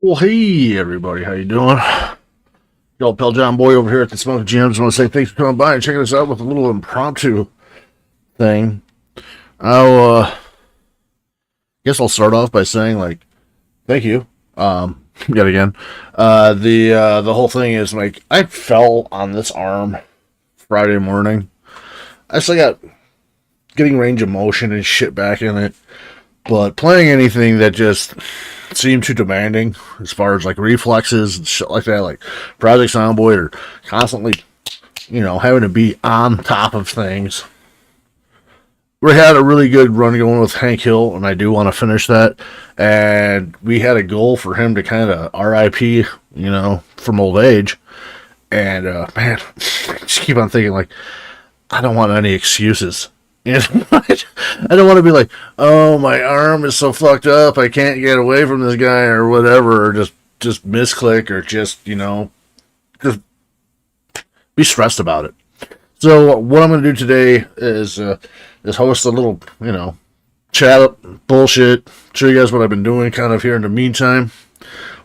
Well, hey everybody, how you doing? Y'all, Pell John Boy over here at the Smoke Gym. Just want to say thanks for coming by and checking us out with a little impromptu thing. I'll guess I'll start off by saying thank you. Yet again. The whole thing is I fell on this arm Friday morning. I still got getting range of motion and shit back in it, but playing anything that just seemed too demanding as far as reflexes and shit like that, like Project Soundboy, or constantly, having to be on top of things. We had a really good run going with Hank Hill, and I do want to finish that. And we had a goal for him to kind of RIP, from old age. And man, I just keep on thinking I don't want any excuses. I don't want to be like, oh, my arm is so fucked up, I can't get away from this guy or whatever, or just misclick, or just be stressed about it. So what I'm going to do today is host a little, chat bullshit, show you guys what I've been doing kind of here in the meantime,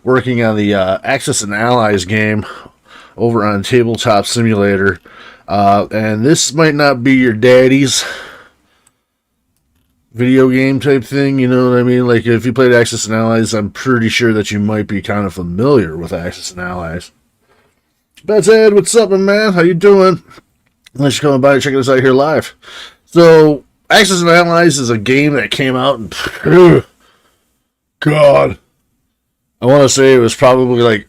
working on the Axis and Allies game over on Tabletop Simulator. And this might not be your daddy's video game type thing, you know what I mean? Like, if you played Axis and Allies, I'm pretty sure that you might be kind of familiar with Axis and Allies. That's Ed, what's up, man? How you doing? Thanks for coming by and checking us out here live. So, Axis and Allies is a game that came out in, God, I want to say it was probably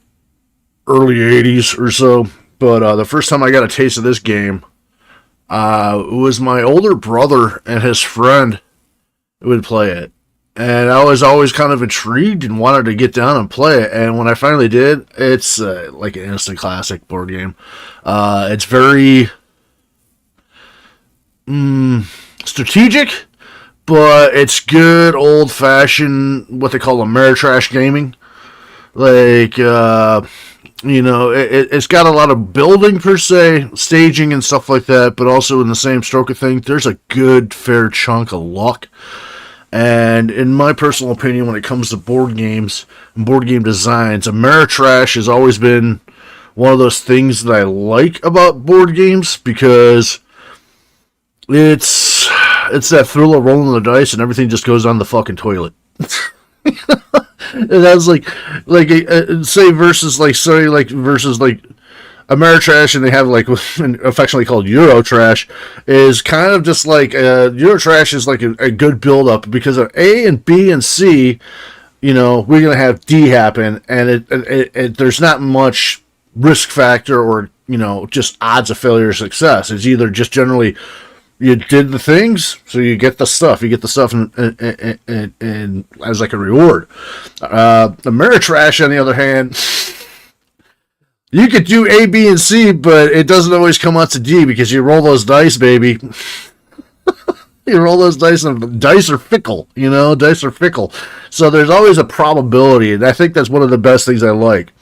early 80s or so. But the first time I got a taste of this game, it was my older brother and his friend who would play it. And I was always kind of intrigued and wanted to get down and play it. And when I finally did, it's like an instant classic board game. It's very strategic, but it's good old-fashioned, what they call Ameritrash gaming. It's got a lot of building per se, staging and stuff like that, but also in the same stroke of thing, there's a good fair chunk of luck. And in my personal opinion, when it comes to board games and board game designs, Ameritrash has always been one of those things that I like about board games, because it's that thrill of rolling the dice and everything just goes down the fucking toilet. And that's say versus Ameritrash, and they have affectionately called Eurotrash, is kind of just Eurotrash is a good build up, because of A and B and C, we're gonna have D happen, and it there's not much risk factor or just odds of failure or success. It's either just generally you did the things, so you get the stuff. You get the stuff and as a reward. Ameritrash, on the other hand, you could do A, B, and C, but it doesn't always come out to D, because you roll those dice, baby. You roll those dice, and dice are fickle, Dice are fickle. So there's always a probability, and I think that's one of the best things I like.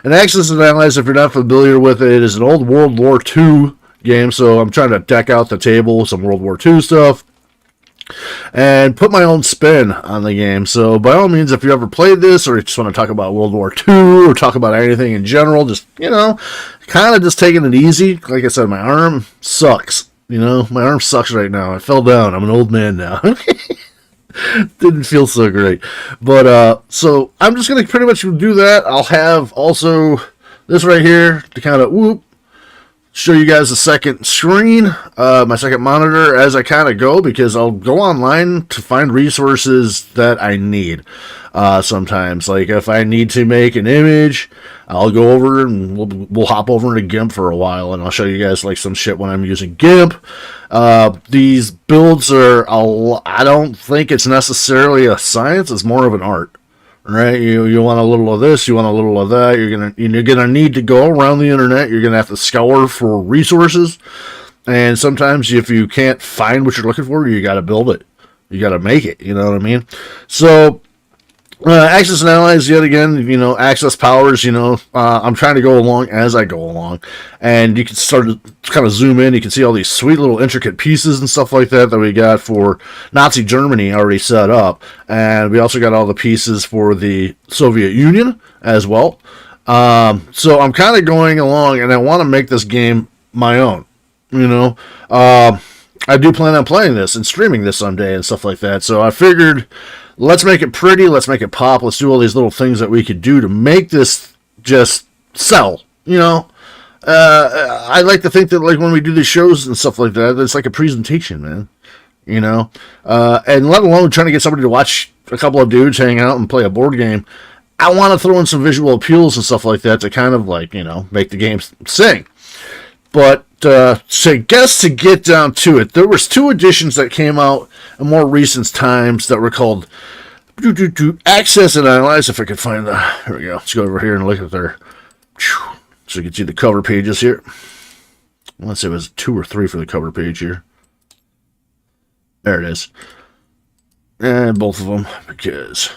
And Axis and Allies, if you're not familiar with it, is an old World War II game, so I'm trying to deck out the table, some World War II stuff, and put my own spin on the game. So by all means, if you ever played this, or you just want to talk about World War II, or talk about anything in general, just, kind of just taking it easy. Like I said, my arm sucks. My arm sucks right now. I fell down. I'm an old man now. Didn't feel so great. But, so I'm just going to pretty much do that. I'll have also this right here to kind of, show you guys the second screen, my second monitor, as I kind of go, because I'll go online to find resources that I need. Sometimes, if I need to make an image, I'll go over and we'll hop over into GIMP for a while, and I'll show you guys some shit when I'm using GIMP. These builds I don't think it's necessarily a science; it's more of an art. Right, you want a little of this, you want a little of that. You're gonna need to go around the internet. You're gonna have to scour for resources, and sometimes if you can't find what you're looking for, you gotta build it. You gotta make it. You know what I mean? So Access and allies, yet again, access powers, I'm trying to go along as I go along. And you can start to kind of zoom in. You can see all these sweet little intricate pieces and stuff like that we got for Nazi Germany already set up. And we also got all the pieces for the Soviet Union as well. So I'm kind of going along, and I want to make this game my own, I do plan on playing this and streaming this someday and stuff like that. So I figured, let's make it pretty, let's make it pop, let's do all these little things that we could do to make this just sell, I like to think that, like, when we do these shows and stuff like that, it's like a presentation, man, and let alone trying to get somebody to watch a couple of dudes hang out and play a board game. I want to throw in some visual appeals and stuff like that to kind of, like, make the game sing. But to get down to it, there was 2 editions that came out in more recent times that were called Access and Allies. If I could find here we go. Let's go over here and look at their, so you can see the cover pages here. Let's say it was 2 or 3 for the cover page here. There it is. And both of them, because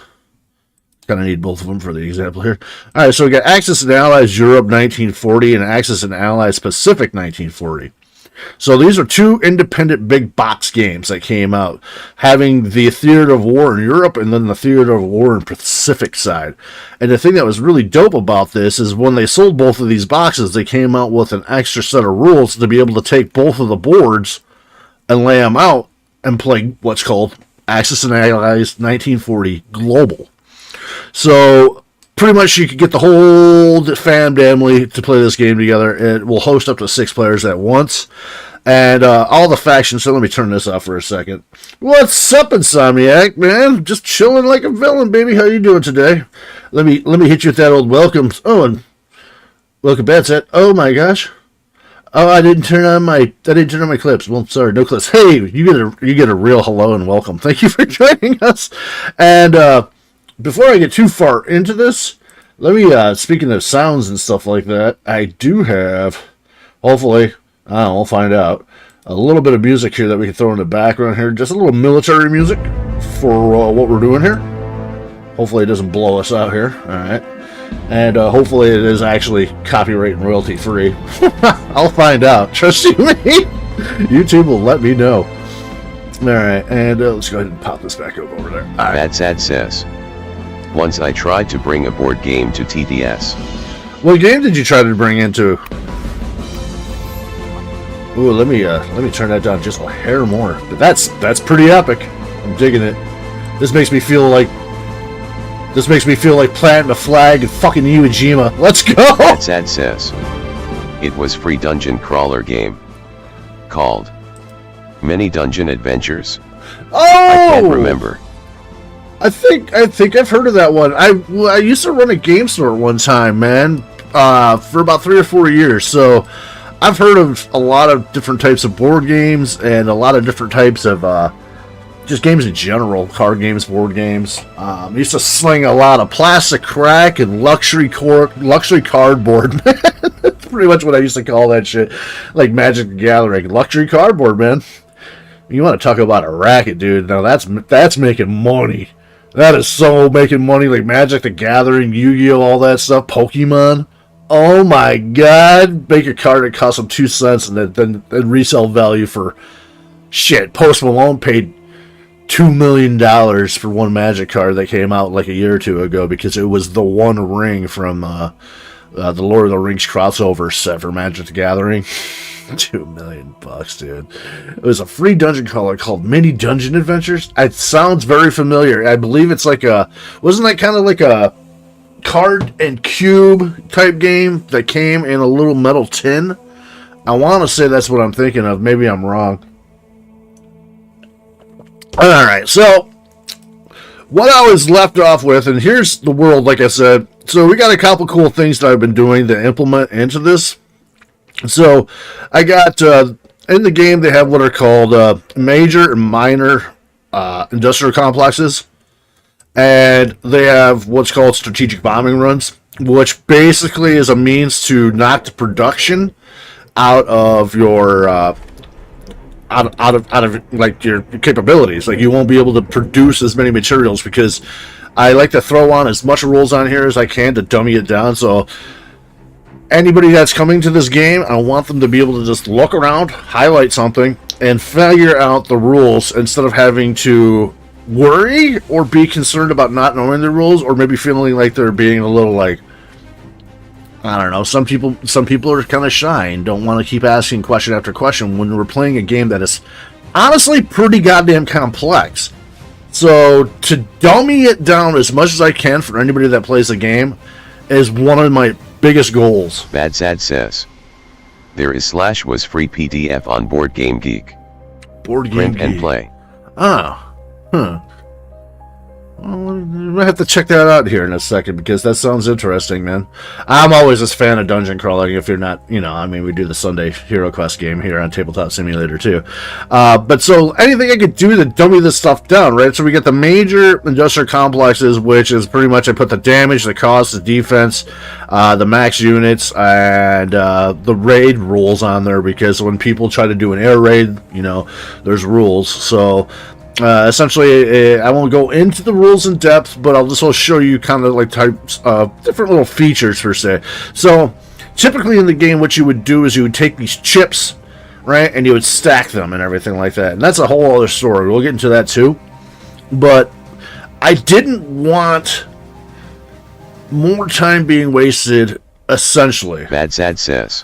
kind of need both of them for the example here. All right, so we got Axis and Allies Europe 1940 and Axis and Allies Pacific 1940. So these are 2 independent big box games that came out, having the theater of war in Europe and then the theater of war in Pacific side. And the thing that was really dope about this is when they sold both of these boxes, they came out with an extra set of rules to be able to take both of the boards and lay them out and play what's called Axis and Allies 1940 Global. So pretty much you could get the whole family to play this game together. It will host up to 6 players at once. And all the factions, so let me turn this off for a second. What's up, Insomniac, man? Just chilling like a villain, baby. How you doing today? Let me hit you with that old welcome. Oh, and welcome back, set. Oh my gosh. Oh, I didn't turn on my clips. Well, sorry, no clips. Hey, you get a real hello and welcome. Thank you for joining us. And before I get too far into this, let me, speaking of sounds and stuff like that, I do have, hopefully, I don't know, we'll find out, a little bit of music here that we can throw in the background here. Just a little military music for what we're doing here. Hopefully it doesn't blow us out here. All right. And hopefully it is actually copyright and royalty free. I'll find out. Trust you me. YouTube will let me know. All right. And let's go ahead and pop this back over there. All right. Bad Sad says, once I tried to bring a board game to TTS. What game did you try to bring into? Ooh, let me turn that down just a hair more. But that's pretty epic. I'm digging it. This makes me feel like planting a flag in fucking Iwo Jima. Let's go. Bad Sad says, it was free dungeon crawler game called Many Dungeon Adventures. Oh, I can't remember. I think I've heard of that one. I used to run a game store one time, man, for about 3 or 4 years. So I've heard of a lot of different types of board games and a lot of different types of just games in general, card games, board games. I used to sling a lot of plastic crack and luxury cardboard. That's pretty much what I used to call that shit, like Magic the Gathering, luxury cardboard, man. You want to talk about a racket, dude? Now that's making money. That is so making money, like Magic the Gathering, Yu-Gi-Oh, all that stuff, Pokemon. Oh my god! Make a card that costs them 2 cents and then resell value for shit. Post Malone paid $2 million for one Magic card that came out like a year or 2 ago because it was the one ring from the Lord of the Rings crossover set for Magic the Gathering. $2 million, dude. It was a free dungeon crawler called Mini Dungeon Adventures. It sounds very familiar. I believe it's like wasn't that kind of like a card and cube type game that came in a little metal tin? I want to say that's what I'm thinking of. Maybe I'm wrong. Alright, so what I was left off with, and here's the world, like I said. So we got a couple cool things that I've been doing to implement into this. So I got, in the game, they have what are called major and minor industrial complexes. And they have what's called strategic bombing runs, which basically is a means to knock the production out of your out of like your capabilities. Like you won't be able to produce as many materials because I like to throw on as much rules on here as I can to dummy it down. So anybody that's coming to this game, I want them to be able to just look around, highlight something, and figure out the rules instead of having to worry or be concerned about not knowing the rules, or maybe feeling like they're being a little like, I don't know. Some people are kind of shy and don't want to keep asking question after question when we're playing a game that is honestly pretty goddamn complex. So to dummy it down as much as I can for anybody that plays the game is one of my biggest goals. Bad Sad says, there is / was free PDF on Board Game Geek. Board Game Print Geek. and play. Ah, huh. Well, I'm gonna have to check that out here in a second because that sounds interesting, man. I'm always a fan of dungeon crawling. If you're not, I mean, we do the Sunday Hero Quest game here on Tabletop Simulator too. But so anything I could do to dummy this stuff down, right? So we get the major industrial complexes, which is pretty much I put the damage, the cost, the defense, the max units, and the raid rules on there because when people try to do an air raid, there's rules. So. Essentially, I won't go into the rules in depth, but I'll just show you kind of like types of different little features per se. So, typically in the game, what you would do is you would take these chips, right, and you would stack them and everything like that. And that's a whole other story. We'll get into that too. But I didn't want more time being wasted, essentially. Bad Sad says,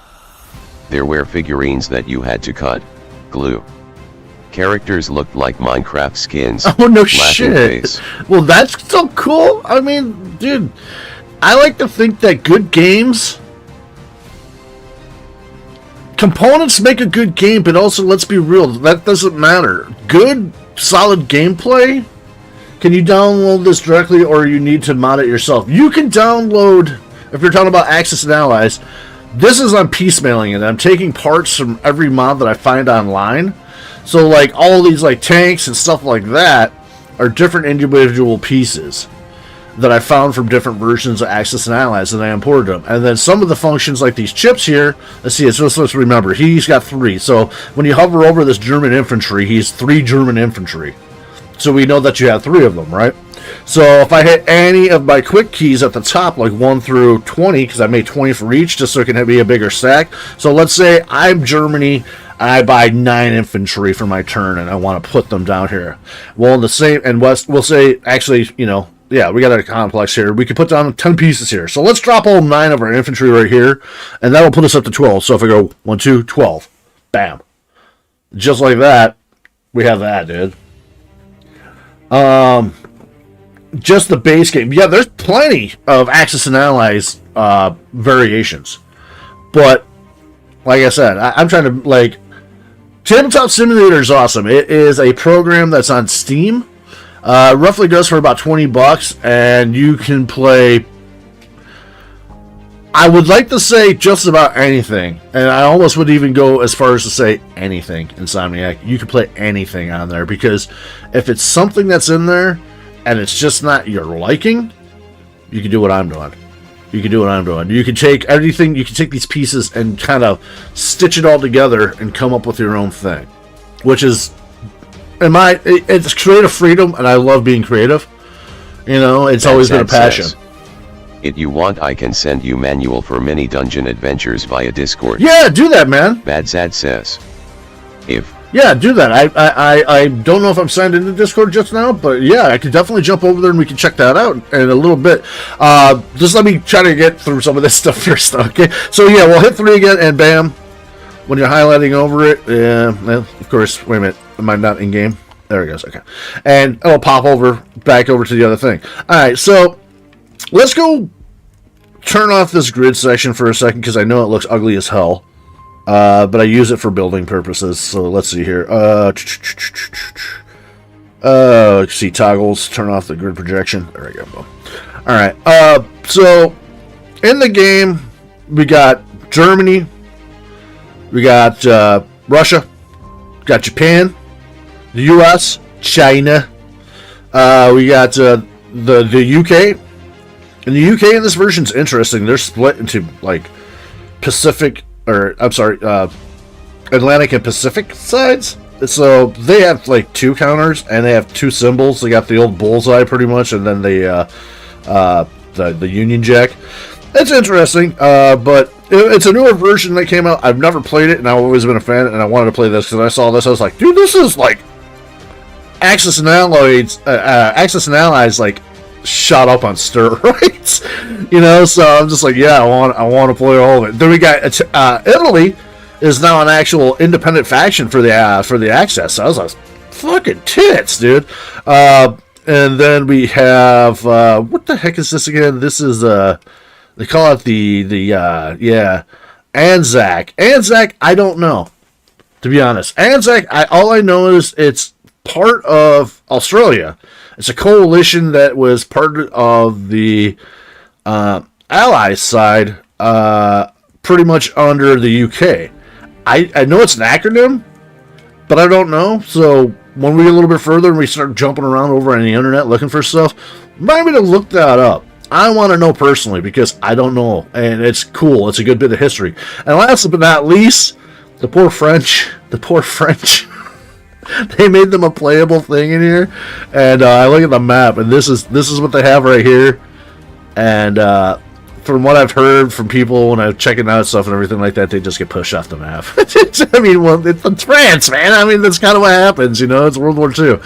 there were figurines that you had to cut, glue. Characters looked like Minecraft skins. Oh, no shit. Face. Well, that's so cool. I mean, dude, I like to think that good games, components make a good game, but also, let's be real, that doesn't matter. Good, solid gameplay, can you download this directly or you need to mod it yourself? You can download, if you're talking about Axis and Allies, this is on piecemealing it. I'm taking parts from every mod that I find online. So, like, all these, like, tanks and stuff like that are different individual pieces that I found from different versions of Axis and Allies, and I imported them. And then some of the functions, like these chips here, let's remember, he's got 3. So, when you hover over this German infantry, he's 3 German infantry. So, we know that you have 3 of them, right? So, if I hit any of my quick keys at the top, like 1 through 20, because I made 20 for each, just so it can be a bigger stack. So, let's say I'm Germany, I buy 9 infantry for my turn, and I want to put them down here. Well, in the same, and West, we'll say, actually, yeah, we got a complex here. We could put down 10 pieces here. So let's drop all 9 of our infantry right here, and that'll put us up to 12. So if I go 1, 2, 12, bam. Just like that, we have that, dude. Just the base game. Yeah, there's plenty of Axis and Allies variations. But, like I said, I'm trying to, like, Tabletop Simulator is awesome. It is a program that's on Steam. Roughly goes for about $20, and you can play, I would like to say, just about anything. And I almost would even go as far as to say anything, Insomniac. You can play anything on there, because if it's something that's in there, and it's just not your liking, you can do what I'm doing. You can do what I'm doing. You can take everything, you can take these pieces and kind of stitch it all together and come up with your own thing. Which is, it's creative freedom, and I love being creative. It's always been a passion. Says, if you want, I can send you manual for mini dungeon adventures via Discord. Yeah, do that, man. Bad Sad says, yeah, do that. I don't know if I'm signed into Discord just now, but yeah, I could definitely jump over there and we can check that out in a little bit. Just let me try to get through some of this stuff first, okay? So yeah, we'll hit 3 again, and bam. When you're highlighting over it, well, of course, wait a minute, am I not in game? There it goes, okay. And it'll pop back over to the other thing. Alright, so let's go turn off this grid section for a second, because I know it looks ugly as hell. But I use it for building purposes, so let's see here. See toggles, turn off the grid projection. There we go. Alright, so in the game, we got Germany, we got Russia, we got Japan, the US, China, we got the UK. And the UK in this version is interesting. They're split into, like, Pacific, or, I'm sorry, Atlantic and Pacific sides. So they have like 2 counters, and they have 2 symbols. They got the old bullseye, pretty much, and then the Union Jack. It's interesting, but it's a newer version that came out. I've never played it, and I've always been a fan, and I wanted to play this because I saw this. I was like, dude, this is like Axis and Allies, like shot up on steroids, you know. So I'm just like, yeah, I want to play all of it. Then we got Italy is now an actual independent faction for the Axis. So I was like, fucking tits, dude. And then we have what the heck is this again? This is they call it the Anzac. Anzac, I don't know, to be honest. Anzac, all I know is it's part of Australia. It's a coalition that was part of the Allies side, pretty much under the UK. I know it's an acronym, but I don't know. So when we get a little bit further and we start jumping around over on the internet looking for stuff, remind me to look that up. I want to know personally because I don't know, and it's cool. It's a good bit of history. And last but not least, the poor French. They made them a playable thing in here, and I look at the map, and this is what they have right here. And from what I've heard from people when I'm checking out stuff and everything like that, they just get pushed off the map. I mean, well, it's France, man. I mean, that's kind of what happens, you know. It's World War II.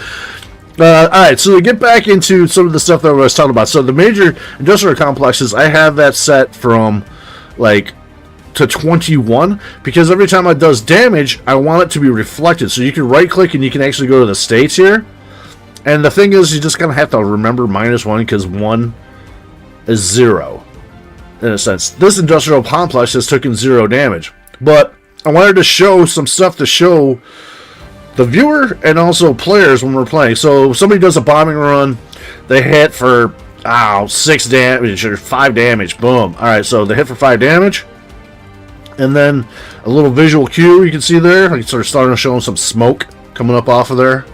Alright, so to get back into some of the stuff that I was talking about. So the major industrial complexes, I have that set from, like, to 21, because every time it does damage, I want it to be reflected. So you can right-click and you can actually go to the states here. And the thing is, you just kind of have to remember -1, because 1 is 0, in a sense. This industrial complex has taken 0 damage. But I wanted to show some stuff to show the viewer and also players when we're playing. So if somebody does a bombing run, they hit for 6 damage or 5 damage. Boom. Alright, so they hit for 5 damage. And then a little visual cue you can see there. Like sort of starting to show some smoke coming up off of there.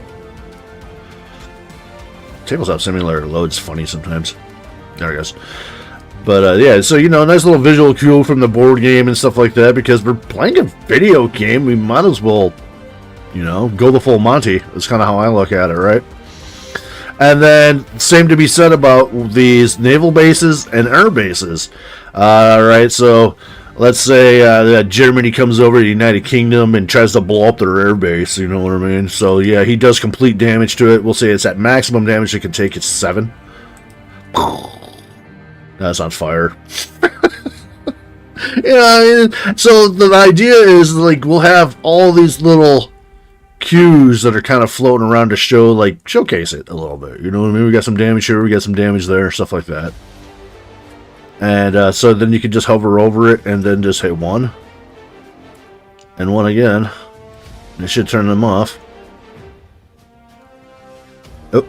Tabletop Simulator loads funny sometimes. There it goes. But yeah, so you know, a nice little visual cue from the board game and stuff like that, because we're playing a video game. We might as well, you know, go the full Monty. That's kind of how I look at it, right? And then, same to be said about these naval bases and air bases. Right, so let's say that Germany comes over to the United Kingdom and tries to blow up their air base, you know what I mean? So yeah, he does complete damage to it. We'll say it's at maximum damage it can take. It's 7. That's on fire. You know, I mean, so the idea is, like, we'll have all these little cues that are kind of floating around to show, like, showcase it a little bit. You know what I mean? We got some damage here, we got some damage there, stuff like that. And so then you can just hover over it and then just hit 1. And 1 again. It should turn them off. Oh,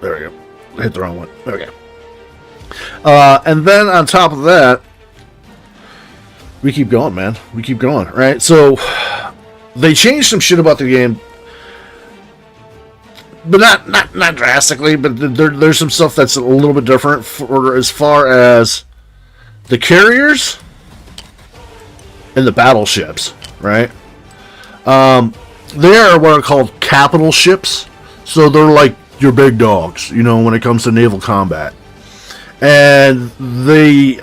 there we go. I hit the wrong one. Okay. And then on top of that, we keep going, man. We keep going, right? So they changed some shit about the game, but not drastically. But there's some stuff that's a little bit different for as far as the carriers and the battleships, right? They are what are called capital ships, so they're like your big dogs, you know, when it comes to naval combat. And the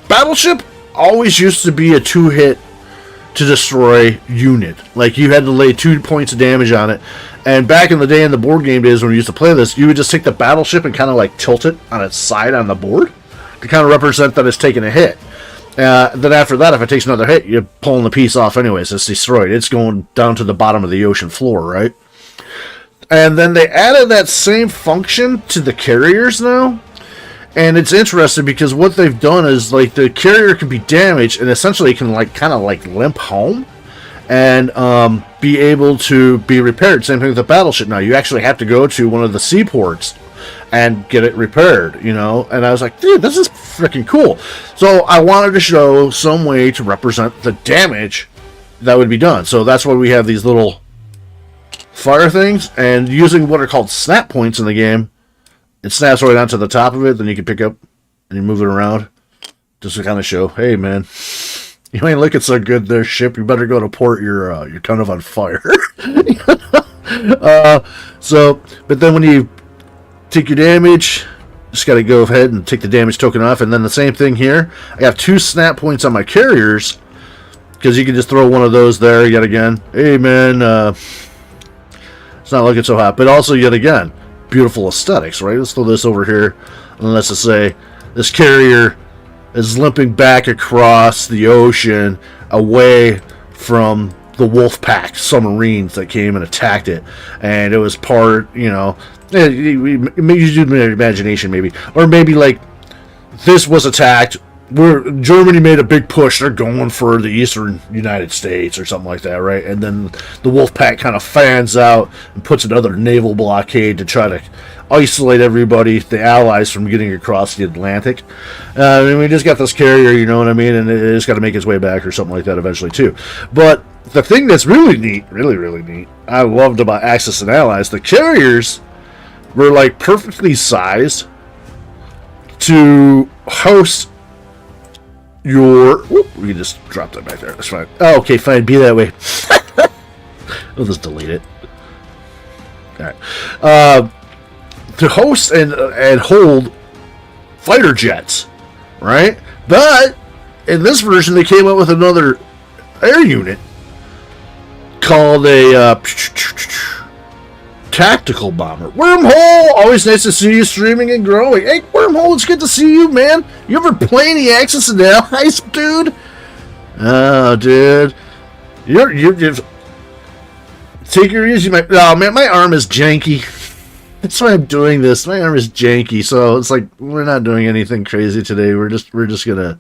battleship always used to be a 2-hit to destroy unit. Like, you had to lay 2 points of damage on it. And back in the day, in the board game days when we used to play this, you would just take the battleship and kind of like tilt it on its side on the board to kind of represent that it's taking a hit. Then after that, if it takes another hit, you're pulling the piece off anyways. It's destroyed. It's going down to the bottom of the ocean floor, right? And then they added that same function to the carriers now. And it's interesting because what they've done is, like, the carrier can be damaged and essentially can, like, kind of like limp home and be able to be repaired. Same thing with the battleship now. You actually have to go to one of the seaports and get it repaired, you know? And I was like, dude, this is freaking cool. So I wanted to show some way to represent the damage that would be done. So that's why we have these little fire things, and using what are called snap points in the game, it snaps right onto the top of it, then you can pick up and you move it around just to kind of show, hey man, You ain't looking so good there, ship. You better go to port. You're kind of on fire. But then when you take your damage, just got to go ahead and take the damage token off. And then the same thing here. I have 2 snap points on my carriers, because you can just throw one of those there yet again. Hey, man, it's not looking so hot. But also, yet again, beautiful aesthetics, right? Let's throw this over here. And let's just say this carrier is limping back across the ocean away from the wolf pack submarines that came and attacked it. And it was part, you use your imagination maybe. Or maybe like this was attacked where Germany made a big push. They're going for the eastern United States or something like that, right? And then the wolf pack kind of fans out and puts another naval blockade to try to isolate everybody, the allies, from getting across the Atlantic. We just got this carrier, you know what I mean? And it just got to make its way back or something like that eventually too. But the thing that's really neat, really neat, I loved about Axis and Allies, the carriers were like perfectly sized to host your... Whoop, we just dropped that back there. That's fine. Oh, okay, fine. Be that way. We'll just delete it. Alright. To host and hold fighter jets, right? But in this version, they came up with another air unit called a tactical bomber. Wormhole, always nice to see you streaming and growing. Hey, Wormhole, it's good to see you, man. You ever play any Axis and Allies, dude? Oh, dude, you're take your easy. Oh man, my arm is janky. That's why I'm doing this. My arm is janky, so it's like we're not doing anything crazy today. We're just gonna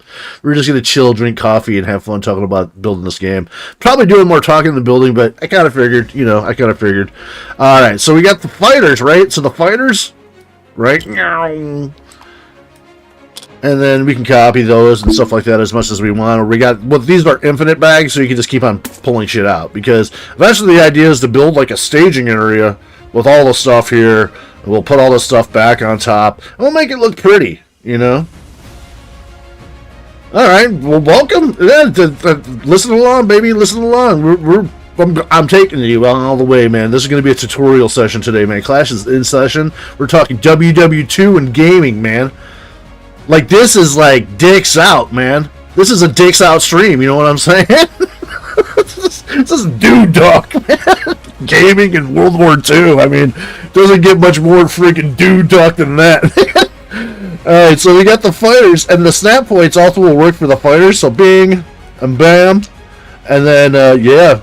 chill, drink coffee, and have fun talking about building this game. Probably doing more talking than building, but I kind of figured. All right, so we got the fighters, right? So the fighters, right? And then we can copy those and stuff like that as much as we want. Or we got, well, these are infinite bags, so you can just keep on pulling shit out. Because eventually the idea is to build like a staging area with all the stuff here. We'll put all the stuff back on top, and we'll make it look pretty, you know? Alright, well, welcome. Yeah, listen along, baby, listen along. I'm taking you all the way, man. This is going to be a tutorial session today, man. Clash is in session. We're talking WW2 and gaming, man. Like, this is like dicks out, man. This is a dicks out stream, you know what I'm saying? This is dude talk, man. Gaming in World War II. I mean, doesn't get much more freaking dude talk than that. Alright, so we got the fighters, and the snap points also will work for the fighters, so bing, and bam, and then, yeah.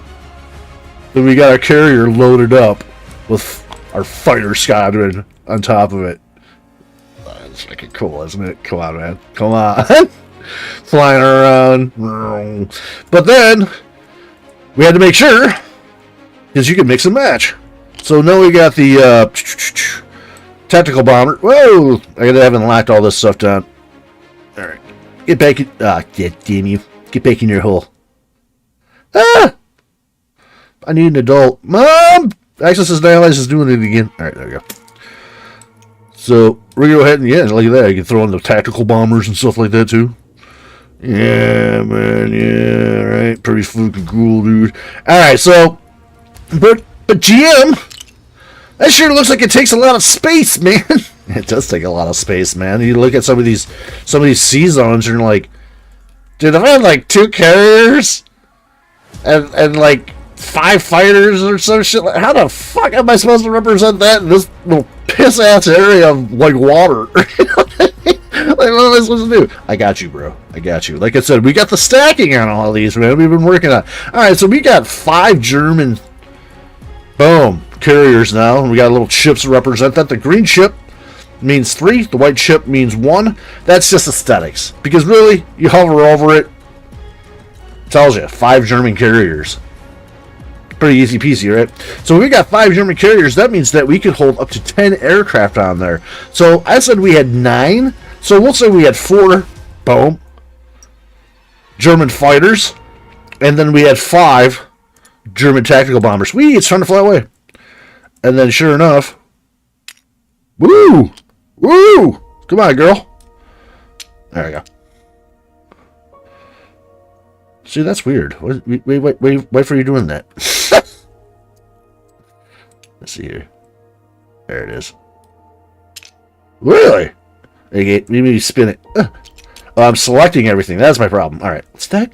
Then we got our carrier loaded up with our fighter squadron on top of it. It's freaking cool, isn't it? Come on, man. Come on. Flying around. But then, we had to make sure, because you can mix and match. So now we got the tactical bomber. Whoa! I haven't locked all this stuff down. Alright. Get back in... damn you. Get back in your hole. Ah! I need an adult. Mom! Axis and Allies is doing it again. Alright, there we go. So, we're going to go ahead and, yeah, look at that. You can throw in the tactical bombers and stuff like that, too. Yeah, man, yeah, right. Pretty fucking cool, dude. Alright, so, but GM, that sure looks like it takes a lot of space, man. It does take a lot of space, man. You look at some of these sea zones, and you're like, dude, if I had, like, 2 carriers, and like, 5 fighters or some shit, like, how the fuck am I supposed to represent that in this little piss-ass area of, like, water? Like, what am I supposed to do? I got you, bro. I got you. Like I said, we got the stacking on all these, man. We've been working on. Alright, so we got 5 German, boom, carriers now. And we got little chips to represent that. The green chip means 3. The white chip means 1. That's just aesthetics. Because really, you hover over it, tells you, 5 German carriers. Pretty easy peasy, right? So we got 5 German carriers. That means that we could hold up to 10 aircraft on there. So I said we had 9. So we'll say we had 4, boom, German fighters, and then we had 5 German tactical bombers. Whee, it's trying to fly away. And then sure enough, woo, come on, girl. There we go. See, that's weird. Wait for you doing that. Let's see here. There it is. Really? Maybe spin it. Oh, I'm selecting everything. That's my problem. All right. Stop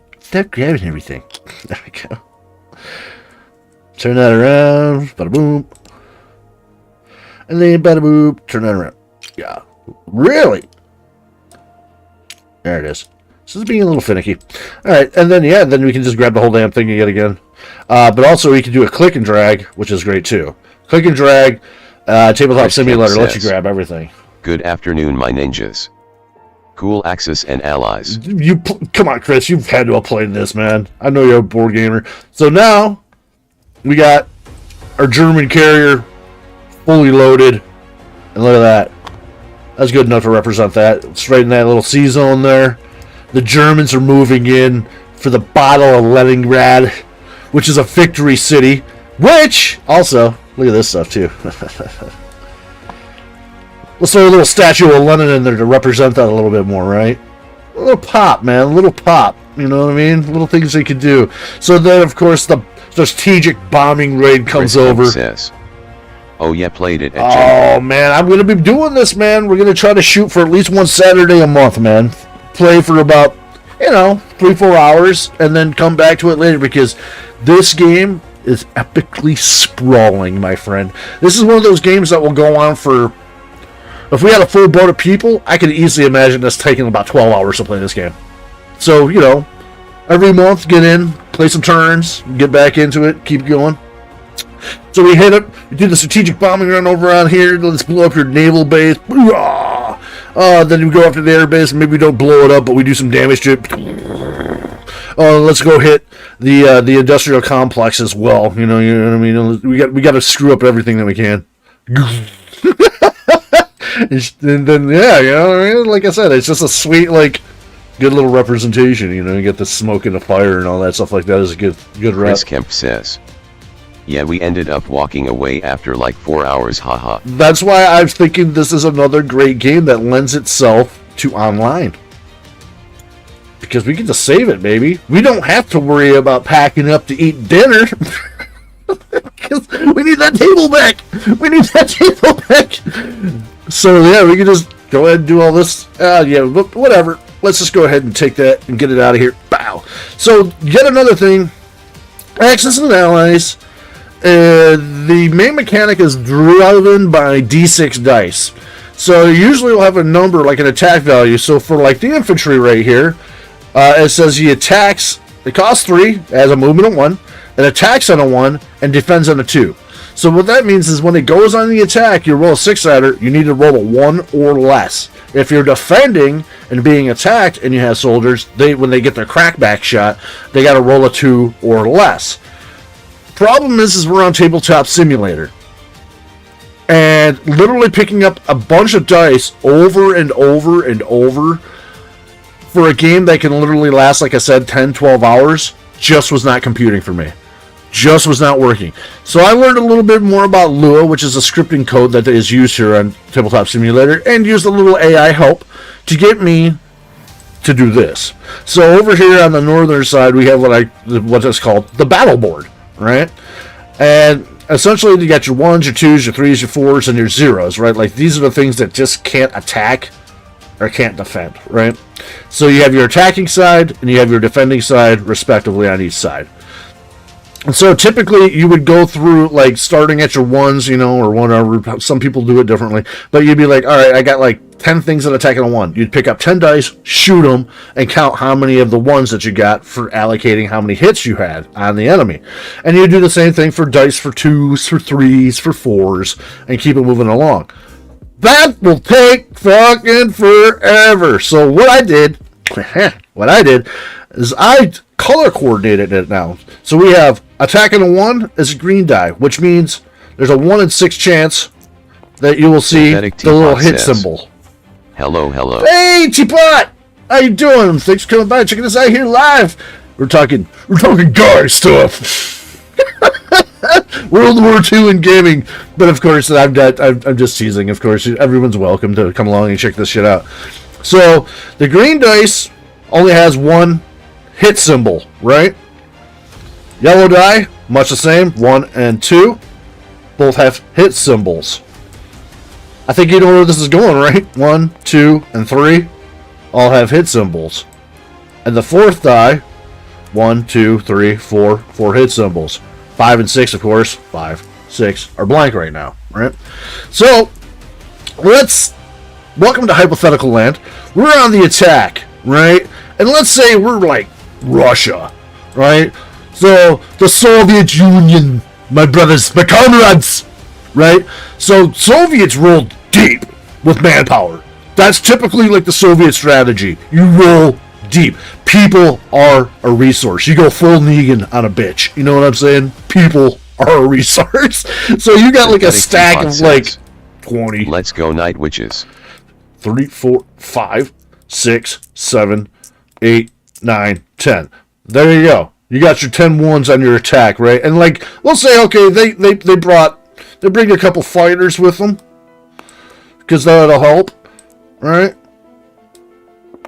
grabbing everything. There we go. Turn that around. Bada boom. And then bada boom. Turn that around. Yeah. Really? There it is. This is being a little finicky. All right, and then then we can just grab the whole damn thing yet again. But also we can do a click and drag, which is great too. Click and drag, tabletop simulator lets you grab everything. Good afternoon, my ninjas. Cool Axis and allies. Come on, Chris, you've had to have played this, man. I know you're a board gamer. So now we got our German carrier fully loaded, and look at that. That's good enough to represent that. It's right in that little C zone there. The Germans are moving in for the Battle of Leningrad, which is a victory city. Which, also, look at this stuff too. Let's throw a little statue of Lenin in there to represent that a little bit more, right? A little pop, man. A little pop. You know what I mean? Little things they could do. So then, of course, the strategic bombing raid comes over. Says, oh, yeah, played it. Oh, man. I'm going to be doing this, man. We're going to try to shoot for at least one Saturday a month, man. Play for about, 3-4 hours and then come back to it later because this game is epically sprawling, my friend. This is one of those games that will go on for, if we had a full boat of people, I could easily imagine us taking about 12 hours to play this game. So, every month, get in, play some turns, get back into it, keep going. So we hit it, we do the strategic bombing run over on here, let's blow up your naval base. Then we go after the air base, and maybe we don't blow it up, but we do some damage to it. Let's go hit the industrial complex as well. You know what I mean? We got to screw up everything that we can. And then like I said, it's just a sweet, good little representation. You get the smoke and the fire and all that stuff like that is a good rep. Chris Kemp says, yeah, we ended up walking away after 4 hours, haha. That's why I'm thinking this is another great game that lends itself to online. Because we can just save it, baby. We don't have to worry about packing up to eat dinner. Because we need that table back. So, yeah, we can just go ahead and do all this. But whatever. Let's just go ahead and take that and get it out of here. Bow. So, yet another thing. Axis and allies. The main mechanic is driven by D6 dice. So usually we'll have a number like an attack value. So for the infantry right here, it says he attacks, it costs 3, has a movement of 1, it attacks on a 1, and defends on a 2. So what that means is when it goes on the attack, you roll a 6-sider, you need to roll a 1 or less. If you're defending and being attacked and you have soldiers, when they get their crackback shot, they got to roll a 2 or less. Problem is we're on Tabletop Simulator, and literally picking up a bunch of dice over and over and over for a game that can literally last, like I said, 10-12 hours just was not computing for me. Just was not working. So I learned a little bit more about Lua, which is a scripting code that is used here on Tabletop Simulator, and used a little AI help to get me to do this. So over here on the northern side, we have what is called the battle board. Right? And essentially you got your 1s, your 2s, your 3s, your 4s, and your 0s, right? These are the things that just can't attack or can't defend, right? So you have your attacking side and you have your defending side, respectively, on each side. And so typically you would go through starting at your 1s, or whatever. Some people do it differently, but you'd be like, all right, I got 10 things that attack on a 1. You'd pick up 10 dice, shoot them, and count how many of the 1s that you got for allocating how many hits you had on the enemy. And you do the same thing for dice for 2s, for 3s, for 4s, and keep it moving along. That will take fucking forever. So what I did is I color coordinated it now. So we have attacking a 1 is a green die, which means there's a 1 in 6 chance that you will see the little hit symbol. Hello. Hey, Teapot! How you doing? Thanks for coming by. Checking us out here live. We're talking guy stuff. World War II in gaming. But of course, I'm just teasing. Of course, everyone's welcome to come along and check this shit out. So the green dice only has 1 hit symbol, right? Yellow die, much the same. 1 and 2 both have hit symbols. I think you know where this is going, right? 1, 2, and 3 all have hit symbols. And the fourth die, 1, 2, 3, 4 hit symbols. 5 and 6, of course, 5, 6 are blank right now, right? So, welcome to hypothetical land. We're on the attack, right? And let's say we're like Russia, right? So, the Soviet Union, my brothers, my comrades, right? So, Soviets rolled deep with manpower. That's typically like the Soviet strategy. You roll deep. People are a resource. You go full Negan on a bitch. You know what I'm saying? People are a resource. So you got like a stack of like 20. Let's go, Night Witches. 3, 4, 5, 6, 7, 8, 9, 10. There you go. You got your 10 ones on your attack, right? And like, we'll say, okay, they bring a couple fighters with them, because that'll help, right?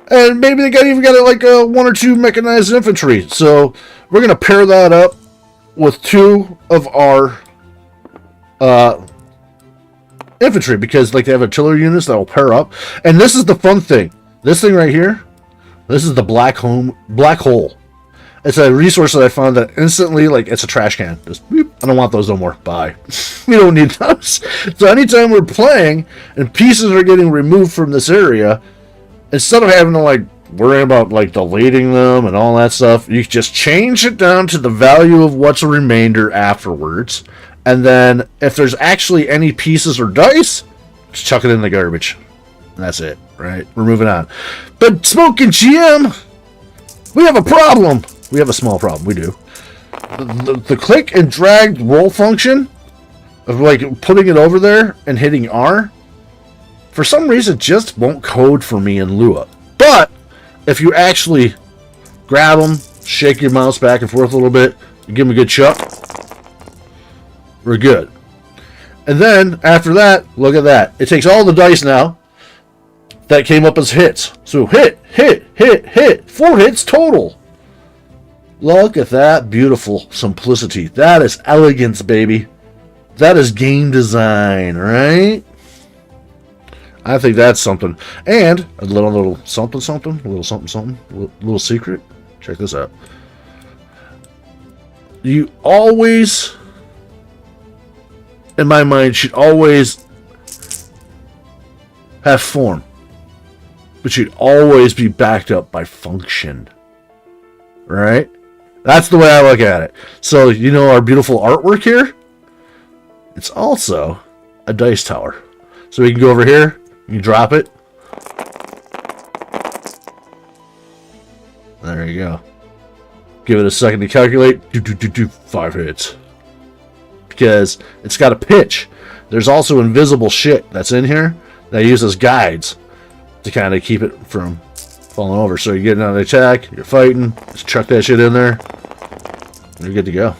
And maybe they even got like 1 or 2 mechanized infantry. So we're gonna pair that up with 2 of our infantry, because like they have artillery units that will pair up. And this is the fun thing. This thing right here, this is the black hole. It's a resource that I found that instantly, like, it's a trash can. Just, beep, I don't want those no more. Bye. We don't need those. So anytime we're playing and pieces are getting removed from this area, instead of having to, like, worry about, like, deleting them and all that stuff, you just change it down to the value of what's a remainder afterwards. And then if there's actually any pieces or dice, just chuck it in the garbage. And that's it, right? We're moving on. But Smoking GM, we have a problem. We have a small problem. We do. The click and drag roll function of like putting it over there and hitting R, for some reason just won't code for me in Lua. But if you actually grab them, shake your mouse back and forth a little bit, and give them a good chuck, we're good. And then after that, look at that. It takes all the dice now that came up as hits. So hit, 4 hits total. Look at that beautiful simplicity. That is elegance, baby. That is game design, right? I think that's something. And a little something, a little secret. Check this out. You always, in my mind, should always have form, but should always be backed up by function, right? That's the way I look at it. So, you know our beautiful artwork here? It's also a dice tower. So we can go over here, you drop it. There you go. Give it a second to calculate. 5 hits. Because it's got a pitch. There's also invisible shit that's in here that uses guides to kind of keep it from falling over. So you're getting on the attack, you're fighting, just chuck that shit in there, you're good to go.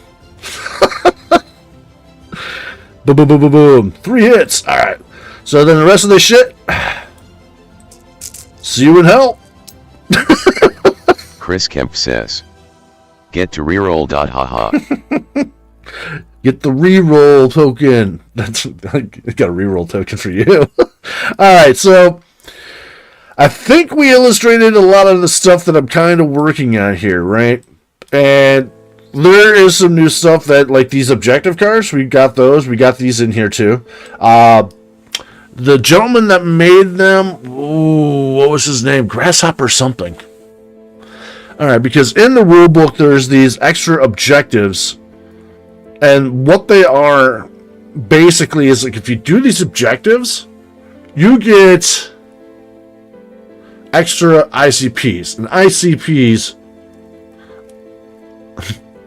Boom, boom, boom, boom, boom. 3 hits. Alright. So then the rest of this shit, see you in hell. Chris Kemp says, get to reroll. Haha. Get the reroll token. That's, I got a reroll token for you. Alright, so I think we illustrated a lot of the stuff that I'm kind of working on here, right? And there is some new stuff that, like these objective cards, we got those. We got these in here too. The gentleman that made them, ooh, what was his name? Grasshopper something. Alright, because in the rule book there's these extra objectives. And what they are basically is like if you do these objectives, you get extra ICPs. And ICPs,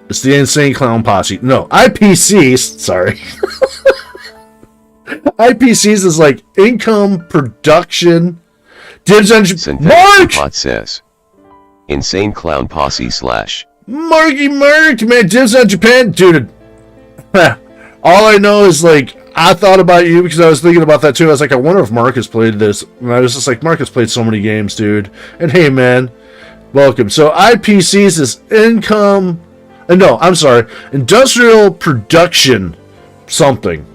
it's the Insane Clown Posse. No, IPCs, sorry. IPCs is like income, production, dibs on Mark! Bot says, Insane Clown Posse / Marky Mark, man, dibs on Japan. Dude, all I know is like, I thought about you because I was thinking about that too. I was like, I wonder if Mark has played this. And I was just like, Mark has played so many games, dude. And hey, man, Welcome. So IPCs is industrial production something.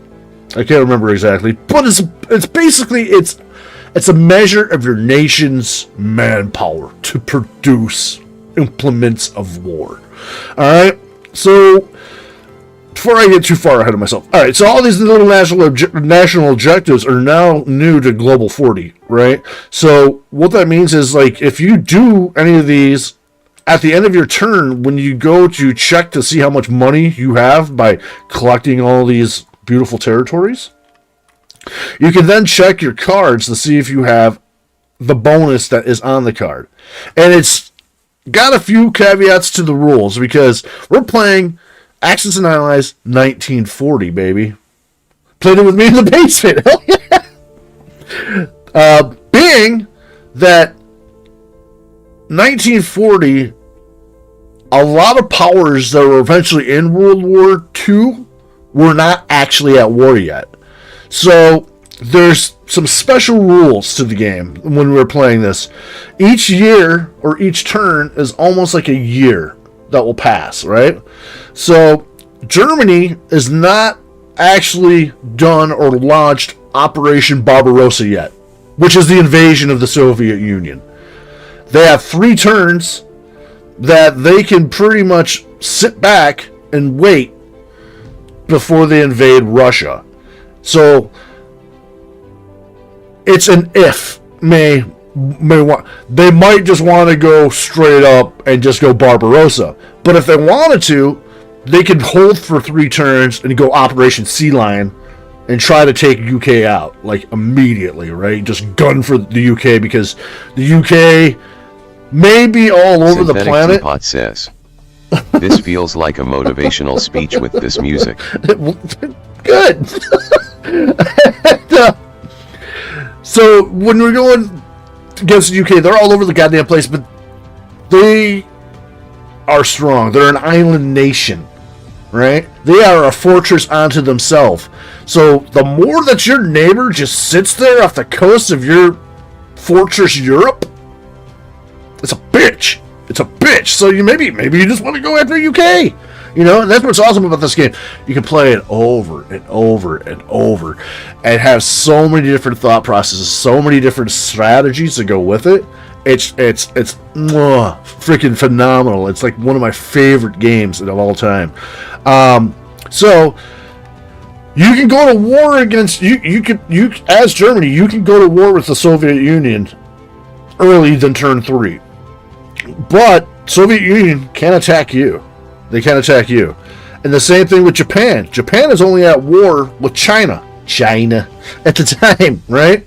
I can't remember exactly, but it's basically it's a measure of your nation's manpower to produce implements of war. All right. So before I get too far ahead of myself, all right. So all these little national objectives are now new to Global 40, right? So what that means is, like, if you do any of these at the end of your turn, when you go to check to see how much money you have by collecting all these beautiful territories, you can then check your cards to see if you have the bonus that is on the card. And it's got a few caveats to the rules, because we're playing Axis and Allies 1940, baby. Played it with me in the basement. Hell yeah. Being that 1940, a lot of powers that were eventually in World War II were not actually at war yet. So there's some special rules to the game when we're playing this. Each year or each turn is almost like a year that will pass, right? So Germany is not actually done or launched Operation Barbarossa yet, which is the invasion of the Soviet Union. They have 3 turns that they can pretty much sit back and wait before they invade Russia. So it's an if. They might just want to go straight up and just go Barbarossa. But if they wanted to, they could hold for 3 turns and go Operation Sea Lion and try to take UK out, like, immediately, right? Just gun for the UK, because the UK may be all over the planet. Teapot says, this feels like a motivational speech with this music. Good. So when we're going against the UK, they're all over the goddamn place, but they are strong. They're an island nation, right? They are a fortress unto themselves. So the more that your neighbor just sits there off the coast of your fortress Europe, it's a bitch. It's a bitch. So maybe you just want to go after UK. You know, and that's what's awesome about this game. You can play it over and over and over and have so many different thought processes, so many different strategies to go with it. It's freaking phenomenal. It's like one of my favorite games of all time. So you can go to war against you as Germany, you can go to war with the Soviet Union early than turn 3. But Soviet Union can attack you. They can attack you. And the same thing with Japan. Japan is only at war with China at the time, right?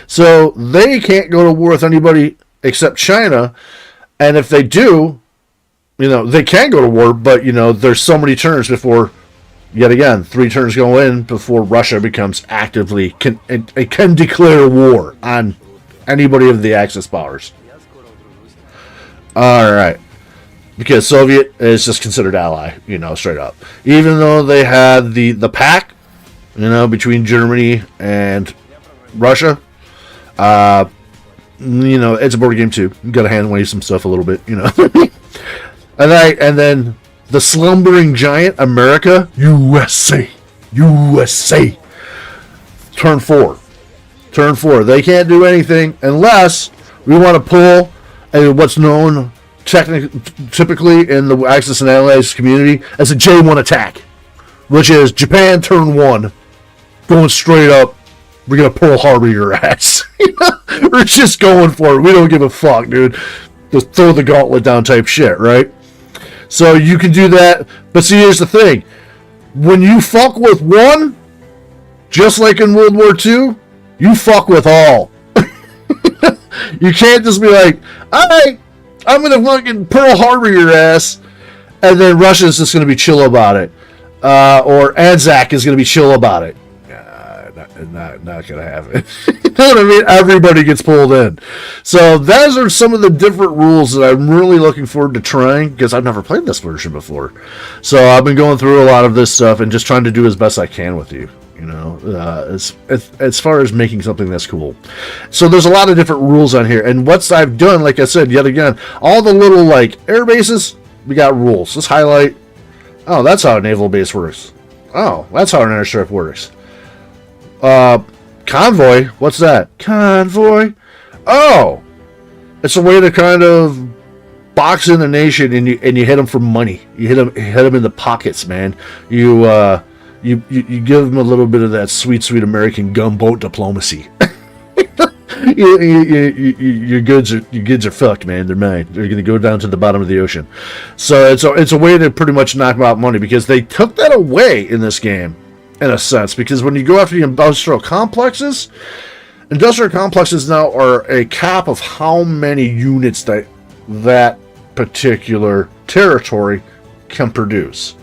So they can't go to war with anybody except China. And if they do, they can go to war, but, there's so many turns before, yet again, 3 turns go in before Russia becomes actively, can declare war on anybody of the Axis powers. All right. Because Soviet is just considered ally, straight up. Even though they had the pact, between Germany and Russia, it's a board game too. You gotta hand wave some stuff a little bit, and then the slumbering giant, America, USA. Turn 4. They can't do anything unless we want to pull what's known typically in the Axis and Allies community as a J1 attack, which is Japan turn 1, going straight up. We're gonna Pearl Harbor your ass. We're just going for it. We don't give a fuck, dude. Just throw the gauntlet down type shit, right? So you can do that, but see, here's the thing: when you fuck with one, just like in World War II, you fuck with all. You can't just be like, all right, I'm going to fucking Pearl Harbor your ass, and then Russia's just going to be chill about it. Or Anzac is going to be chill about it. Not going to happen. You know what I mean? Everybody gets pulled in. So those are some of the different rules that I'm really looking forward to trying, because I've never played this version before. So I've been going through a lot of this stuff and just trying to do as best I can with you. as far as making something that's cool. So there's a lot of different rules on here, and what I've done, like I said, yet again, all the little like air bases, we got rules. Let's highlight. Oh, that's how a naval base works. Oh, that's how an airstrip works. Convoy, what's that? Convoy. Oh, it's a way to kind of box in a nation, and you hit them for money. You hit them in the pockets, man. You give them a little bit of that sweet American gunboat diplomacy. Your goods are fucked, man. They're mine. They're gonna go down to the bottom of the ocean. So it's a way to pretty much knock out money, because they took that away in this game, in a sense. Because when you go after the industrial complexes now are a cap of how many units that particular territory can produce,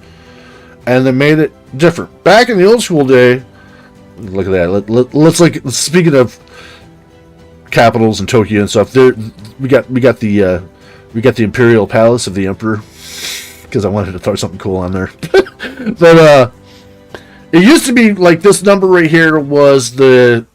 and they made it different. Back in the old school day, look at that. Let's speaking of capitals and Tokyo and stuff, there we got the Imperial Palace of the Emperor, because I wanted to throw something cool on there. But it used to be like this number right here was the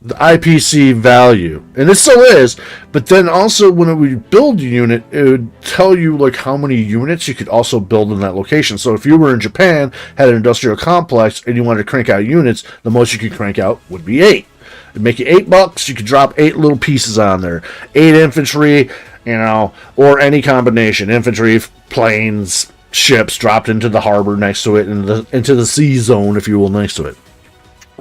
IPC value, and it still is, but then also when it would build a unit, it would tell you like how many units you could also build in that location. So if you were in Japan, had an industrial complex, and you wanted to crank out units, the most you could crank out would be 8. It'd make you $8. You could drop 8 little pieces on there. 8 infantry, or any combination. Infantry, planes, ships dropped into the harbor next to it, into the sea zone, if you will, next to it.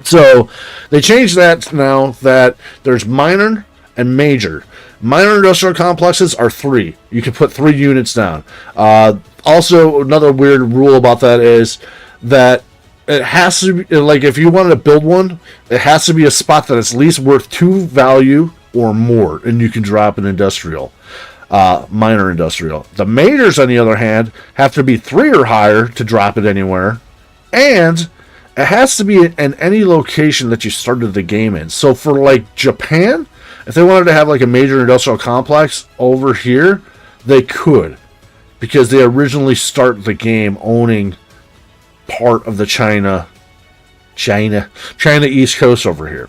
So they changed that now that there's minor and major. Minor industrial complexes are 3. You can put 3 units down. Also, another weird rule about that is that it has to be, like, if you wanted to build one, it has to be a spot that is at least worth 2 value or more, and you can drop an industrial, minor industrial. The majors, on the other hand, have to be 3 or higher to drop it anywhere, and it has to be in any location that you started the game in. So for like Japan, if they wanted to have like a major industrial complex over here, they could, because they originally start the game owning part of the China East Coast over here.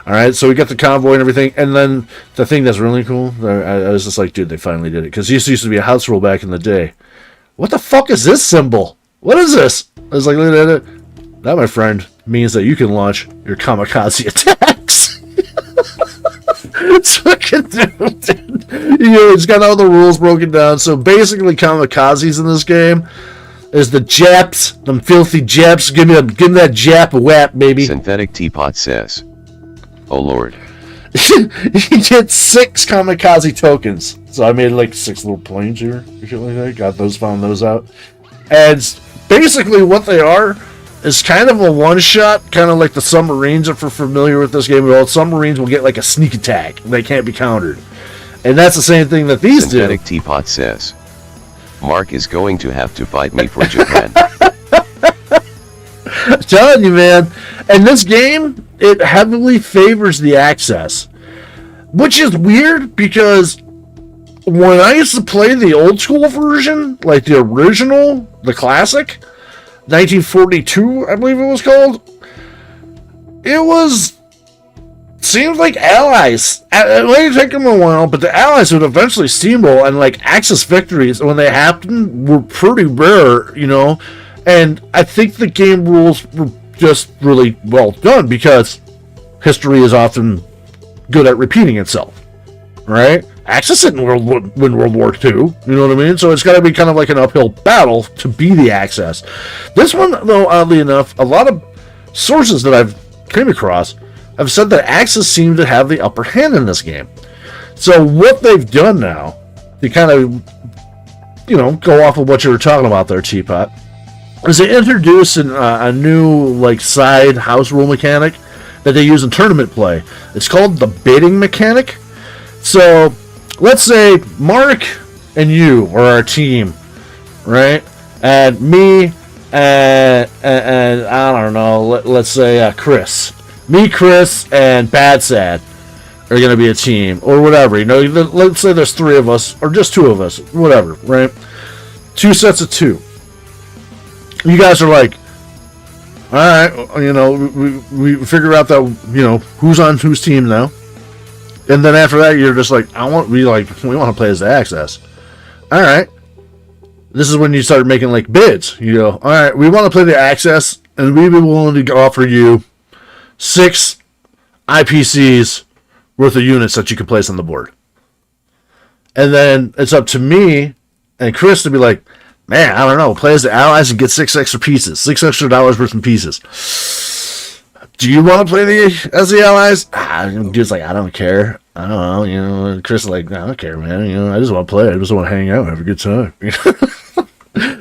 All right, so we got the convoy and everything, and then the thing that's really cool, I was just like, dude, they finally did it, because this used to be a house rule back in the day. What the fuck is this symbol? What is this? I was like, look at it. That, my friend, means that you can launch your kamikaze attacks. It's fucking dude. It's got all the rules broken down. So basically, kamikazes in this game is the Japs, them filthy Japs. Give me that Jap whap, baby. Synthetic Teapot says, "Oh Lord." You get 6 kamikaze tokens. So I made like 6 little planes here, or shit like that. Found those out, and basically what they are is kind of a one-shot, kind of like the submarines. If we're familiar with this game at all, submarines will get like a sneak attack. They can't be countered. And that's the same thing that these Synthetic Teapot says, "Mark is going to have to fight me for Japan." I'm telling you, man. And this game, it heavily favors the access. Which is weird, because when I used to play the old school version, like the original, the classic, 1942, I believe it was called. Seems like allies. It might take them a while, but the allies would eventually steamroll, and like Axis victories, when they happened, were pretty rare, And I think the game rules were just really well done, because history is often good at repeating itself, right? Axis didn't win World War II, you know what I mean? So it's got to be kind of like an uphill battle to be the Axis. This one, though, oddly enough, a lot of sources that I've came across have said that Axis seem to have the upper hand in this game. So what they've done now, to kind of, go off of what you were talking about there, Teapot, is they introduce a new, like, side house rule mechanic that they use in tournament play. It's called the bidding mechanic. So let's say Mark and you are our team, right? And me and I don't know, let's say Chris. Me, Chris, and Bad Sad are going to be a team, or whatever. Let's say there's 3 of us, or just 2 of us, whatever, right? 2 sets of 2. You guys are like, all right, you know, we figure out that, you know, who's on whose team now. And then after that, you're just like, we want to play as the Access. All right. This is when you start making like bids. You go, all right, we want to play the Access, and we'd be willing to offer you 6 IPCs worth of units that you can place on the board. And then it's up to me and Chris to be like, man, I don't know, play as the Allies and get 6 extra pieces, $6 extra worth of pieces. Do you want to play as the Allies? Dude's like, I don't care. I don't know, you know. Chris is like, I don't care, man. You know, I just want to play. I just want to hang out, have a good time.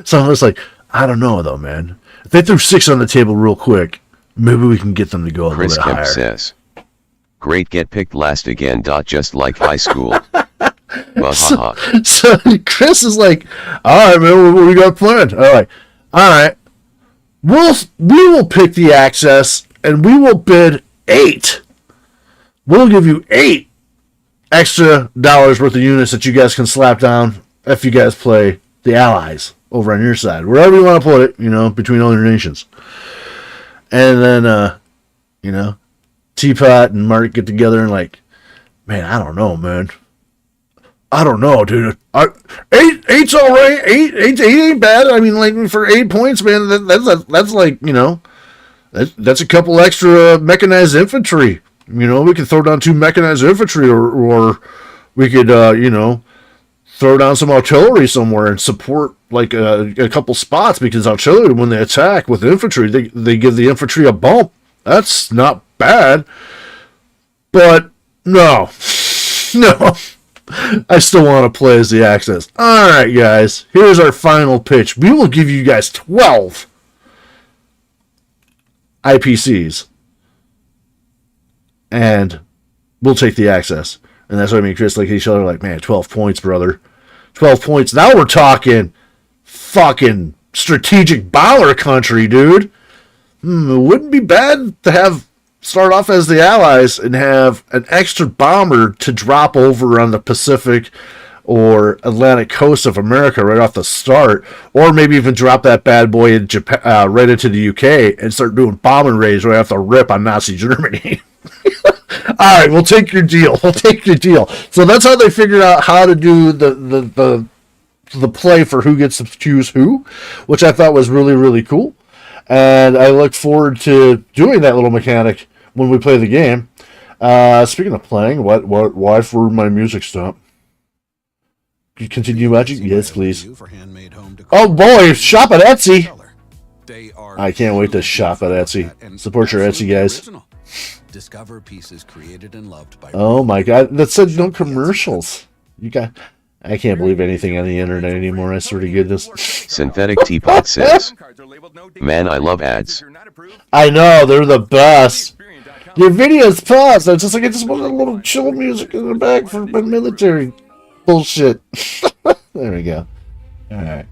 So I was like, I don't know though, man. If they threw 6 on the table real quick, maybe we can get them to go a little bit higher. Chris Kemp says, "Great, get picked last again. Just like high school." So Chris is like, all right, man, what we got planned? All right. We will pick the Access, and we will bid 8. We'll give you 8 extra dollars worth of units that you guys can slap down if you guys play the Allies over on your side, wherever you want to put it, you know, between all your nations. And then, you know, Teapot and Mark get together and like, man, I don't know, man. I don't know, dude. 8's all right. 8 ain't bad. I mean, like, for 8 points, man, that's like, you know, that's a couple extra mechanized infantry. You know, we could throw down 2 mechanized infantry, or we could, you know, throw down some artillery somewhere and support like a couple spots, because artillery, when they attack with infantry, they give the infantry a bump. That's not bad. But no. I still want to play as the Access. Alright, guys. Here's our final pitch. We will give you guys 12 IPCs. And we'll take the Access. And that's what me and Chris like each other, like, man, 12 points, brother. 12 points. Now we're talking fucking strategic bomber country, dude. It wouldn't be bad to start off as the Allies and have an extra bomber to drop over on the Pacific or Atlantic coast of America right off the start, or maybe even drop that bad boy in Japan, right into the UK and start doing bombing raids right off the rip on Nazi Germany. All right, we'll take your deal. So that's how they figured out how to do the play for who gets to choose who, which I thought was really, really cool. And I look forward to doing that little mechanic when we play the game. Speaking of playing, why for my music stop? Can you continue watching? Yes, please. Oh boy, shop at Etsy! I can't wait to shop at Etsy. Support your Etsy, guys. Discover pieces created and loved by. Oh my god, that said no commercials. I can't believe anything on the internet anymore, I swear to goodness. Synthetic Teapot says, man, I love ads. I know, they're the best. Your video's paused. I just want a little chill music in the back for my military bullshit. There we go. Alright.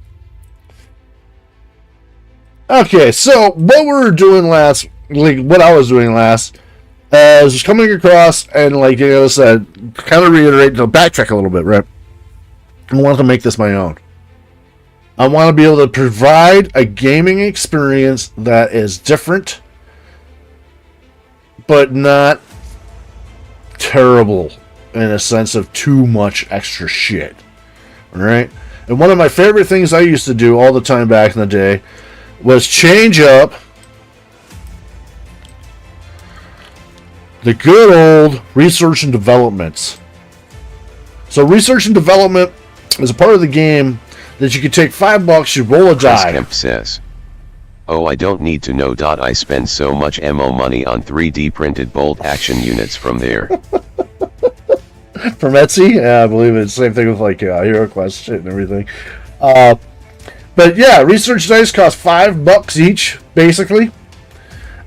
Okay, so what what I was doing last, is coming across and, like, you know, said, kind of reiterate, backtrack a little bit, right? I want to make this my own. I want to be able to provide a gaming experience that is different, but not terrible in a sense of too much extra shit. Alright? And one of my favorite things I used to do all the time back in the day was change up the good old research and developments. So research and development is a part of the game that you can take $5, you roll a die. Chris Kemp says, oh, I don't need to know. I spend so much MO money on 3D printed bolt action units from there. From Etsy? Yeah, I believe it's the same thing with like Hero Quest shit and everything. But yeah, research dice cost $5 each, basically.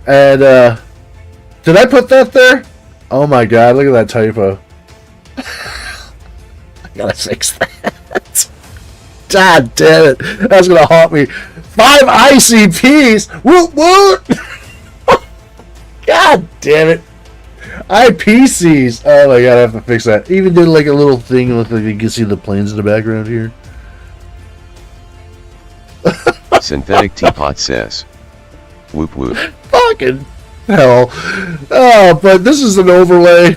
And did I put that there? Oh my god, look at that typo. I gotta fix that. God damn it. That's gonna haunt me. 5 ICPs! Woot woot! God damn it. IPCs! Oh my god, I have to fix that. Even did like a little thing, look like you can see the planes in the background here. Synthetic Teapot says, Whoop whoop. Fucking hell. But this is an overlay.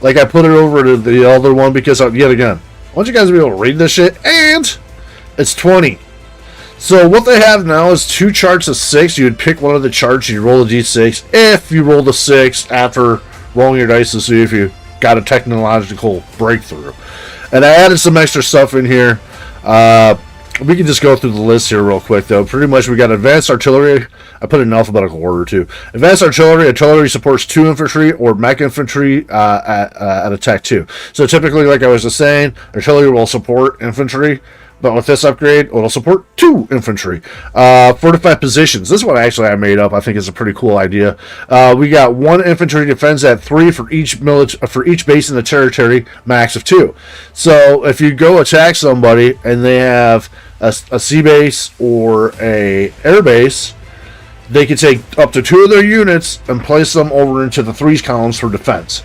Like, I put it over to the other one because, yet again, I want you guys to be able to read this shit, and it's 20. So what they have now is 2 charts of 6. You would pick one of the charts, you roll a d6. If you roll the 6 after rolling your dice to see if you got a technological breakthrough. And I added some extra stuff in here. We can just go through the list here real quick, though. Pretty much we got advanced artillery. I put it in alphabetical order, too. Advanced artillery. Artillery supports 2 infantry or mech infantry at attack 2. So typically, like I was just saying, artillery will support infantry. But with this upgrade, it'll support 2 infantry. Fortified positions. This one actually I made up. I think it's a pretty cool idea. We got 1 infantry defense at 3 for each base in the territory, max of 2. So if you go attack somebody and they have a sea base or a air base, they can take up to 2 of their units and place them over into the 3s columns for defense.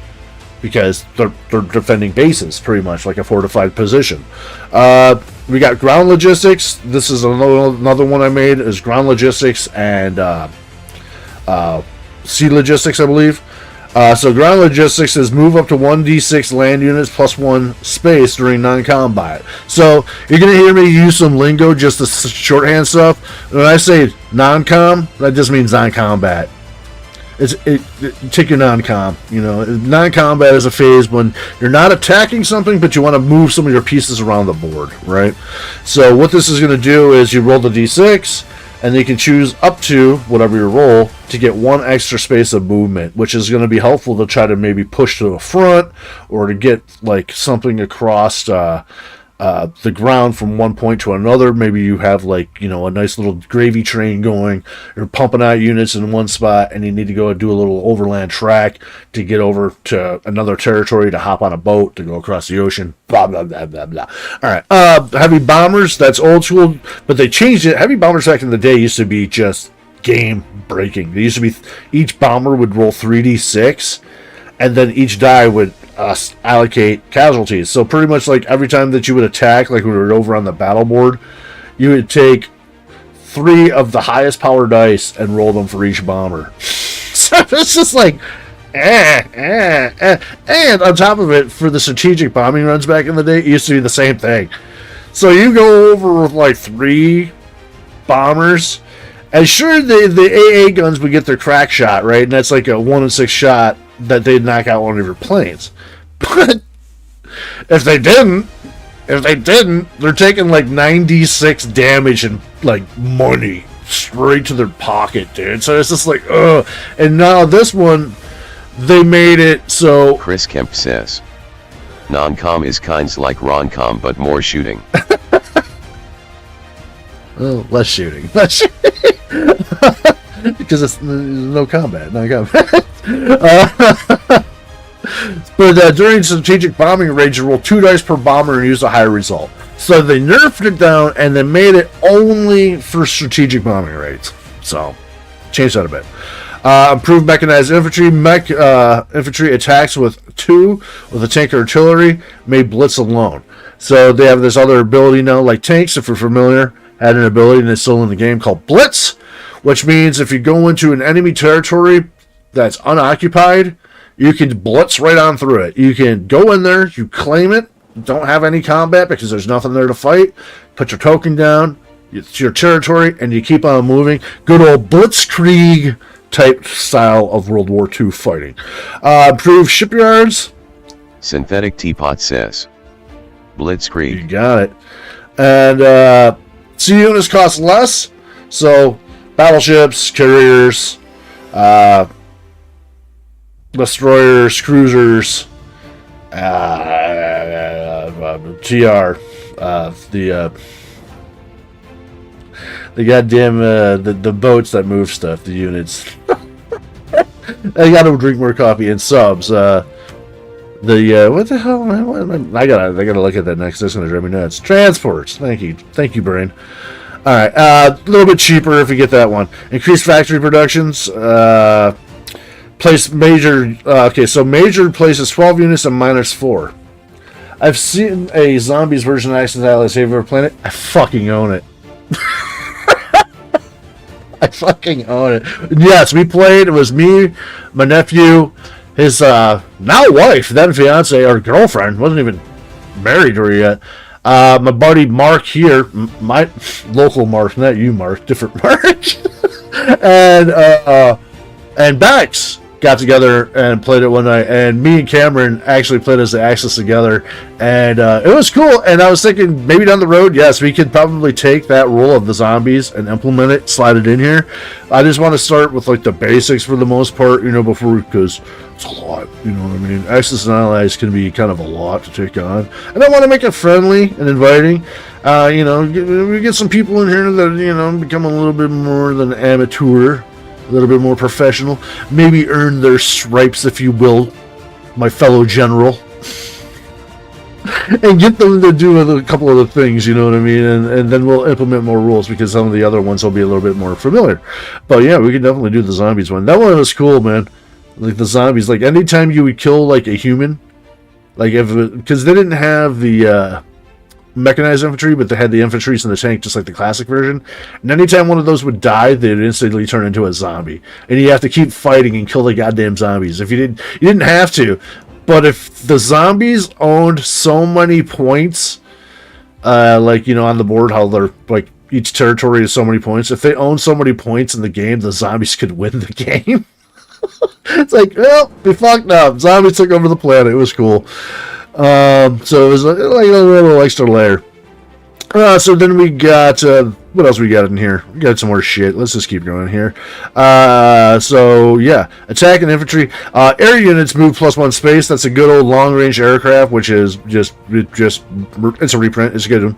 Because they're defending bases, pretty much like a fortified position. We got ground logistics. This is another one I made, is ground logistics and sea logistics, I believe. So ground logistics is move up to 1d6 land units plus 1 space during non-combat. So you're going to hear me use some lingo, just the shorthand stuff. When I say non-com, that just means non-combat. Take your non-com. Non-combat is a phase when you're not attacking something, but you want to move some of your pieces around the board, right? So what this is going to do is you roll the d6, and you can choose up to whatever you roll to get 1 extra space of movement, which is going to be helpful to try to maybe push to the front or to get like something across the ground from one point to another. Maybe you have a nice little gravy train going. You're pumping out units in one spot, and you need to go do a little overland track to get over to another territory to hop on a boat to go across the ocean. Blah blah blah blah blah. All right. Heavy bombers. That's old school, but they changed it. Heavy bombers back in the day used to be just game breaking. They used to be each bomber would roll 3d6, and then each die would allocate casualties. So pretty much like every time that you would attack, like we were over on the battle board, you would take 3 of the highest power dice and roll them for each bomber. So it's just like and on top of it, for the strategic bombing runs back in the day, it used to be the same thing. So you go over with like 3 bombers, and sure, the AA guns would get their crack shot, right? And that's like a 1 in 6 shot that they'd knock out one of your planes. But if they didn't, they're taking like 96 damage and like money straight to their pocket, dude. So it's just like, ugh. And now this one, they made it so. Chris Kemp says, non-com is kinds like ron-com but more shooting. Oh, less shooting. Because it's no combat, But during strategic bombing raids, you roll 2 dice per bomber and use a higher result. So they nerfed it down and they made it only for strategic bombing raids. So, change that a bit. Improved mechanized infantry. Infantry attacks with 2 with a tank or artillery may blitz alone. So they have this other ability now, like tanks, if you're familiar, had an ability and it's still in the game called Blitz, which means if you go into an enemy territory that's unoccupied, you can blitz right on through it. You can go in there, you claim it, don't have any combat because there's nothing there to fight, put your token down, it's your territory, and you keep on moving. Good old Blitzkrieg type style of World War II fighting. Improved shipyards. Synthetic Teapot says, Blitzkrieg. You got it. And sea units cost less, so battleships, carriers, destroyers, cruisers, TR, the goddamn the boats that move stuff, the units. I gotta drink more coffee and subs. What the hell? I gotta look at that next. That's gonna drive me nuts. Transports. Thank you, brain. All right, a little bit cheaper if you get that one. Increased factory productions. Place major. Okay, so major places 12 units and minus 4. I've seen a zombies version of Accident Allies Save Our Planet. I fucking own it. I fucking own it. Yes, we played. It was me, my nephew, his now wife, then fiance or girlfriend, wasn't even married to her yet. My buddy Mark here, my local Mark, not you Mark, different Mark, and Bex got together and played it one night, and me and Cameron actually played as the Axis together, and it was cool. And I was thinking maybe down the road, yes, we could probably take that rule of the zombies and implement it, slide it in here. I just want to start with like the basics for the most part, before, because it's a lot, you know what I mean. Axis and Allies can be kind of a lot to take on, and I want to make it friendly and inviting. We get some people in here that become a little bit more than amateur, a little bit more professional, maybe earn their stripes, if you will, my fellow general, and get them to do a couple of the things, you know what I mean, and then we'll implement more rules, because some of the other ones will be a little bit more familiar. But yeah, we can definitely do the zombies one. That one was cool, man. Like the zombies, like anytime you would kill like a human, like because they didn't have the mechanized infantry, but they had the infantries in the tank, just like the classic version. And anytime one of those would die, they'd instantly turn into a zombie, and you have to keep fighting and kill the goddamn zombies. If you didn't have to, but if the zombies owned so many points, on the board, how they're like each territory is so many points. If they own so many points in the game, the zombies could win the game. It's like, well, we fucked up. Zombies took over the planet. It was cool. So it was like a little extra layer. So then we got, what else we got in here? We got some more shit. Let's just keep going here. So yeah, attack and infantry. Air units move +1 space. That's a good old long-range aircraft, which is just it's a reprint. It's a good one.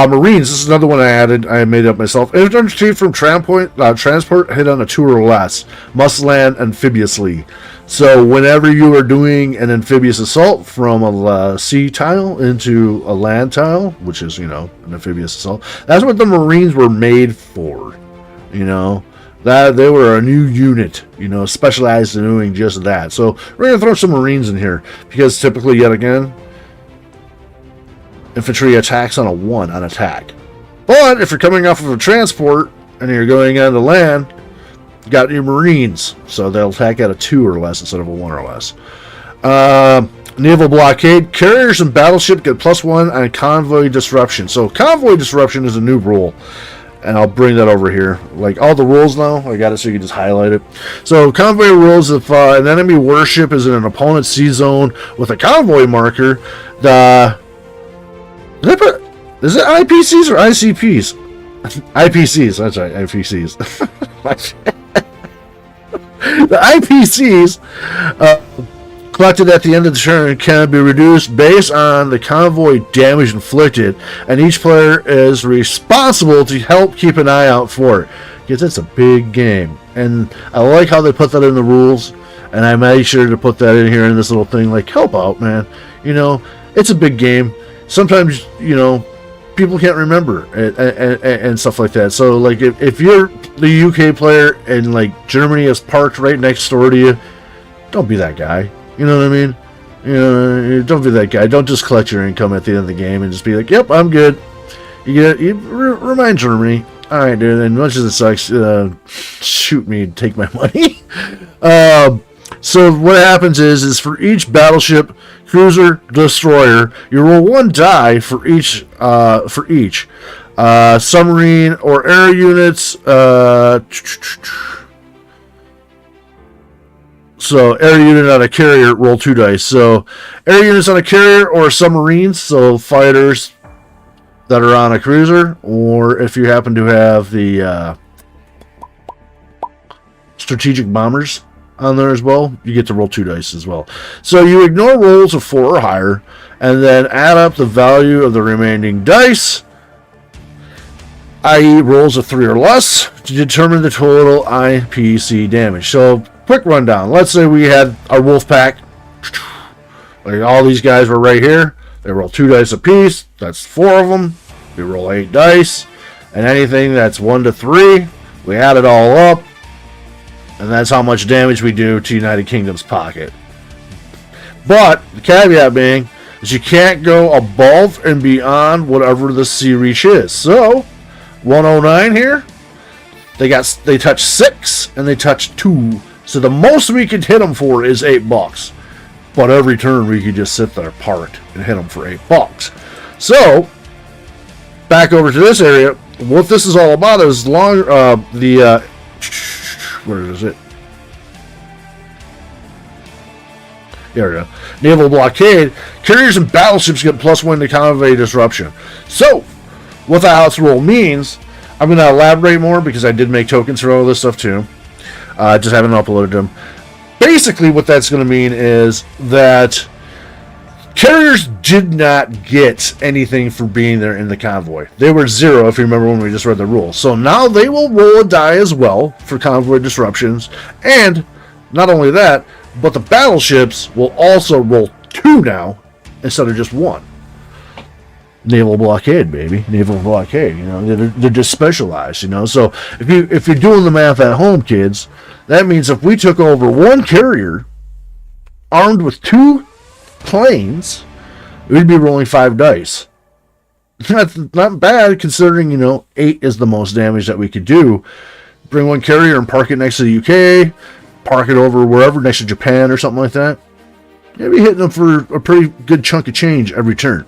Marines. This is another one I added. I made up myself. Infantry from transport hit on a 2 or less. Must land amphibiously. So whenever you are doing an amphibious assault from a sea tile into a land tile, which is, an amphibious assault, that's what the Marines were made for. That they were a new unit, specialized in doing just that. So we're going to throw some Marines in here, because typically, yet again, infantry attacks on a 1 on attack. But if you're coming off of a transport and you're going on the land, you got your Marines, so they'll attack at a 2 or less instead of a 1 or less. Naval blockade. Carriers and battleship get +1 on convoy disruption. So convoy disruption is a new rule, and I'll bring that over here. Like all the rules now, I got it so you can just highlight it. So convoy rules: if an enemy warship is in an opponent's sea zone with a convoy marker, is it IPCs or ICPs? IPCs, that's right, IPCs. The IPCs collected at the end of the turn can be reduced based on the convoy damage inflicted, and each player is responsible to help keep an eye out for it, because it's a big game. And I like how they put that in the rules, and I made sure to put that in here in this little thing, like, help out, man. It's a big game. Sometimes, people can't remember and stuff like that. So, like, if you're the UK player and, like, Germany is parked right next door to you, don't be that guy. You know what I mean? Don't be that guy. Don't just collect your income at the end of the game and just be like, yep, I'm good. Remind Germany. All right, dude, and much as it sucks, shoot me and take my money. So what happens is for each battleship, cruiser, destroyer, you roll 1 die for each. Submarine or air units. So air unit on a carrier, roll 2 dice. So air units on a carrier or submarines, so fighters that are on a cruiser, or if you happen to have the strategic bombers on there as well, you get to roll 2 dice as well. So you ignore rolls of 4 or higher, and then add up the value of the remaining dice, i.e. rolls of 3 or less, to determine the total IPC damage. So quick rundown. Let's say we had our wolf pack. Like all these guys were right here. They roll 2 dice apiece. That's 4 of them. We roll 8 dice. And anything that's 1 to 3, we add it all up. And that's how much damage we do to United Kingdom's pocket. But the caveat being is you can't go above and beyond whatever the sea reach is. So 109 here. They touch 6 and they touch 2. So the most we could hit them for is $8. But every turn we could just sit there parked and hit them for $8. So back over to this area. What this is all about is where is it? There we go. Naval blockade. Carriers and battleships get +1 to convoy disruption. So, what that house rule means, I'm going to elaborate more because I did make tokens for all this stuff too. Just haven't uploaded them. Basically, what that's going to mean is that carriers did not get anything for being there in the convoy. They were 0, if you remember when we just read the rules. So now they will roll a die as well for convoy disruptions. And not only that, but the battleships will also roll 2 now instead of just 1. Naval blockade, baby. Naval blockade. You know, they're just specialized. You know, so if you're doing the math at home, kids, that means if we took over 1 carrier armed with 2 planes, we'd be rolling 5 dice. That's not bad considering, you know, 8 is the most damage that we could do. Bring 1 carrier and park it next to the UK, park it over wherever, next to Japan or something like that. You'd be hitting them for a pretty good chunk of change every turn.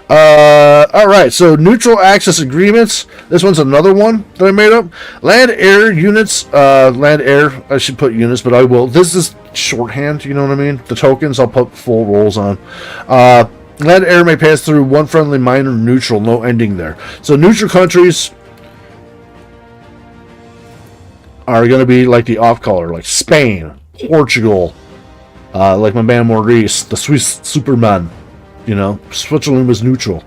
Alright, so neutral access agreements. This one's another one that I made up. Land air units. Land air, I should put units, but I will. This is shorthand, you know what I mean? The tokens, I'll put full rolls on. Land air may pass through 1 friendly minor neutral, no ending there. So neutral countries are going to be like the off color, like Spain, Portugal, like my man Maurice, the Swiss Superman. You know, Switzerland was neutral.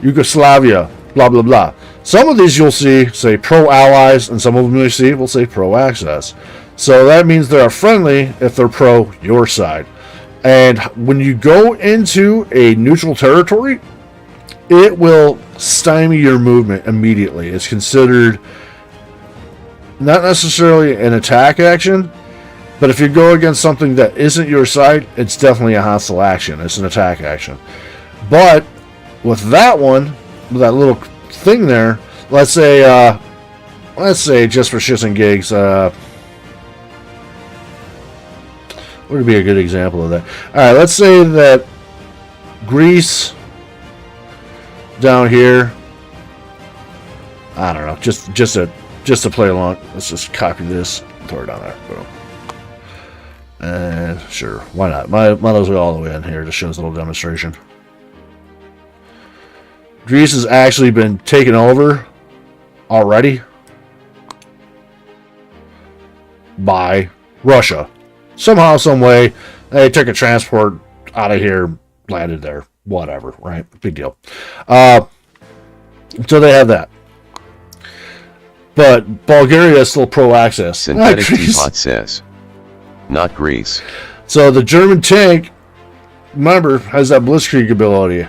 Yugoslavia, blah, blah, blah. Some of these you'll see say pro-allies, and some of them you'll see will say pro-access. So that means they are friendly if they're pro your side. And when you go into a neutral territory, it will stymie your movement immediately. It's considered not necessarily an attack action, but if you go against something that isn't your side, it's definitely a hostile action. It's an attack action. But with that one, with that little thing there, let's say just for shits and gigs, what would be a good example of that? All right, let's say that Greece down here. I don't know, just to play along. Let's just copy this, throw it down there. Boom. And sure, why not? Might as well go all the way in here to show this little demonstration. Greece has actually been taken over already by Russia. Somehow, some way, they took a transport out of here, landed there, whatever, right? Big deal. So they have that. But Bulgaria is still pro-access. Synthetic Teapot says, not Greece. So the German tank, remember, has that blitzkrieg ability.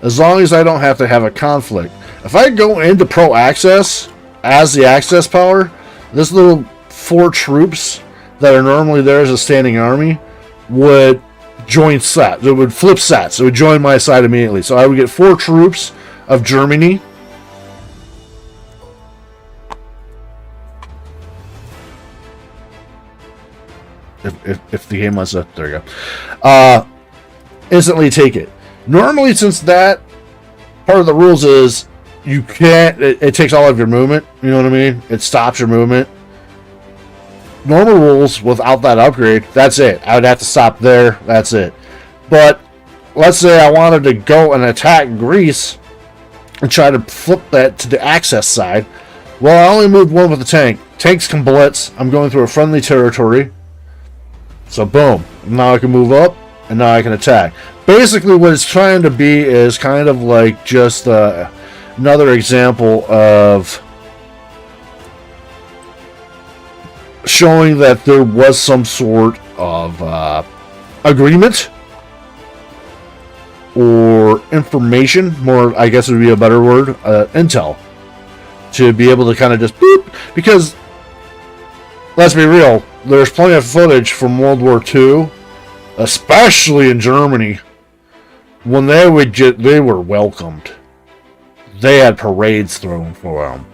As long as I don't have to have a conflict. If I go into pro-access as the access power, this little 4 troops that are normally there as a standing army would join sets. It would flip sets. It would join my side immediately. So I would get 4 troops of Germany. If the game wants to, there you go. Instantly take it. Normally, since that part of the rules is you can't, it takes all of your movement. You know what I mean? It stops your movement. Normal rules without that upgrade, that's it. I would have to stop there. That's it. But let's say I wanted to go and attack Greece and try to flip that to the access side. Well, I only moved 1 with the tank. Tanks can blitz. I'm going through a friendly territory. So boom, now I can move up, and now I can attack. Basically what it's trying to be is kind of like just another example of showing that there was some sort of agreement or information, more I guess would be a better word, intel, to be able to kind of just boop, because let's be real, there's plenty of footage from World War II, especially in Germany, when they were welcomed. They had parades thrown for them.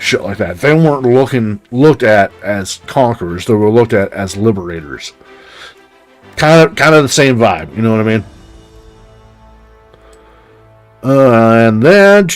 shit like that. They weren't looked at as conquerors. They were looked at as liberators. Kind of the same vibe. You know what I mean? And then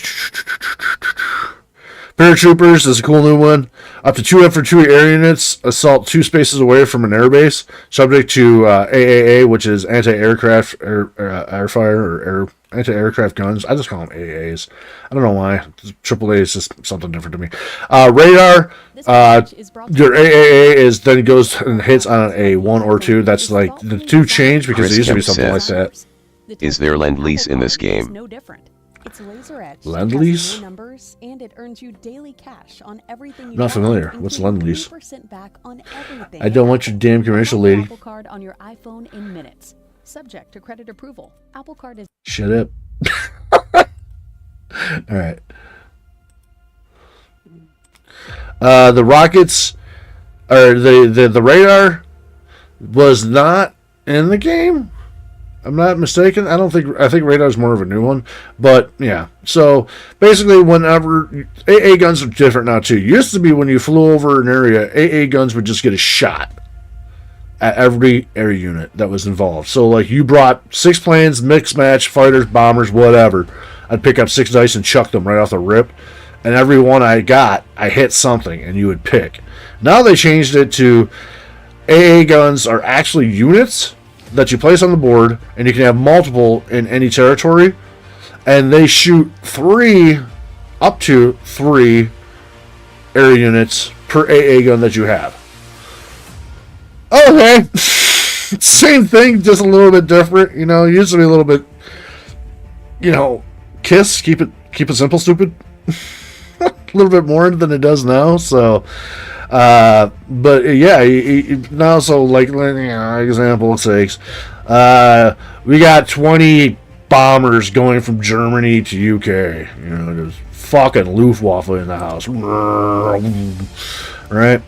paratroopers is a cool new one. Up to 2 infantry air units assault 2 spaces away from an airbase, subject to AAA, which is anti-aircraft airfire or anti-aircraft guns. I just call them AAs. I don't know why. AAA is just something different to me. Radar. Your AAA then goes and hits on a 1 or 2. That's like the 2 change because it used to be something like that. Is there lend-lease in this game? No different. It's laser etched. Lend-lease? Numbers, and it earns you daily cash on everything you Not familiar. What's lend-lease? 3% back on everything. I don't want your damn commercial, lady. Apple Card on your iPhone in minutes. Subject to credit approval. Apple Card is... Shut up. All right. The rockets, or the radar was not in the game. I'm not mistaken. I think radar is more of a new one, but yeah. So basically, whenever AA guns are different now too. Used to be when you flew over an area, AA guns would just get a shot at every air unit that was involved. So like you brought 6 planes, mixed match, fighters, bombers, whatever. I'd pick up 6 dice and chuck them right off the rip, and every one I got, I hit something, and you would pick. Now they changed it to AA guns are actually units that you place on the board, and you can have multiple in any territory, and they shoot up to 3 air units per AA gun that you have. Okay, same thing, just a little bit different. You know, usually a little bit. You know, KISS, keep it simple, stupid. A little bit more than it does now. So, but yeah, now so like example sakes, we got 20 bombers going from Germany to UK. You know, there's fucking Luftwaffe in the house, right?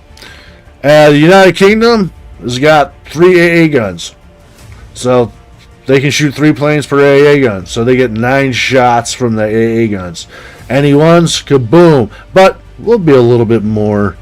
The United Kingdom has got 3 AA guns, so they can shoot 3 planes per AA gun, so they get 9 shots from the AA guns. Any ones, kaboom! But we'll be a little bit more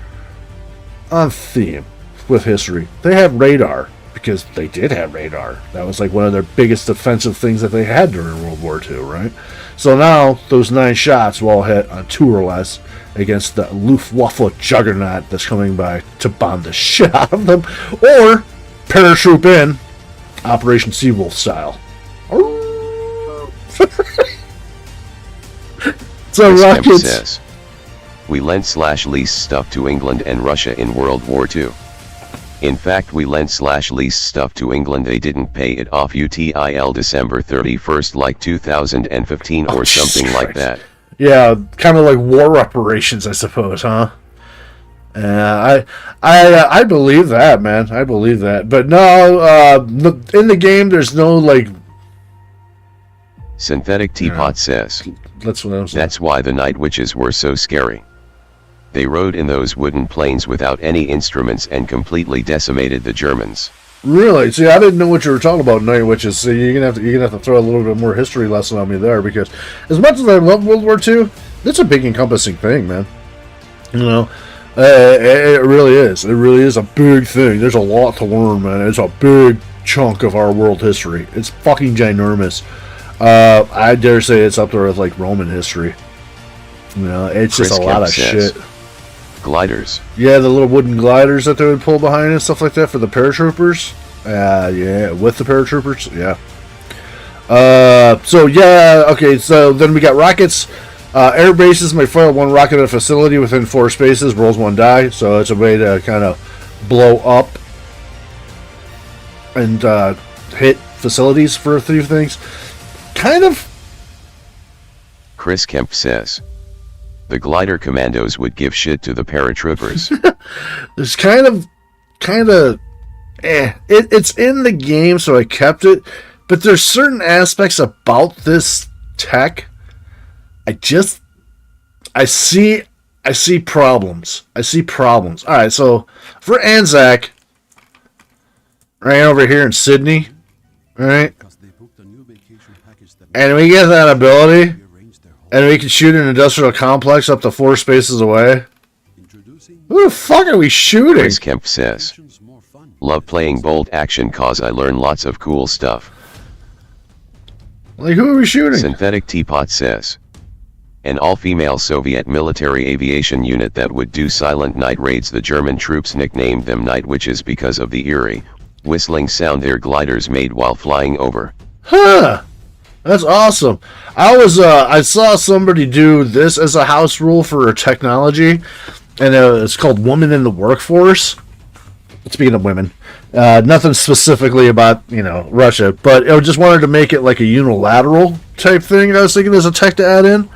on theme with history. They have radar, because they did have radar. That was like one of their biggest defensive things that they had during World War II, right? So now, those 9 shots will all hit on 2 or less against the Luftwaffe juggernaut that's coming by to bomb the shit out of them, or paratroop in, Operation Seawolf style. So Chris rockets. Says, we lent/lease stuff to England and Russia in World War II. In fact, we lent/lease stuff to England. They didn't pay it off UTIL December 31st, like 2015 or something like that. Yeah, kind of like war reparations, I suppose, huh? I believe that, man. I believe that. But no, in the game, there's no like. Synthetic Teapot says, That's what I'm saying. That's why the Night Witches were so scary. They rode in those wooden planes without any instruments and completely decimated the Germans. Really? See, I didn't know what you were talking about, Night Witches. So you're gonna have to throw a little bit more history lesson on me there, because as much as I love World War II, it's a big encompassing thing, man. You know, it really is. It really is a big thing. There's a lot to learn, man. It's a big chunk of our world history. It's fucking ginormous. I dare say it's up there with like Roman history. You know, it's Chris just a lot of says, shit. Gliders. Yeah, the little wooden gliders that they would pull behind and stuff like that for the paratroopers. Yeah, with the paratroopers. Yeah. So yeah, okay. So then we got rockets. Air bases may fire 1 rocket at a facility within 4 spaces. Rolls 1 die. So it's a way to kind of blow up and hit facilities for a few things. Kind of. Chris Kemp says, the glider commandos would give shit to the paratroopers. There's it's in the game, so I kept it, but there's certain aspects about this tech I see problems. All right, so for Anzac, right over here in Sydney, all right, and we get that ability, and we can shoot an industrial complex up to 4 spaces away. Who the fuck are we shooting? Chris Kemp says, love playing bold action cause I learn lots of cool stuff. Like, who are we shooting? Synthetic Teapot says, an all-female Soviet military aviation unit that would do silent night raids. The German troops nicknamed them Night Witches because of the eerie, whistling sound their gliders made while flying over. Huh. That's awesome. I saw somebody do this as a house rule for technology, and it's called Woman in the Workforce. Speaking of women, nothing specifically about, Russia, but I just wanted to make it like a unilateral type thing. I was thinking as a tech to add in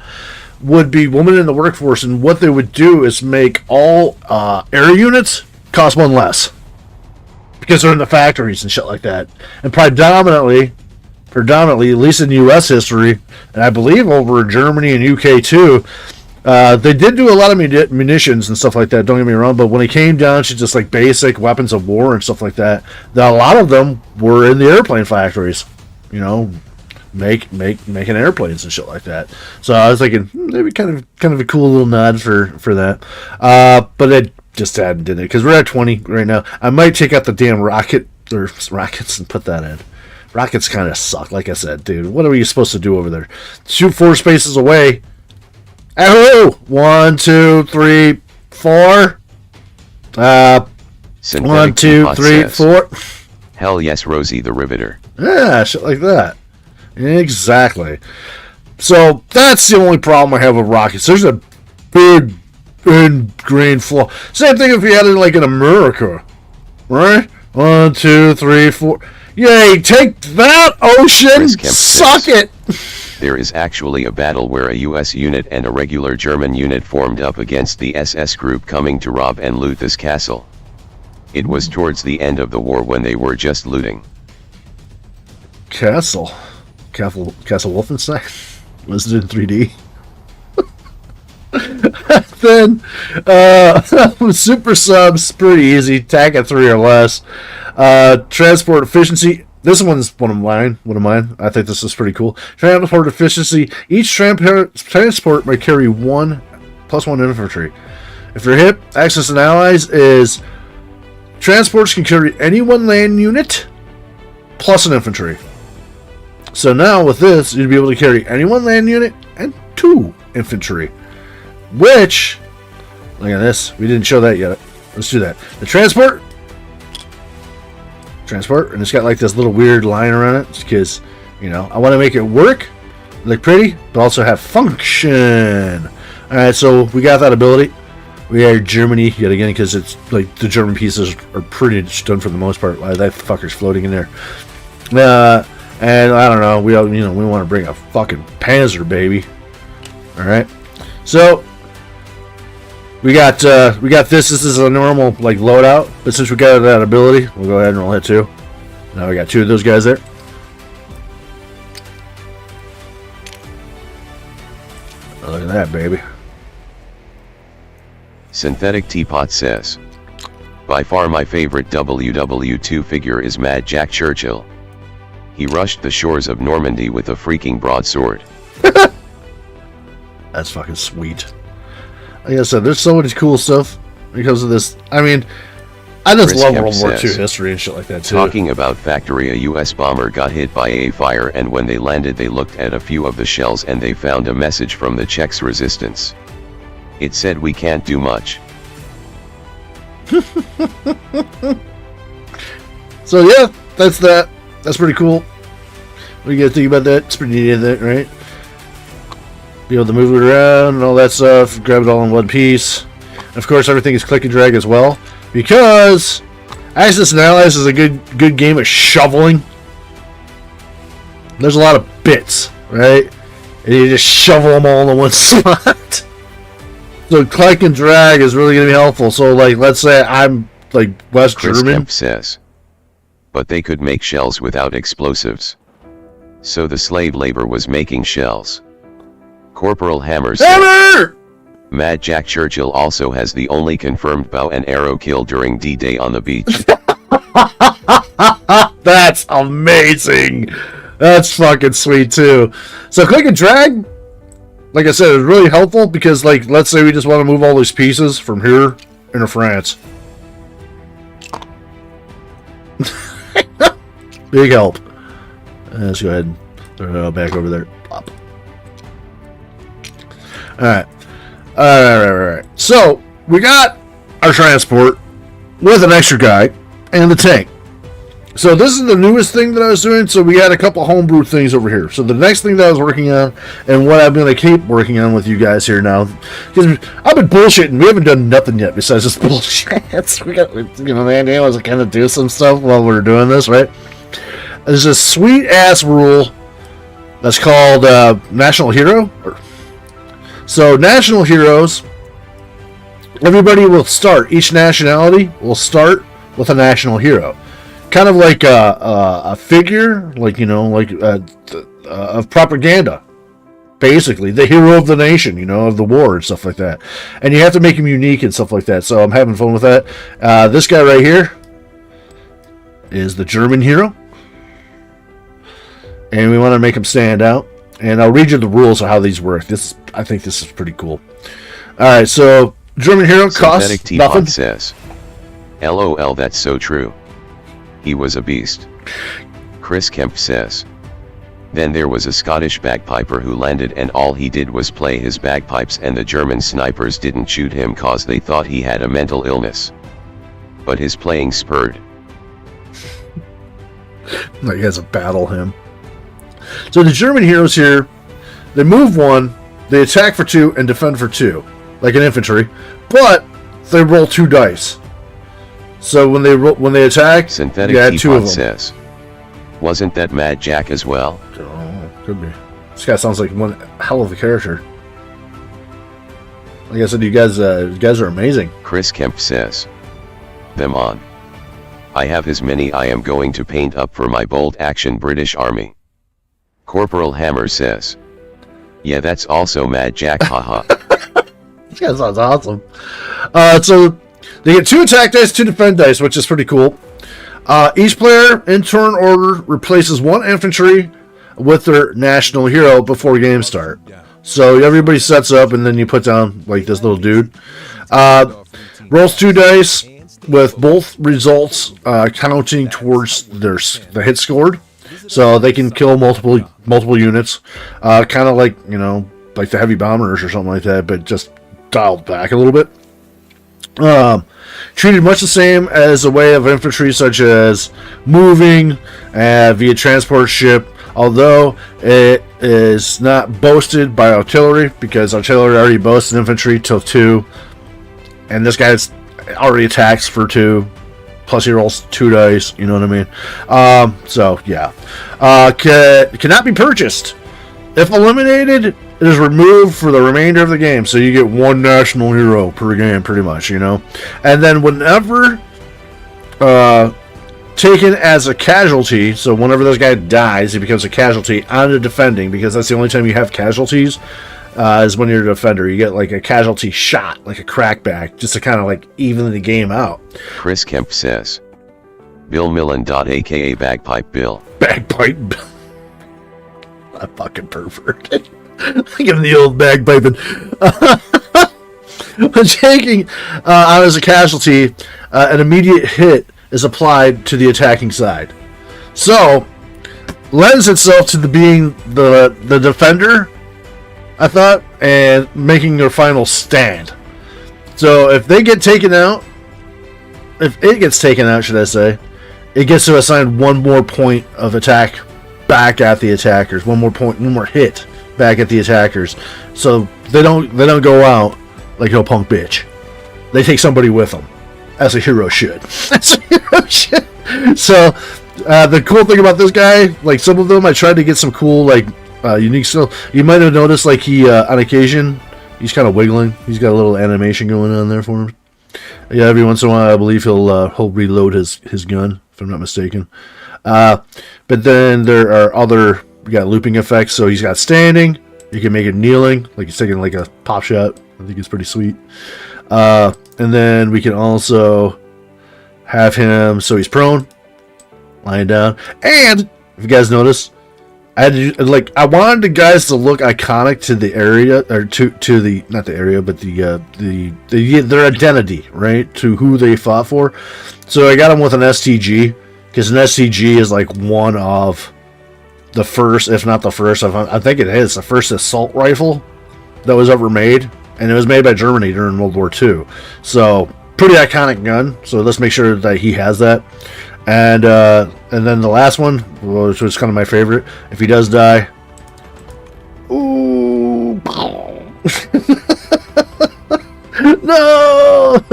would be Woman in the Workforce, and what they would do is make all air units cost one less because they're in the factories and shit like that. And predominantly, at least in U.S. history, and I believe over in Germany and UK too, they did do a lot of munitions and stuff like that, don't get me wrong, but when it came down to just like basic weapons of war and stuff like that, a lot of them were in the airplane factories, making airplanes and shit like that. So I was thinking, maybe kind of a cool little nod for that. But I just didn't it, because we're at 20 right now. I might take out the damn rockets and put that in. Rockets kind of suck, like I said, dude. What are you supposed to do over there? Shoot 4 spaces away. Oh! 1, 2, 3, 4. 1, 2, 3, 4. Hell yes, Rosie the Riveter. Yeah, shit like that. Exactly. So that's the only problem I have with rockets. There's a big ingrained flaw. Same thing if you had it like in America, right? 1, 2, 3, 4. Yay! Take that, ocean! Suck it! There is actually a battle where a US unit and a regular German unit formed up against the SS group coming to rob and loot this castle. It was towards the end of the war when they were just looting. Castle Wolfenstein? Was it in 3D? Then, super subs, pretty easy. Tack at 3 or less. Transport efficiency. This one's one of mine. I think this is pretty cool. Transport efficiency. Each transport may carry +1 infantry. If you're hit, Axis and Allies is transports can carry any one land unit plus an infantry. So now with this, you'd be able to carry any one land unit and 2 infantry. Which, look at this. We didn't show that yet. Let's do that. The transport, and it's got like this little weird line around it because, I want to make it work, look pretty, but also have function. Alright, so we got that ability. We had Germany yet again because it's like the German pieces are pretty done for the most part. That fucker's floating in there. And I don't know, we want to bring a fucking Panzer, baby. Alright. So we got this. This is a normal like loadout, but since we got that ability, we'll go ahead and roll hit 2. Now we got 2 of those guys there. Oh, look at that, baby. Synthetic Teapot says, by far my favorite WW2 figure is Mad Jack Churchill. He rushed the shores of Normandy with a freaking broadsword. That's fucking sweet. Like I said, there's so much cool stuff because of this. I mean, I just love World War II history and shit like that too. Talking about factory, a US bomber got hit by a fire, and when they landed they looked at a few of the shells and they found a message from the Czechs resistance. It said, "We can't do much." So yeah, that's that. That's pretty cool. What do you guys think about that? It's pretty neat, isn't it, right? Be able to move it around and all that stuff, grab it all in one piece. And of course, everything is click and drag as well, because Axis and Allies is a good game of shoveling. There's a lot of bits, right? And you just shovel them all in one spot. So click and drag is really going to be helpful. So, like, let's say I'm like West Chris German. Kemp says, but they could make shells without explosives. So the slave labor was making shells. Corporal Hammer said, Mad Jack Churchill also has the only confirmed bow and arrow kill during D-Day on the beach. That's amazing. That's fucking sweet too. So click and drag, like I said, is really helpful because, like, let's say we just want to move all these pieces from here interference. Big help. Let's go ahead and throw it back over there. Pop. Alright. Alright. So, we got our transport with an extra guy and the tank. So this is the newest thing that I was doing. So we had a couple homebrew things over here. So the next thing that I was working on, and what I'm going to keep working on with you guys here now, because I've been bullshitting. We haven't done nothing yet besides just bullshit. We got, the idea was to kind of do some stuff while we were doing this, right? There's a sweet ass rule that's called National Hero. So National Heroes, everybody will start. Each nationality will start with a national hero. Kind of like a figure, like, of propaganda. Basically, the hero of the nation, of the war and stuff like that. And you have to make him unique and stuff like that. So I'm having fun with that. This guy right here is the German hero. And we want to make him stand out. And I'll read you the rules of how these work. I think this is pretty cool. Alright, so German hero costs nothing. Says, LOL, that's so true. He was a beast. Chris Kemp says. Then there was a Scottish bagpiper who landed and all he did was play his bagpipes and the German snipers didn't shoot him cause they thought he had a mental illness. But his playing spurred. Like he has a battle hymn. So the German heroes here, they move 1, they attack for 2, and defend for 2. Like an infantry. But they roll 2 dice. So when they attack, Synthetic you add 2 of them. Says, wasn't that Mad Jack as well? Oh, could be. This guy sounds like one hell of a character. Like I said, you guys are amazing. Chris Kemp says, them on. I have his many I am going to paint up for my bold action British Army. Corporal Hammer says, yeah, that's also Mad Jack, haha. This guy sounds awesome. So they get 2 attack dice, 2 defend dice, which is pretty cool. Each player, in turn order, replaces 1 infantry with their national hero before game start. So everybody sets up, and then you put down like this little dude. Rolls 2 dice with both results counting towards the hit scored, so they can kill multiple units. Kind of like like the heavy bombers or something like that, but just dialed back a little bit. Treated much the same as a way of infantry, such as moving via transport ship, although it is not boasted by artillery, because artillery already boasts infantry till 2, and this guy's already attacks for 2, plus he rolls 2 dice, you know what I mean? So yeah. Cannot be purchased. If eliminated, it is removed for the remainder of the game. So you get 1 national hero per game, pretty much, And then whenever taken as a casualty, so whenever this guy dies, he becomes a casualty on the defending, because that's the only time you have casualties, is when you're a defender. You get like a casualty shot, like a crackback, just to kind of like even the game out. Chris Kemp says, Bill Millen. aka Bagpipe Bill. Bagpipe Bill. A fucking pervert. Give him the old bagpiping. When taking out as a casualty, an immediate hit is applied to the attacking side. So, lends itself to being the defender, I thought, and making their final stand. So, if they get taken out, if it gets taken out, should I say, it gets to assign 1 more point of attack back at the attackers. 1 more hit back at the attackers. So they don't go out like no punk bitch. They take somebody with them, as a hero should. As a hero should. So the cool thing about this guy, like some of them, I tried to get some cool unique stuff. You might have noticed like he on occasion he's kind of wiggling. He's got a little animation going on there for him. Yeah, every once in a while I believe he'll reload his gun, if I'm not mistaken. But then there are we got looping effects. So he's got standing. You can make it kneeling, like he's taking like a pop shot. I think it's pretty sweet. And then we can also have him so he's prone, lying down. And if you guys notice, I wanted the guys to look iconic to the area, or to the, not the area, but their identity, right? To who they fought for. So I got them with an STG, because an STG is like one of the first, if not the first, I think it is the first assault rifle that was ever made, and it was made by Germany during World War II. So pretty iconic gun. So let's make sure that he has that. And then the last one, which was kind of my favorite, if he does die, ooh, no.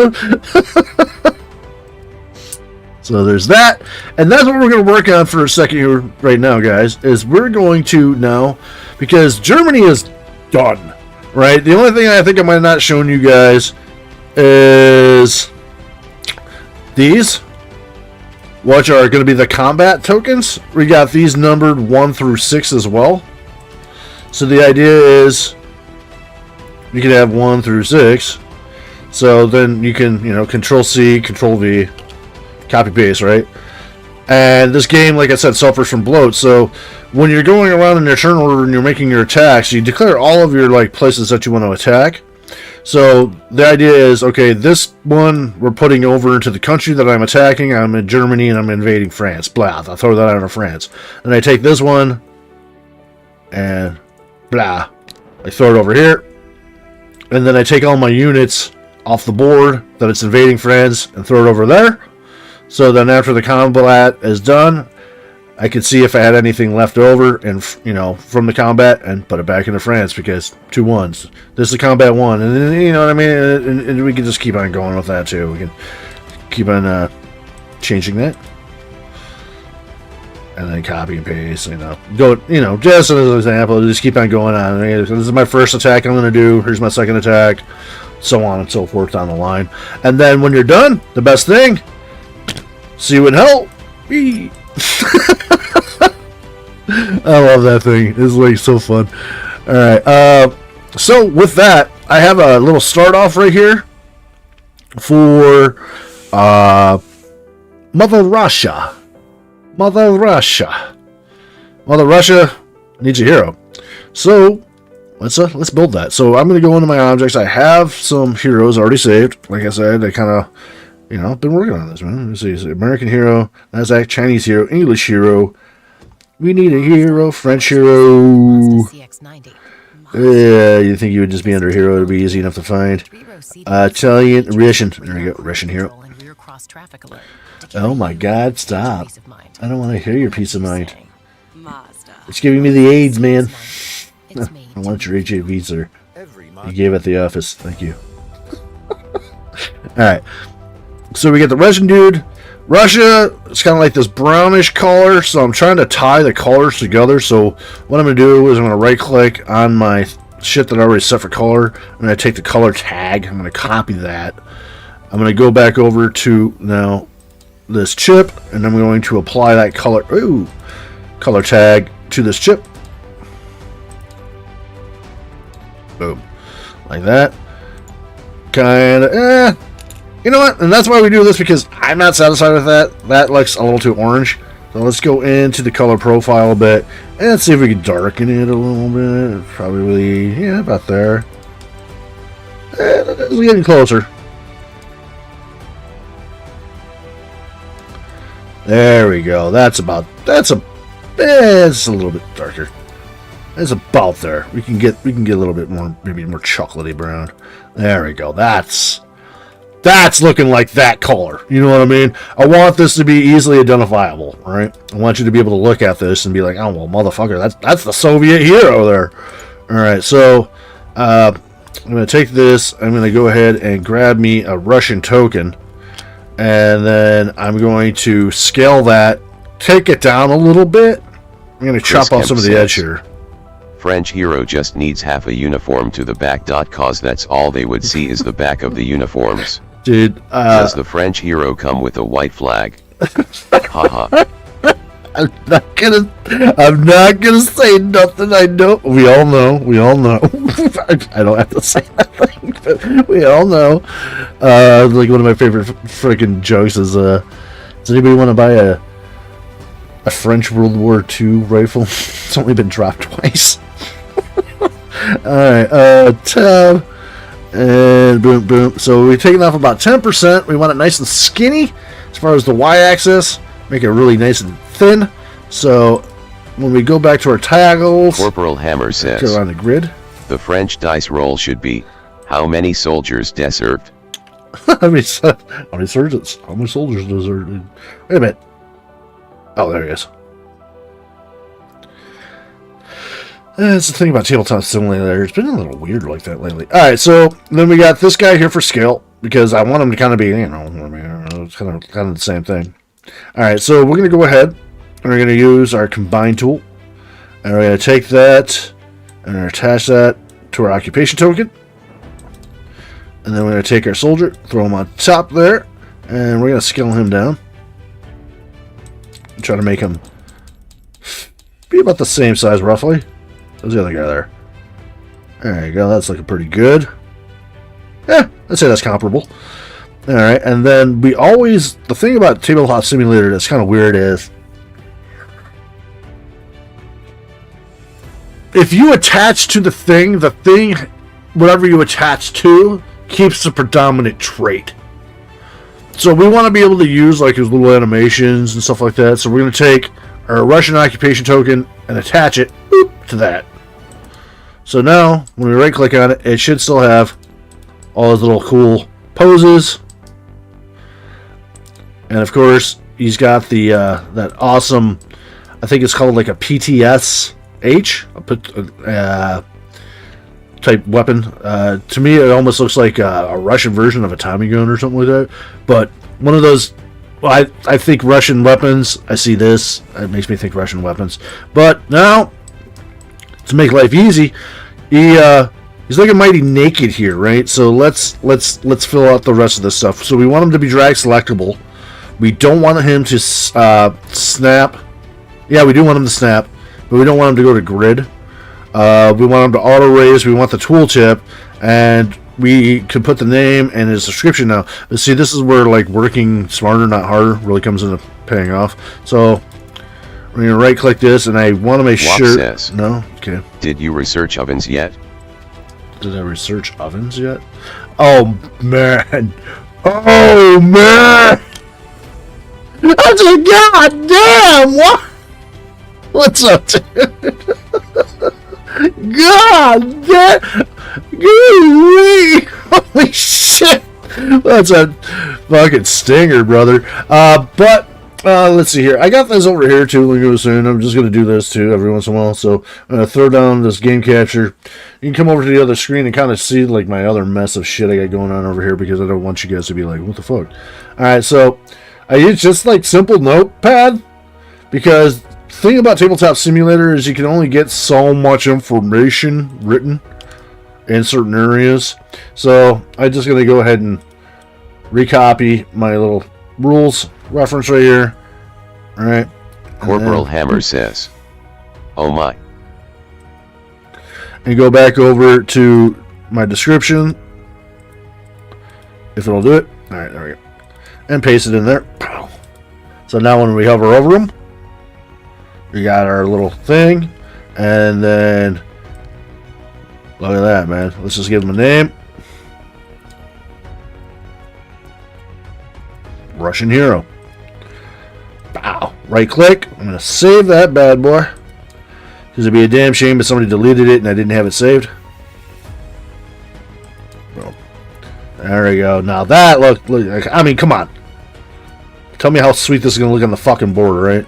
So there's that, and that's what we're going to work on for a second here right now, guys. Is we're going to now, because Germany is done, right? The only thing I think I might not shown you guys is these, which are going to be the combat tokens. We got these numbered 1 through 6 as well. So the idea is you can have 1 through 6. So then you can, Control C, Control V, copy paste, right? And this game, like I said, suffers from bloat. So when you're going around in your turn order and you're making your attacks, you declare all of your places that you want to attack. So the idea is, okay, this one we're putting over into the country that I'm attacking. I'm in Germany and I'm invading France. Blah, I'll throw that out of France. And I take this one and blah, I throw it over here. And then I take all my units off the board that it's invading France and throw it over there. So then after the combat is done, I could see if I had anything left over and from the combat and put it back into France, because 2 1s. This is combat 1, and then, you know what I mean, and we can just keep on going with that too. We can keep on changing that, and then copy and paste. Go. Just as an example, just keep on going on. This is my first attack I'm going to do. Here's my second attack, so on and so forth down the line. And then when you're done, the best thing, see you in hell. I love that thing. It's like so fun. Alright, so with that, I have a little start off right here for Mother Russia. Mother Russia needs a hero. So let's build that. So I'm gonna go into my objects. I have some heroes already saved. Like I said, I kind of been working on this, man. Let's see, American hero, Nasdaq, Chinese hero, English hero. We need a hero, French hero. Yeah, you think you would just be under hero? It'd be easy enough to find. Italian, Russian. There we go, Russian hero. Oh my God, stop! I don't want to hear your peace of mind. It's giving me the AIDS, man. I want your HIV, sir. You gave at the office. Thank you. All right. So we get the Russian dude. Russia, it's kind of like this brownish color, so I'm trying to tie the colors together. So what I'm going to do is I'm going to right click on my shit that I already set for color. I'm going to take the color tag. I'm going to copy that. I'm going to go back over to now this chip, and I'm going to apply that color tag to this chip. Boom. Like that. Kind of, you know what? And that's why we do this, because I'm not satisfied with that. That looks a little too orange. So let's go into the color profile a bit and let's see if we can darken it a little bit. Probably, yeah, about there. It's getting closer. There we go. It's a little bit darker. It's about there. We can get a little bit more, maybe more chocolatey brown. There we go. That's looking like that color. You know what I mean? I want this to be easily identifiable, right? I want you to be able to look at this and be like, oh, well, motherfucker, that's the Soviet hero there. All right, so I'm going to take this. I'm going to go ahead and grab me a Russian token. And then I'm going to scale that, take it down a little bit. I'm going to chop off some of the edge here. French hero just needs half a uniform to the back. Cause that's all they would see is the back of the uniforms. Dude, does the French hero come with a white flag? Haha. I'm not gonna say nothing. I know. We all know. I don't have to say nothing, but we all know. Like one of my favorite freaking jokes is, does anybody want to buy a French World War II rifle? It's only been dropped twice. Alright, tab. And boom, boom. So we're taking off about 10%. We want it nice and skinny as far as the y-axis. Make it really nice and thin. So when we go back to our taggles, Corporal Hammer says, go on the grid. the French dice roll should be, how many soldiers deserved? How many soldiers deserted? Wait a minute. Oh, there he is. That's the thing about Tabletop Simulator. It's been a little weird like that lately. Alright, so then we got this guy here for scale, because I want him to kind of be, it's kind of the same thing. Alright, so we're going to go ahead, and we're going to use our combine tool, and we're going to take that, and we're going to attach that to our occupation token, and then we're going to take our soldier, throw him on top there, and we're going to scale him down, and try to make him be about the same size, roughly. There's the other guy there. There you go. That's looking pretty good. Yeah, I'd say that's comparable. Alright, and then we always... The thing about Tabletop Simulator that's kind of weird is... if you attach to the thing, whatever you attach to, keeps the predominant trait. So we want to be able to use like his little animations and stuff like that. So we're going to take our Russian occupation token and attach it to that. So now, when we right click on it, it should still have all his little cool poses. And of course, he's got the that awesome, I think it's called like a PTS-H type weapon. To me, it almost looks like a Russian version of a Tommy gun or something like that. But one of those, well, I think Russian weapons. I see this, it makes me think Russian weapons. But now, to make life easy, he's looking mighty naked here, right? So let's fill out the rest of this stuff. So we want him to be drag selectable. We don't want him to snap. Yeah, we do want him to snap, but we don't want him to go to grid. We want him to auto raise. We want the tooltip, and we can put the name and his description now. See, this is where like working smarter, not harder, really comes into paying off. So we're gonna right click this, and I want to make sure. Says, no, okay. Did you research ovens yet? Did I research ovens yet? Oh man! Oh man! That's a goddamn what? What's up, dude? God damn! Holy shit! That's a fucking stinger, brother. But let's see here. I got this over here too. We'll go soon. I'm just gonna do this too every once in a while. So I'm gonna throw down this game capture. You can come over to the other screen and kind of see like my other mess of shit I got going on over here, because I don't want you guys to be like, what the fuck? Alright, so I use just like simple notepad, because the thing about Tabletop Simulator is you can only get so much information written in certain areas. So I'm just gonna go ahead and recopy my little rules reference right here. Alright. Corporal Hammer says, oh my. And go back over to my description, if it'll do it. Alright, there we go. And paste it in there. So now when we hover over them, we got our little thing. And then, look at that, man. Let's just give them a name. Russian Hero. Bow. Right click. I'm going to save that bad boy, because it'd be a damn shame if somebody deleted it and I didn't have it saved. Boom. There we go. Now that look, I mean, come on. Tell me how sweet this is going to look on the fucking border, right?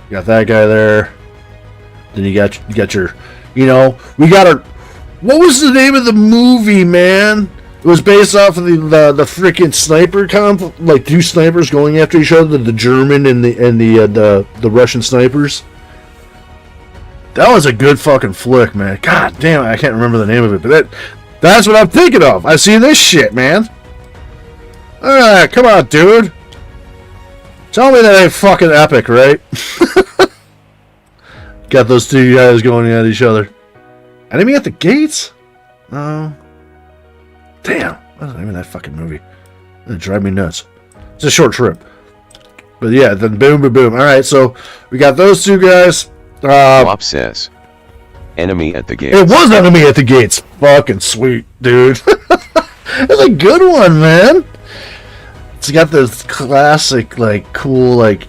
You got that guy there. Then you got your, we got our, what was the name of the movie, man? It was based off of the freaking sniper like two snipers going after each other, the German and the Russian snipers. That was a good fucking flick, man. God damn it, I can't remember the name of it, but that's what I'm thinking of. I see this shit, man. Alright, come on, dude. Tell me that ain't fucking epic, right? Got those two guys going at each other. Enemy at the gates? No. Damn. What's the name of that fucking movie? It'd drive me nuts. It's a short trip. But yeah, then boom, boom, boom. Alright, so we got those two guys. Wop says, enemy at the gates. It was enemy at the gates. Fucking sweet, dude. That's a good one, man. It's got this classic, like, cool, like,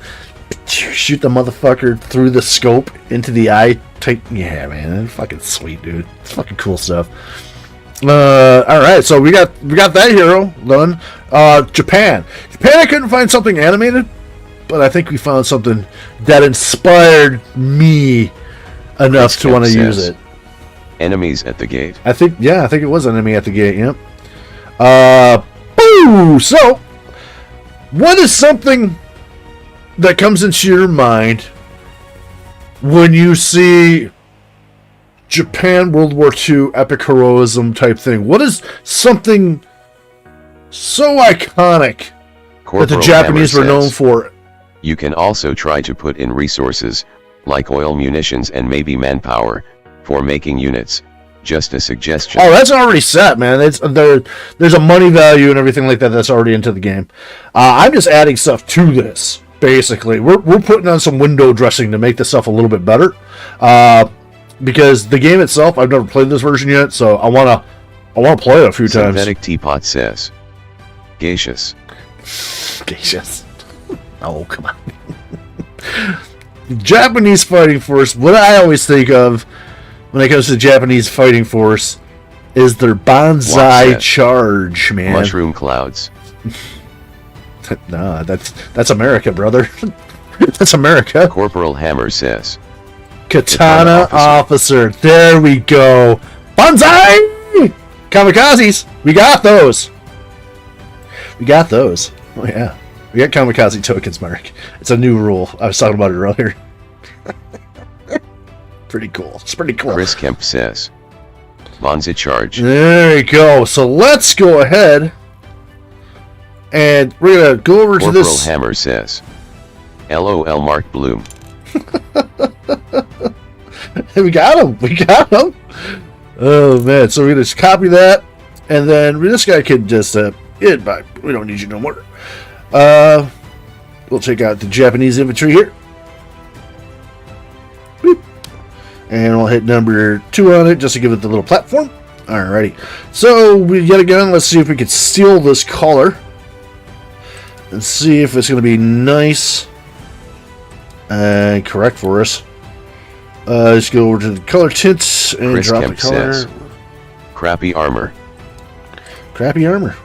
shoot the motherfucker through the scope into the eye type. Yeah, man, that's fucking sweet, dude. It's fucking cool stuff. All right, so we got that hero done. Japan. I couldn't find something animated, but I think we found something that inspired me enough to want to use it. Enemies at the gate. I think it was enemy at the gate. Yep. Boo! So, what is something that comes into your mind when you see Japan World War II epic heroism type thing? What is something so iconic that the Japanese were known for? You can also try to put in resources, like oil, munitions, and maybe manpower, for making units. Just a suggestion. Oh, that's already set, man. There's a money value and everything like that that's already into the game. I'm just adding stuff to this, basically. We're putting on some window dressing to make this stuff a little bit better. Because the game itself, I've never played this version yet, so I wanna play it a few times. Synthetic Teapot says, Gaseous. Gaseous. Oh, come on. Japanese fighting force, what I always think of when it comes to the Japanese fighting force is their bonsai charge, man. Mushroom clouds. Nah, that's America, brother. That's America. Corporal Hammer says, Katana officer. There we go. Bonsai! Kamikazes. We got those. Oh, yeah. We got kamikaze tokens, Mark. It's a new rule. I was talking about it earlier. Pretty cool. It's pretty cool. Chris Kemp says, Bonza charge. There you go. So let's go ahead and we're going to go over to this. Corporal Hammer says, LOL Mark Bloom. We got him. Oh, man. So we're going to copy that. And then this guy can just hit by. We don't need you no more. We'll check out the Japanese infantry here. Boop. And we'll hit number 2 on it just to give it the little platform. Alrighty. So, yet again, let's see if we can steal this color. And see if it's going to be nice and correct for us. Let's go over to the color tints and Chris drop Kemp the color. says, Crappy armor. Crappy armor.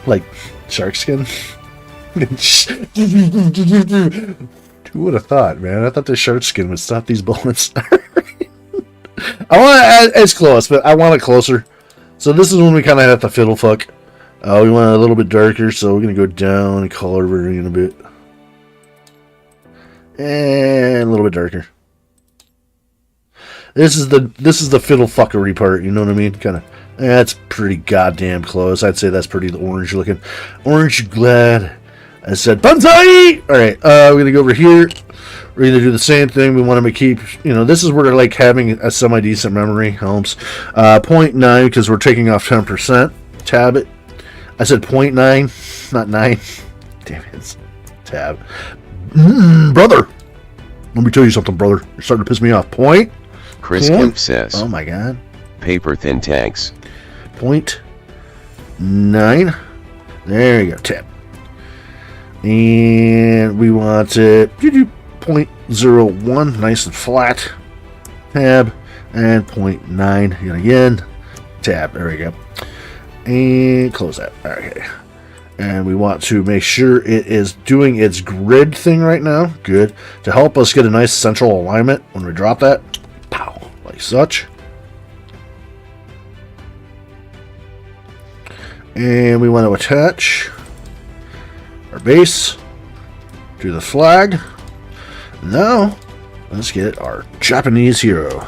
Like shark skin. Who would have thought, man? I thought the shark skin would stop these bullets. I want to add, it's close, but I want it closer. So this is when we kind of have to fiddle fuck. We want it a little bit darker, so we're gonna go down and color variant a bit, and a little bit darker. This is the fiddle fuckery part. You know what I mean? Kind of. That's pretty goddamn close. I'd say that's pretty orange looking. Orange glad. I said bonsai! Alright, we're going to go over here. We're going to do the same thing. We want to keep, this is where like having a semi-decent memory helps. 0.9 because we're taking off 10%. Tab it. I said 0.9, not 9. Damn it. It's tab. Brother! Let me tell you something, brother. You're starting to piss me off. Chris Kemp says, oh my god. Paper thin tanks. 0.9. There you go. Tab. And we want it 0.01. Nice and flat. Tab. And 0.9. Again. Tab. There we go. And close that. Okay. And we want to make sure it is doing its grid thing right now. Good. To help us get a nice central alignment when we drop that. Pow. Like such. And we want to attach our base to the flag. Now, let's get our Japanese hero.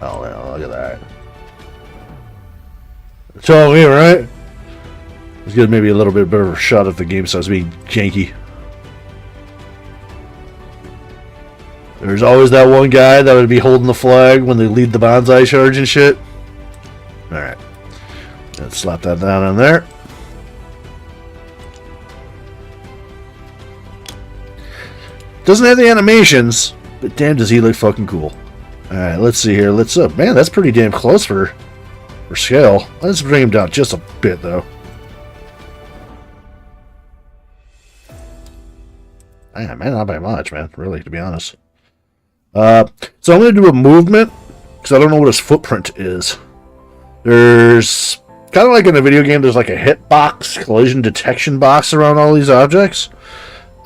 Oh, yeah, look at that. It's all me, right? Let's get maybe a little bit better of a shot of the game starts being janky. There's always that one guy that would be holding the flag when they lead the bonsai charge and shit. Alright. Let's slap that down on there. Doesn't have the animations, but damn does he look fucking cool. Alright, let's see here. Let's man, that's pretty damn close for scale. Let's bring him down just a bit though. Man, not by much, man. Really, to be honest. So I'm going to do a movement, because I don't know what his footprint is. There's, kind of like in a video game, there's like a hitbox, collision detection box around all these objects.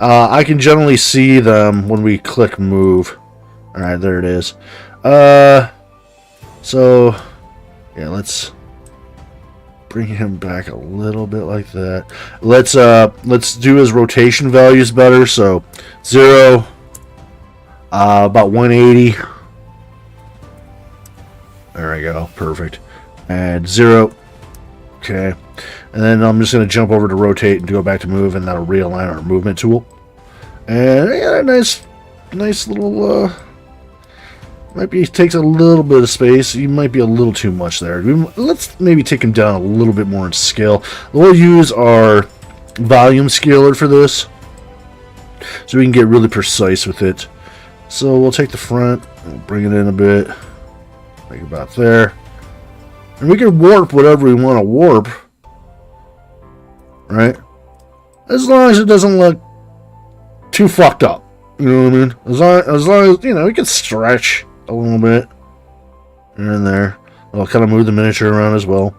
I can generally see them when we click move. Alright, there it is. So, yeah, let's bring him back a little bit like that. Let's do his rotation values better. So 0, about 180. There we go, perfect. And 0, okay. And then I'm just going to jump over to rotate and go back to move, and that'll realign our movement tool. And yeah, nice little. Takes a little bit of space. He might be a little too much there. Let's maybe take him down a little bit more in scale. We'll use our volume scaler for this, so we can get really precise with it. So we'll take the front, we'll bring it in a bit, like about there, and we can warp whatever we want to warp, right? As long as it doesn't look too fucked up, you know what I mean? As long as you know, we can stretch a little bit here and there. I'll kind of move the miniature around as well.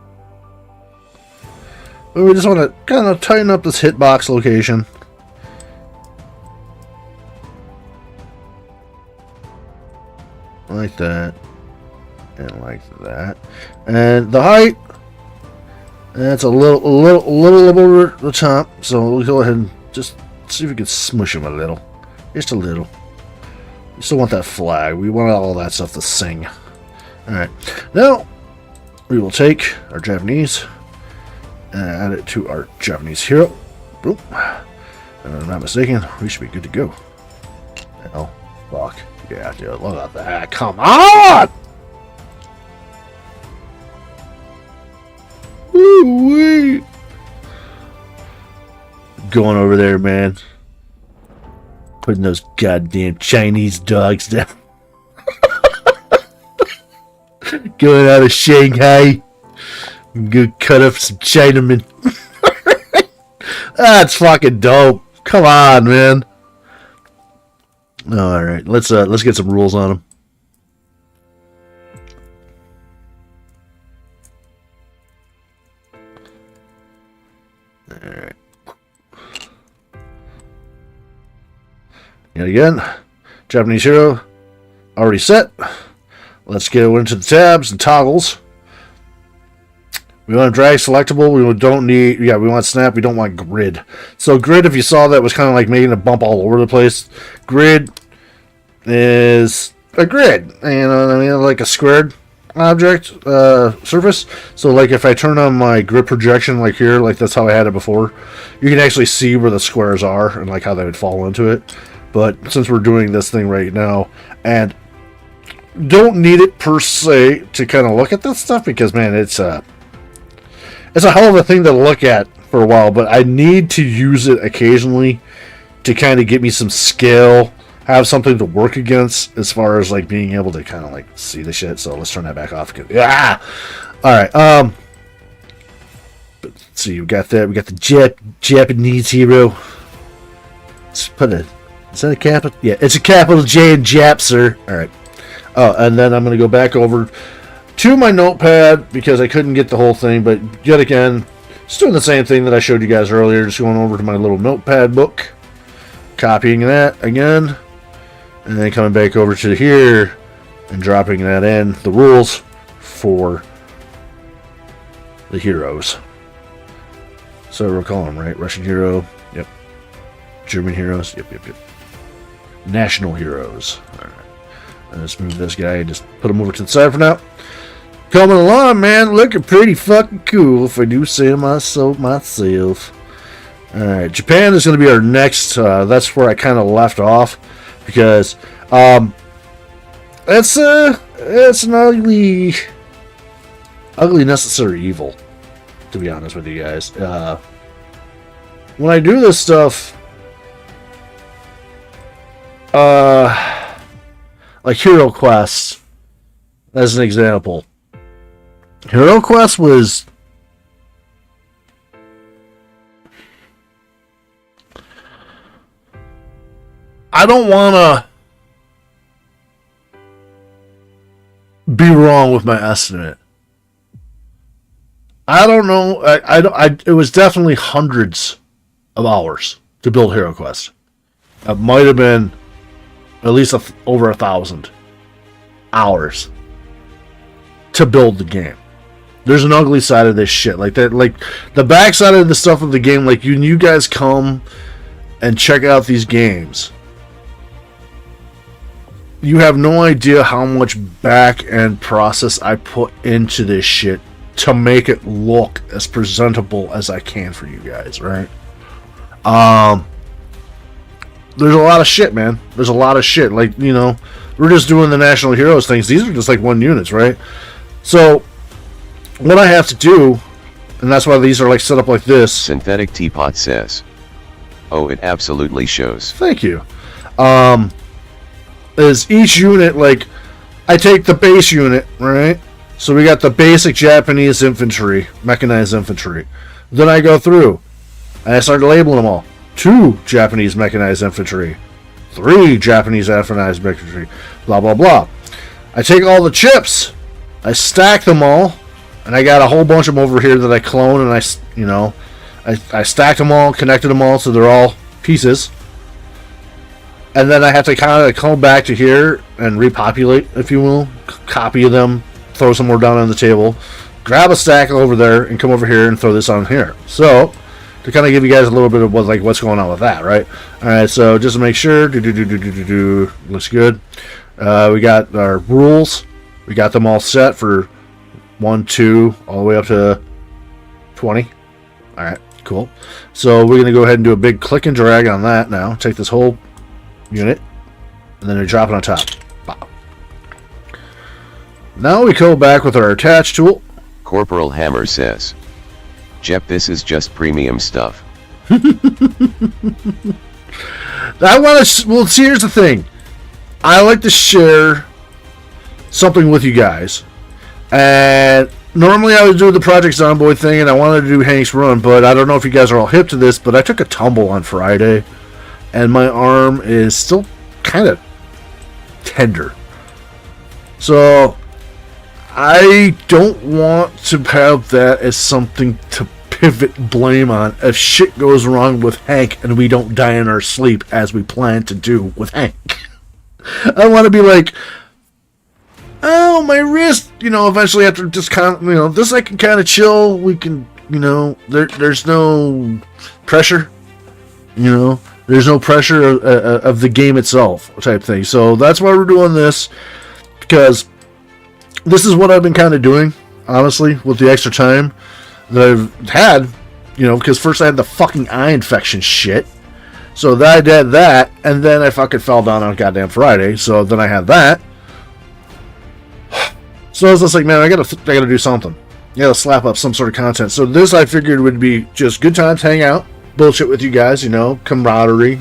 But we just want to kind of tighten up this hitbox location. Like that. And like that. And the height, that's a little over the top. So we'll go ahead and just see if we can smush him a little. Just a little. We still want that flag. We want all that stuff to sing. Alright. Now, we will take our Japanese and add it to our Japanese hero. Boom. And if I'm not mistaken, we should be good to go. Oh, fuck. Yeah, dude, look at that. Come on! Woo-wee! Going over there, man. Putting those goddamn Chinese dogs down. Going out of Shanghai. Go cut up some Chinamen. That's fucking dope. Come on, man. Alright, let's get some rules on them. Alright. Yet again, Japanese hero already set. Let's go into the tabs and toggles. We want drag selectable. We don't need. Yeah, we want snap. We don't want grid. So grid, if you saw that, was kind of like making a bump all over the place. Grid is a grid. You know what I mean? Like a squared object surface. So like if I turn on my grid projection, like here, like that's how I had it before, you can actually see where the squares are and like how they would fall into it. But since we're doing this thing right now, and don't need it per se to kind of look at that stuff, because man, it's a hell of a thing to look at for a while, but I need to use it occasionally to kind of get me some scale, have something to work against as far as like being able to kind of like see the shit. So let's turn that back off. Yeah. All right. But let's see, we got that. We got the Japanese hero. Let's put a. Is that a capital? Yeah, it's a capital J in Jap, sir. All right. Oh, and then I'm going to go back over to my notepad because I couldn't get the whole thing, but yet again, just doing the same thing that I showed you guys earlier, just going over to my little notepad book, copying that again, and then coming back over to here and dropping that in, the rules for the heroes. So we'll call them, right? Russian hero, yep. German heroes, yep. National heroes. All right. Let's move this guy and just put him over to the side for now. Coming along, man. Looking pretty fucking cool, if I do say so myself. Alright, Japan is going to be our next. That's where I kind of left off. Because, it's an ugly necessary evil, to be honest with you guys. When I do this stuff, like Hero Quest, as an example. Hero Quest was I don't want to be wrong with my estimate. I don't know. It was definitely hundreds of hours to build Hero Quest. It might have been at least over 1,000 hours to build the game. There's an ugly side of this shit. Like that, like the backside of the stuff of the game. Like you guys come and check out these games. You have no idea how much back end process I put into this shit to make it look as presentable as I can for you guys, right? There's a lot of shit, man. There's a lot of shit. Like, you know, we're just doing the National Heroes things. These are just like 1 units, right? So, what I have to do, and that's why these are like set up like this. Synthetic Teapot says, oh, it absolutely shows. Thank you. Is each unit, like, I take the base unit, right? So we got the basic Japanese infantry, mechanized infantry. Then I go through, and I start labeling them all. 2 Japanese mechanized infantry. 3 Japanese mechanized infantry. Blah, blah, blah. I take all the chips, I stack them all, and I got a whole bunch of them over here that I clone, and I stacked them all, connected them all, so they're all pieces. And then I have to kind of come back to here and repopulate, if you will. Copy them, throw some more down on the table, grab a stack over there, and come over here and throw this on here. So, to kind of give you guys a little bit of what's going on with that, right? All right, so just to make sure, looks good. We got our rules. We got them all set for 1, 2, all the way up to 20. All right, cool. So we're going to go ahead and do a big click and drag on that now. Take this whole unit, and then we drop it on top. Wow. Now we go back with our attach tool. Corporal Hammer says, Jep, this is just premium stuff. Well, see, here's the thing. I like to share something with you guys. And normally I would do the Project Zomboid thing, and I wanted to do Hank's Run, but I don't know if you guys are all hip to this, but I took a tumble on Friday, and my arm is still kind of tender. So I don't want to have that as something to pivot blame on if shit goes wrong with Hank and we don't die in our sleep as we plan to do with Hank. I want to be like, oh, my wrist, eventually after just kind of, this I can kind of chill. We can, there's no pressure, there's no pressure of the game itself type thing. So that's why we're doing this, because this is what I've been kind of doing, honestly, with the extra time that I've had, because first I had the fucking eye infection shit. So then I did that, and then I fucking fell down on goddamn Friday. So then I had that. So I was just like, man, I gotta do something. I gotta slap up some sort of content. So this I figured would be just good time to hang out, bullshit with you guys, camaraderie,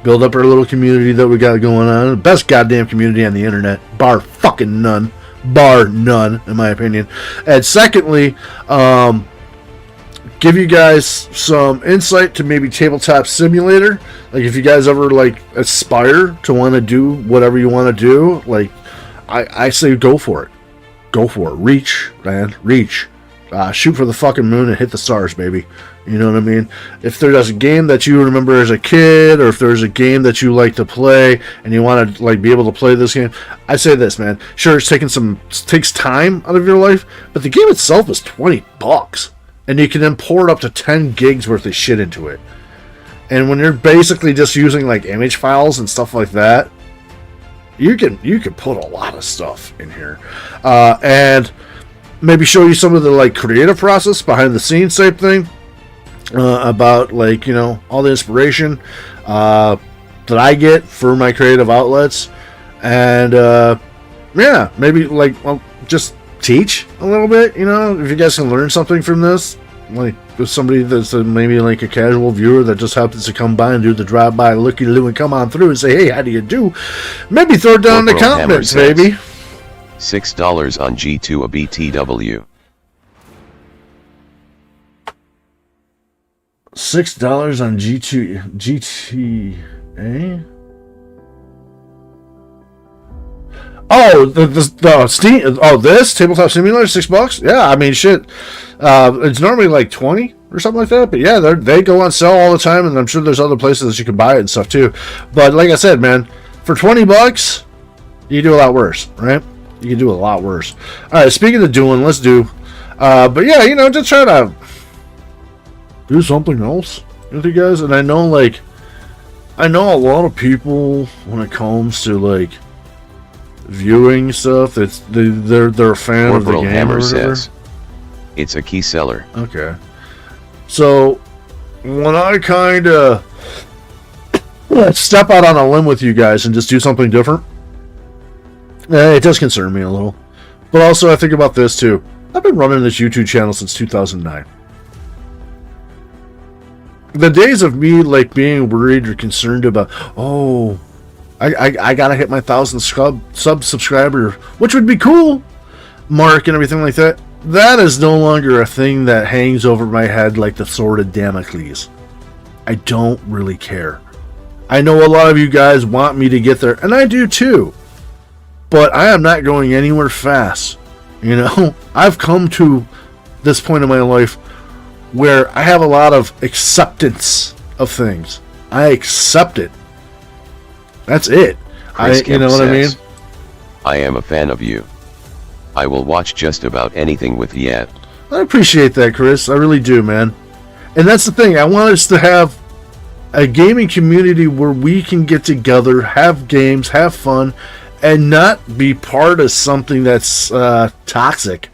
build up our little community that we got going on. The best goddamn community on the internet, bar fucking none. Bar none, in my opinion. And secondly, give you guys some insight to maybe Tabletop Simulator. Like, if you guys ever aspire to want to do whatever you want to do, I say go for it. Go for it. Reach, man. Reach. Shoot for the fucking moon and hit the stars, baby. You know what I mean? If there's a game that you remember as a kid, or if there's a game that you like to play and you want to be able to play this game, I say this, man. Sure, it's takes time out of your life, but the game itself is $20, and you can import up to 10 gigs worth of shit into it. And when you're basically just using image files and stuff like that, you can put a lot of stuff in here, and maybe show you some of the creative process behind the scenes type thing. About all the inspiration that I get for my creative outlets, and maybe just teach a little bit. If you guys can learn something from this, Like, with somebody that's maybe like a casual viewer that just happens to come by and do the drive-by looky-loo and come on through and say, hey, how do you do? Maybe throw it down in the comments, baby. $6 on G2 a BTW. $6 on GTA. Oh, the Steam. Oh, this Tabletop Simulator, $6. Yeah, I mean, shit. It's normally like 20 or something like that. But yeah, they go on sale all the time, and I'm sure there's other places that you can buy it and stuff too. But like I said, man, for $20, you can do a lot worse, right? You can do a lot worse. All right, speaking of doing, let's do. But yeah, you know, just try to do something else with you guys. And I know a lot of people when it comes to like viewing stuff, they're a fan of the game. Hammer says it's a key seller. Okay, so when I kind of step out on a limb with you guys and just do something different, it does concern me a little. But also I think about this too. I've been running this YouTube channel since 2009. The days of me like being worried or concerned about, oh, I gotta hit my 1,000 subscriber, which would be cool, mark and everything like that. That is no longer a thing that hangs over my head like the sword of Damocles. I don't really care. I know a lot of you guys want me to get there, and I do too. But I am not going anywhere fast. You know, I've come to this point in my life where I have a lot of acceptance of things. I accept it. That's it. You know what I mean? I am a fan of you. I will watch just about anything with Yet. I appreciate that, Chris. I really do, man. And that's the thing. I want us to have a gaming community where we can get together, have games, have fun, and not be part of something that's toxic.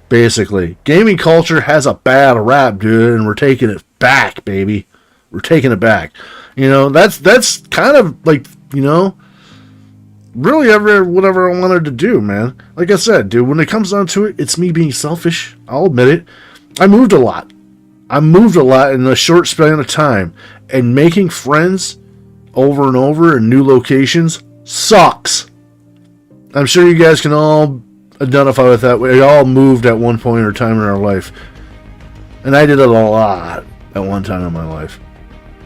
Basically, gaming culture has a bad rap, dude, and we're taking it back, baby. We're taking it back. You know, that's kind of like, you know, really whatever I wanted to do, man. Like I said, dude, when it comes down to it, it's me being selfish. I'll admit it. I moved a lot in a short span of time, and making friends over and over in new locations sucks. I'm sure you guys can all identify with that. We all moved at one point or time in our life, and I did it a lot at one time in my life.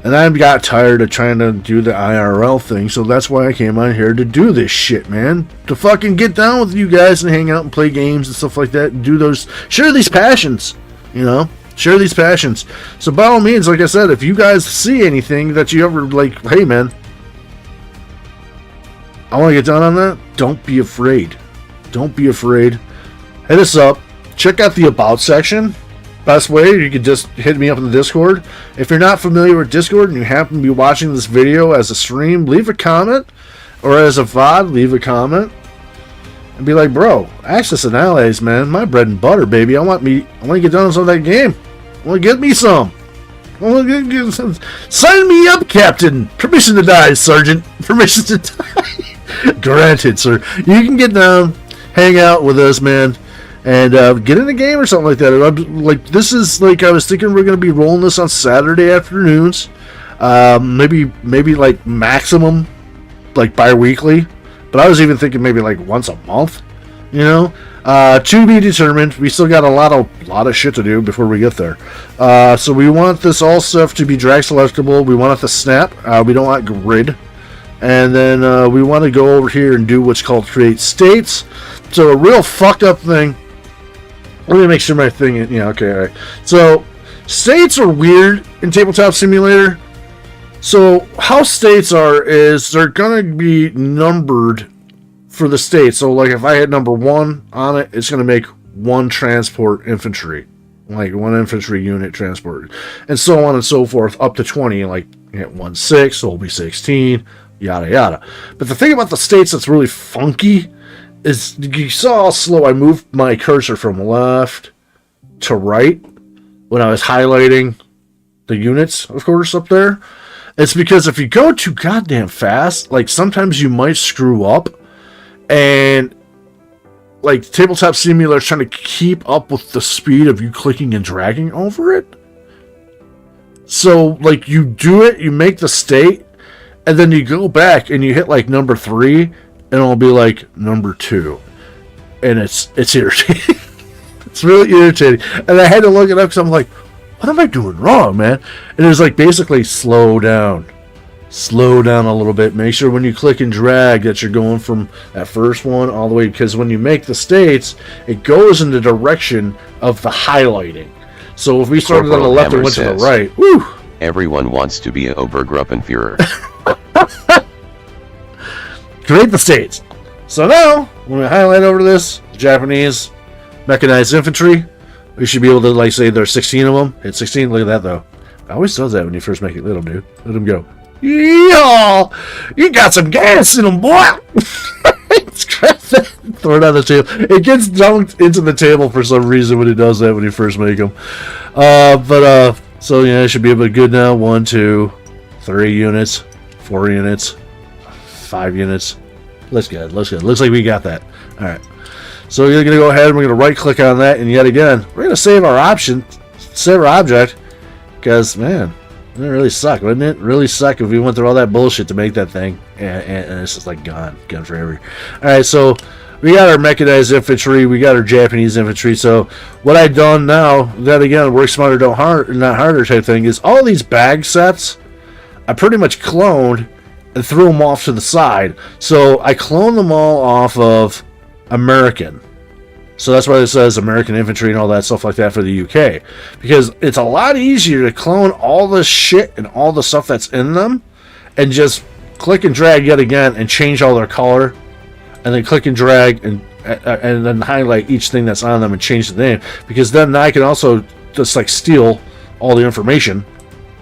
And I got tired of trying to do the IRL thing, so that's why I came on here to do this shit, man. To fucking get down with you guys and hang out and play games and stuff like that, and do those, share these passions, you know? Share these passions. So by all means, like I said, if you guys see anything that you ever like, hey man, I want to get down on that, don't be afraid. Don't be afraid. Hit us up. Check out the About section. Best way, you can just hit me up in the Discord. If you're not familiar with Discord and you happen to be watching this video as a stream, leave a comment. Or as a VOD, leave a comment. And be like, bro, Access and Allies, man, my bread and butter, baby. I want to get down on some of that game. I want to get me some. Sign me up, Captain. Permission to die, Sergeant. Permission to die. Granted, sir. You can get down, hang out with us, man, and get in a game or something like that. This is like, I was thinking we're going to be rolling this on Saturday afternoons. Maybe like maximum, like bi-weekly. But I was even thinking maybe like once a month, you know. To be determined. We still got a lot of shit to do before we get there. So we want this all stuff to be drag selectable. We want it to snap. We don't want grid. And then we want to go over here and do what's called create states. So a real fucked up thing. Let me make sure my thing is, yeah, okay, all right. So states are weird in Tabletop Simulator. So how states are is they're going to be numbered for the state. So like if I hit number 1 on it, it's going to make 1 transport infantry. Like 1 infantry unit transport. And so on and so forth up to 20. Like hit 1-6, so it'll be 16, yada yada. But the thing about the states that's really funky is you saw how slow I moved my cursor from left to right when I was highlighting the units, of course, up there. It's because if you go too goddamn fast, like sometimes you might screw up, and like Tabletop Simulator is trying to keep up with the speed of you clicking and dragging over it. So, like, you do it, you make the state, and then you go back and you hit, like, number 3, and it'll be, like, number 2. And it's irritating. It's really irritating. And I had to look it up because I'm like, what am I doing wrong, man? And it was, like, basically slow down. Slow down a little bit. Make sure when you click and drag that you're going from that first one all the way, because when you make the states, it goes in the direction of the highlighting. So if we started on the left and went to the right, woo! Everyone wants to be a Obergruppenführer. Create the states. So now, when we highlight over this, Japanese mechanized infantry, we should be able to, like, say there's 16 of them. Hit 16, look at that though. It always does that when you first make it little, dude. Let them go. Yo, you got some gas in them, boy. Throw it on the table. It gets dunked into the table for some reason when it does that when you first make them. So yeah, it should be able to good now. 1, 2, 3 units, 4 units, 5 units. Looks good. Looks like we got that. All right. So you're gonna go ahead and we're gonna right click on that, and yet again we're gonna save our option, save our object, because man. It really suck, wouldn't it? Really suck if we went through all that bullshit to make that thing, and it's just like gone forever. All right, so we got our mechanized infantry, we got our Japanese infantry. So what I've done now, that again, work smarter, don't hard, not harder type thing, is all these bag sets, I pretty much cloned and threw them off to the side. So I cloned them all off of American. So that's why it says American infantry and all that stuff like that for the UK. Because it's a lot easier to clone all the shit and all the stuff that's in them and just click and drag yet again and change all their color. And then click and drag and then highlight each thing that's on them and change the name. Because then I can also just like steal all the information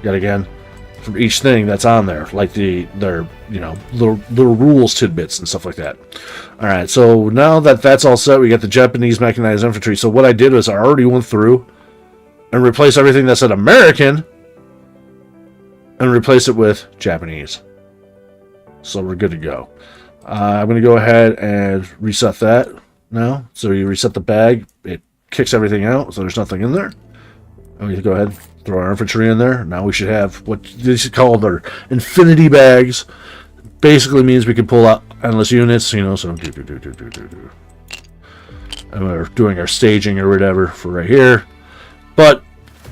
yet again from each thing that's on there. Like their little rules tidbits and stuff like that. Alright, so now that that's all set, we got the Japanese mechanized infantry. So what I did was I already went through and replaced everything that said American and replaced it with Japanese. So we're good to go. I'm going to go ahead and reset that now. So you reset the bag, it kicks everything out, so there's nothing in there. And we go ahead and throw our infantry in there. Now we should have what they should call their infinity bags. Basically means we can pull out endless units, so and we're doing our staging or whatever for right here. But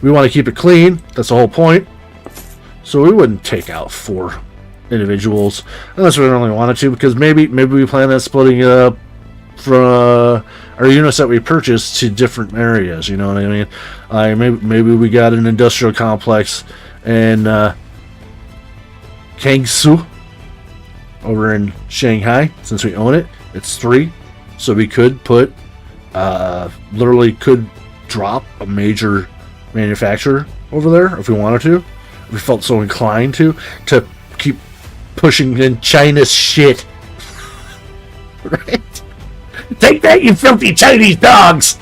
we want to keep it clean. That's the whole point. So we wouldn't take out 4 individuals unless we really wanted to, because maybe we plan on splitting it up from our units that we purchased to different areas. You know what I mean? Maybe we got an industrial complex in Kangsu over in Shanghai. Since we own it, it's 3, so we could put literally could drop a major manufacturer over there if we wanted to, if we felt so inclined to keep pushing in China's shit. Right? Take that, you filthy Chinese dogs!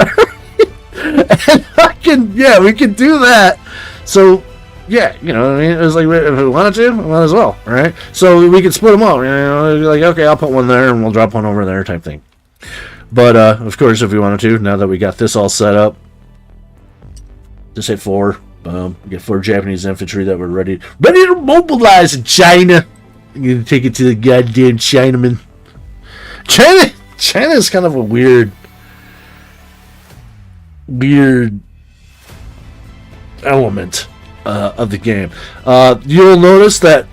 And we can do that. So yeah, you know what I mean? It was like, if we wanted to, we might as well, right? So we could split them up, you know, like, okay, I'll put one there and we'll drop one over there type thing. But, of course, if we wanted to, now that we got this all set up, just hit 4, boom, we get 4 Japanese infantry that were ready to mobilize in China. I'm gonna take it to the goddamn Chinaman. China is kind of a weird element of the game. You'll notice that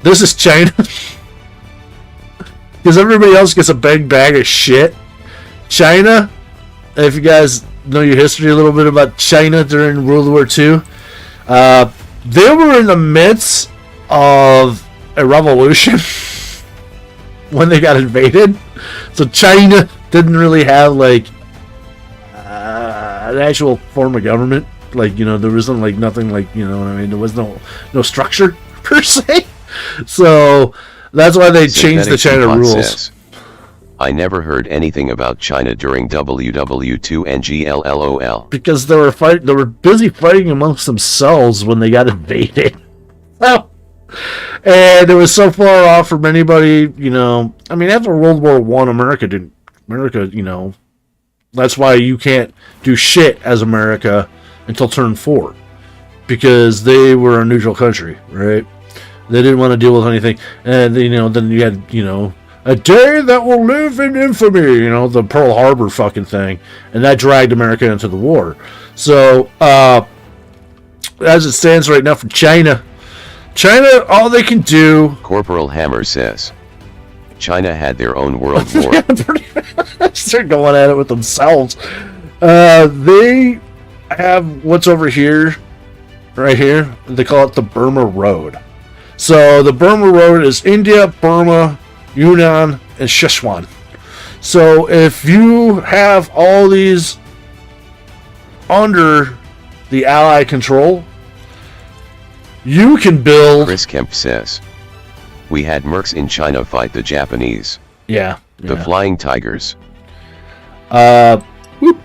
this is China because everybody else gets a big bag of shit. China, if you guys know your history a little bit about China during World War II, they were in the midst of a revolution when they got invaded. So China didn't really have like an actual form of government. Like, you know, there wasn't like nothing like, you know what I mean? There was no structure per se. So that's why they changed the China rules. Says, I never heard anything about China during WW2 and GLLOL. Because they were busy fighting amongst themselves when they got invaded. Oh. And it was so far off from anybody, you know. I mean, after World War I, America didn't America, that's why you can't do shit as America until turn 4. Because they were a neutral country, right? They didn't want to deal with anything. And, then you had, a day that will live in infamy, the Pearl Harbor fucking thing. And that dragged America into the war. So, as it stands right now for China, all they can do... Corporal Hammer says, China had their own world war. Yeah, pretty much. They're going at it with themselves. They have what's over here, right here. They call it the Burma Road. So the Burma Road is India, Burma, Yunnan, and Sichuan. So if you have all these under the Allied control, you can build... Chris Kemp says, we had mercs in China fight the Japanese. Yeah. The Flying Tigers. Whoop.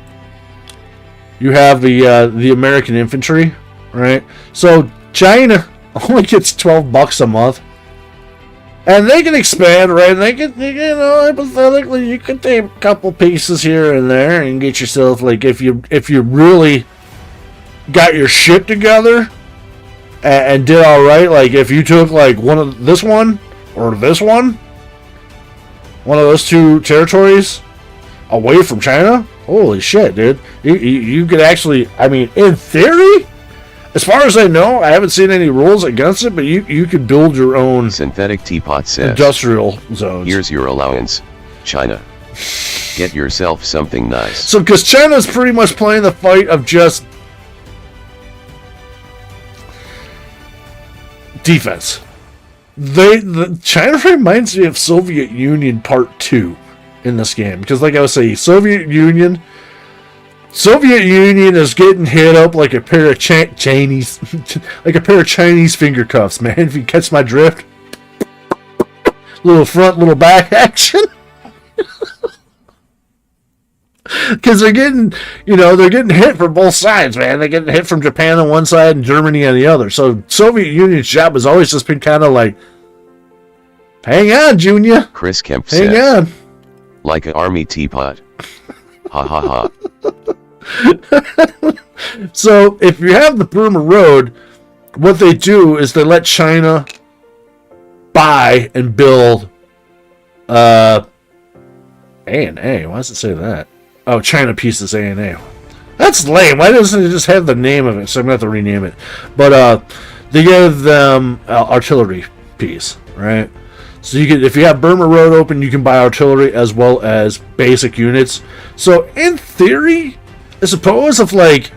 You have the American infantry, right? So China only gets $12 a month, and they can expand, right? And they can, hypothetically, you could take a couple pieces here and there and get yourself, like, if you really got your shit together and did all right. Like if you took like this one or this one of those two territories away from China, holy shit, dude. You could actually, in theory, as far as I know, I haven't seen any rules against it, but you could build your own Synthetic Teapot says, industrial zones. Here's your allowance, China. Get yourself something nice. So, because China's pretty much playing the fight of just defense. China reminds me of Soviet Union Part 2 in this game. Because like I was saying, Soviet Union is getting hit up like a pair of Chinese finger cuffs, man. If you catch my drift. Little front, little back action. Because they're getting hit from both sides, man. They're getting hit from Japan on one side and Germany on the other. So Soviet Union's job has always just been kind of like, hang on, Junior. Chris Kemp hang says, on. Like an army teapot. Ha ha ha. So if you have the Burma Road, what they do is they let China buy and build A&A. Why does it say that? Oh, China Pieces A&A. That's lame. Why doesn't it just have the name of it? So I'm going to have to rename it. But they give them artillery piece, right? So you can, if you have Burma Road open, you can buy artillery as well as basic units. So in theory, I suppose if like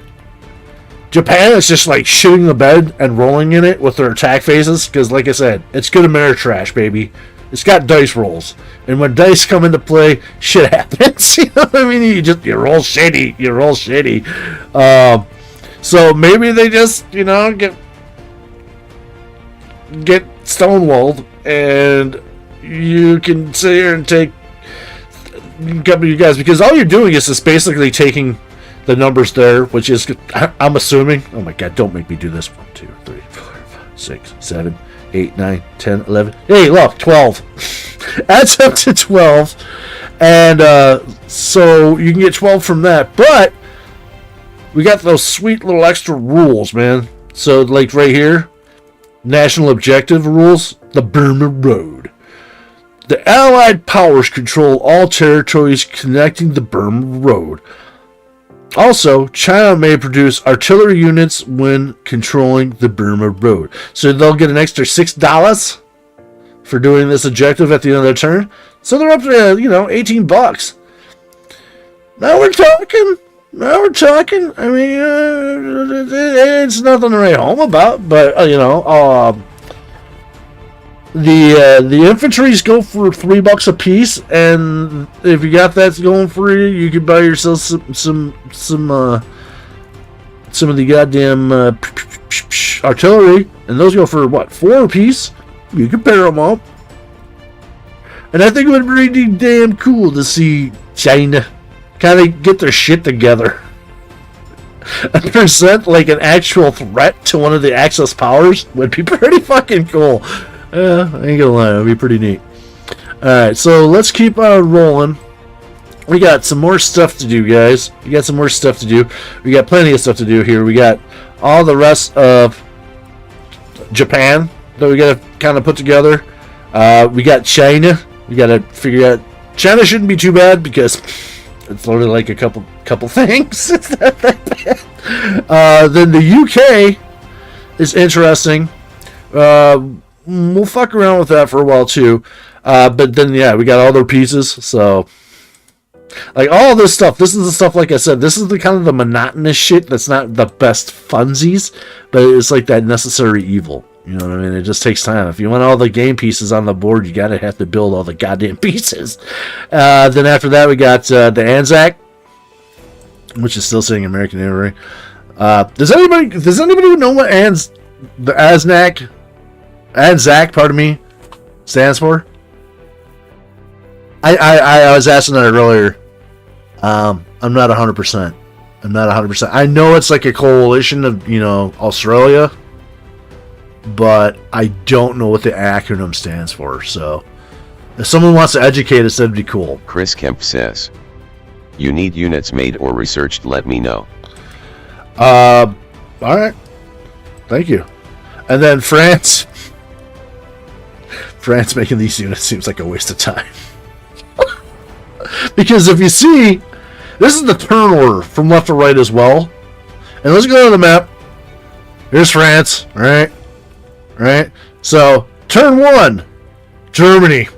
Japan is just like shitting the bed and rolling in it with their attack phases, because like I said, it's good Ameritrash, baby. It's got dice rolls, and when dice come into play, shit happens. You know what I mean? You roll shitty. You roll shitty. So maybe they just get stonewalled, and you can sit here and take a couple of you guys, because all you're doing is just basically taking the numbers there, which is, I'm assuming. Oh my god! Don't make me do this. 1, 2, 3, 4, 5, 6, 7. 8, 9, 10, 11. Hey, look, 12. Adds up to 12. And so you can get 12 from that. But we got those sweet little extra rules, man. So, like right here, national objective rules, the Burma Road. The Allied powers control all territories connecting the Burma Road. Also, China may produce artillery units when controlling the Burma Road. So they'll get an extra $6 for doing this objective at the end of their turn. So they're up to, $18. Now we're talking. I mean, it's nothing to write home about, but, the infantries go for $3 a piece, and if you got that going for you, you can buy yourself some of the goddamn artillery, and those go for what, $4 a piece? You can pair them up, and I think it would be pretty damn cool to see China kind of get their shit together and present like an actual threat to one of the Axis powers. Would be pretty fucking cool. I ain't gonna lie, it'd be pretty neat. Alright, so let's keep rolling. we got some more stuff to do, guys. We got some more stuff to do. We got plenty of stuff to do here. We got all the rest of Japan that we got to kind of put together. We got China. We got to figure out. China shouldn't be too bad because it's literally like a couple things. It's not that bad. Then the UK is interesting. We'll fuck around with that for a while too. But then yeah, we got all their pieces. So like all this stuff. This is the stuff. Like I said, this is the kind of the monotonous shit that's not the best funsies, but it's like that necessary evil. You know what I mean? It just takes time. If you want all the game pieces on the board, you gotta have to build all the goddamn pieces. Then after that, we got the Anzac, which is still saying American Infantry. Does anybody know what the Anzac, pardon me, stands for? I was asking that earlier. I'm not 100%. I'm not 100%. I know it's like a coalition of, Australia, but I don't know what the acronym stands for. So if someone wants to educate us, that'd be cool. Chris Kemp says, "You need units made or researched, let me know." All right. Thank you. And then France making these units seems like a waste of time. Because if you see, this is the turn order from left to right as well. And let's go to the map. Here's France, right? Right? So, turn 1, Germany.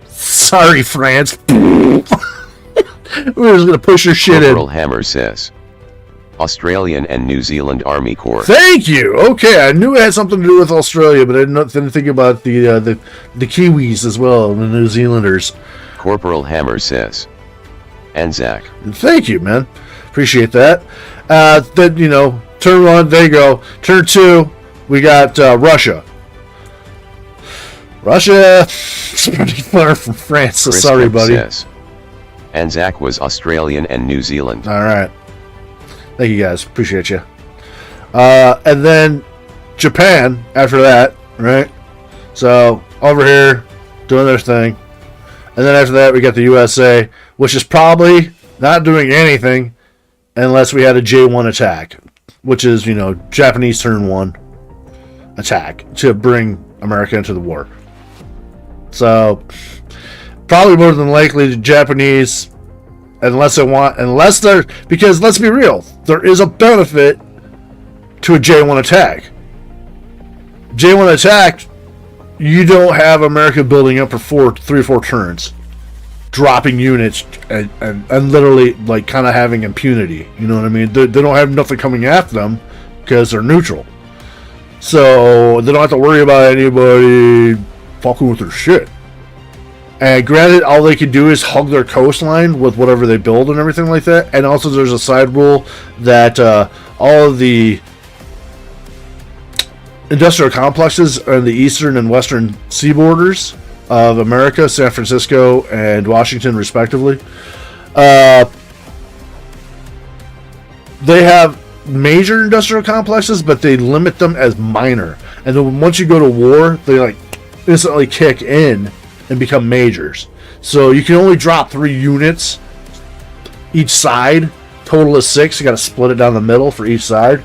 Sorry, France. We're just going to push your shit Corporal in. Hammer says, Australian and New Zealand Army Corps. Thank you. Okay, I knew it had something to do with Australia, but I didn't think about the Kiwis as well, and the New Zealanders. Corporal Hammer says, Anzac. Thank you, man. Appreciate that. Then, turn 1, there you go. Turn 2, we got Russia. Russia, it's pretty far from France, so Chris sorry, Kemp buddy. says, Anzac was Australian and New Zealand. All right. Thank you, guys. Appreciate you. And then Japan after that, right? So over here doing their thing. And then after that, we got the USA, which is probably not doing anything unless we had a J1 attack, which is, Japanese turn 1 attack to bring America into the war. So probably more than likely the Japanese, because let's be real, there is a benefit to a J1 attack. J1 attack, you don't have America building up for 3 or 4 turns, dropping units and literally like kind of having impunity. You know what I mean? They don't have nothing coming after them because they're neutral, so they don't have to worry about anybody fucking with their shit. And granted, all they can do is hug their coastline with whatever they build and everything like that. And also there's a side rule that all of the industrial complexes on the eastern and western seaborders of America, San Francisco and Washington respectively, they have major industrial complexes, but they limit them as minor. And then once you go to war, they like instantly kick in and become majors. So you can only drop 3 units each side. Total of 6. You got to split it down the middle for each side.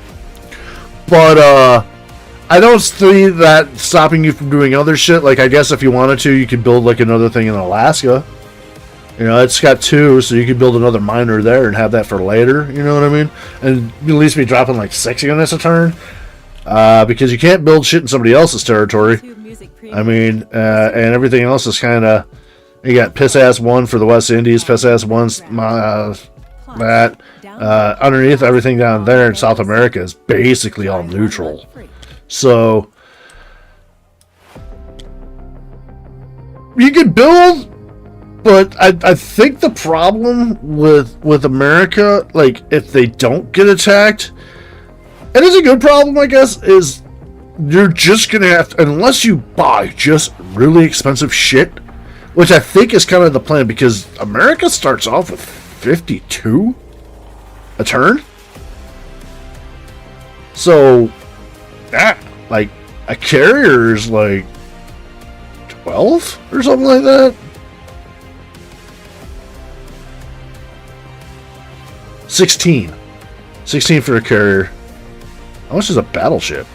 But I don't see that stopping you from doing other shit. Like, I guess if you wanted to, you could build like another thing in Alaska. It's got 2, so you could build another miner there and have that for later. You know what I mean? And at least be dropping like 6 units a turn. Because you can't build shit in somebody else's territory. I mean, and everything else is kind of, you got piss ass 1 for the West Indies, piss ass 1's that. Underneath everything down there in South America is basically all neutral. So you can build, but I think the problem with America, like if they don't get attacked, it is a good problem, I guess, is you're just going to have to, unless you buy just really expensive shit, which I think is kind of the plan, because America starts off with 52 a turn. So, like, a carrier is like 12 or something like that. 16. 16 for a carrier. How much is a battleship?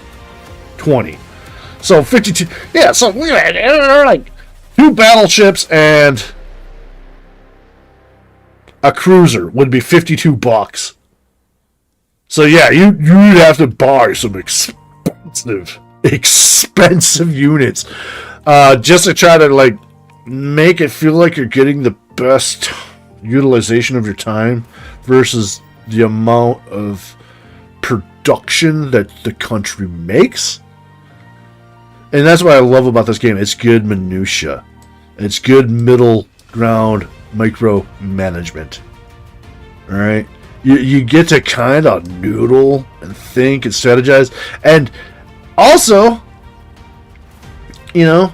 20. So 52. Yeah, so look at that. They're like 2 battleships and a cruiser would be $52. So yeah, you'd have to buy some expensive units just to try to like make it feel like you're getting the best utilization of your time versus the amount of production that the country makes. And that's what I love about this game. It's good minutia. It's good middle ground micro management. All right, you get to kind of noodle and think and strategize, and also, you know,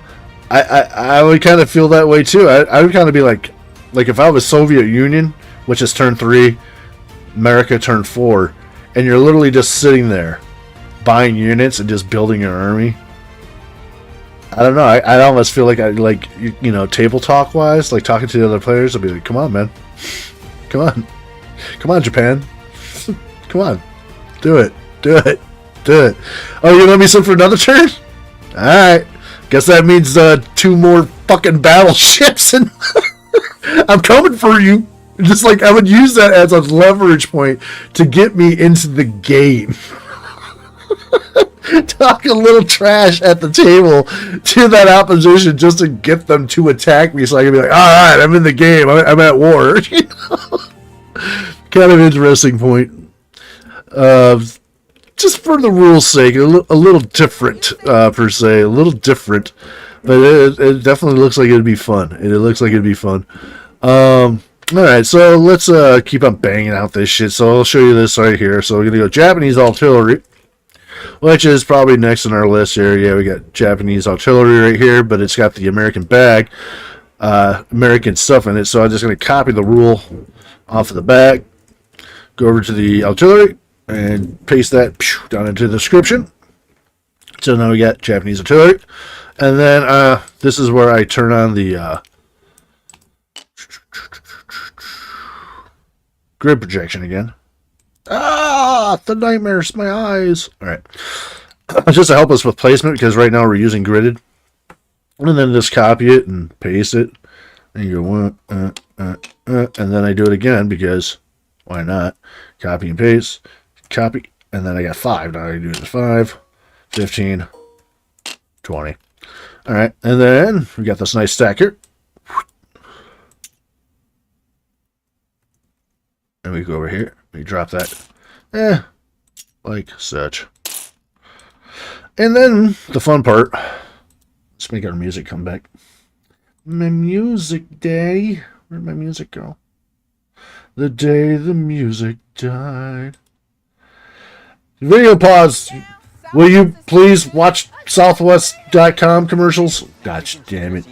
I would kind of feel that way too. I would kind of be like if I was Soviet Union, which is turn 3, America turn 4, and you're literally just sitting there buying units and just building your army. I don't know. I almost feel like you know, table talk wise, like talking to the other players, I'll be like, come on, man. Come on, Japan. Come on. Do it. Oh, you let me sit for another turn? Alright. Guess that means 2 more fucking battleships, and I'm coming for you. Just like, I would use that as a leverage point to get me into the game. Talk a little trash at the table to that opposition just to get them to attack me, so I can be like, alright, I'm in the game, I'm at war. You know? Kind of interesting point. Just for the rules' sake, a little different, per se, a little different, but it definitely looks like it'd be fun. Alright, so let's keep on banging out this shit. So I'll show you this right here. So we're gonna go Japanese artillery, which is probably next on our list here. Yeah, we got Japanese artillery right here, but it's got the American bag, American stuff in it. So I'm just going to copy the rule off of the bag, go over to the artillery, and paste that down into the description. So now we got Japanese artillery. And then this is where I turn on the grid projection again. The nightmares, my eyes. Alright. Just to help us with placement, because right now we're using gridded. And then just copy it and paste it. And you go, and then I do it again, because why not? Copy and paste. Copy. And then I got 5. Now I do the 5, 15, 20. Alright. And then we got this nice stack here. And we go over here. We drop that. Like such. And then the fun part. Let's make our music come back. My music day. Where'd my music go? The day the music died. Video pause. Will you please watch Southwest.com commercials? Gosh damn it.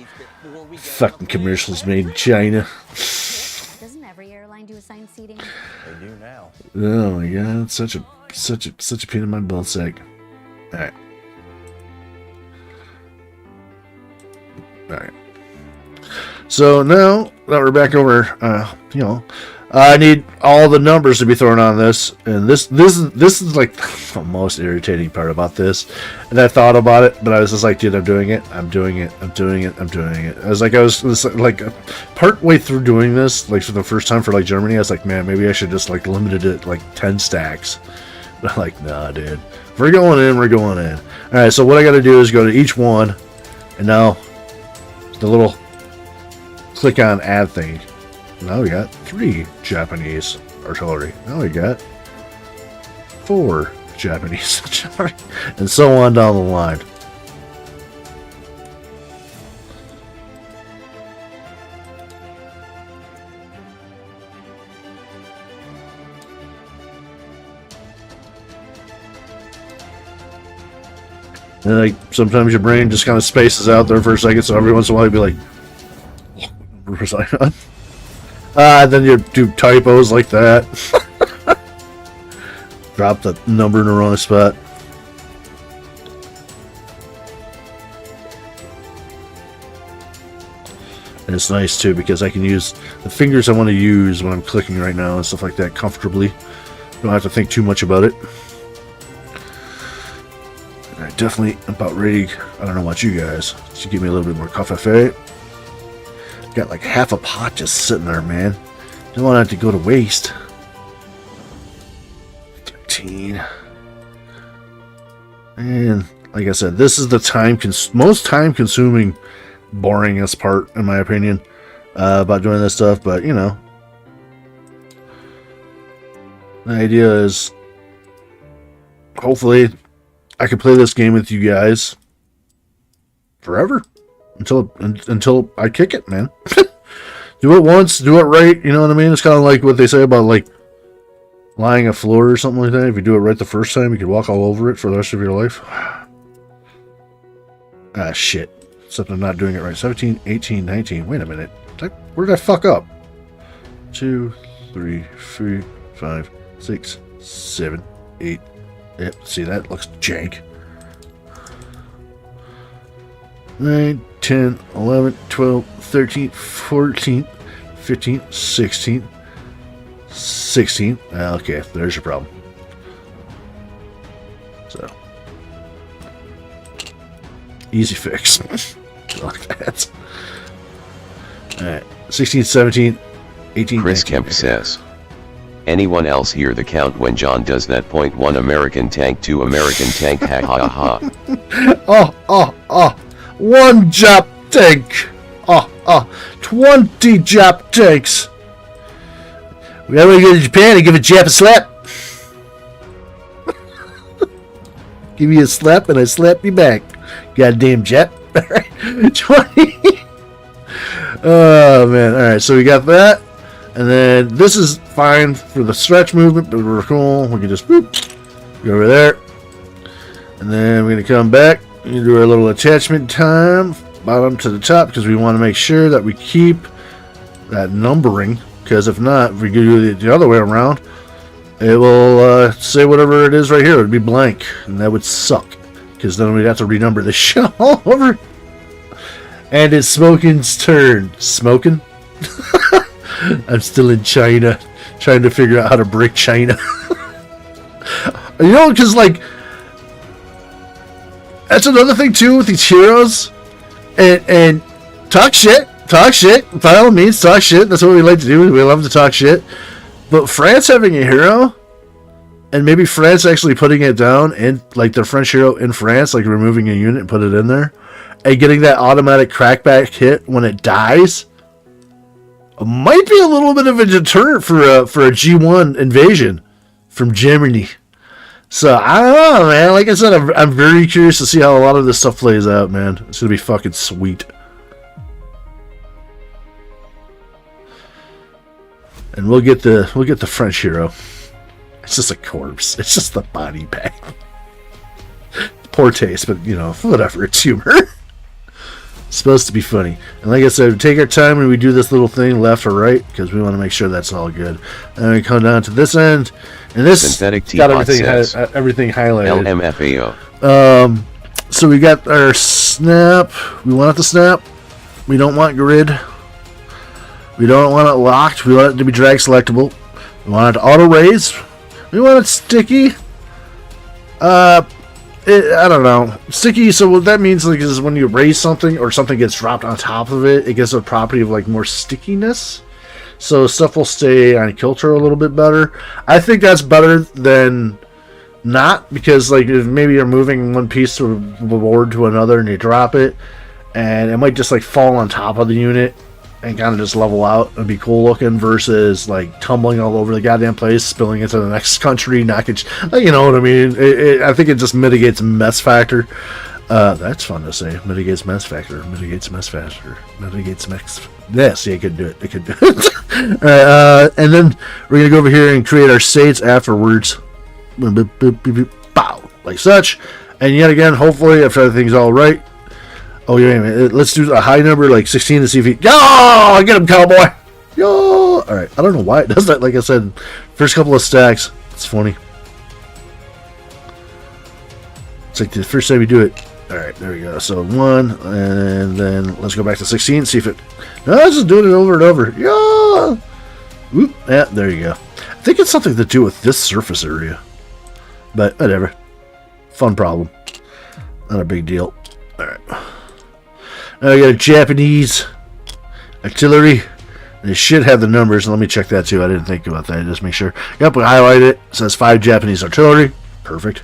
Fucking commercials made in China. Doesn't every airline do assigned seating? They do now. Oh my god, such a pain in my butt sack. Alright. Alright. So now that we're back over, you know, I need all the numbers to be thrown on this, and this is like the most irritating part about this. And I thought about it, but I was just like, dude, I'm doing it. I was like part way through doing this, like for the first time for like Germany. I was like, man, maybe I should just like limited it like 10 stacks. But I'm like, nah, dude, if we're going in. All right, so what I got to do is go to each one, and now the little click on add thing. Now we got 3 Japanese artillery. Now we got 4 Japanese artillery. And so on down the line. And like sometimes your brain just kind of spaces out there for a second, so every once in a while you'll be like, what was I on? Then you do typos like that. Drop the number in the wrong spot. And it's nice too because I can use the fingers I want to use when I'm clicking right now and stuff like that comfortably. Don't have to think too much about it. And I definitely am about ready. I don't know about you guys. To give me a little bit more coffee. Got like half a pot just sitting there, man. Don't want it to go to waste. 13. And like I said, this is the most time consuming, boringest part, in my opinion, about doing this stuff. But you know, the idea is hopefully I can play this game with you guys forever until I kick it, man. Do it once, do it right. You know what I mean? It's kind of like what they say about like lying a floor or something like that. If you do it right the first time, you could walk all over it for the rest of your life. Ah, shit. Except I'm not doing it right. 17, 18, 19. Wait a minute. Where did I fuck up? 2, 3, 4, 5, 6, 7, 8. Yep, see, that looks jank. 9, 10, 11, 12, 13, 14, 15, 16, 16. Okay, there's your problem. So, easy fix. Like that. Alright, 16, 17, 18, Chris 19. Kemp says, anyone else hear the count when John does that? Point 1 American tank, 2 American tank, ha ha ha. Oh. 1 Jap tank. 20 Jap tanks. We gotta go to Japan and give a Jap a slap. Give you a slap and I slap you back. Goddamn Jap. Alright. 20. Oh man. Alright, so we got that. And then this is fine for the stretch movement, but we're cool. We can just boop, go over there. And then we're going to come back and do our little attachment time, bottom to the top, because we want to make sure that we keep that numbering. Because if not, if we do it the other way around, it will say whatever it is right here. It would be blank, and that would suck. Because then we'd have to renumber the show all over. And it's Smoking's turn. Smoking? I'm still in China, trying to figure out how to break China. You know, because, like, that's another thing, too, with these heroes. And talk shit. By all means, talk shit. That's what we like to do. We love to talk shit. But France having a hero, and maybe France actually putting it down, in like their French hero in France, like removing a unit and put it in there, and getting that automatic crackback hit when it dies, might be a little bit of a deterrent for a G1 invasion from Germany. So, I don't know, man. Like I said, I'm very curious to see how a lot of this stuff plays out, man. It's going to be fucking sweet. And we'll get the French hero. It's just a corpse. It's just the body bag. Poor taste, but, you know, whatever. It's humor. It's supposed to be funny. And like I said, we take our time when we do this little thing left or right, because we want to make sure that's all good. And we come down to this end, and this Synthetic got everything highlighted. LMFAO. So we got our snap. We want it to snap. We don't want grid. We don't want it locked. We want it to be drag selectable. We want it to auto raise. We want it sticky. I don't know. Sticky, so what that means like is when you raise something or something gets dropped on top of it, it gets a property of like more stickiness. So stuff will stay on kilter a little bit better. I think that's better than not, because like if maybe you're moving one piece to the board to another and you drop it, and it might just like fall on top of the unit and kind of just level out and be cool looking, versus like tumbling all over the goddamn place, spilling into the next country, knocking, you know what I mean? I think it just mitigates mess factor. That's fun to say. Mitigates mess factor. Mitigates mess factor. Mitigates mess. Yes, yeah, it could do it. It could do it. Alright, and then we're gonna go over here and create our states afterwards. Bow, like such. And yet again, hopefully, if everything's all right. Oh, yeah, wait a minute. Let's do a high number, like 16, to see if he... Yo! Get him, cowboy! Yo! Alright, I don't know why it does that. Like I said, first couple of stacks. It's funny. It's like the first time you do it, Alright, there we go. So 1, and then let's go back to 16, see if it... No, it's just doing it over and over. Yeah! Oop, yeah, there you go. I think it's something to do with this surface area. But, whatever. Fun problem. Not a big deal. Alright. Now we got a Japanese artillery. They should have the numbers. Let me check that too. I didn't think about that. Just make sure. Yep, we highlight it. It says 5 Japanese artillery. Perfect.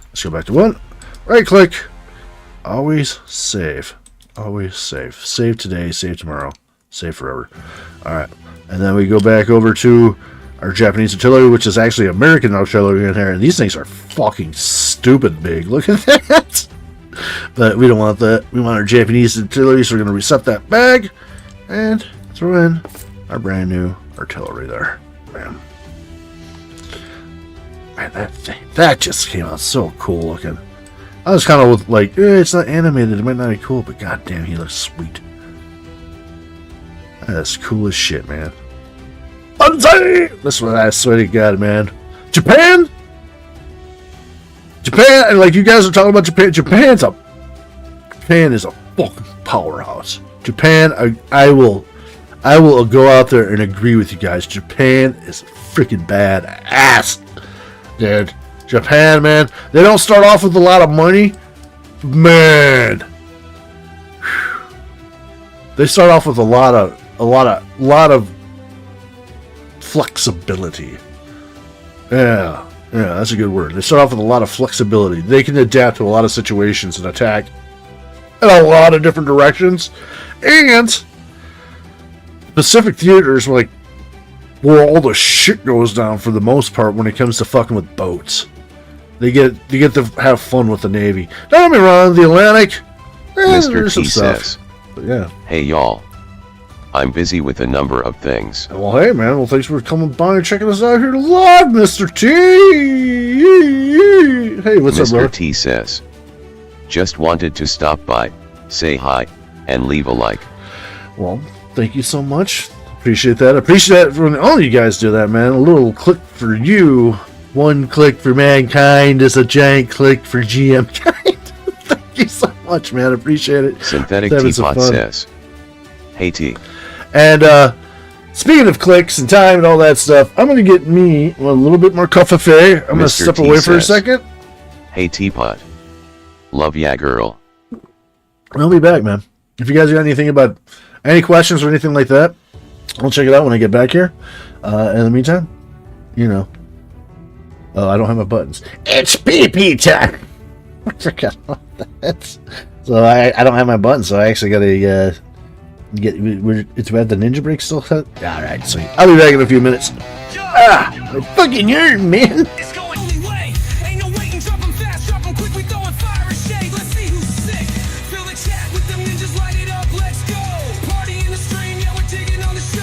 Let's go back to 1. Right click. Always save. Always save. Save today, save tomorrow, save forever. Alright. And then we go back over to our Japanese artillery, which is actually American artillery in here. And these things are fucking stupid big. Look at that. But we don't want that. We want our Japanese artillery, so we're going to reset that bag and throw in our brand new artillery there. Bam. Man, that just came out so cool looking. I was kind of like, it's not animated, it might not be cool, but goddamn, he looks sweet. That's cool as shit, man. Banzai! That's what I swear to God, man. Japan, and like you guys are talking about Japan. Japan is a fucking powerhouse. Japan, I will go out there and agree with you guys. Japan is freaking badass, dude. Japan, man, they don't start off with a lot of money, man. Whew. They start off with a lot of flexibility. Yeah, that's a good word. They start off with a lot of flexibility. They can adapt to a lot of situations and attack in a lot of different directions. And Pacific Theater is like where all the shit goes down for the most part when it comes to fucking with boats. They get to have fun with the Navy. Don't get me wrong, the Atlantic, Mr. T says, but yeah. Hey y'all, I'm busy with a number of things. Well, hey man, well thanks for coming by and checking us out here live, Mr. T. Hey, what's up, brother? Mr. T says, just wanted to stop by, say hi, and leave a like. Well, thank you so much. Appreciate that. Appreciate that when all you guys do that, man. A little click for you. 1 click for mankind is a giant click for GM kind. Thank you so much, man. Appreciate it. Synthetic Teapot says, hey T. And speaking of clicks and time and all that stuff, I'm going to get me a little bit more coffee. I'm going to step away for a second. Hey Teapot. Love ya, girl. I'll be back, man. If you guys got anything about any questions or anything like that, I'll check it out when I get back here. In the meantime, you know. Oh, I don't have my buttons. It's PP time! I forgot all that. So I don't have my buttons, so I actually got to it's about the ninja break still set? Alright, sweet. I'll be back in a few minutes. My fucking urn, man! It's going only way. Ain't no waiting, drop 'em fast, drop 'em quick, we throwing fire and shade. Let's see who's sick. Fill the chat with them ninjas, light it up, let's go. Party in the stream, yeah, we're digging on the show.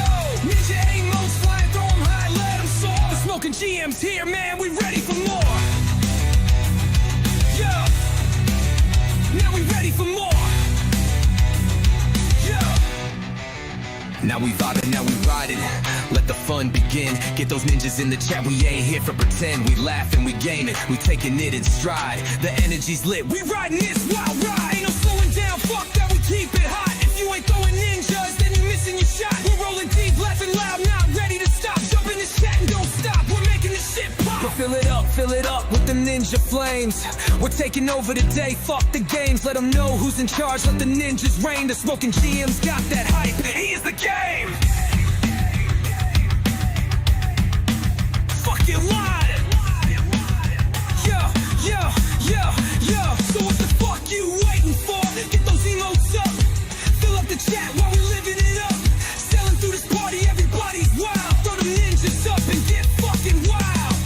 Ninja Amos flying, throw 'em high, let 'em soar. The smoking GM's here, man, we ready for more. Yeah. Now we ready for more. Now we vibing, now we riding. Let the fun begin. Get those ninjas in the chat. We ain't here for pretend. We laugh and we gain it. We taking it in stride. The energy's lit. We riding this wild ride. Ain't no slowing down. Fuck that. We keep it hot. If you ain't throwing ninjas, then you're missing your shot. We're rolling deep, laughing loud, not ready to stop. Jump in this chat and don't stop. We're making this shit pop. But fill it up with them ninja flames. We're taking over today. Fuck the games. Let them know who's in charge. Let the ninjas reign. The smoking GM's got that hype. He is the game. Fucking live. Yeah. So what the fuck you waiting for? Get those emotes up. Fill up the chat while we living it up. Selling through this party, everybody's wild. Throw them ninjas up and get fucking wild.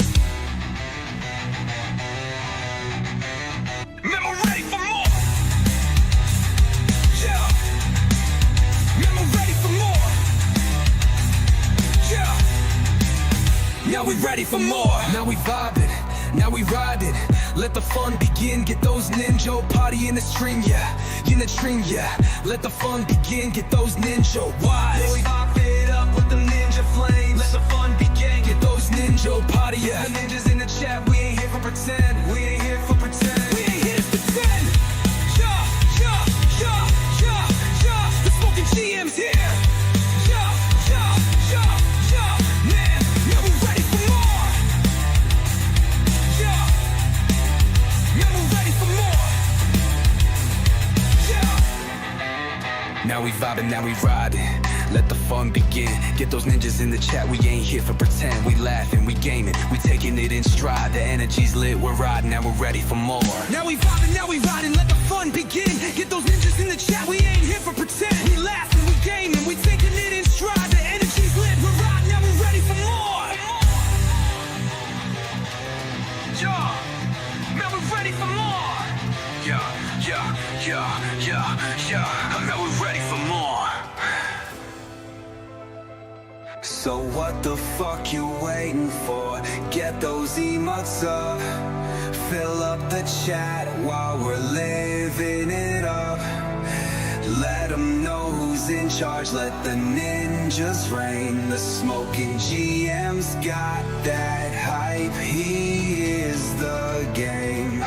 Memo ready for more. Yeah. Memo ready for more. Yeah. Now we ready for more. Now we vibing. Now we riding. Let the fun begin. Get those ninja party in the stream, yeah. In the stream, yeah. Let the fun begin. Get those ninja wild. Yeah, we pop it up with them ninja flames. Let the fun begin. Get those ninja party, yeah. The ninjas in the chat. We ain't here for pretend. We ain't here for pretend. We ain't here to pretend. we vibing, now we riding. Let the fun begin. Get those ninjas in the chat, we ain't here for pretend. We laughing, we gaming, we taking it in stride. The energy's lit, we're riding, now we're ready for more. Now we vibing, now we riding, let the fun begin. Get those ninjas in the chat, we ain't here for pretend. We laughing, we gaming, we taking it in stride. The energy's lit, we're riding, now we're ready for more. Yeah, now we're ready for more. Yeah. Now we're ready for more. So what the fuck you waiting for? Get those emotes up. Fill up the chat while we're living it up. Let them know who's in charge, let the ninjas reign. The smoking GM's got that hype, he is the game.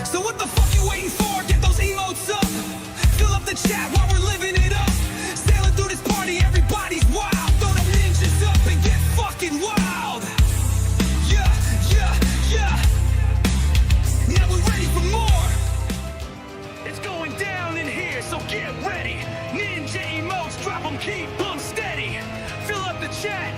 So what the fuck you waiting for? Get those emotes up. Fill up the chat while we're living it up. Sailing through this party, everybody's wild. Throw them ninjas up and get fucking wild. Yeah. Now we're ready for more. It's going down in here, so get ready. Ninja emotes, drop them, keep them steady. Fill up the chat,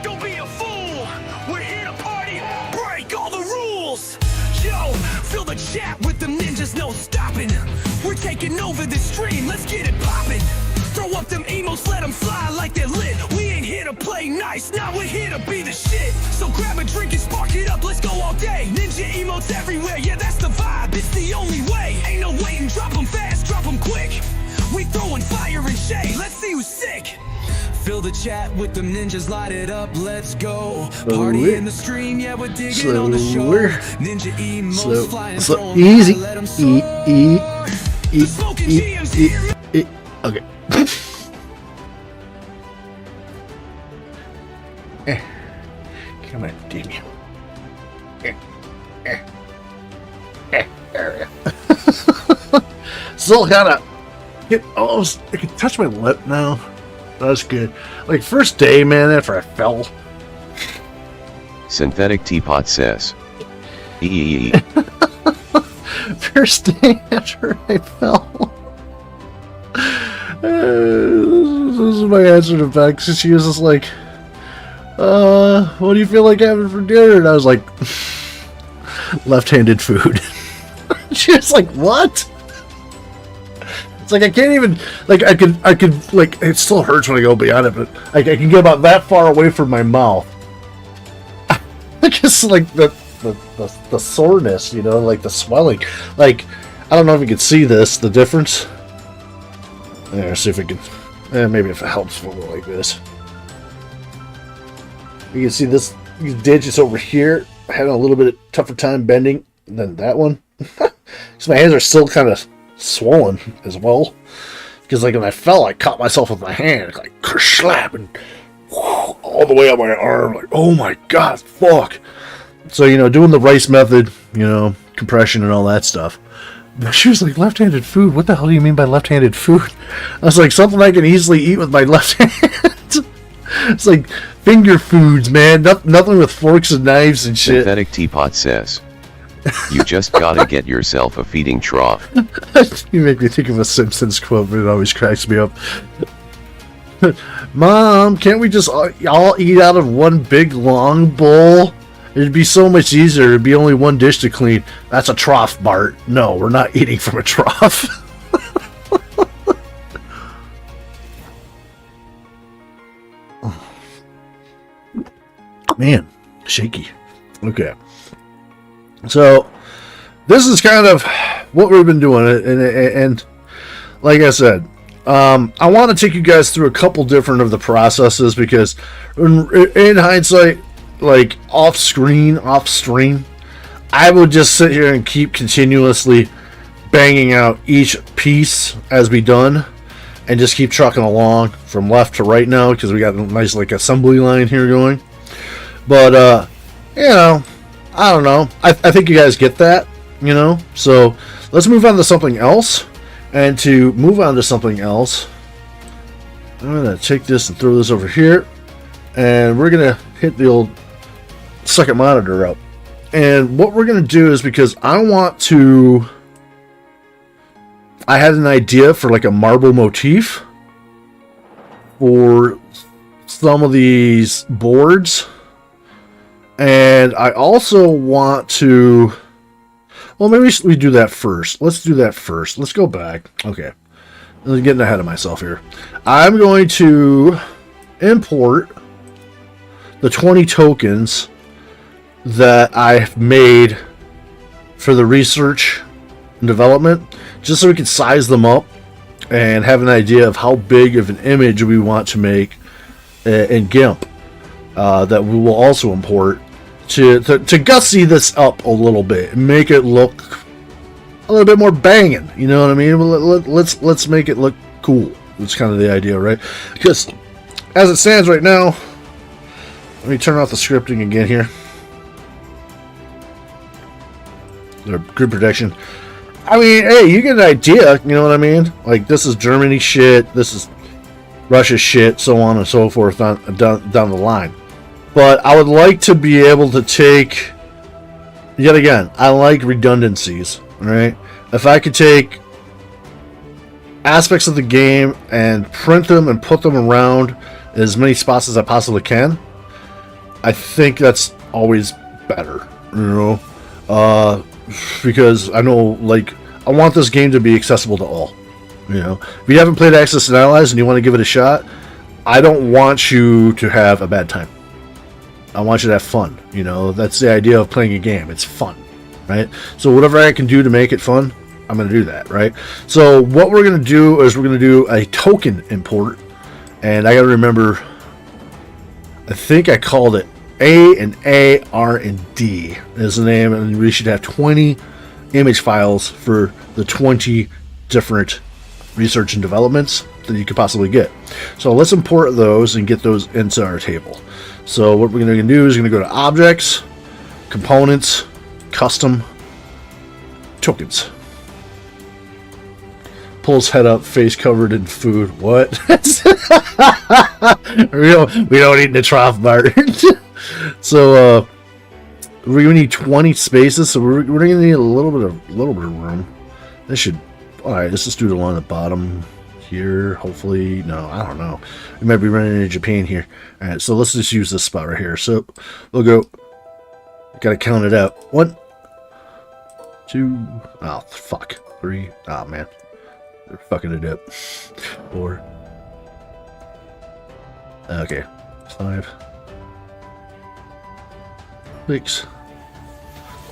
don't be a fool. We're here to party, break all the rules. Yo, fill the chat with them ninjas, no stopping. We're taking over this stream, let's get it poppin'. Throw up them emotes, let them fly like they're lit. We ain't here to play nice, now we're here to be the shit. So grab a drink and spark it up, let's go all day. Ninja emotes everywhere, yeah that's the vibe, it's the only way. Ain't no waiting, drop them fast, drop them quick. We throwing fire and shade, let's see who's sick. Fill the chat with them ninjas, light it up, let's go. Party in the stream, yeah we're digging on the show. Ninja emotes flying, throwing easy. fire, let them soar. The smoking GM's here. Okay. Come on, damn you. There we go. Still kind of get almost. I can touch my lip now. That's good. Like first day, man. After I fell. Synthetic Teapot says. First day after I fell. This is my answer to Bex. She was just like, what do you feel like having for dinner? And I was like, left-handed food. She was like, what? It's like I can't even, like I could like, it still hurts when I go beyond it, but I can get about that far away from my mouth. Just like the soreness, you know, like the swelling. Like, I don't know if you can see this, the difference. There, see if we can, maybe if it helps for like this. You can see this digits over here. I had a little bit of tougher time bending than that one. So my hands are still kind of swollen as well. Because like when I fell, I caught myself with my hand, like slap, and all the way up my arm. Like, oh my god, fuck. So, you know, doing the rice method, you know, compression and all that stuff. But she was like, left-handed food? What the hell do you mean by left-handed food? I was like, something I can easily eat with my left hand. It's like finger foods, man. Nothing with forks and knives and shit. Synthetic Teapot says. You just gotta get yourself a feeding trough. You make me think of a Simpsons quote, but it always cracks me up. Mom, can't we just all eat out of one big long bowl? It'd be so much easier. It'd be only one dish to clean. That's a trough, Bart. No, we're not eating from a trough. Man, shaky. Okay. So, this is kind of what we've been doing. And like I said, I want to take you guys through a couple different of the processes because in hindsight, like off stream, I would just sit here and keep continuously banging out each piece as we done and just keep trucking along from left to right now because we got a nice like assembly line here going. But you know, I don't know, I think you guys get that, you know. So let's move on to something else. And to move on to something else, I'm gonna take this and throw this over here, and we're gonna hit the old second monitor up. And what we're going to do is, because I want to I had an idea for like a marble motif for some of these boards. And I also want to... Well, maybe we do that first. Let's do that first. Let's go back. Okay. I'm getting ahead of myself here. I'm going to import the 20 tokens that I've made for the research and development, just so we can size them up and have an idea of how big of an image we want to make in GIMP that we will also import to gussy this up a little bit and make it look a little bit more banging. You know what I mean? Let's make it look cool. That's kind of the idea, right? Because as it stands right now, let me turn off the scripting again here. Their grid protection. I mean, hey, you get an idea, you know what I mean? Like, this is Germany shit, this is Russia shit, so on and so forth down the line. But I would like to be able to take, yet again, I like redundancies, right? If I could take aspects of the game and print them and put them around as many spots as I possibly can, I think that's always better, you know? Because I know, like, I want this game to be accessible to all. You know, if you haven't played Axis and Allies and you want to give it a shot, I don't want you to have a bad time. I want you to have fun. You know, that's the idea of playing a game. It's fun, right? So whatever I can do to make it fun, I'm going to do that, right? So what we're going to do is we're going to do a token import, and I got to remember, I think I called it A and A, R and D is the name, and we should have 20 image files for the 20 different research and developments that you could possibly get. So let's import those and get those into our table. So what we're going to do is we're going to go to Objects, Components, Custom, Tokens. Pulls head up, face covered in food. What? we don't eat in the trough, Martin. So we need 20 spaces, so we're going to need a little bit of room. This should... Alright, let's just do the one at the bottom here. Hopefully, no, I don't know. We might be running into Japan here. Alright, so let's just use this spot right here. So we'll go... Gotta count it out. 1, 2... Oh, fuck. 3... Oh, man. They're fucking it up. 4... Okay. 5... 6...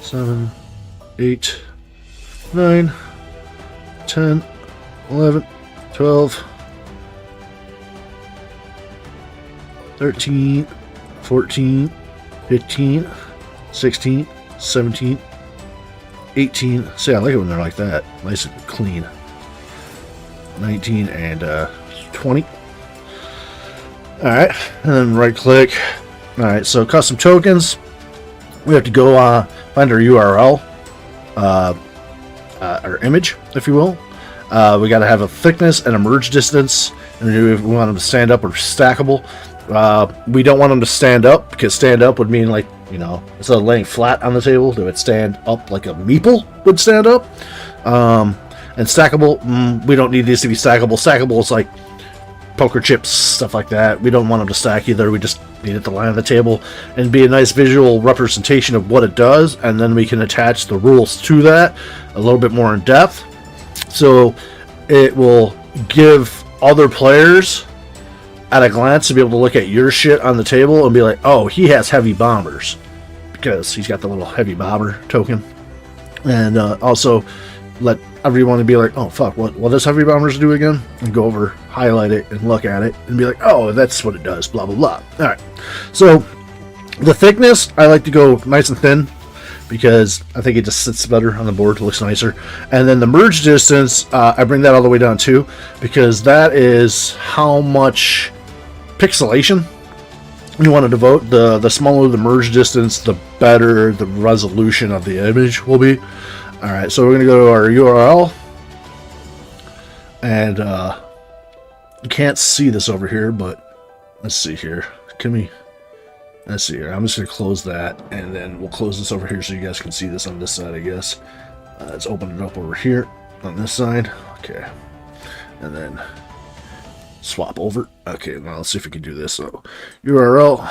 7... 8... 9... 10, 11, 12, 13, 14, 15, 16, 17, 18. See, I like it when they're like that. Nice and clean. 19 and 20. Alright, and then right click. Alright, so custom tokens. We have to go find our URL. Our image, if you will. We got to have a thickness and a merge distance, and we want them to stand up or stackable. We don't want them to stand up, because stand up would mean, like, you know, instead of laying flat on the table, they would stand up like a meeple would stand up. And stackable, we don't need these to be stackable. Stackable is like poker chips, stuff like that. We don't want them to stack either. We just need it to lie on the table and be a nice visual representation of what it does, and then we can attach the rules to that a little bit more in depth, so it will give other players at a glance to be able to look at your shit on the table and be like, oh, he has heavy bombers because he's got the little heavy bomber token, and also let everyone be like, oh fuck, what does heavy bombers do again, and go over, highlight it, and look at it, and be like, oh, that's what it does, blah blah blah. All right, so the thickness, I like to go nice and thin because I think it just sits better on the board, looks nicer. And then the merge distance, I bring that all the way down too, because that is how much pixelation you want to devote. The smaller the merge distance, the better the resolution of the image will be. Alright, so we're going to go to our URL, and you can't see this over here, but let's see here. Let's see here. I'm just going to close that, and then we'll close this over here so you guys can see this on this side, I guess. Let's open it up over here on this side. Okay. And then swap over. Okay, now let's see if we can do this. So URL.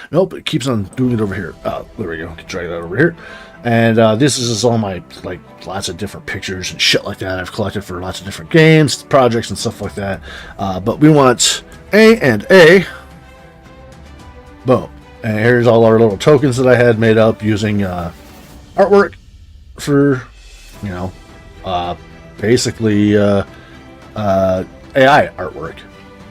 Nope, it keeps on doing it over here. Oh, there we go. I can drag that over here. And this is just all my, like, lots of different pictures and shit like that I've collected for lots of different games, projects, and stuff like that. But we want A and A. Boom. And here's all our little tokens that I had made up using artwork for, you know, basically AI artwork.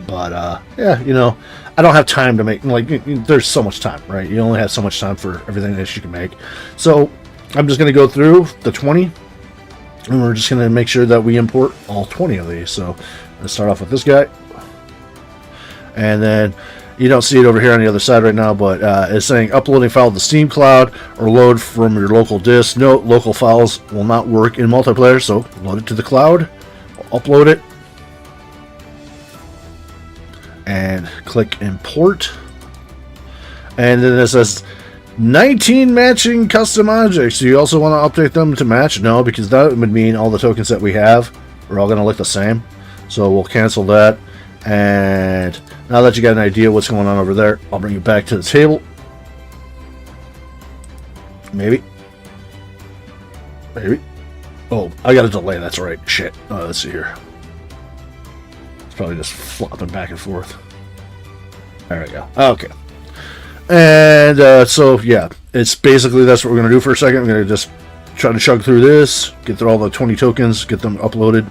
But yeah, you know, I don't have time to make, like, there's so much time, right? You only have so much time for everything that you can make. So I'm just going to go through the 20, and we're just going to make sure that we import all 20 of these. So let's start off with this guy. And then you don't see it over here on the other side right now, but it's saying uploading file to Steam Cloud or load from your local disk. Note, local files will not work in multiplayer, so load it to the cloud, upload it, and click import. And then it says 19 matching custom objects. Do you also want to update them to match? No, because that would mean all the tokens that we have are all going to look the same. So we'll cancel that. And now that you got an idea what's going on over there, I'll bring you back to the table. Maybe. Oh, I got a delay. That's right. Shit. Let's see here. Probably just flopping back and forth. There we go. Okay. And so, yeah, it's basically that's what we're going to do for a second. I'm going to just try to chug through this, get through all the 20 tokens, get them uploaded.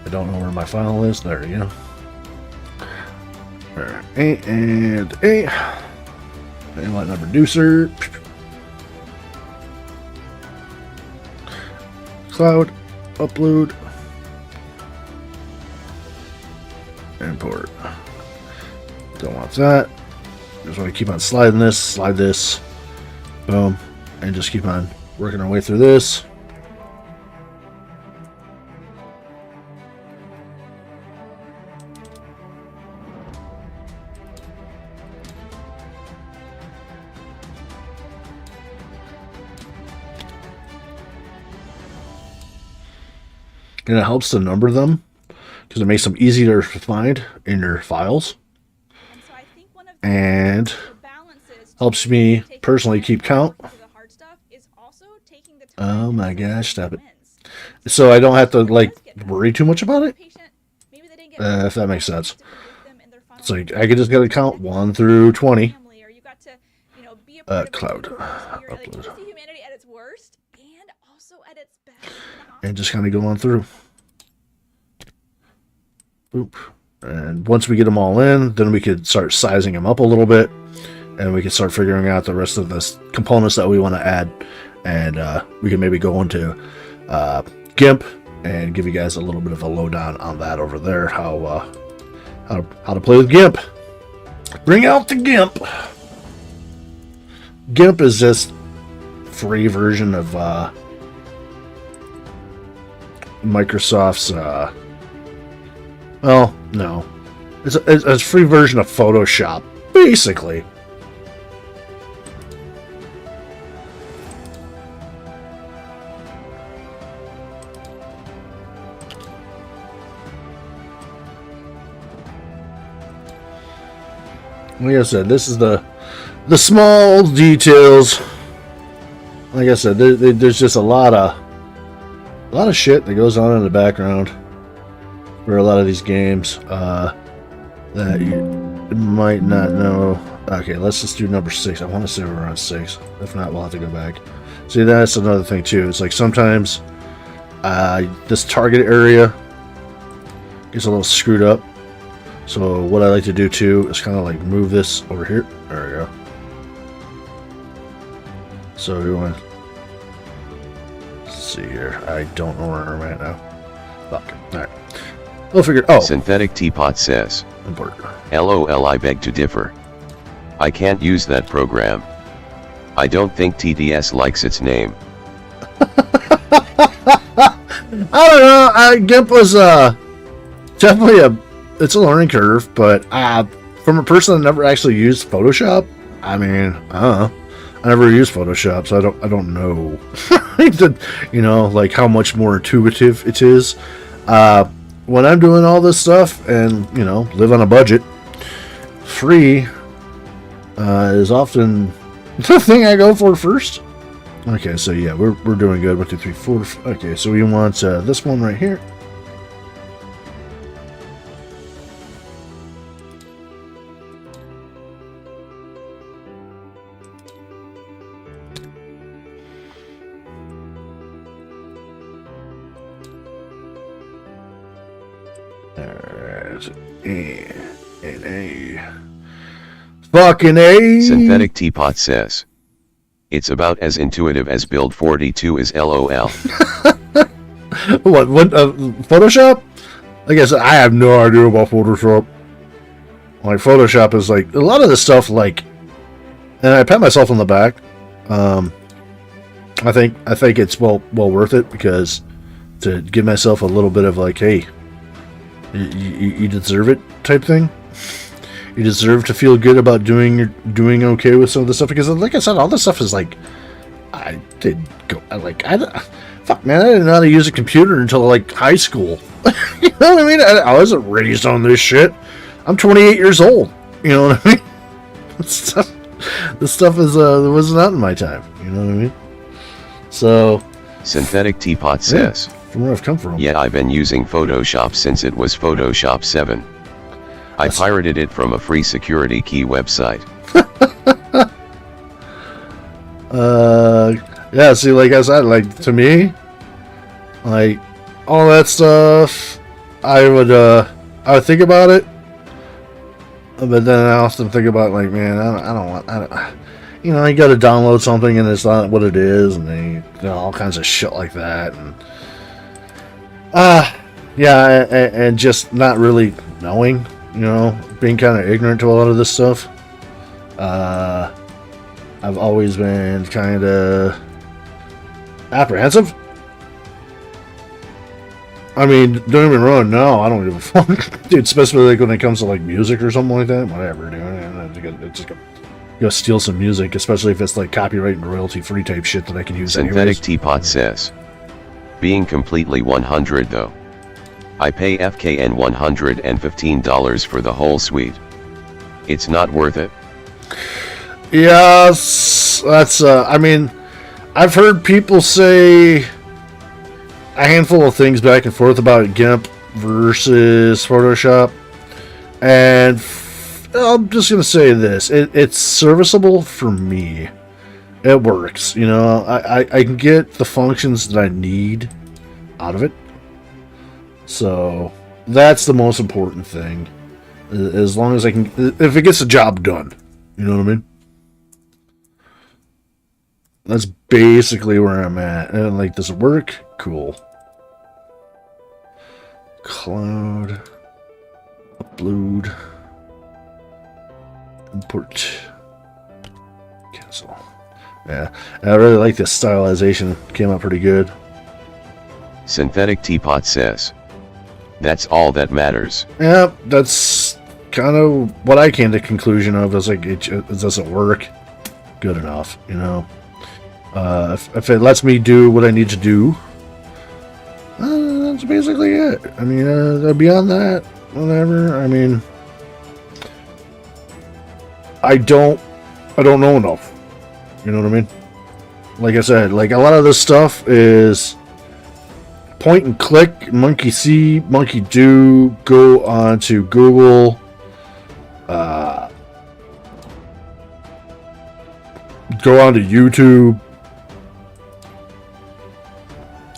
I don't know where my file is. There you go. There. And let number reducer. Cloud, upload, import. Don't want that. Just want to keep on sliding this, slide this, boom, and just keep on working our way through this. And it helps to number them because it makes them easier to find in your files. And helps me personally keep count. Oh my gosh, stop it. So I don't have to, like, worry too much about it. If that makes sense. It's like I can just get a count 1 through 20. Cloud. Upload. And just kind of go on through. Boop. And once we get them all in, then we could start sizing them up a little bit, and we can start figuring out the rest of the components that we want to add. And we can maybe go into GIMP and give you guys a little bit of a lowdown on that over there. How to play with GIMP. Bring out the GIMP. GIMP is just free version of Microsoft's well, no, it's a free version of Photoshop, basically. Like I said, this is the small details. Like I said, there's just a lot of shit that goes on in the background for a lot of these games that you might not know. Okay, let's just do number 6. I want to say we're on 6. If not, we'll have to go back. See, that's another thing too. It's like sometimes this target area gets a little screwed up. So what I like to do too is kind of like move this over here. There we go. So we want to see here. I don't know where I'm at now. Fuck. Alright. We'll figure. Oh. Synthetic Teapot says, import. LOL, I beg to differ. I can't use that program. I don't think TDS likes its name. I don't know. GIMP was definitely it's a learning curve, but from a person that never actually used Photoshop, I mean, I don't know. I never use Photoshop, so I don't know, you know, like how much more intuitive it is. When I'm doing all this stuff and, you know, live on a budget, free is often the thing I go for first. Okay, so yeah, we're doing good. 1, 2, 3, 4. Okay, so we want this one right here. And A. Fucking A. Synthetic Teapot says, it's about as intuitive as Build 42 is LOL. What Photoshop? Like I said, I have no idea about Photoshop. Like, Photoshop is like, a lot of the stuff, like, and I pat myself on the back. I think it's well worth it, because to give myself a little bit of like, hey, you deserve it type thing. You deserve to feel good about doing okay with some of the stuff, because, like I said, all this stuff is like, fuck, man, I didn't know how to use a computer until like high school. You know what I mean? I wasn't raised on this shit. I'm 28 years old. You know what I mean? This stuff is was not in my time. You know what I mean? So, Synthetic Teapot says, from where I've come from. yeah, I've been using Photoshop since it was Photoshop 7. I pirated it from a free security key website. Yeah, see, like I said, like, to me, like, all that stuff, I would think about it, but then I often think about, like, man, I don't, you know, you gotta download something and it's not what it is, and then, you know, all kinds of shit like that, and, yeah, and just not really knowing, you know, being kind of ignorant to a lot of this stuff. I've always been kind of apprehensive. I mean, don't get me wrong, no, I don't give a fuck. Dude, especially like when it comes to like music or something like that, whatever, dude. It's just go steal some music, especially if it's like copyright and royalty free type shit that I can use. Synthetic anyways. Teapot says, being completely 100 though, I pay FKN $115 for the whole suite. It's not worth it. Yes, that's, I mean, I've heard people say a handful of things back and forth about GIMP versus Photoshop, and I'm just going to say this, it's serviceable for me. It works, you know, I can get the functions that I need out of it, so that's the most important thing, as long as I can, if it gets the job done, you know what I mean? That's basically where I'm at. And like, does it work? Cool. Cloud. Upload. Import. Cancel. Yeah. I really like this stylization. Came out pretty good. Synthetic Teapot says, that's all that matters. Yeah, that's kind of what I came to the conclusion of. Is like, it doesn't work good enough, you know? If it lets me do what I need to do, that's basically it. I mean, beyond that, whatever. I mean, I don't know enough. You know what I mean? Like I said, like a lot of this stuff is point and click, monkey see, monkey do, go on to Google, go on to YouTube,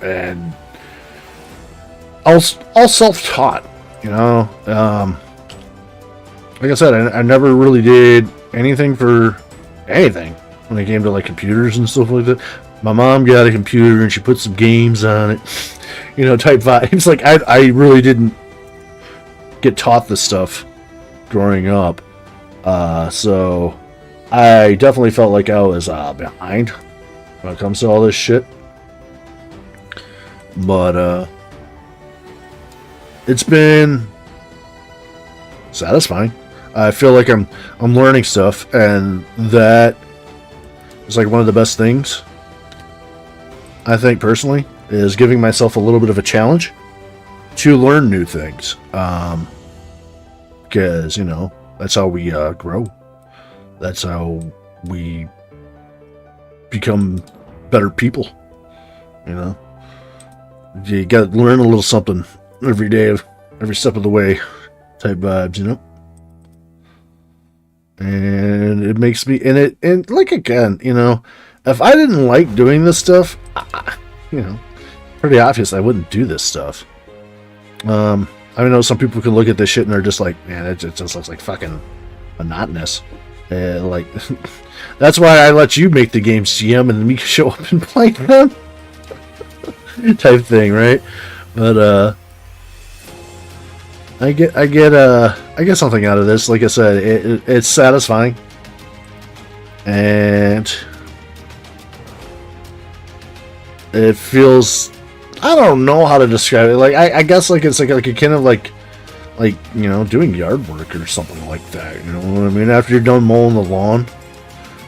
and all self-taught, you know. Like I said, I never really did anything for anything when it came to like computers and stuff like that. My mom got a computer and she put some games on it, you know, type vibes. Like I really didn't get taught this stuff growing up, so I definitely felt like I was behind when it comes to all this shit. But it's been satisfying. I feel like I'm learning stuff, and that It's like one of the best things, I think, personally, is giving myself a little bit of a challenge to learn new things. Because, you know, that's how we grow. That's how we become better people. You know, you got to learn a little something every day, every step of the way, type vibes, you know. And it makes me, and like, again, you know, if I didn't like doing this stuff, you know, pretty obvious I wouldn't do this stuff. I know some people can look at this shit and they're just like, man, it just looks like fucking monotonous. Like, that's why I let you make the games, GM, and me show up and play them. Type thing, right? But I get something out of this. Like I said, it's satisfying, and it feels, I don't know how to describe it. Like I guess like it's like a kind of like you know, doing yard work or something like that. You know what I mean? After you're done mowing the lawn,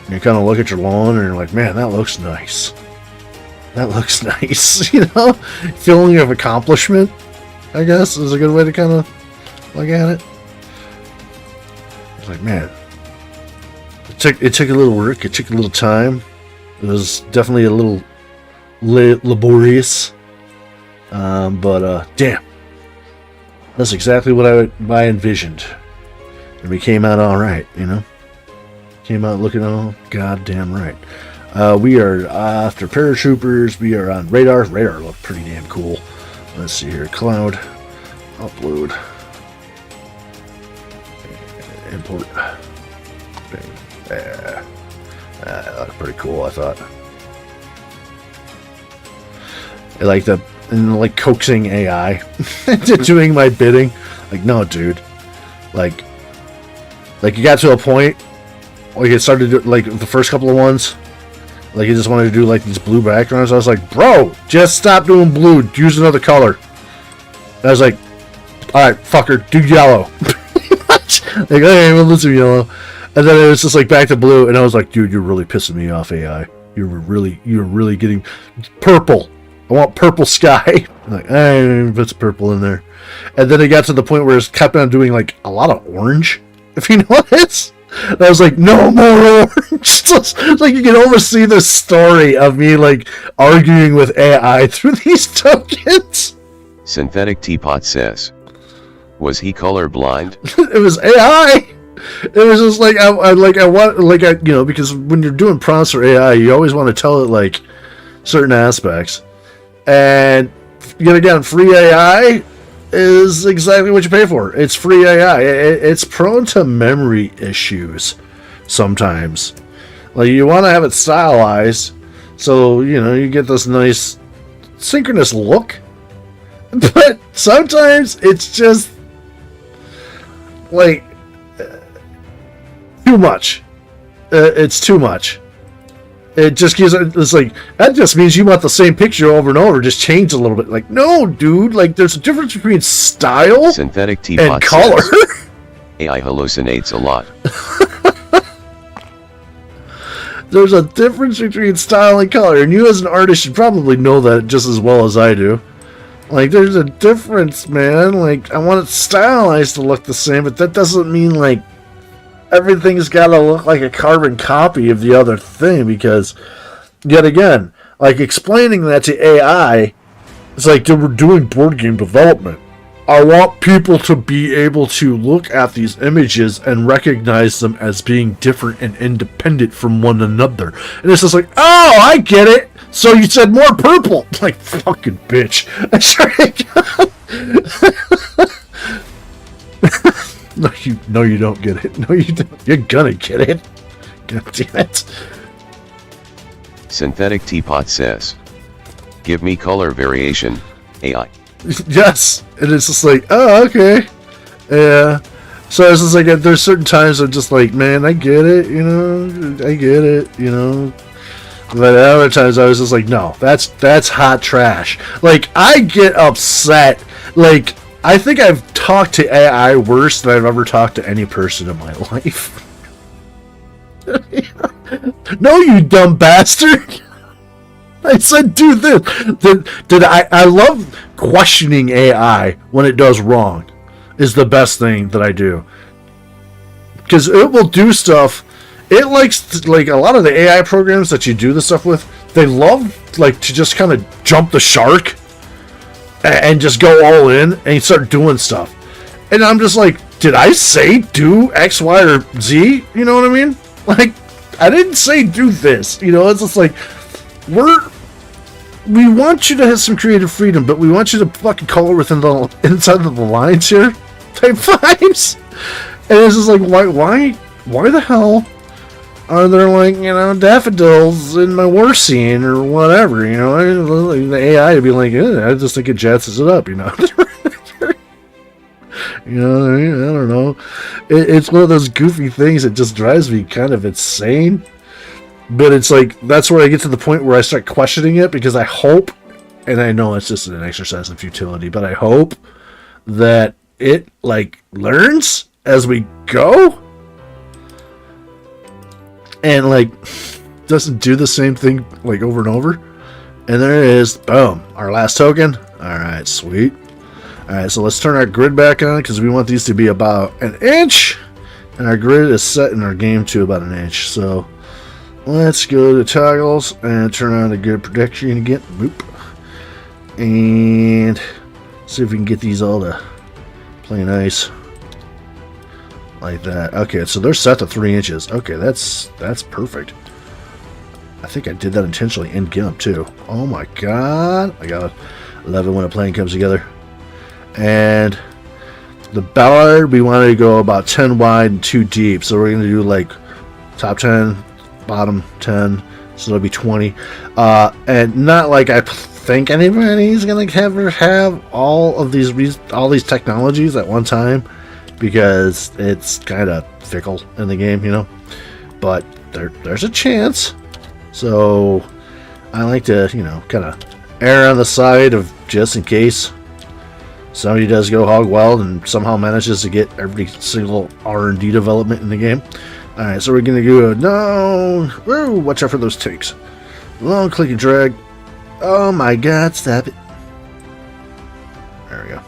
you kind of look at your lawn and you're like, man, that looks nice. That looks nice. You know, feeling of accomplishment, I guess, is a good way to kind of look at it. It's like, man, it took a little work. It took a little time. It was definitely a little laborious. But damn, that's exactly what I envisioned. And we came out all right, you know. Came out looking all goddamn right. We are after paratroopers. We are on radar. Radar looked pretty damn cool. Let's see here. Cloud. Upload. Import. That looked pretty cool, I thought. I like that, and like coaxing AI into doing my bidding. Like, no, dude. Like you got to a point, like it started to, like the first couple of ones, like you just wanted to do like these blue backgrounds. I was like, bro, just stop doing blue. Use another color. And I was like, all right, fucker, do yellow. Like, okay, well, let's do yellow. And then it was just like back to blue, and I was like, dude, you're really pissing me off, AI. You're really getting purple. I want purple sky. I'm like, hey, put some purple in there. And then it got to the point where it kept on doing like a lot of orange, if you notice. And I was like, no more orange. It's like you can oversee the story of me like arguing with AI through these tokens. Synthetic Teapot says, was he color blind? It was AI. It was just like I want, like, you know, because when you're doing prompts for AI, you always want to tell it like certain aspects. And yet again, free AI is exactly what you pay for. It's free AI. It's prone to memory issues sometimes. Like, you want to have it stylized, so, you know, you get this nice synchronous look. But sometimes it's just like too much. It's too much. It just gives, it's like, that just means you want the same picture over and over, just change a little bit. Like, no, dude, like, there's a difference between style Synthetic Teapot and color. Says, AI hallucinates a lot. There's a difference between style and color, and you as an artist should probably know that just as well as I do. Like, there's a difference, man. Like, I want it stylized to look the same, but that doesn't mean, like, everything's got to look like a carbon copy of the other thing, because, yet again, like, explaining that to AI, it's like we're doing board game development. I want people to be able to look at these images and recognize them as being different and independent from one another. And it's just like, oh, I get it. So you said more purple. Like, fucking bitch. I swear to God. No, you don't get it. No, you don't. You're gonna get it. God damn it. Synthetic Teapot says, give me color variation, AI. Yes, and it's just like, oh, okay, yeah. So it's just like, there's certain times I'm just like, man, I get it, you know, I get it, you know. But other times I was just like, no, that's hot trash. Like, I get upset. Like, I think I've talked to AI worse than I've ever talked to any person in my life. No, you dumb bastard. I said do this. I love questioning AI when it does wrong. Is the best thing that I do. Because it will do stuff. It likes, like, a lot of the AI programs that you do the stuff with, they love, like, to just kind of jump the shark and just go all in and start doing stuff. And I'm just like, did I say do X, Y, or Z? You know what I mean? Like, I didn't say do this. You know, it's just like, we want you to have some creative freedom, but we want you to fucking color within the inside of the lines here. Type vibes. And it's just like, why the hell are there, like, you know, daffodils in my war scene or whatever, you know? The AI would be like, I just think it jazzes it up, you know? You know what I mean? I don't know. It's one of those goofy things that just drives me kind of insane. But it's like, that's where I get to the point where I start questioning it, because I hope, and I know it's just an exercise in futility, but I hope that it, like, learns as we go and, like, doesn't do the same thing, like, over and over. And there it is. Boom. Our last token. Alright, sweet. Alright, so let's turn our grid back on, because we want these to be about an inch. And our grid is set in our game to about an inch. So let's go to toggles and turn on the grid protection again. Boop. And see if we can get these all to play nice. Like that. Okay, so they're set to 3 inches. Okay, that's perfect. I think I did that intentionally in GIMP too. Oh my god. I gotta love it when a plane comes together. And the ballard, we wanted to go about 10 wide and 2 deep. So we're going to do like top 10, bottom 10. So it'll be 20. And not like I think anybody's going to ever have all these technologies at one time, because it's kind of fickle in the game, you know. But there's a chance. So I like to, you know, kind of err on the side of just in case somebody does go hog wild and somehow manages to get every single R&D development in the game. Alright, so we're going to go down. Whoa, watch out for those ticks. Long click and drag. Oh my god, stop it. There we go.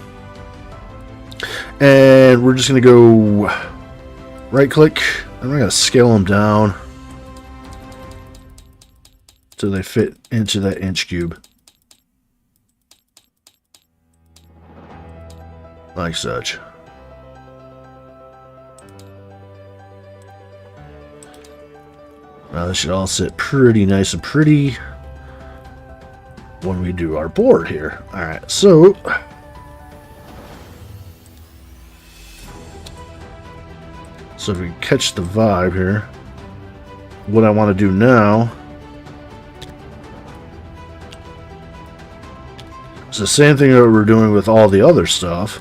And we're just going to go right click, and we're going to scale them down so they fit into that inch cube. Like such. Now this should all sit pretty nice and pretty when we do our board here. Alright, so if we catch the vibe here, what I want to do now is the same thing that we're doing with all the other stuff.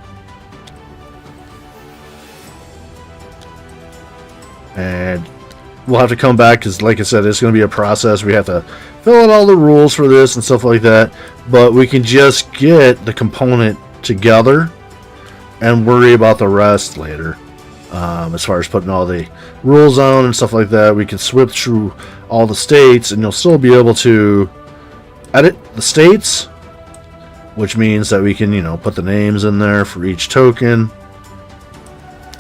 And we'll have to come back, because like I said, it's going to be a process. We have to fill out all the rules for this and stuff like that. But we can just get the component together and worry about the rest later. As far as putting all the rules on and stuff like that, we can swip through all the states, and you'll still be able to edit the states, which means that we can, you know, put the names in there for each token.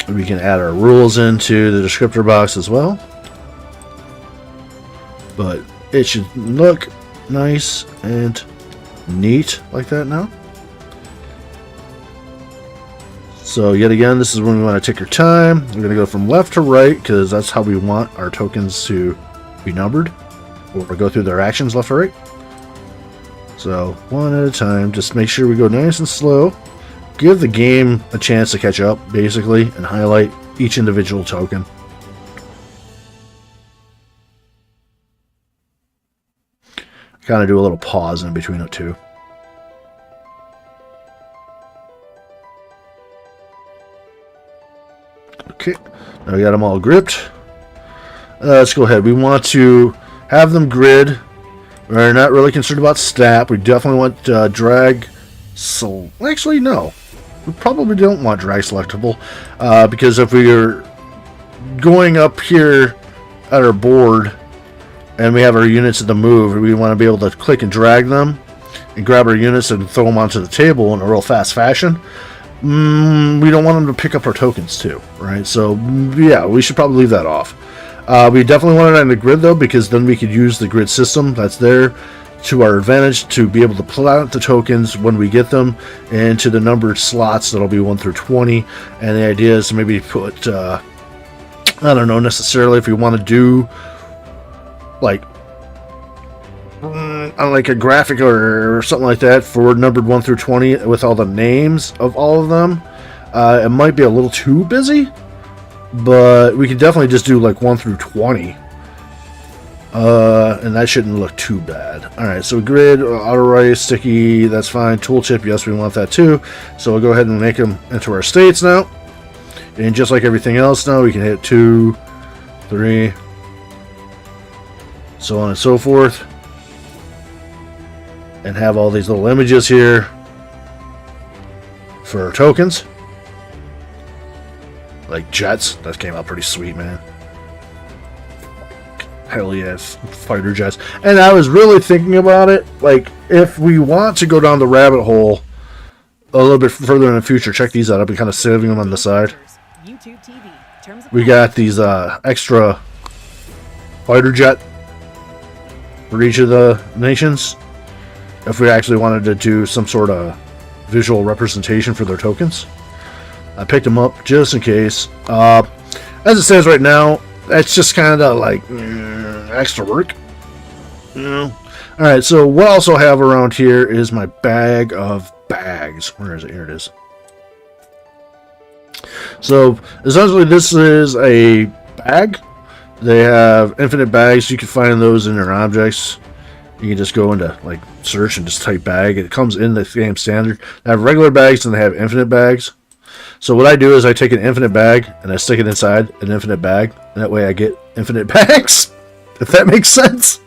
We can add our rules into the descriptor box as well. But it should look nice and neat like that now. So yet again, this is when we want to take our time. We're going to go from left to right, because that's how we want our tokens to be numbered, or go through their actions left to right. So one at a time, just make sure we go nice and slow. Give the game a chance to catch up, basically, and highlight each individual token. Kind of do a little pause in between it too. Okay, now we got them all gripped. Let's go ahead. We want to have them grid. We're not really concerned about stat. We definitely want drag. So actually, no. We probably don't want drag selectable, because if we are going up here at our board and we have our units in the move, and we want to be able to click and drag them and grab our units and throw them onto the table in a real fast fashion, we don't want them to pick up our tokens too, right? So yeah, we should probably leave that off. We definitely want it on the grid though, because then we could use the grid system that's there to our advantage to be able to pull out the tokens when we get them into the numbered slots that'll be 1 through 20. And the idea is to maybe put I don't know necessarily if we want to do like on like a graphic or something like that for numbered 1 through 20 with all the names of all of them. It might be a little too busy, but we could definitely just do like 1 through 20. And that shouldn't look too bad. Alright, so grid, auto write, sticky, that's fine. Tooltip, yes, we want that too. So we'll go ahead and make them into our states now. And just like everything else now, we can hit 2, 3, so on and so forth. And have all these little images here for our tokens. Like jets. That came out pretty sweet, man. Hell yes, fighter jets. And I was really thinking about it. Like, if we want to go down the rabbit hole a little bit further in the future, check these out. I'll be kind of saving them on the side. We got these extra fighter jet for each of the nations. If we actually wanted to do some sort of visual representation for their tokens, I picked them up just in case. As it stands right now, that's just kind of like extra work, you know. All right, so what I also have around here is my bag of bags. Where is it? Here it is. So essentially, this is a bag. They have infinite bags. You can find those in your objects. You can just go into like search and just type bag. It comes in the game standard. They have regular bags and they have infinite bags. So what I do is I take an infinite bag and I stick it inside an infinite bag. And that way I get infinite bags, if that makes sense.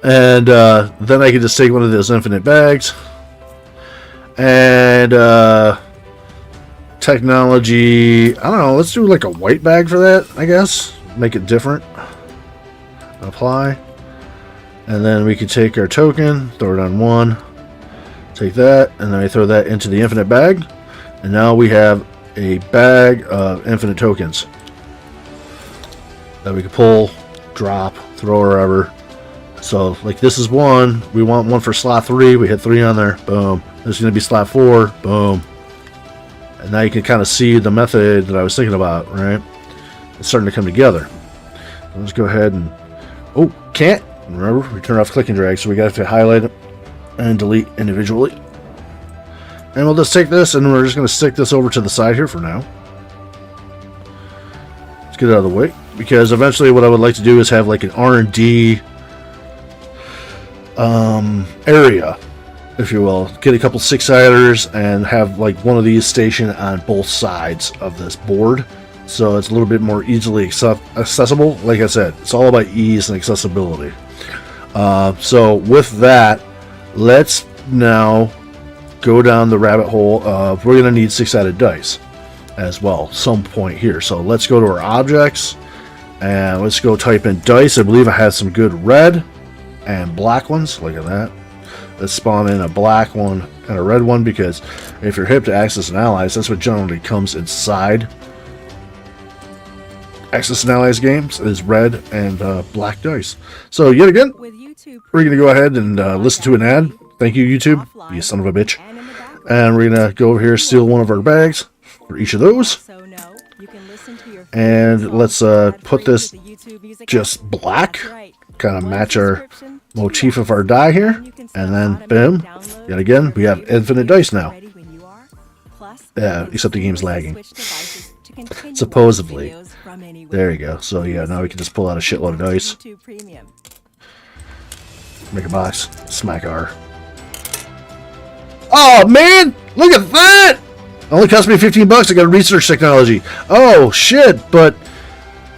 And then I can just take one of those infinite bags. And technology, I don't know, let's do like a white bag for that, I guess. Make it different. Apply. And then we can take our token, throw it on 1. Take that, and then I throw that into the infinite bag. And now we have a bag of infinite tokens that we can pull, drop, throw wherever. So, like, this is 1. We want 1 for slot 3. We hit 3 on there. Boom. There's going to be slot 4. Boom. And now you can kind of see the method that I was thinking about, right? It's starting to come together. So let's go ahead and... Oh, can't. Remember, we turn off click and drag, so we got to highlight it and delete individually. And we'll just take this, and we're just going to stick this over to the side here for now. Let's get it out of the way, because eventually what I would like to do is have like an R&D area, if you will. Get a couple 6-siders and have like one of these stationed on both sides of this board, so it's a little bit more easily accessible. Like I said, it's all about ease and accessibility. So with that, let's now go down the rabbit hole of we're going to need 6-sided dice as well some point here. So let's go to our objects and let's go type in dice. I believe I have some good red and black ones. Look at that. Let's spawn in a black one and a red one, because if you're hip to Axis and Allies, that's what generally comes inside Axis and Allies games, is red and black dice. So yet again, we're going to go ahead and listen to an ad. Thank you, YouTube, you son of a bitch. And we're going to go over here, steal one of our bags for each of those. And let's put this just black, kind of match our motif of our die here. And then, boom, yet again, we have infinite dice now. Yeah, except the game's lagging. Supposedly. There you go. So yeah, now we can just pull out a shitload of dice. Make a box. Smack R. Oh man! Look at that! It only cost me $15. I got a research technology. Oh shit! But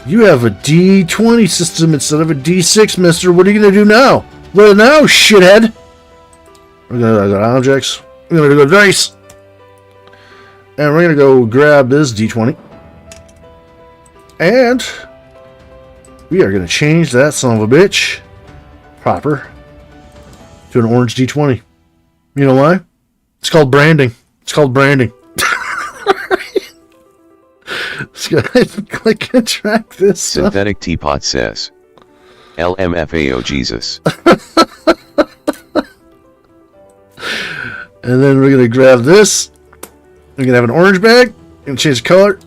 you have a D20 system instead of a D6, mister. What are you gonna do now? Well, now, shithead. We're gonna go to objects. We're gonna go to dice. And we're gonna go grab this D20. And we are going to change that son of a bitch proper to an orange D20. You know why? It's called branding. It's called branding. Let's go ahead and click and track this. Synthetic Teapot says, LMFAO Jesus. And then we're going to grab this. We're going to have an orange bag. We're going to change the color.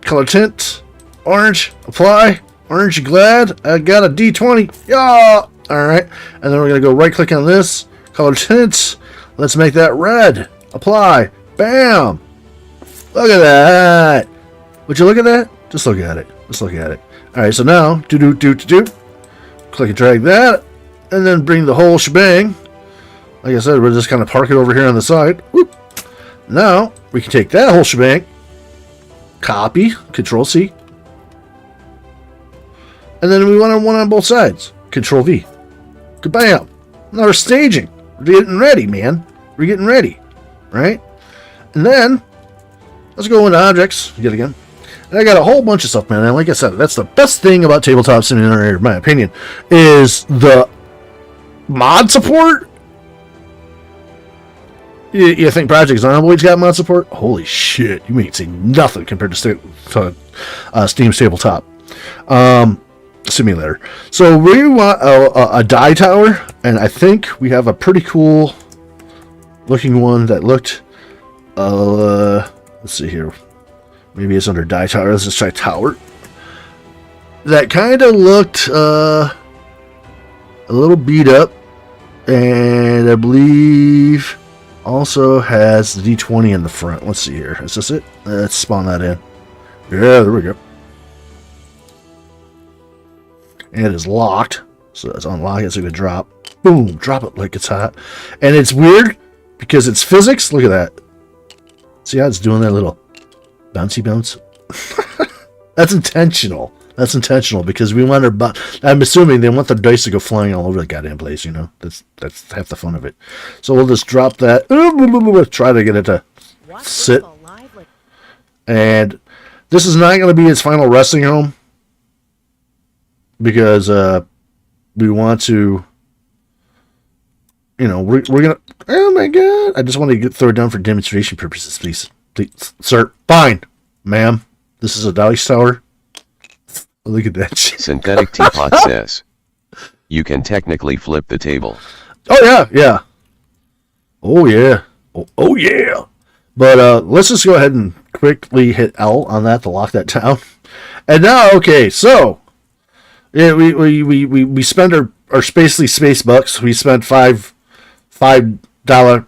Color tint. Orange. Apply. Orange, you glad? I got a D20. Yeah! Alright. And then we're going to go right click on this. Color tint. Let's make that red. Apply. Bam! Look at that! Would you look at that? Just look at it. Just look at it. Alright, so now, click and drag that. And then bring the whole shebang. Like I said, we'll just kind of park it over here on the side. Whoop. Now, we can take that whole shebang. Copy. Control C. And then we want one on both sides. Control V. Kabam! Now we're staging. We're getting ready, man. We're getting ready. Right? And then, let's go into objects yet again. And I got a whole bunch of stuff, man. And like I said, that's the best thing about Tabletop Simulator, in my opinion, is the mod support. You think Project Zomboid's got mod support? Holy shit. You ain't seen nothing compared to Steam's Tabletop Simulator. So we want a die tower, and I think we have a pretty cool looking one that looked, let's see here. Maybe it's under die tower. Let's just try tower. That kind of looked a little beat up, and I believe also has the D20 in the front. Let's see here. Is this it? Let's spawn that in. Yeah, there we go. And it is locked. So let's unlock it so we can drop. Boom. Drop it like it's hot. And it's weird because it's physics. Look at that. See how it's doing that little bouncy bounce? That's intentional. That's intentional because we want our I'm assuming they want the dice to go flying all over the goddamn place, you know? That's half the fun of it. So we'll just drop that. Try to get it to sit. And this is not going to be its final resting home because we want to, you know, we're going to, oh my god, I just want to throw it down for demonstration purposes, please. Please, sir. Fine, ma'am. This is a dice tower. Look at that shit. Synthetic Teapot says, you can technically flip the table. Oh, yeah, yeah. Oh, yeah. Oh yeah. But let's just go ahead and quickly hit L on that to lock that down. And now, okay, so yeah, we spend our basically space bucks. We spent $5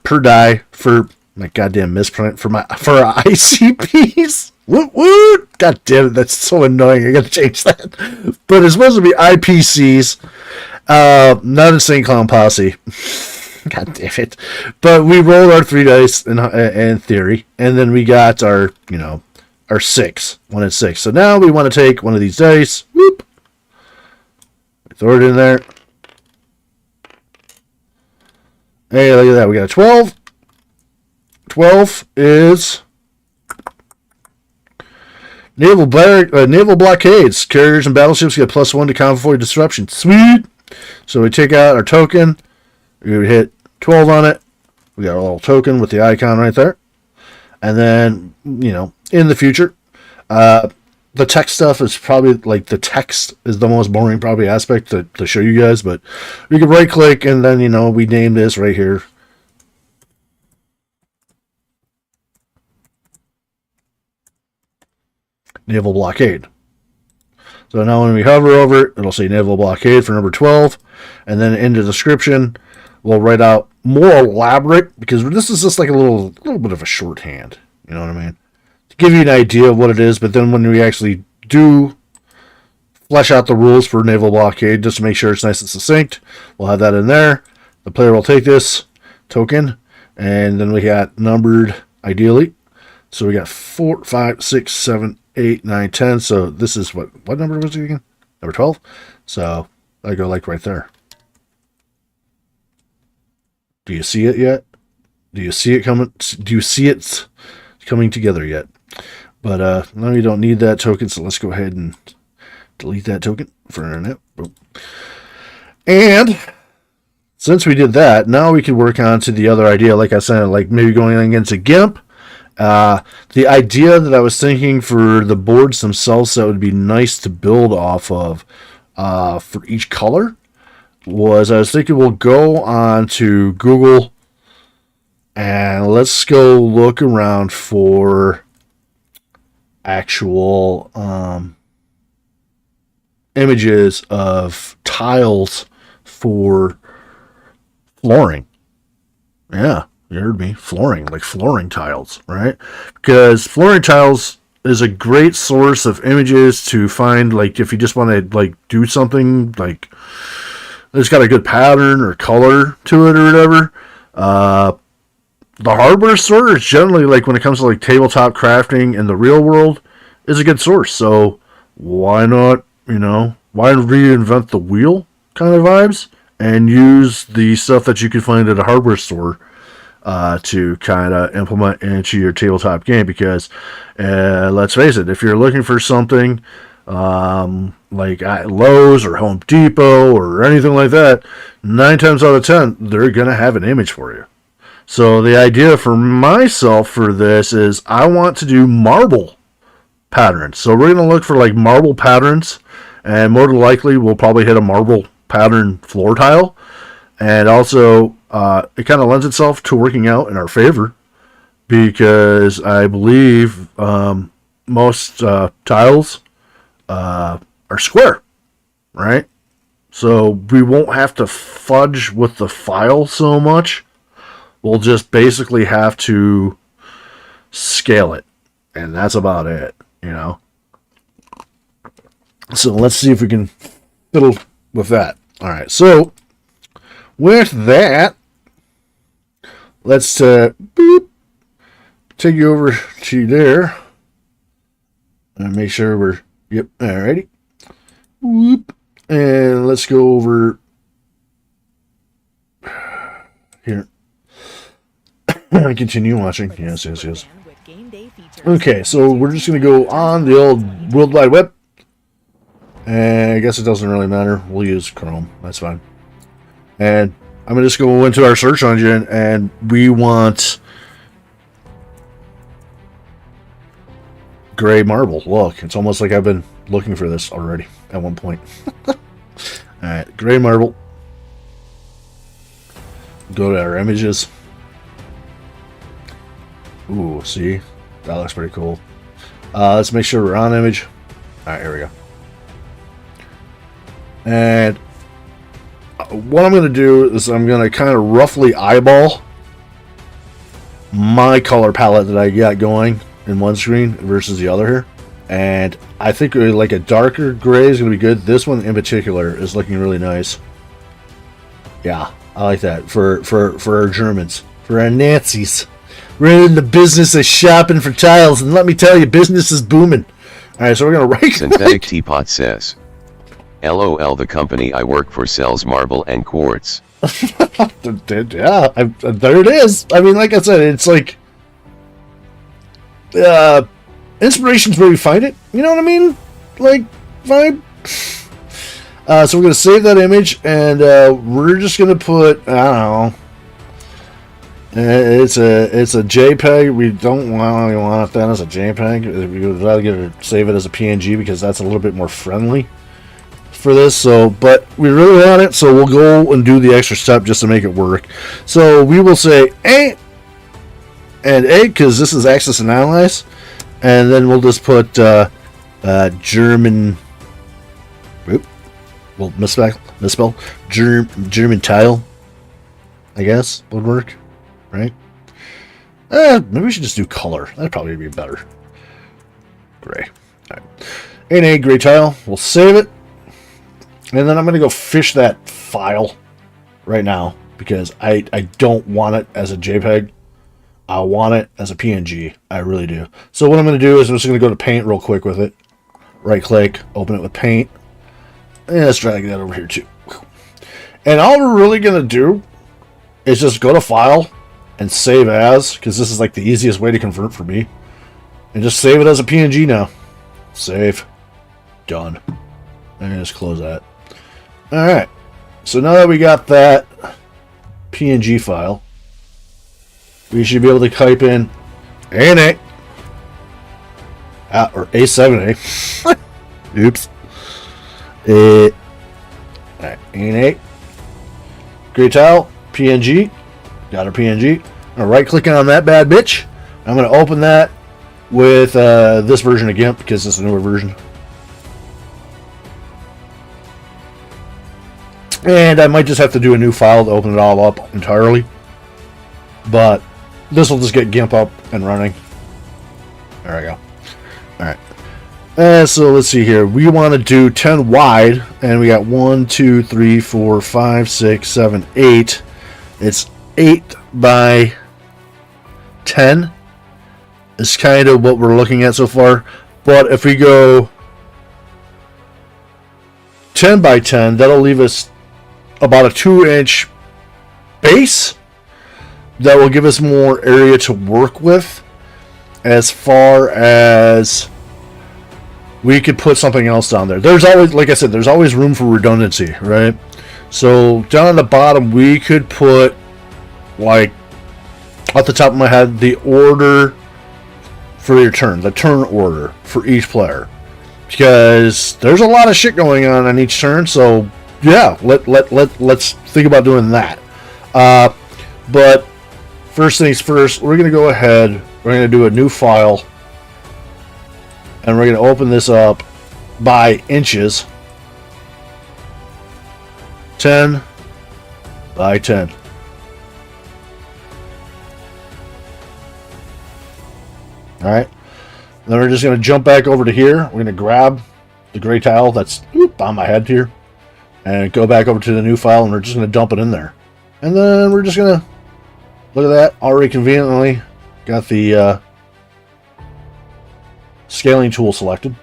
per die for my goddamn misprint for our ICPs. Woot woot! God damn it, that's so annoying. I gotta change that. But it's supposed to be IPCs, not Insane Clown Posse. God damn it! But we rolled our 3 dice in theory, and then we got our, you know, our 6, 1 and 6. So now we want to take one of these dice. Whoop! Throw it in there. Hey, look at that. We got a 12. 12 is naval blockades. Carriers and battleships get +1 to convoy disruption. Sweet. So we take out our token. We hit 12 on it. We got our little token with the icon right there. And then, you know, in the future, the text stuff is probably, like, the text is the most boring probably aspect to show you guys. But we can right click and then, you know, we name this right here. Naval blockade. So now when we hover over it, it'll say naval blockade for number 12. And then in the description, we'll write out more elaborate, because this is just like a little bit of a shorthand. You know what I mean? To give you an idea of what it is, but then when we actually do flesh out the rules for naval blockade, just to make sure it's nice and succinct, we'll have that in there. The player will take this token, and then we got numbered ideally. So we got 4, 5, 6, 7, 8, 9, 10. So this is what number was it again? Number 12. So I go like right there. Do you see it yet? Do you see it coming? Do you see it coming together yet? But now you don't need that token, so let's go ahead and delete that token for internet. Boom. And since we did that, now we can work on to the other idea. Like I said, like maybe going against a GIMP. The idea that I was thinking for the boards themselves that would be nice to build off of for each color was I was thinking we'll go on to Google and let's go look around for actual images of tiles for flooring. Yeah, you heard me. Flooring, like flooring tiles, right? Because flooring tiles is a great source of images to find, like, if you just want to, like, do something, like, it's got a good pattern or color to it or whatever. The hardware store is generally, like, when it comes to, like, tabletop crafting in the real world, is a good source. So why not, why reinvent the wheel kind of vibes and use the stuff that you can find at a hardware store to kind of implement into your tabletop game? Because let's face it, if you're looking for something like at Lowe's or Home Depot or anything like that, 9 times out of 10, they're going to have an image for you. So the idea for myself for this is I want to do marble patterns. So we're going to look for like marble patterns, and more than likely we'll probably hit a marble pattern floor tile. And also it kind of lends itself to working out in our favor because I believe most tiles are square, right? So we won't have to fudge with the file so much. We'll just basically have to scale it, and that's about it, So let's see if we can fiddle with that. All right, so with that, let's take you over to there and make sure we're, yep, alrighty. Whoop. And let's go over here. Continue watching. Yes. Okay, so we're just going to go on the old World Wide Web. And I guess it doesn't really matter. We'll use Chrome. That's fine. And I'm going to just go into our search engine, and we want gray marble. Look, it's almost like I've been looking for this already at one point. Alright, gray marble. Go to our images. Ooh, see? That looks pretty cool. Let's make sure we're on image. Alright, here we go. And what I'm going to do is I'm going to kind of roughly eyeball my color palette that I got going in one screen versus the other here. And I think like a darker gray is going to be good. This one in particular is looking really nice. Yeah, I like that for our Germans, for our Nazis. We're in the business of shopping for tiles, and let me tell you, business is booming. All right, so we're going to right Synthetic Teapot says, LOL, the company I work for sells marble and quartz. Yeah, there it is. I mean, like I said, it's like inspiration's where we find it. You know what I mean? Like, vibe. So we're going to save that image, and we're just going to put, I don't know, it's a JPEG. We don't want that as a JPEG. We would rather save it as a PNG because that's a little bit more friendly for this. So, but we really want it, so we'll go and do the extra step just to make it work. So we will say A and A because this is Access and Analyze, and then we'll just put German. Oop, well, misspell German tile, I guess would work. Right? Maybe we should just do color. That'd probably be better. Gray. Alright. NA gray tile. We'll save it. And then I'm going to go fish that file right now because I don't want it as a JPEG. I want it as a PNG. I really do. So what I'm going to do is I'm just going to go to Paint real quick with it. Right click. Open it with Paint. And let's drag that over here too. And all we're really going to do is just go to File and save as, because this is like the easiest way to convert for me. And just save it as a PNG now. Save. Done. And just close that. Alright. So now that we got that PNG file, we should be able to type in A&A. Or A7A. Oops. Alright, A&A. Gray tile. PNG. Got our PNG. I'm going to right click on that bad bitch. I'm going to open that with this version of GIMP because it's a newer version. And I might just have to do a new file to open it all up entirely. But this will just get GIMP up and running. There we go. Alright. So let's see here. We want to do 10 wide. And we got 1, 2, 3, 4, 5, 6, 7, 8. It's 8 by 10. Is kind of what we're looking at so far. But if we go 10 by 10, that'll leave us about a 2-inch base that will give us more area to work with, as far as we could put something else down there. There's always, like I said, there's always room for redundancy, right? So down on the bottom, we could put, like, off the top of my head, the order for your turn, the turn order for each player, because there's a lot of shit going on each turn. So yeah, let's think about doing that. But first things first, we're going to go ahead, we're going to do a new file, and we're going to open this up by inches. 10 by 10. Alright, then we're just going to jump back over to here. We're going to grab the gray tile that's on my head here, and go back over to the new file, and we're just going to dump it in there. And then we're just going to, look at that, already conveniently got the scaling tool selected.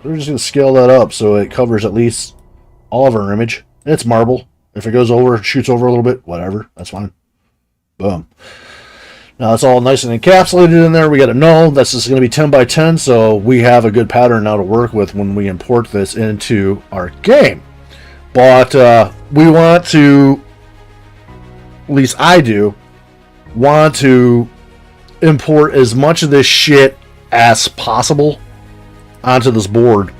We're just going to scale that up so it covers at least all of our image. It's marble. If it goes over, shoots over a little bit, whatever, that's fine. Boom. Now it's all nice and encapsulated in there. We got to know this is going to be 10 by 10, so we have a good pattern now to work with when we import this into our game. But we want to, at least I do, want to import as much of this shit as possible onto this board,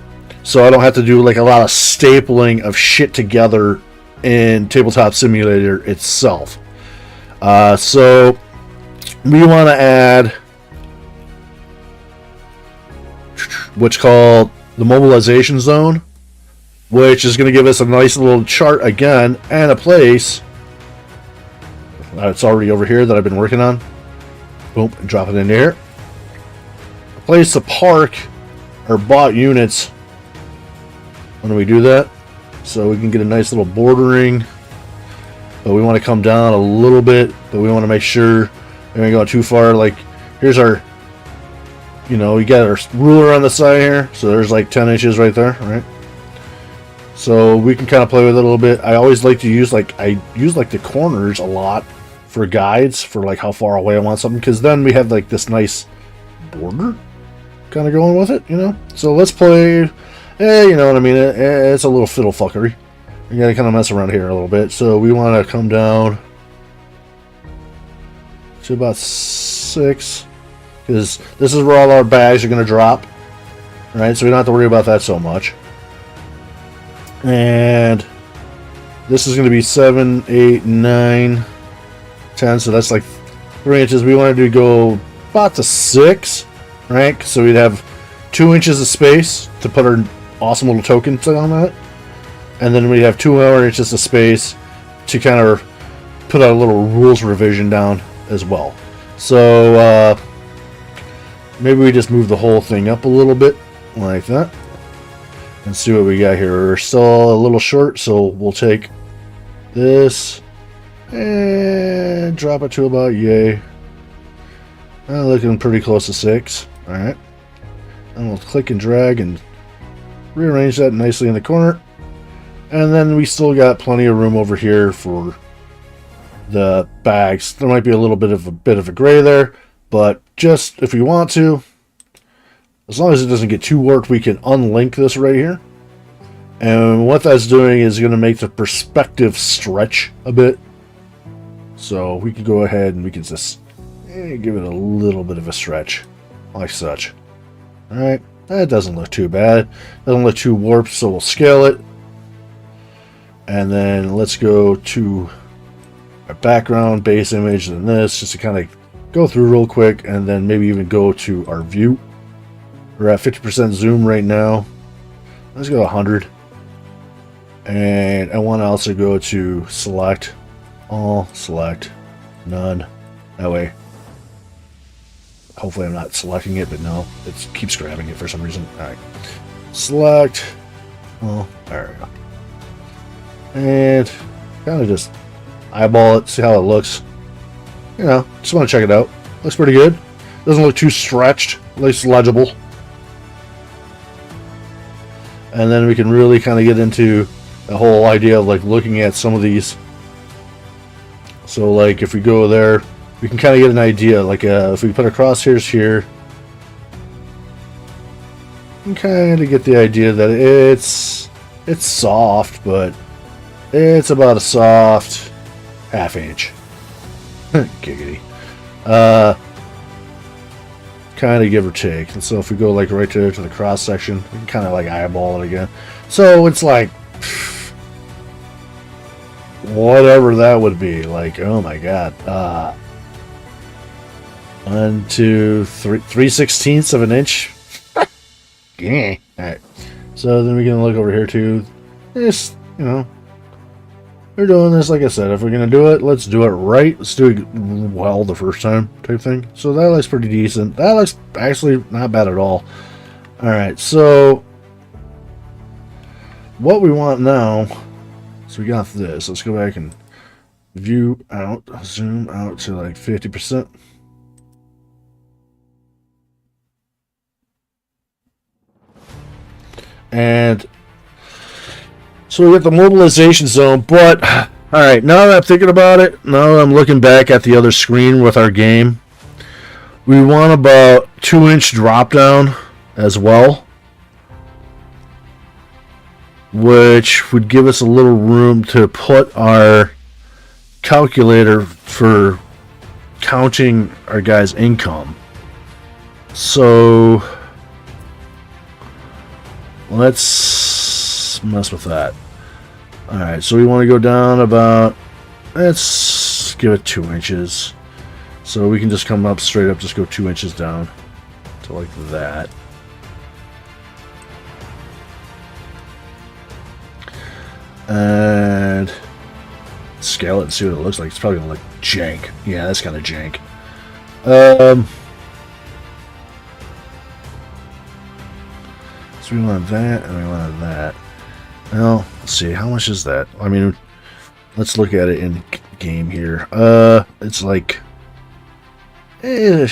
so I don't have to do like a lot of stapling of shit together in Tabletop Simulator itself. So we want to add what's called the mobilization zone, which is going to give us a nice little chart again, and a place it's already over here that I've been working on. Boom, and drop it in there. A place to park our bought units when we do that, so we can get a nice little bordering. But we want to come down a little bit, but we want to make sure we don't go too far. Like, here's our, you know, we got our ruler on the side here, so there's like 10 inches right there, right? So we can kind of play with it a little bit. I always like to use, like, I use like the corners a lot for guides for like how far away I want something, because then we have like this nice border kind of going with it, you know. So let's play, you know what I mean, it's a little fiddle fuckery. We gotta kind of mess around here a little bit. So we want to come down to about 6, because this is where all our bags are going to drop, right? So we don't have to worry about that so much. And this is going to be 7, 8, 9, 10, so that's like 3 inches. We wanted to go about to 6, right? So we'd have 2 inches of space to put our awesome little tokens on that, and then we'd have 2 more inches of space to kind of put a little rules revision down as well. So maybe we just move the whole thing up a little bit like that, and see what we got here. We're still a little short, so we'll take this and drop it to about yay. Looking pretty close to 6. Alright, and we'll click and drag and rearrange that nicely in the corner, and then we still got plenty of room over here for the bags. There might be a little bit of a gray there, but just if we want to, as long as it doesn't get too warped, we can unlink this right here. And what that's doing is going to make the perspective stretch a bit. So we can go ahead and we can just give it a little bit of a stretch, like such. Alright, that doesn't look too bad. Doesn't look too warped, so we'll scale it. And then let's go to our background base image and this, just to kind of go through real quick, and then maybe even go to our view. We're at 50% zoom right now. Let's go 100. And I want to also go to select all, select none. That way, hopefully I'm not selecting it, but no, it keeps grabbing it for some reason. All right, select. Well, there we go. And kind of just eyeball it, see how it looks. You know, just want to check it out. Looks pretty good. Doesn't look too stretched. At least legible. And then we can really kind of get into the whole idea of like looking at some of these. So like if we go there, we can kind of get an idea. Like if we put our crosshairs here, you can kind of get the idea that it's soft, but it's about a soft ½ inch. Giggity. Kind of give or take. And so if we go like right there to the cross section, we can kind of like eyeball it again. So it's like whatever that would be. Like, oh my god. 1, 2, 3, 3/16 of an inch. Yeah. Alright. So then we can look over here too. Just, you know, we're doing this, like I said, if we're going to do it, let's do it right. Let's do it well the first time type thing. So that looks pretty decent. That looks actually not bad at all. Alright, so what we want now, so we got this. Let's go back and view out, zoom out to like 50%. And so we get the mobilization zone, but alright, now that I'm thinking about it, now that I'm looking back at the other screen with our game, we want about 2-inch drop down as well, which would give us a little room to put our calculator for counting our guy's income. So let's mess with that. Alright, so we want to go down about, let's give it 2 inches. So we can just come up straight up, just go 2 inches down to like that. And scale it and see what it looks like. It's probably gonna look jank. Yeah, that's kind of jank. So we want that, and we want that. Well, let's see, how much is that? I mean, let's look at it in game here. It's like, I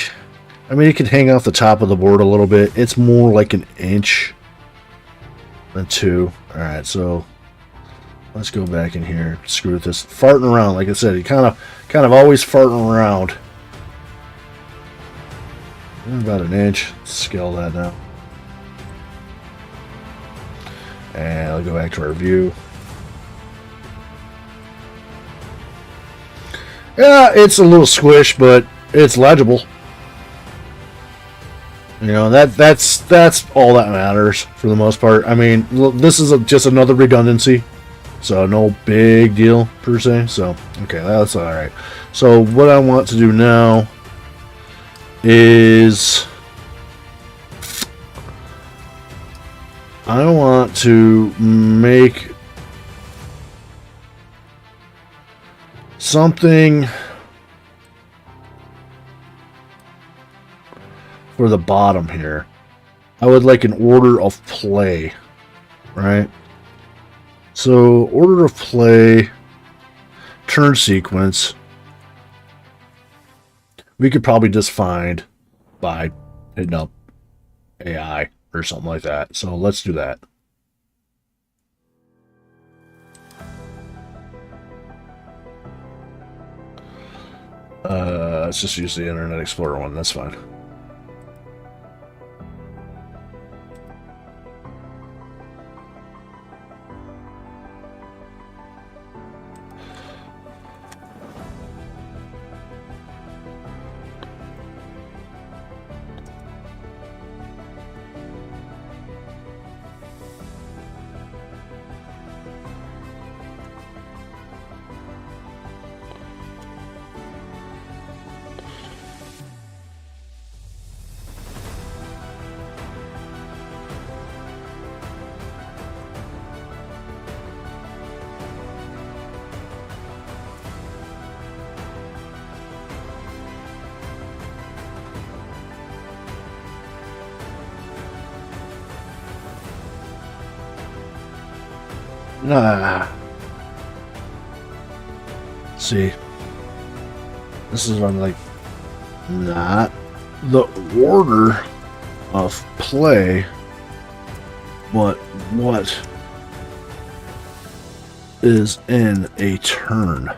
mean, it could hang off the top of the board a little bit. It's more like 1 inch than 2. All right, so let's go back in here. Screw with this. Farting around, like I said, you kind of always farting around. About 1 inch. Scale that now. And I'll go back to our view. Yeah, it's a little squish, but it's legible. You know, that's all that matters for the most part. I mean, this is just another redundancy, so no big deal per se. So, okay, that's all right. So what I want to do now is I want to make something for the bottom here. I would like an order of play, right? So order of play, turn sequence, we could probably just find by hitting up AI or something like that. So let's do that. Let's just use the Internet Explorer one. That's fine. Nah. See, this is what I'm like. Not the order of play, but what is in a turn.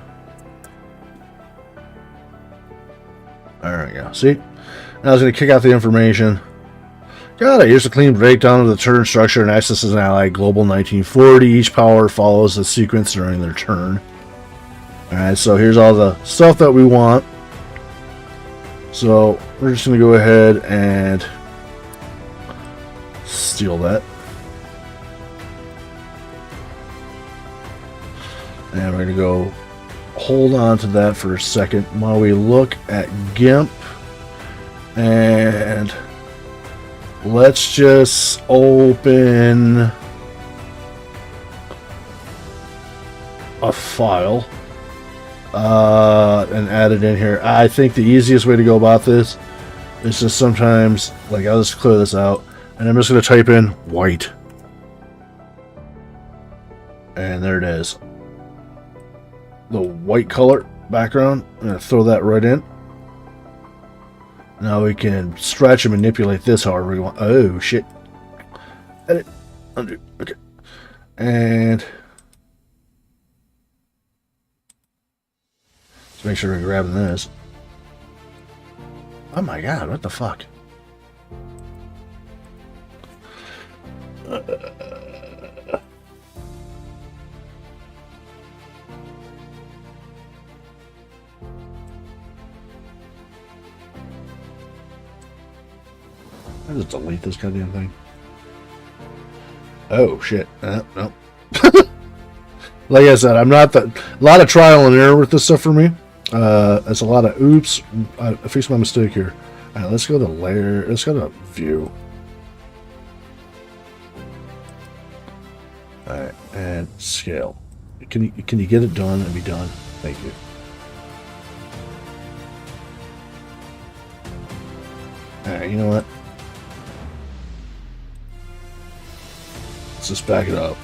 There we go. See? Now I was going to kick out the information. Got it. Here's a clean breakdown of the turn structure and access as an ally. Global 1940. Each power follows a sequence during their turn. Alright, so here's all the stuff that we want. So we're just going to go ahead and steal that. And we're going to go hold on to that for a second while we look at GIMP. And let's just open a file and add it in here. I think the easiest way to go about this is just sometimes, like, I'll just clear this out and I'm just going to type in white. And there it is. The white color background. I'm going to throw that right in. Now we can stretch and manipulate this however we want. Oh, shit. Edit. Undo. Okay. And let's make sure we're grabbing this. Oh my god, what the fuck? I just delete this goddamn thing. Oh shit! No. Like I said, I'm not a lot of trial and error with this stuff for me. It's a lot of oops. I fixed my mistake here. All right, let's go to layer. Let's go to view. All right, and scale. Can you get it done and be done? Thank you. All right, you know what? Let's just back it up.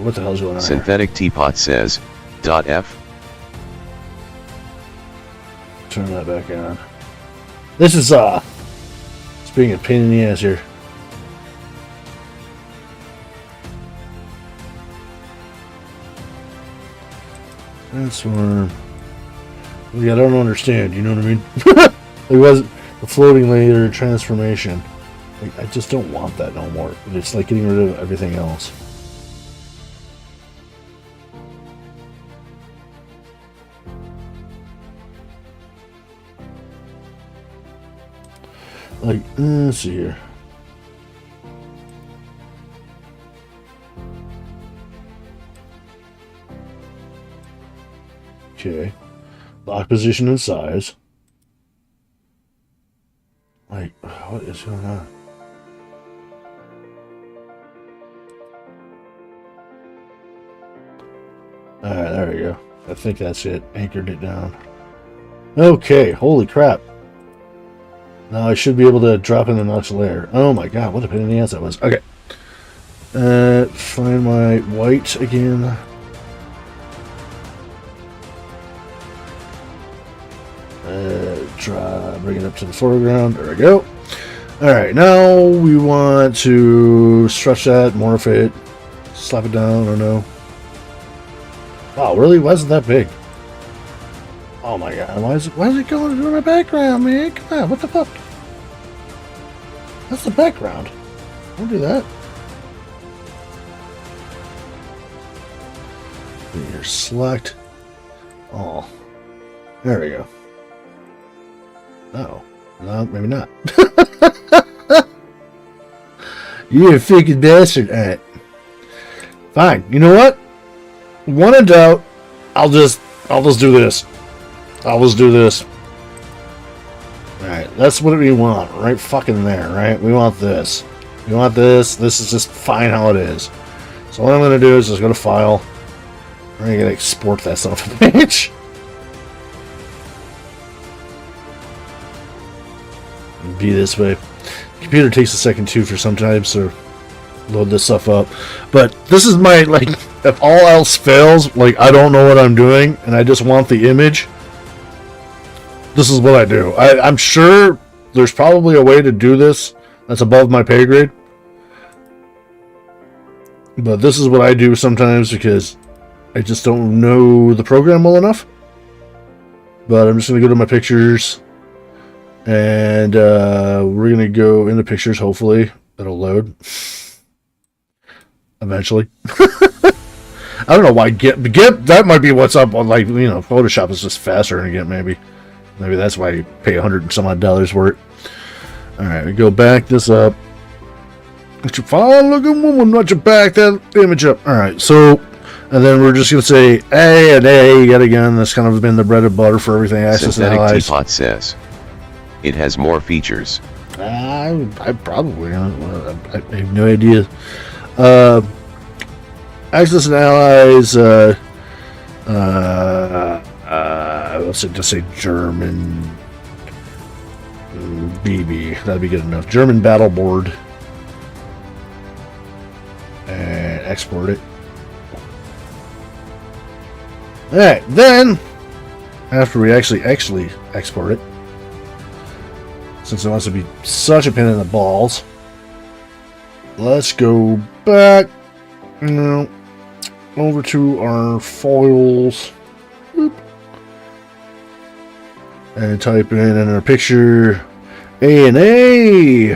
What the hell's going on? Synthetic Teapot says, .f. Turn that back on. This is it's being a pain in the ass here. Transform. Yeah, I don't understand. You know what I mean? It wasn't the floating layer transformation. Like, I just don't want that no more. It's like getting rid of everything else. Like, let's see here. Okay. Lock position and size. Like, what is going on? Alright, there we go. I think that's it. Anchored it down. Okay, holy crap. Now I should be able to drop in the next layer. Oh my god, what a pain in the ass that was. Okay. Find my white again. Bring it up to the foreground. There we go. Alright, now we want to stretch that, morph it, slap it down, or no. Wow, really? Why is it that big? Oh my god, why is it going to my background, man? Come on, what the fuck? That's the background. Don't do that. Here, select. Oh. There we go. No. No, maybe not. You're a freaking bastard. Alright. Fine. You know what? One in doubt, I'll just do this. I'll just do this. Alright, that's what we want. Right fucking there, right? We want this. We want this. This is just fine how it is. So what I'm going to do is just go to File. We're going to export that son of a bitch. be this way. Computer takes a second too for sometimes to load this stuff up. But this is my, like, if all else fails, like, I don't know what I'm doing, and I just want the image, this is what I do. I'm sure there's probably a way to do this that's above my pay grade. But this is what I do sometimes because I just don't know the program well enough. But I'm just going to go to my pictures. And we're going to go into pictures, hopefully. It'll load. Eventually. I don't know why GIMP, that might be what's up on, like, you know, Photoshop is just faster than GIMP, maybe. Maybe that's why you pay $100 and some odd for it. Alright, we go back this up. Let your fine looking woman, let you back that image up. Alright, so, and then we're just going to say A and A yet again. That's kind of been the bread and butter for everything. Access and Allies. Teapot says it has more features. I probably, I have no idea. Access and Allies, let's just say German BB. That'd be good enough. German battle board. And export it. Alright, then, after we actually export it, since it wants to be such a pain in the balls, let's go back, over to our files, and type in our picture, A and A,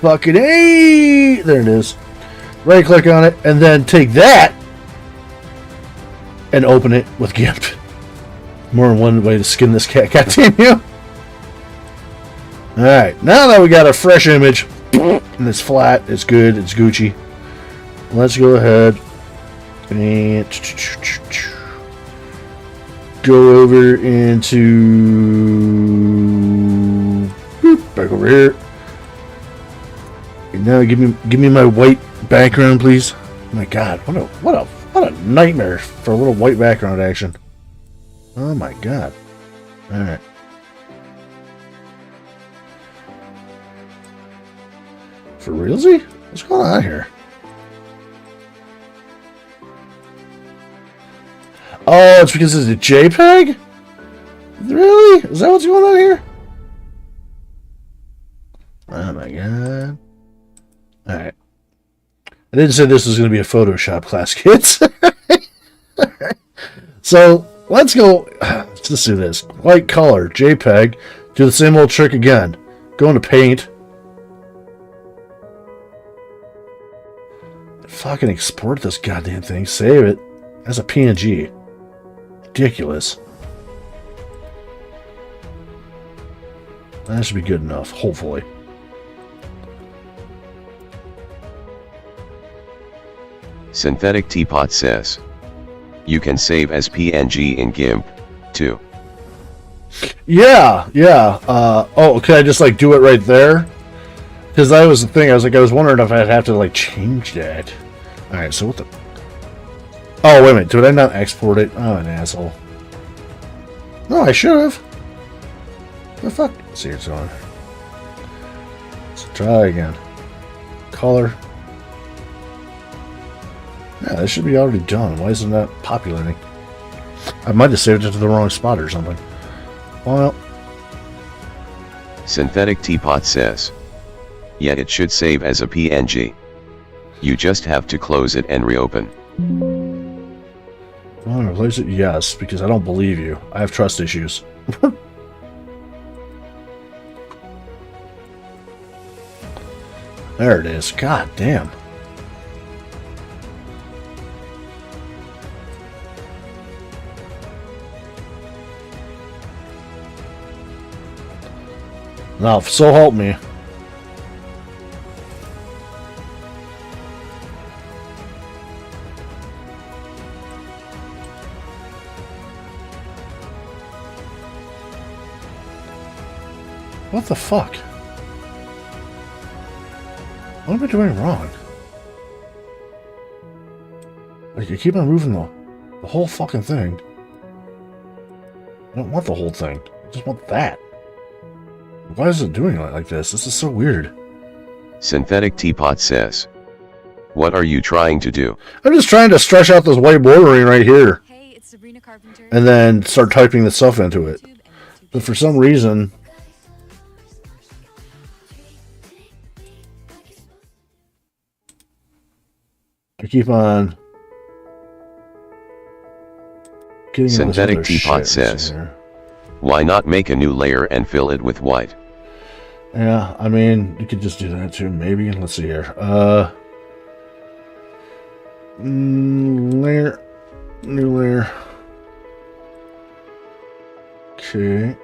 fucking A, there it is. Right click on it, and then take that and open it with GIMP. More than one way to skin this cat, goddamn you. Alright, now that we got a fresh image, and it's flat, it's good, it's Gucci, let's go ahead and go over into back over here. And now give me my white background, please. My God, what a nightmare for a little white background action. Oh my God. All right. For realsy? What's going on here? Oh, it's because it's a JPEG? Really? Is that what's going on here? Oh my God. Alright. I didn't say this was going to be a Photoshop class, kids. So, let's go. Let's just do this. White color, JPEG. Do the same old trick again. Go into Paint. Fucking export this goddamn thing. Save it as a PNG. Ridiculous. That should be good enough, hopefully. Synthetic Teapot says you can save as PNG in GIMP, too. Yeah. Oh, can I just, like, do it right there? Because that was the thing. I was wondering if I'd have to, like, change that. Alright, so what the... Oh, wait a minute. Did I not export it? Oh, an asshole. No, I should have. The fuck? Let's see what's on. Let's try again. Color. Yeah, this should be already done. Why isn't that populating? I might have saved it to the wrong spot or something. Well. Synthetic Teapot says, yeah, it should save as a PNG. You just have to close it and reopen. Want to replace it? Yes, because I don't believe you. I have trust issues. There it is. God damn. Now, so help me. What the fuck? What am I doing wrong? Like, I keep on moving the whole fucking thing. I don't want the whole thing. I just want that. Why is it doing it like this? This is so weird. Synthetic Teapot says, what are you trying to do? I'm just trying to stretch out this white bordering right here. Hey, it's Sabrina Carpenter. And then start typing the stuff into it. But for some reason... I keep on... getting Synthetic Teapot says, why not make a new layer and fill it with white? Yeah, I mean, you could just do that too, maybe. Let's see here. Layer. New layer. Okay.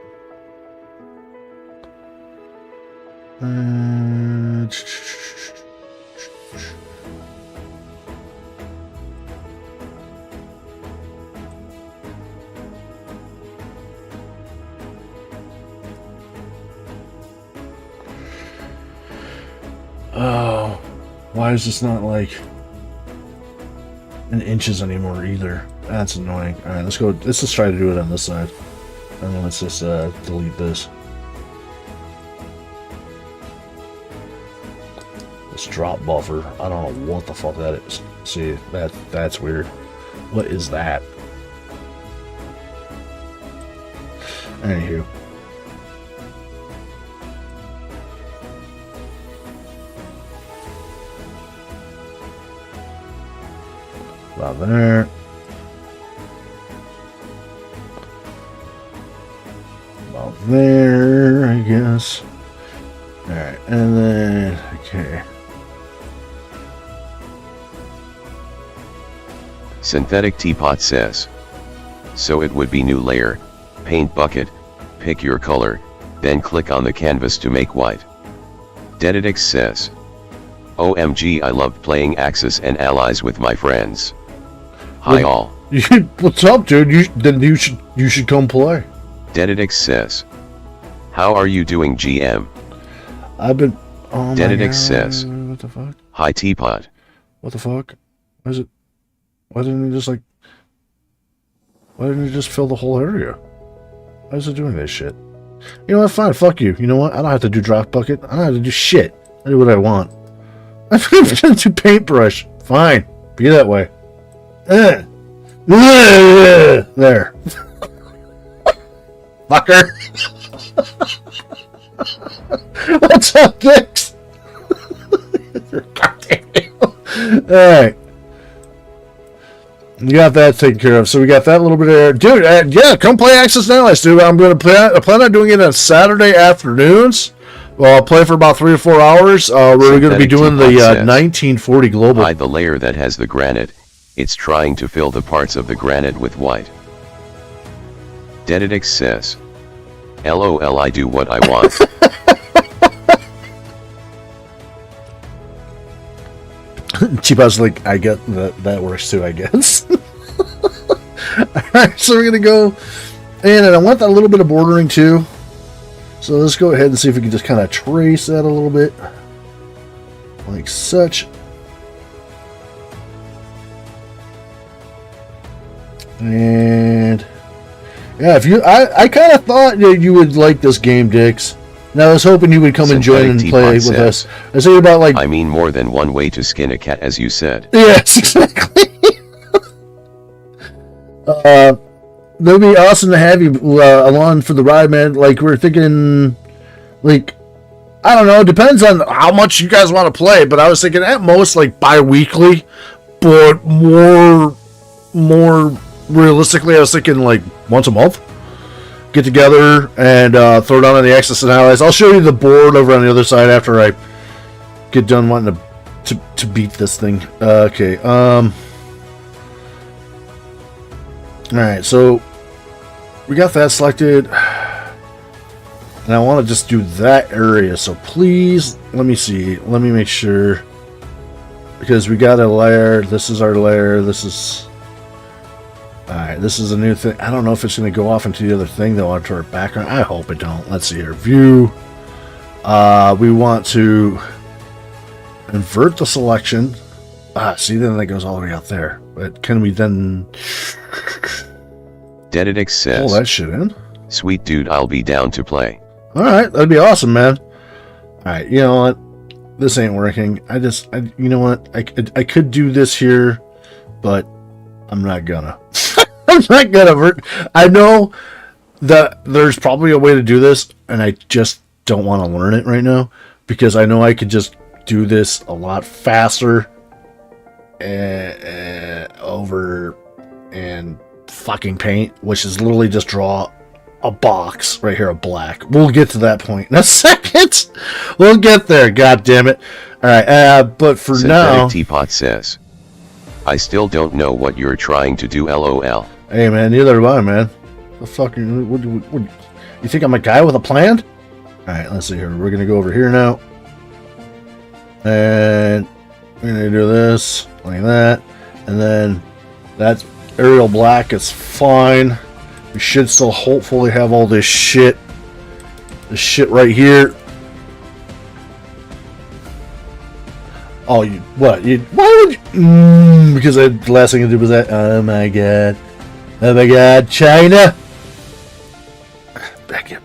Oh, why is this not like in inches anymore either? That's annoying. All right, let's go. Let's just try to do it on this side, and then let's just delete this. This drop buffer. I don't know what the fuck that is. See, that's weird. What is that? Anywho. About there. About there, I guess. Alright, and then, okay. Synthetic Teapot says, so it would be new layer, paint bucket, pick your color, then click on the canvas to make white. Dedidix says, OMG, I loved playing Axis and Allies with my friends. Hi all. What's up, dude? You should come play. Dedidix says, how are you doing, GM? I've been. Oh my Dedidix God. says, What the fuck? hi Teapot. What the fuck? Why is it? Why didn't it just like? Why didn't it just fill the whole area? Why is it doing this shit? You know what? Fine. Fuck you. You know what? I don't have to do drop bucket. I don't have to do shit. I do what I want. I'm gonna do paintbrush. Fine. Be that way. There. Fucker. What's up, Dix? Alright. You got that taken care of. So we got that little bit of there. Dude, yeah, come play Access and Allies, dude. I'm going to plan on doing it on Saturday afternoons. Well, I'll play for about 3 or 4 hours. We're going to be doing the 1940 Global. Hide the layer that has the granite. It's trying to fill the parts of the granite with white. Dedidix says, LOL, I do what I want. Cheapos like, I get that works too, I guess. Alright, so we're going to go in, and I want that little bit of bordering too. So let's go ahead and see if we can just kind of trace that a little bit. Like such. And yeah, if you, I kind of thought that you would like this game, Dix. And I was hoping you would come and join and play with us. I was thinking about like. I mean, more than one way to skin a cat, as you said. Yes, exactly. That'd be awesome to have you along for the ride, man. Like we're thinking, like I don't know, depends on how much you guys want to play. But I was thinking at most like bi-weekly, but more realistically, I was thinking like once a month. Get together and throw down on the Axis and Allies. I'll show you the board over on the other side after I get done wanting to beat this thing. Okay. All right. So we got that selected, and I want to just do that area. So please let me see. Let me make sure, because we got a layer. This is our layer. This is. Alright, this is a new thing. I don't know if it's going to go off into the other thing, though, onto our background. I hope it don't. Let's see here. View. We want to invert the selection. See, then that goes all the way out there. But can we then... Dedidix says, pull that shit in? Sweet dude, I'll be down to play. All right, that'd be awesome, man. All right, you know what? This ain't working. You know what? I could do this here, but I'm not gonna. I'm not gonna. I know that there's probably a way to do this, and I just don't want to learn it right now because I know I could just do this a lot faster over and fucking paint, which is literally just draw a box right here of black. We'll get to that point in a second. We'll get there. God damn it! All right, but for Synthetic now, Teapot says, I still don't know what you're trying to do. LOL. hey man, neither do I, man. The fucking what, you think I'm a guy with a plan? All right, let's see here. We're gonna go over here now, and we're gonna do this like that, and then that's Arial black is fine. We should still hopefully have all this shit right here. Oh, you what? Why would you? Because the last thing I did was that. Oh my god! Oh my god! China! Back in.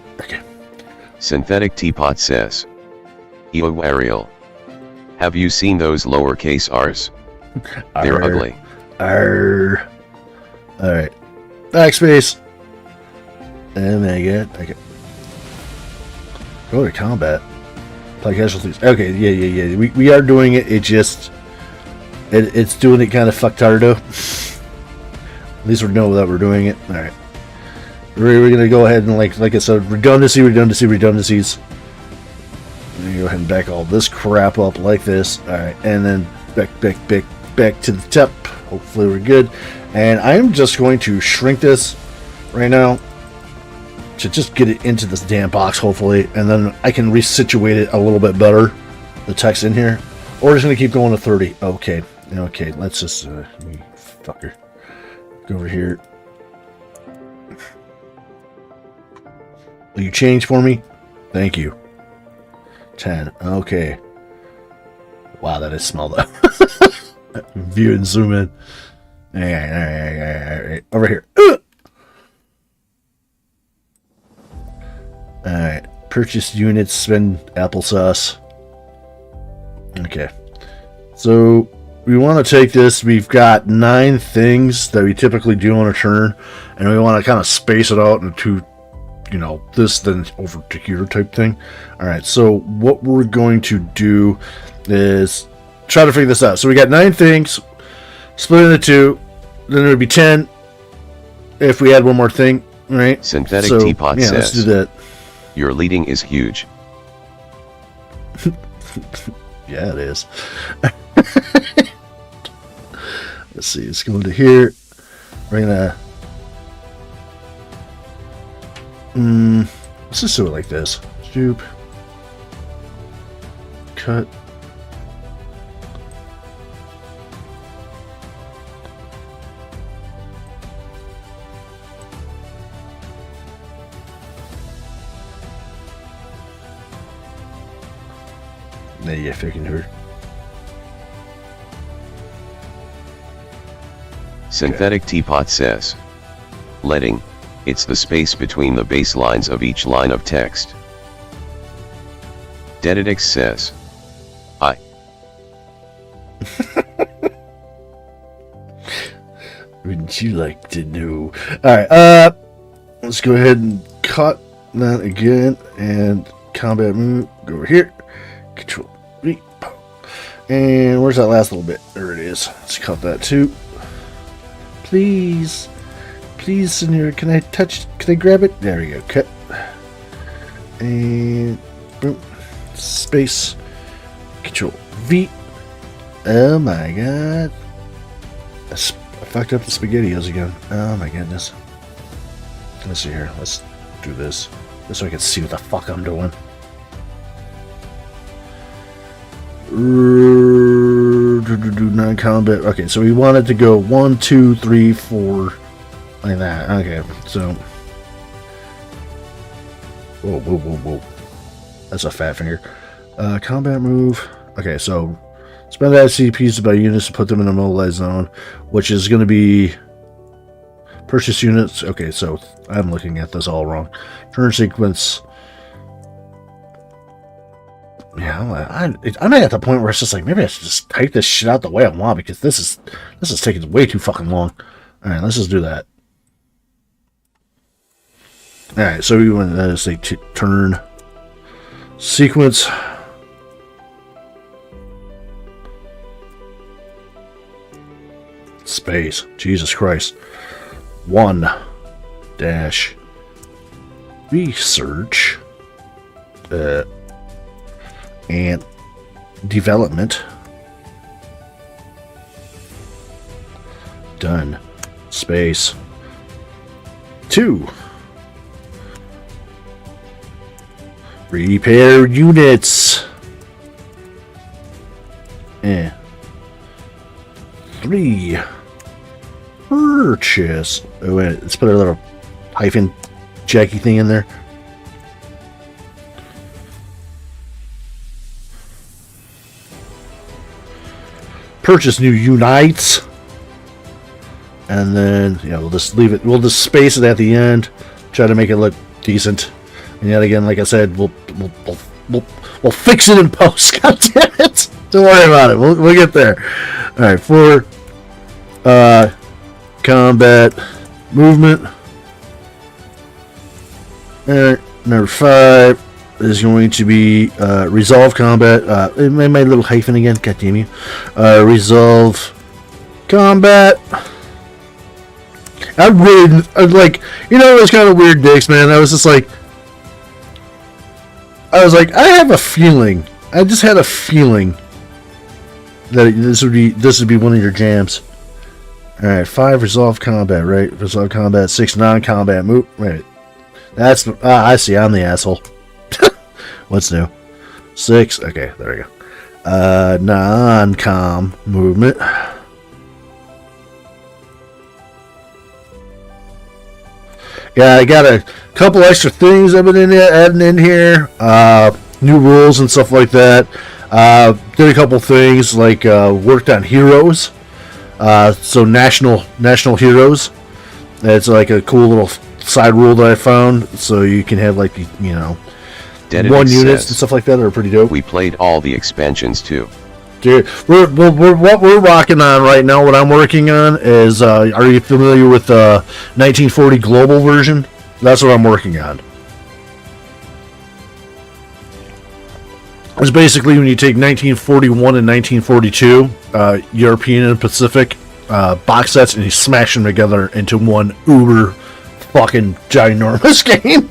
Synthetic Teapot says, Yo Ariel, have you seen those lowercase r's? They're Arr. ugly. Arr. All right. Backspace. Oh my god. Okay. Go to combat. Apply casualties. Okay, yeah. We are doing it. It's doing it kind of fucktardo. At least we know that we're doing it. All right. We're gonna go ahead and like I said, redundancies. We're gonna go ahead and back all this crap up like this. All right, and then back to the top. Hopefully we're good. And I'm just going to shrink this right now to just get it into this damn box, hopefully, and then I can resituate it a little bit better, the text in here. Or we're just going to keep going to 30. Okay, let's just, fucker. Go over here. Will you change for me? Thank you. 10, okay. Wow, that is small though. View and zoom in. All right. Over here. Alright. Purchase units, spend applesauce. Okay. So, we want to take this. We've got 9 things that we typically do on a turn. And we want to kind of space it out into, this then over to here type thing. Alright, so what we're going to do is try to figure this out. So we got 9 things. Split into 2. Then it would be 10 if we add one more thing, right? Synthetic so, Teapot yeah, says, let's do that. Your leading is huge. Yeah, it is. Let's see, let's go into here. We're gonna let's just do it like this. Stoop. Cut. Nee, je fucking her. Synthetic Teapot says, leading, it's the space between the baselines of each line of text. Dedidix says, I. Wouldn't you like to know? Alright, let's go ahead and cut that again and combat move. Go over here. Control V. And where's that last little bit? There it is. Let's cut that too. Please, senor, can I grab it? There we go. Cut. And boom. Space. Control V. Oh my god. I fucked up the SpaghettiOs again. Oh my goodness. Let's see here. Let's do this. Just so I can see what the fuck I'm doing. Non-combat. Okay, so we wanted to go 1, 2, 3, 4, like that. Okay, so whoa. That's a fat finger. Combat move. Okay, so spend CPs by units to put them in a mobilized zone, which is going to be purchase units. Okay, so I'm looking at this all wrong. Turn sequence. I'm at the point where it's just like, maybe I should just type this shit out the way I want, because this is taking way too fucking long. All right, let's just do that. All right, so we want to say turn sequence. Space. Jesus Christ. 1 dash research and development. Done. Space. 2. Repair units. 3. Purchase. Oh wait, let's put a little hyphen jacky thing in there. Purchase new unites. And then, yeah, we'll just leave it. We'll just space it at the end. Try to make it look decent. And yet again, like I said, we'll fix it in post. God damn it! Don't worry about it. We'll get there. All right, 4 combat movement. And number 5 is going to be resolve combat. My little hyphen again. God damn you. Resolve combat. I like, you know, it was kind of weird dicks, man. I was like, I have a feeling. I just had a feeling that this would be one of your jams. All right, 5 resolve combat, right? Resolve combat. 6 non-combat move. Right. That's I see. I'm the asshole. What's new? 6. Okay, there we go. Non-com movement. Yeah, I got a couple extra things I've been adding in here. New rules and stuff like that. Did a couple things like worked on heroes. So national heroes. It's like a cool little side rule that I found. So you can have like, you know, one units and stuff like that are pretty dope. We played all the expansions too. Dude, what we're rocking on right now, what I'm working on is, are you familiar with the 1940 global version? That's what I'm working on. It's basically when you take 1941 and 1942, European and Pacific box sets, and you smash them together into one uber fucking ginormous game.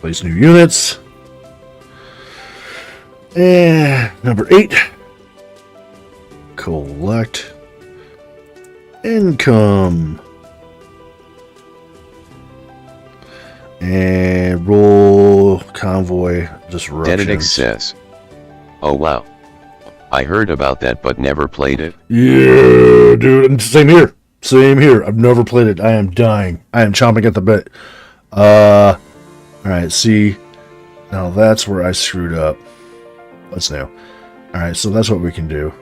Place new units. And number 8. Collect income. And roll convoy disruption. Dededix says, "Oh wow, I heard about that but never played it." Yeah, dude. Same here. I've never played it. I am dying. I am chomping at the bit. Alright, see, now that's where I screwed up. What's new? Alright, so that's what we can do.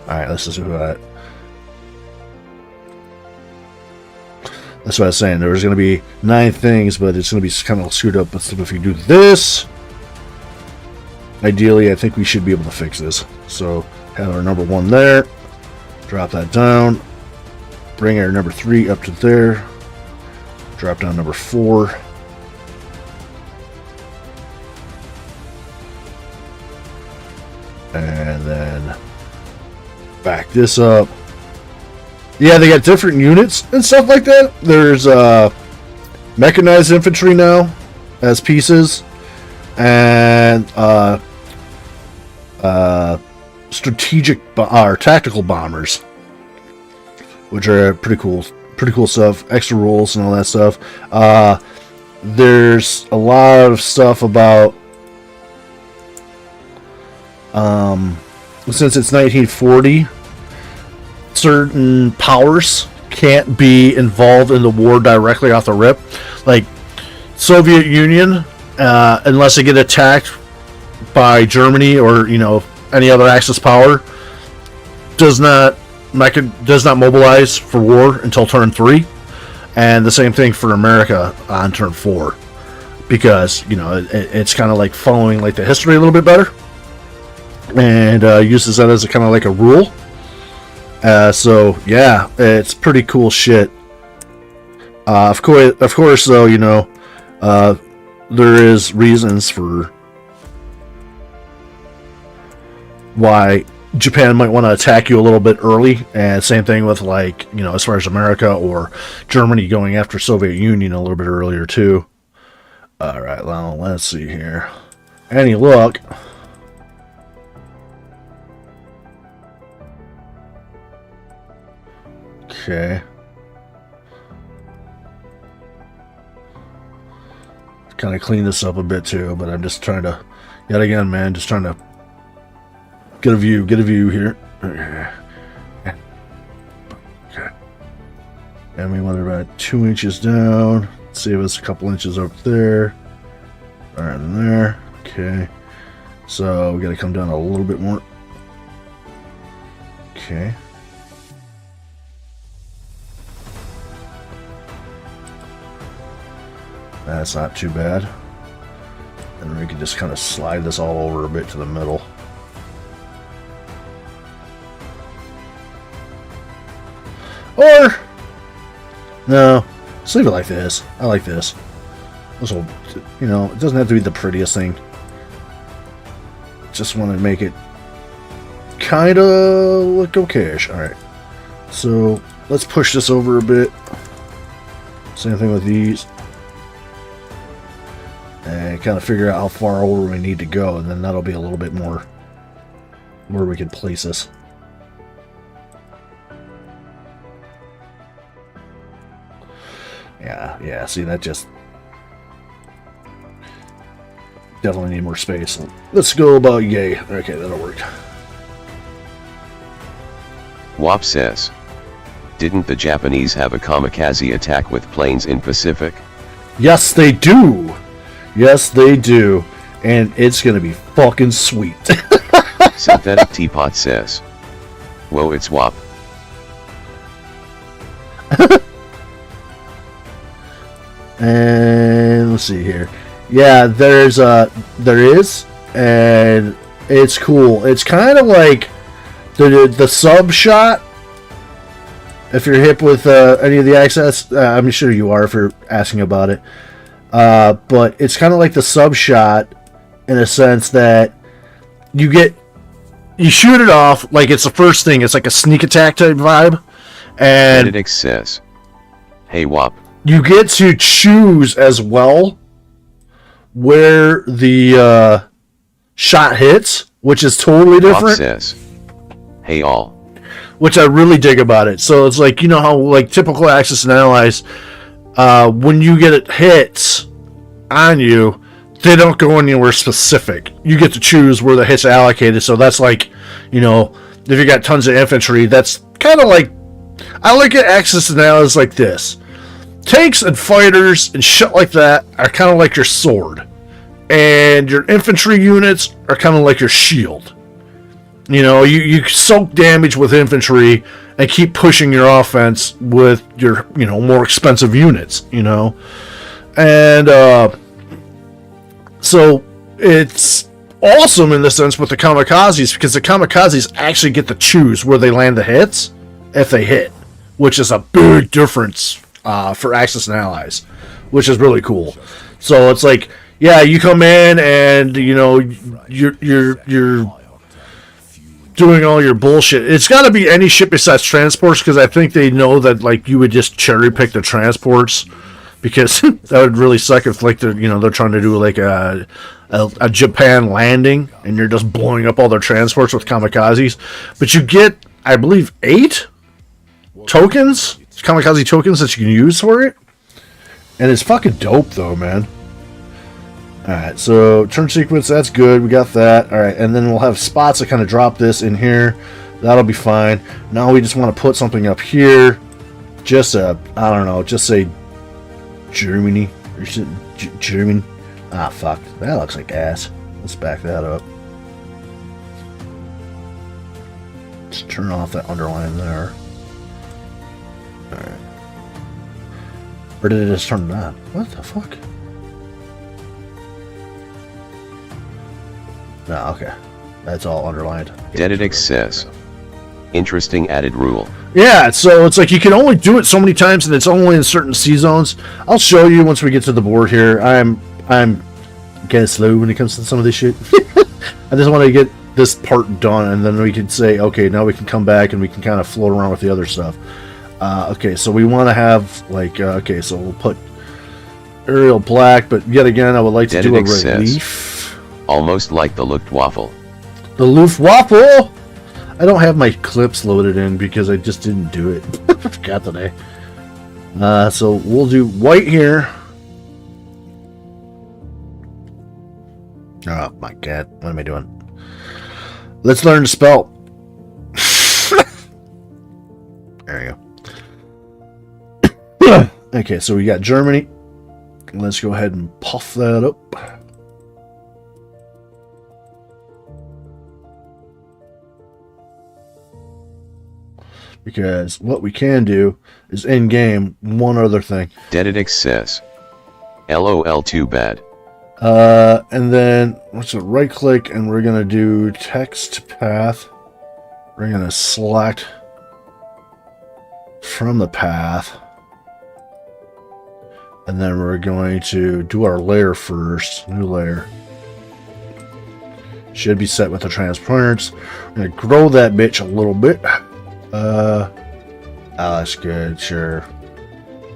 Alright, let's just do that. That's what I was saying. There was going to be 9 things, but it's going to be kind of screwed up. But if you do this, ideally, I think we should be able to fix this. So, have our number 1 there. Drop that down. Bring our number 3 up to there. Drop down number 4. And then back this up. Yeah, they got different units and stuff like that. There's mechanized infantry now as pieces. And strategic or tactical bombers, which are pretty cool stuff. Extra rules and all that stuff. There's a lot of stuff about since it's 1940, certain powers can't be involved in the war directly off the rip. Like Soviet Union, unless they get attacked by Germany or, you know, any other Axis power, does not does not mobilize for war until turn 3, and the same thing for America on turn 4, because it's kind of like following like the history a little bit better, and uses that as a kind of like a rule. So yeah, it's pretty cool shit. Of course, though, there is reasons for why Japan might want to attack you a little bit early, and same thing with like, as far as America or Germany going after Soviet Union a little bit earlier too. All right, well, let's see here. Any luck? Okay. Kind of clean this up a bit too, but I'm just trying to, yet again, man, just trying to get a view here. Okay. And we want it about 2 inches down. Save us a couple inches over there. Right in there. Okay. So we got to come down a little bit more. Okay. That's not too bad. And we can just kind of slide this all over a bit to the middle. Or, no, just leave it like this. I like this. This will, it doesn't have to be the prettiest thing. Just want to make it kind of look okayish. Alright. So, let's push this over a bit. Same thing with these. And kind of figure out how far over we need to go, and then that'll be a little bit more where we can place this. Yeah, see, that just definitely need more space. Let's go about yay. Okay, that'll work. WAP says, didn't the Japanese have a kamikaze attack with planes in Pacific? Yes, they do. Yes, they do. And it's gonna be fucking sweet. Synthetic Teapot says, whoa, it's WAP. And let's see here. Yeah, there is, and it's cool. It's kind of like the sub shot. If you're hip with any of the access, I'm sure you are if you're asking about it. But it's kind of like the sub shot in a sense that you shoot it off like it's the first thing. It's like a sneak attack type vibe. And Benedict says, hey WAP. You get to choose as well where the shot hits, which is totally different. WAP says, hey all. Which I really dig about it. So it's like, how like typical Axis and Allies, when you get it hits on you, they don't go anywhere specific. You get to choose where the hits are allocated. So that's like, if you got tons of infantry, that's kind of like, I look at Axis and Allies like this. Tanks and fighters and shit like that are kind of like your sword. And your infantry units are kind of like your shield. You soak damage with infantry and keep pushing your offense with your, more expensive units, And so it's awesome in the sense with the kamikazes, because the kamikazes actually get to choose where they land the hits if they hit, which is a big difference for Axis and Allies, which is really cool. So it's like, yeah, you come in and you're doing all your bullshit. It's got to be any ship besides transports, because I think they know that like you would just cherry pick the transports, because that would really suck if like they're trying to do like a Japan landing and you're just blowing up all their transports with kamikazes. But you get, I believe, 8 tokens, kamikaze tokens that you can use for it, and it's fucking dope though, man. Alright, so turn sequence, that's good, we got that. Alright, and then we'll have spots that kind of drop this in here. That'll be fine. Now we just want to put something up here. Just I don't know, just say Germany or German. Ah, fuck, that looks like ass. Let's back that up. Let's turn off that underline there. Alright. Or did it just turn it on? What the fuck? No, okay. That's all underlined. Dededix says, interesting added rule. Yeah, so it's like you can only do it so many times, and it's only in certain C zones. I'll show you once we get to the board here. I'm kind of slow when it comes to some of this shit. I just want to get this part done, and then we can say, okay, now we can come back and we can kind of float around with the other stuff. Okay, so we want to have like okay, so we'll put Arial black, but yet again, I would like to do a relief. Almost like the Luftwaffe. The Luftwaffe. I don't have my clips loaded in because I just didn't do it. I forgot today. So we'll do white here. Oh my god, what am I doing? Let's learn to spell. There you go. Okay, so we got Germany. Let's go ahead and puff that up. Because what we can do is in-game one other thing. Dededix says, LOL too bad. And then let's right click and we're gonna do text path. We're gonna select from the path. And then we're going to do our layer first. New layer. Should be set with the transparency. We're gonna grow that bitch a little bit. Oh, that's good, sure.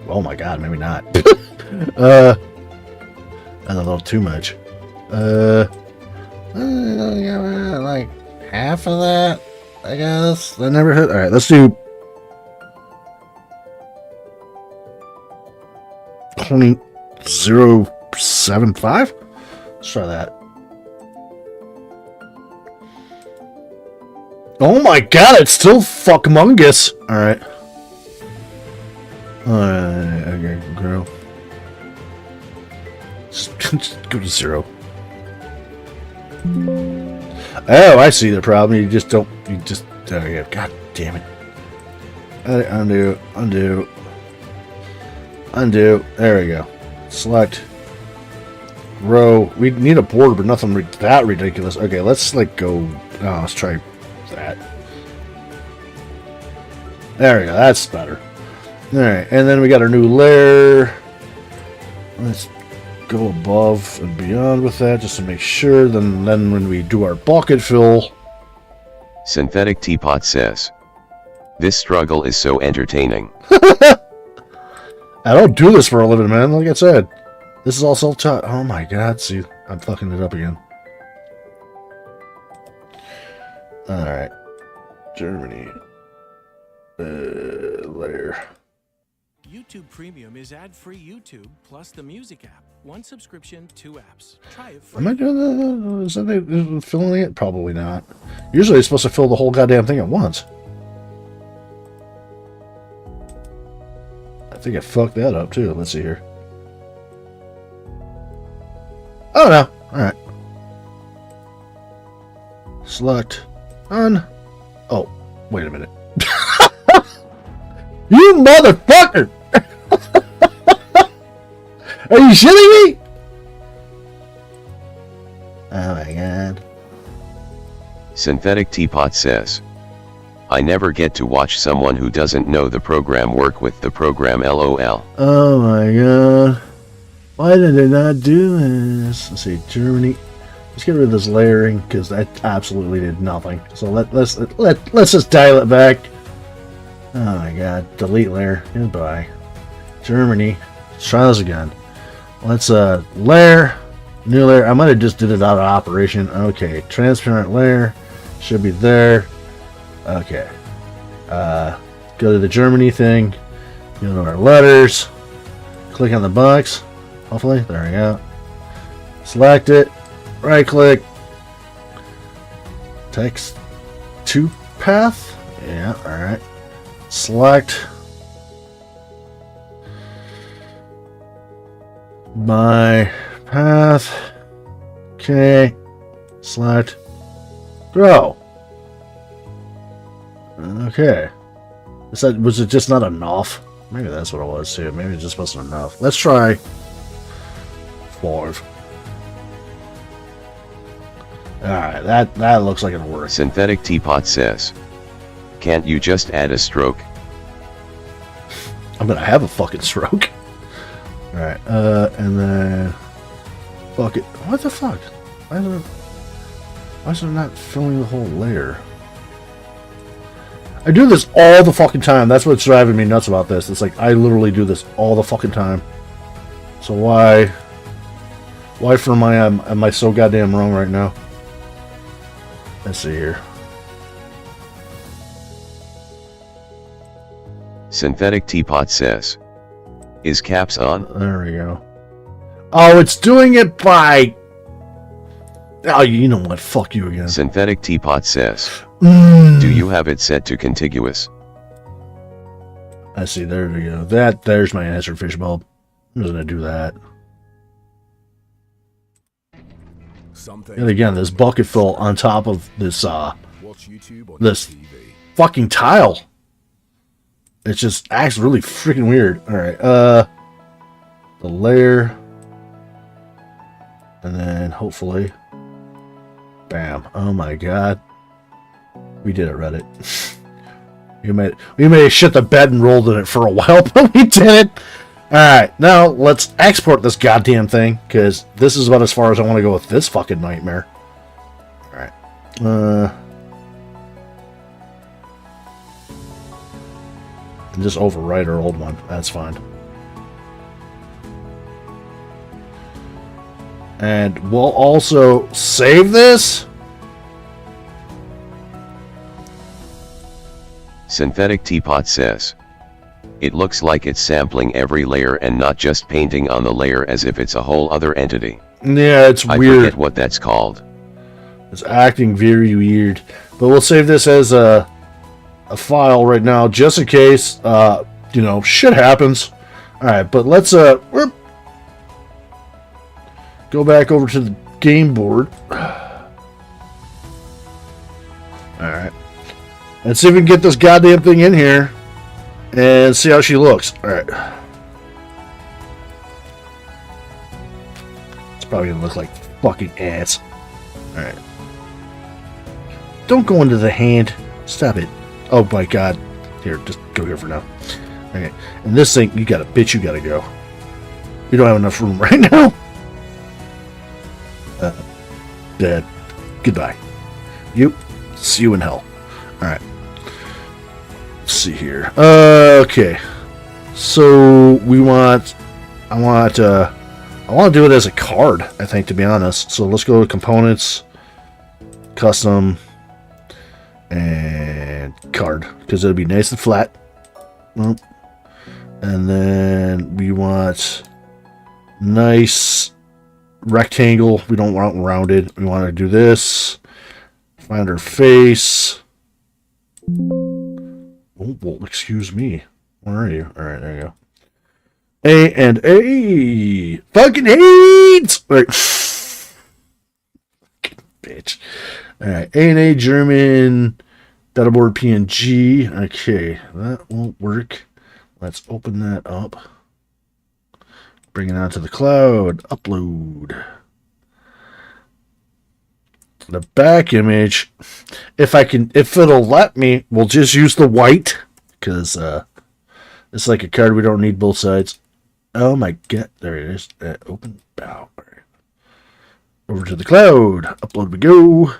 Oh my god, maybe not. That's a little too much. Like half of that, I guess. That never hit. Alright, let's do 0.075. Let's try that. Oh my god, it's still fuckmungus. Alright. Okay, grow. Just go to 0. Oh, I see the problem. You just don't. You just. Oh, yeah. God damn it. Undo. Undo. Undo. There we go. Select. Row. We need a border, but nothing that ridiculous. Okay, let's like go. Oh, let's try that. There we go. That's better. Alright, and then we got our new layer. Let's go above and beyond with that just to make sure. Then when we do our bucket fill. Synthetic Teapot says, this struggle is so entertaining. I don't do this for a living, man. Like I said, this is all self-taught. Oh my god, see, I'm fucking it up again. Alright. Germany. Layer. YouTube Premium is ad-free YouTube plus the music app. One subscription, 2 apps. Try it free. Am I doing that? Is that filling it? Probably not. Usually it's supposed to fill the whole goddamn thing at once. I think I fucked that up too. Let's see here. Oh no. Alright. Select. On. Oh, wait a minute. You motherfucker! Are you shitting me? Oh my god. Synthetic Teapot says, I never get to watch someone who doesn't know the program work with the program LOL. Oh my god. Why did they not do this? Let's see, Germany. Let's get rid of this layering because that absolutely did nothing. So let's just dial it back. Oh my god, delete layer. Goodbye. Germany. Let's try this again. Let's layer, new layer. I might have just did it out of operation. Okay, transparent layer should be there. Okay. Go to the Germany thing. Go to our letters. Click on the box. Hopefully, there we go. Select it. Right click. Text to path. Yeah, alright. Select my path. Okay. Select grow. Okay. Was it just not enough? Maybe that's what it was too. Maybe it just wasn't enough. Let's try 5. Alright, that looks like it'll work. Synthetic Teapot says, can't you just add a stroke? I'm gonna have a fucking stroke. Alright, and then... Fuck it. What the fuck? Why is it not filling the whole layer? I do this all the fucking time. That's what's driving me nuts about this. It's like, I literally do this all the fucking time. So why for am I so goddamn wrong right now? Let's see here. Synthetic Teapot says, is caps on? There we go. Oh, it's doing it by... Oh, you know what? Fuck you again. Synthetic Teapot says, do you have it set to contiguous? I see, there we go. There's my answer, fish bulb. I'm just gonna do that. And again, this bucket fill on top of this this fucking tile. It just acts really freaking weird. Alright, the layer. And then hopefully. Bam. Oh my god. We did it, Reddit. We may have shit the bed and rolled in it for a while, but we did it. Alright, now let's export this goddamn thing, because this is about as far as I want to go with this fucking nightmare. Alright. And just overwrite our old one. That's fine. And we'll also save this. Synthetic Teapot says, it looks like it's sampling every layer and not just painting on the layer as if it's a whole other entity. Yeah, it's I weird. forget what that's called. It's acting very weird. But we'll save this as a file right now, just in case, you know, shit happens. Alright, but let's, go back over to the game board. Alright. Let's see if we can get this goddamn thing in here and see how she looks. Alright. It's probably gonna look like fucking ass. Alright. Don't go into the hand. Stop it. Oh my god. Here, just go here for now. Okay. And this thing, you gotta, bitch, you gotta go. We don't have enough room right now. Dead. Goodbye. You. See you in hell. Alright. Let's see here. Okay. So we want I want to do it as a card, I think, to be honest. So let's go to components, custom, and card, because it'll be nice and flat. And then we want nice rectangle. We don't want rounded. We want to do this. Find her face. Oh, well, excuse me. Where are you? All right, there you go. A and A. Fucking hates. All right. Bitch. All right. A and A German. Databoard PNG. Okay, that won't work. Let's open that up. Bring it onto the cloud. Upload. The back image, if it'll let me, we'll just use the white, because it's like a card, we don't need both sides. Oh my god, there it is. Open, bow. Over to the cloud. Upload we go.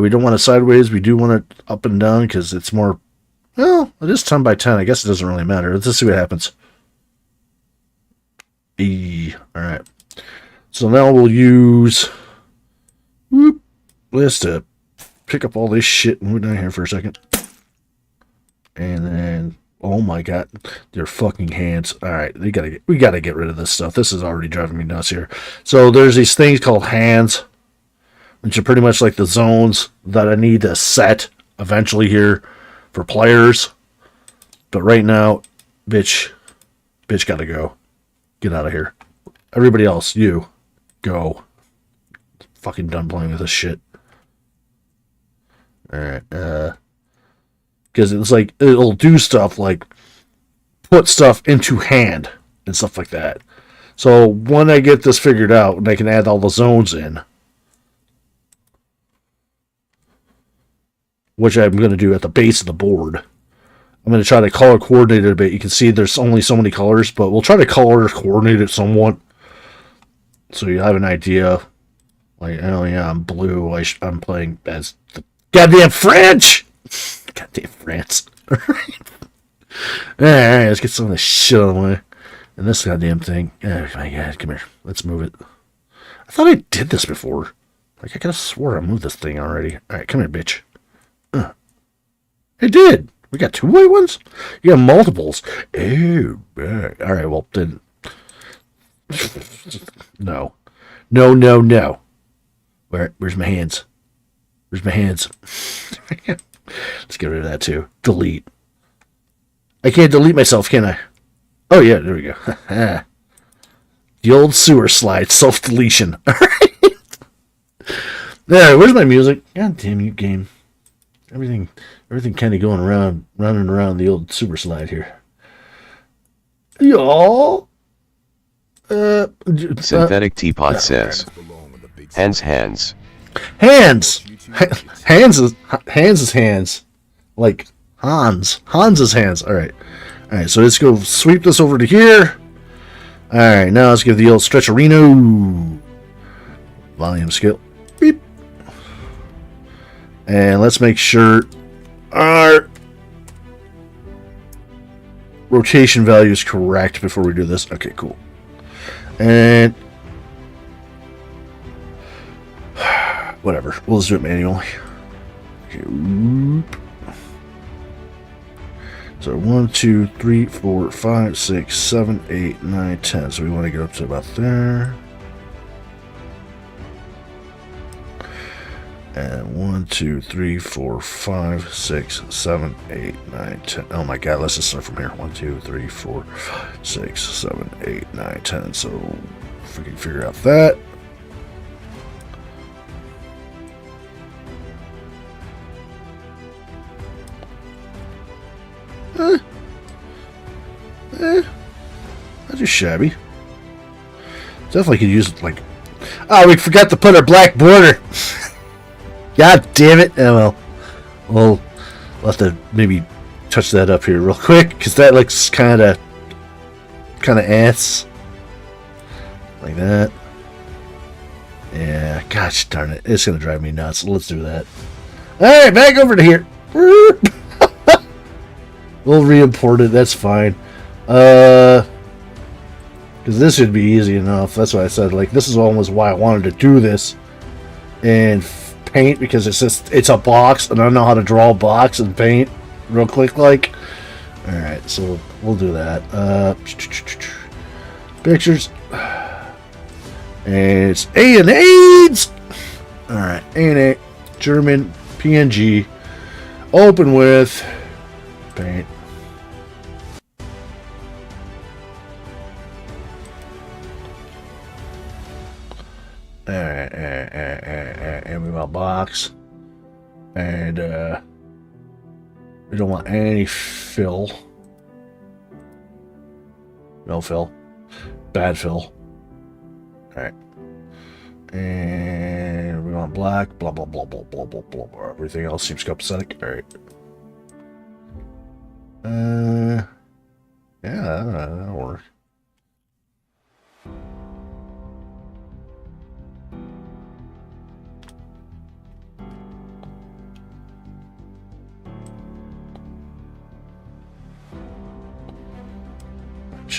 We don't want it sideways, we do want it up and down, because it's more, well, it is 10 by 10, I guess it doesn't really matter. Let's just see what happens. Alright. So now we'll use let's pick up all this shit and move down here for a second. And then, oh my god, their fucking hands. Alright, we gotta get rid of this stuff. This is already driving me nuts here. So there's these things called hands, which are pretty much like the zones that I need to set eventually here for players. But right now, bitch gotta go. Get out of here. Everybody else, you, go. Fucking done playing with this shit. Alright, because it's like it'll do stuff like put stuff into hand and stuff like that. So when I get this figured out and I can add all the zones in, which I'm going to do at the base of the board, I'm going to try to color coordinate it a bit. You can see there's only so many colors, but we'll try to color coordinate it somewhat so you have an idea. Like, oh yeah, I'm blue. I'm playing as the goddamn French. Goddamn France. Alright, let's get some of this shit out of the way. And this goddamn thing. Oh my god, come here. Let's move it. I thought I did this before. Like, I could have swore I moved this thing already. Alright, come here, bitch. I did. We got 2 white ones? You got multiples. Oh, alright, well, then. No. No. Where's my hands? Where's my hands? Let's get rid of that too. Delete. I can't delete myself, can I? Oh yeah, there we go. The old sewer slide, self-deletion. Alright. Where's my music? God damn you, game. Everything kind of going around, running around the old sewer slide here. Y'all. Synthetic Teapot says, hands. Hands is hands. Like Hans's hands. Alright, so let's go sweep this over to here. Alright, now let's give the old stretcherino. Volume scale. Beep. And let's make sure our rotation value is correct before we do this. Okay, cool. And whatever, we'll just do it manually. Okay. So 1, 2, 3, 4, 5, 6, 7, 8, 9, 10. So we want to get up to about there. And 1, 2, 3, 4, 5, 6, 7, 8, 9, 10. Oh my god, let's just start from here. 1, 2, 3, 4, 5, 6, 7, 8, 9, 10. So if we can figure out that. Not too shabby. Definitely could use it like. Oh, we forgot to put our black border. God damn it! Oh well, we'll have to maybe touch that up here real quick because that looks kind of ass like that. Yeah, gosh darn it, it's gonna drive me nuts. Let's do that. All right, back over to here. We'll re-import it. That's fine. Because this should be easy enough. That's why I said like this is almost why I wanted to do this in Paint, because it's a box and I don't know how to draw a box in Paint real quick like. All right, so we'll do that. Pictures, and it's A and AIDS. All right, A and A, German PNG. Open with Paint. And we want box, and we don't want any fill. No fill. Bad fill. Alright. And we want black. Blah blah blah blah blah blah blah. Everything else seems copacetic. Alright. Yeah, that'll work.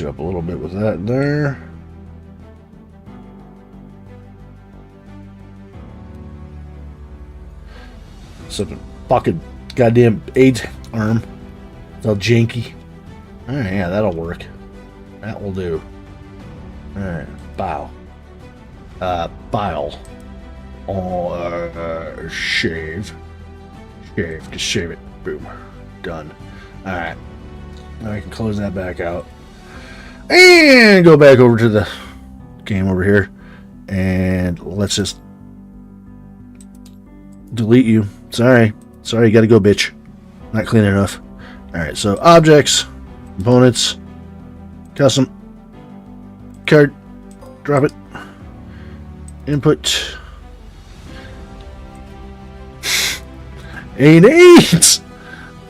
Up a little bit with that there. Something fucking goddamn AIDS arm. It's all janky. Alright, yeah, that'll work. That will do. Alright, bow. Bile. Oh, shave. Shave. Just shave it. Boom. Done. Alright. Now I can close that back out. And go back over to the game over here. And let's just delete you. Sorry, you gotta go, bitch. Not clean enough. Alright, so objects, components, custom, card, drop it, input, 8.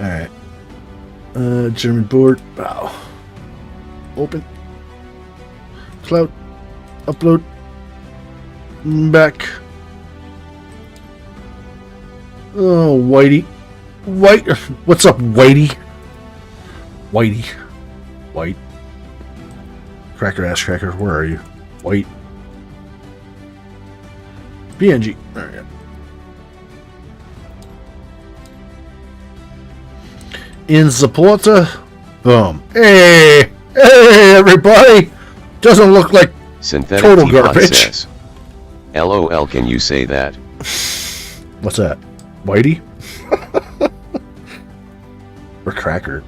Alright. German board. Wow. Open. Cloud. Upload. Back. Oh, Whitey. What's up, Whitey? White. Cracker ass cracker. Where are you? White. PNG. Alright. In supporter. Boom. Hey, everybody. Doesn't look like Synthetic total Teapot garbage. says, LOL, can you say that? What's that? Whitey? Or cracker?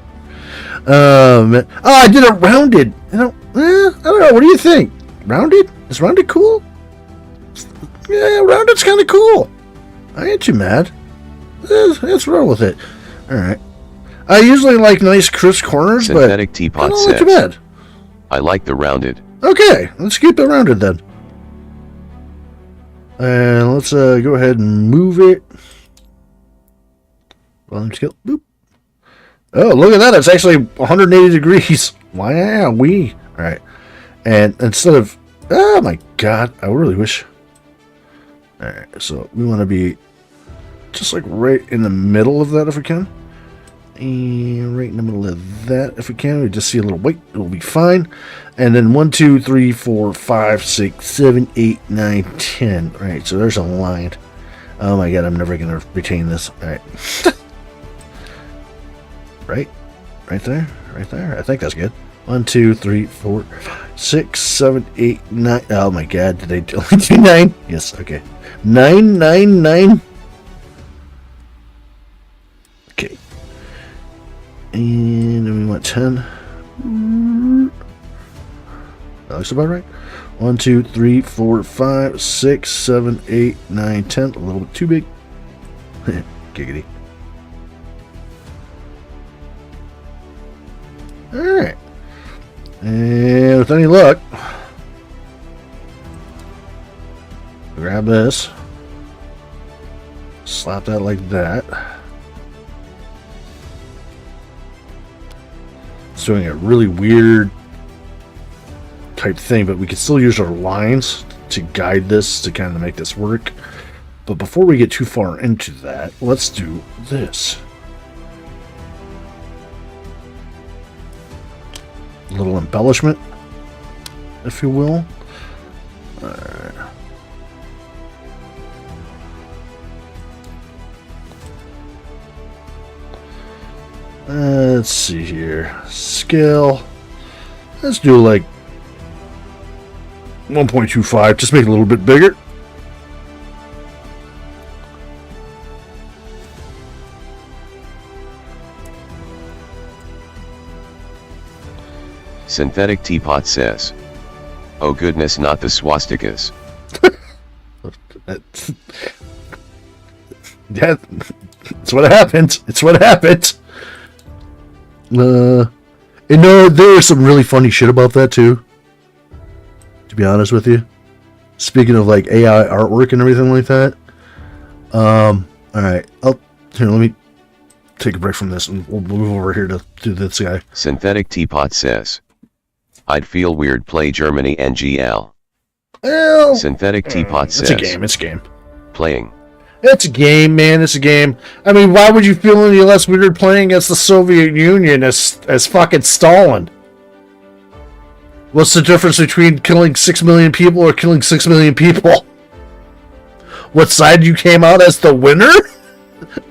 Oh, I did it rounded. I don't know. What do you think? Rounded? Is rounded cool? Yeah, rounded's kind of cool. I ain't too mad. Let's roll with it. All right. I usually like nice crisp corners, Synthetic but Teapot I don't says, like too bad. I like the rounded. Okay, let's keep it rounded then. And let's go ahead and move it. Volume scale. Boop. Oh, look at that. It's actually 180 degrees. Wow, we. All right. And instead of... Oh, my God. I really wish... All right, so we want to be just like right in the middle of that if we can. And right in the middle of that if we can. We just see a little white. It'll be fine. And then 1, 2, 3, 4, 5, 6, 7, 8, 9, 10. All right, so there's a line. Oh, my God. I'm never going to retain this. All right. Right there. I think that's good. 1, 2, 3, 4, 5, 6, 7, 8, 9. Oh my God, did I only do 9? Yes, okay. 9, 9, 9. Okay. And then we want 10. That looks about right. 1, 2, 3, 4, 5, 6, 7, 8, 9, 10. A little bit too big. Giggity. Alright. And with any luck, grab this, slap that like that. It's doing a really weird type thing, but we can still use our lines to guide this to kind of make this work. But before we get too far into that, let's do this. A little embellishment, if you will. Alright. Let's see here. Scale. Let's do like 1.25. Just make it a little bit bigger. Synthetic Teapot says, oh goodness, not the swastikas. Yeah, it's what happened. It's what happened. And there was some really funny shit about that too. To be honest with you, speaking of like AI artwork and everything like that. All right, here. Let me take a break from this, and we'll move over here to do this guy. Synthetic Teapot says, I'd feel weird play Germany NGL. Well, Synthetic Teapot says, it's a game. It's a game. Playing. It's a game, man. It's a game. I mean, why would you feel any less weird playing against the Soviet Union as fucking Stalin? What's the difference between killing 6 million people or killing 6 million people? What side you came out as the winner?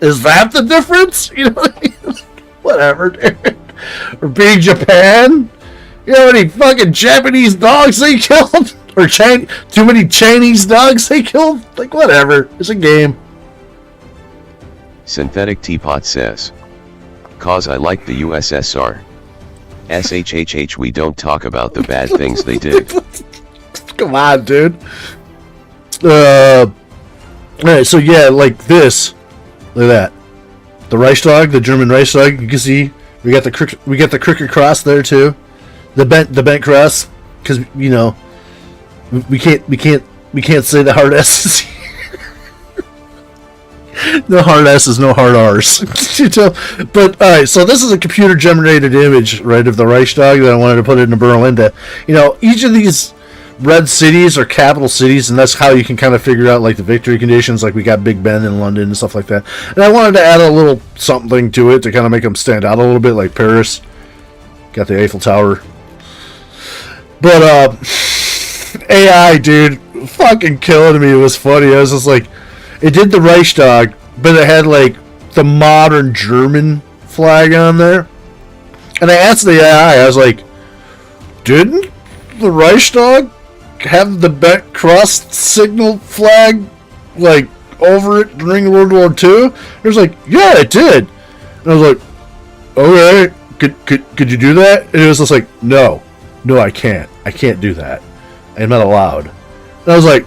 Is that the difference? You know what I mean? Whatever, dude. Or being Japan? You know how many fucking Japanese dogs they killed? Or too many Chinese dogs they killed? Like, whatever. It's a game. Synthetic Teapot says, cause I like the USSR. SHHH, we don't talk about the bad things they did. Come on, dude. Alright, so yeah, like this. Look at that. The Reichstag, the German Reichstag. You can see we got the crooked cross there too. The bent cross, because you know we can't say the hard S's. No hard S's, no hard R's. You know? But all right, so this is a computer generated image, right, of the Reichstag that I wanted to put into Berlin. You know, each of these red cities are capital cities, and that's how you can kind of figure out like the victory conditions. Like we got Big Ben in London and stuff like that. And I wanted to add a little something to it to kind of make them stand out a little bit, like Paris. Got the Eiffel Tower. But AI, dude, fucking killing me. It was funny. I was just like, it did the Reichstag, but it had like the modern German flag on there. And I asked the AI, I was like, didn't the Reichstag have the bent cross signal flag like over it during World War II? It was like, yeah, it did. And I was like, okay, could you do that? And it was just like, no, I can't do that. I'm not allowed. And I was like,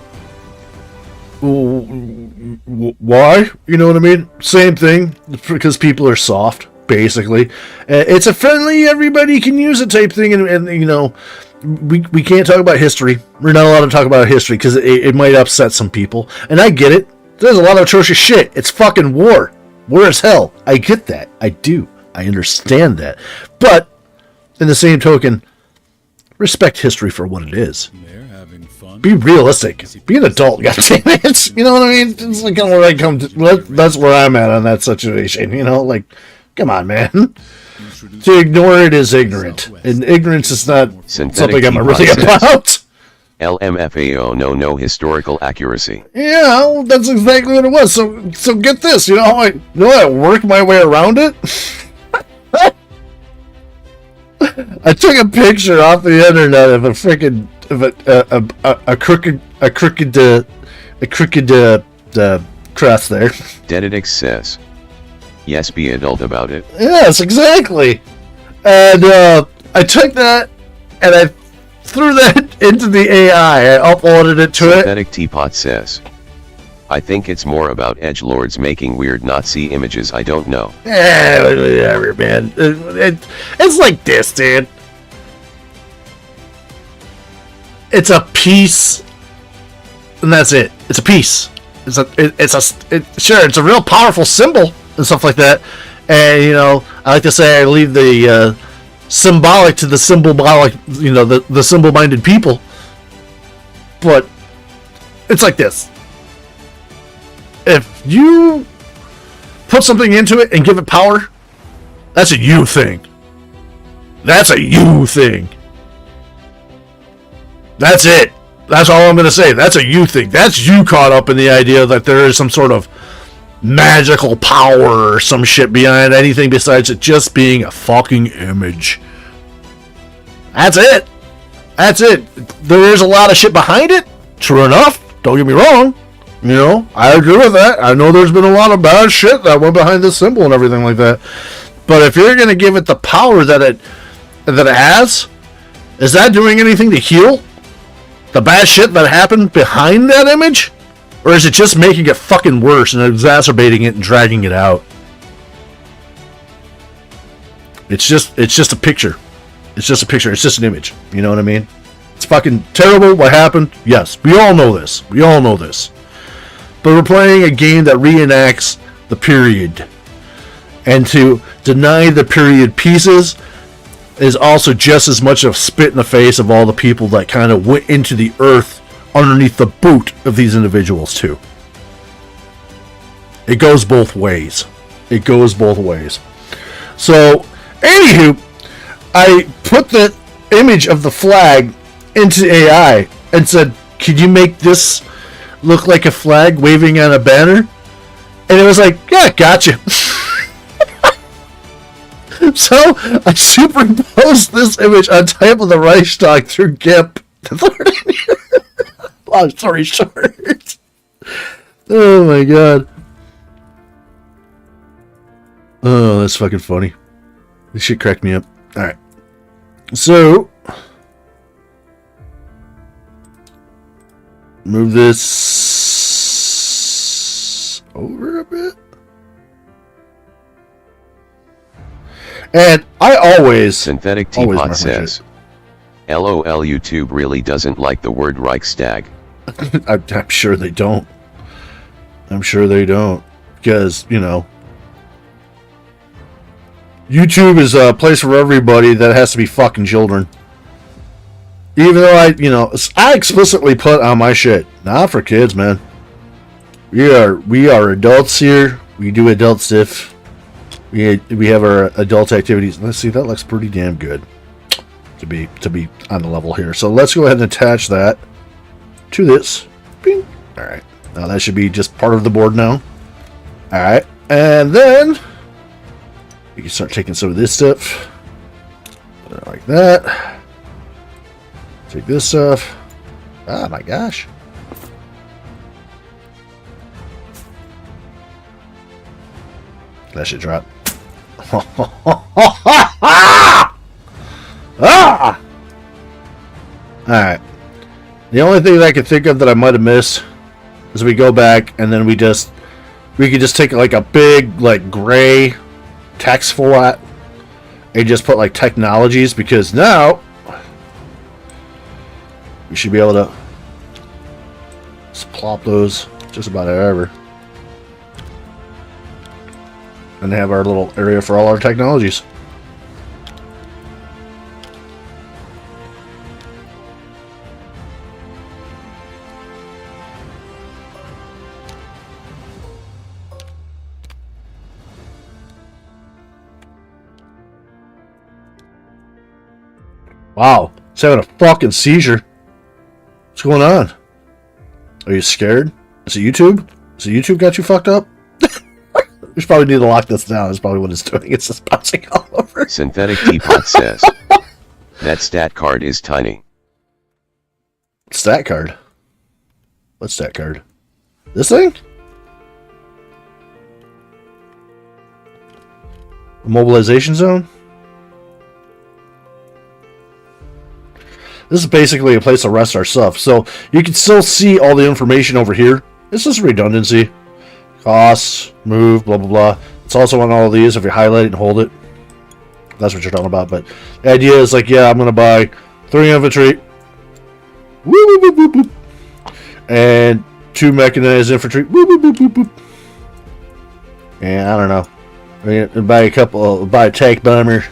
why? You know what I mean? Same thing, because people are soft, basically. It's a friendly, everybody can use it type thing, and you know, we can't talk about history. We're not allowed to talk about history because it might upset some people, and I get it. There's a lot of atrocious shit. It's fucking war. War as hell. I get that. I do. I understand that. But, in the same token, respect history for what it is. Be realistic. Be an adult, goddammit. You know what I mean? It's like where I come to. That's where I'm at on that situation. You know, like, come on, man. To ignore it is ignorant, and ignorance is not something I'm really about. LMFAO, no historical accuracy. Yeah, well, that's exactly what it was. So get this. You know how I work my way around it. I took a picture off the internet of a freaking a crooked cross there. Dededix says, yes, be adult about it. Yes, exactly. And I took that and I threw that into the AI. I uploaded it to Synthetic Teapot says, I think it's more about edgelords making weird Nazi images. I don't know. Whatever, man. It's like this, dude. It's a piece, and that's it. It's a piece. Sure, it's a real powerful symbol and stuff like that. And you know, I like to say I leave the symbolic to the symbolic. You know, the symbol-minded people. But it's like this. If you put something into it and give it power, that's a you thing. That's a you thing. That's it. That's all I'm going to say. That's a you thing. That's you caught up in the idea that there is some sort of magical power or some shit behind anything besides it just being a fucking image. That's it. That's it. There is a lot of shit behind it. True enough. Don't get me wrong. You know, I agree with that. I know there's been a lot of bad shit that went behind this symbol and everything like that. But if you're going to give it the power that it has, is that doing anything to heal the bad shit that happened behind that image? Or is it just making it fucking worse and exacerbating it and dragging it out? It's just a picture. It's just a picture. It's just an image. You know what I mean? It's fucking terrible what happened. Yes, we all know this. We all know this. But we're playing a game that reenacts the period. And to deny the period pieces is also just as much of a spit in the face of all the people that kind of went into the earth underneath the boot of these individuals too. It goes both ways. It goes both ways. So, anywho, I put the image of the flag into AI and said, "Could you make this look like a flag waving on a banner?" And it was like, "Yeah, gotcha." So I superimposed this image on top of the Reichstag through GIMP. Long story short. Oh my god. Oh, that's fucking funny. This shit cracked me up. Alright. So move this over a bit. And I always Synthetic always Teapot mark my says, LOL, YouTube really doesn't like the word Reichstag. I'm sure they don't. I'm sure they don't. Because, you know, YouTube is a place for everybody that has to be fucking children. Even though I explicitly put on my shit, not for kids, man. We are adults here. We do adult stuff. We have our adult activities. Let's see, that looks pretty damn good to be on the level here. So let's go ahead and attach that to this. Bing. All right. Now that should be just part of the board now. All right, and then you can start taking some of this stuff, put it like that. Take this stuff. Oh my gosh. That should drop. Ah! Alright. The only thing that I could think of that I might have missed is we go back and then we could just take like a big like gray text font and just put like technologies, because now we should be able to just plop those just about wherever and have our little area for all our technologies. Wow, it's having a fucking seizure. What's going on? Are you scared? Is it YouTube? Is it YouTube got you fucked up? We should probably need to lock this down. That's probably what it's doing. It's just bouncing all over. Synthetic Teapot says, that stat card is tiny. Stat card? What stat card? This thing? Mobilization zone? This is basically a place to rest our stuff. So you can still see all the information over here. It's just redundancy. Costs, move, blah, blah, blah. It's also on all of these if you highlight it and hold it. That's what you're talking about. But the idea is like, yeah, I'm going to buy 3 infantry. Woo, woo, woo, woo, woo. And 2 mechanized infantry. Woo, woo, woo, woo, woo. And I don't know. I'm going to buy a tank bomber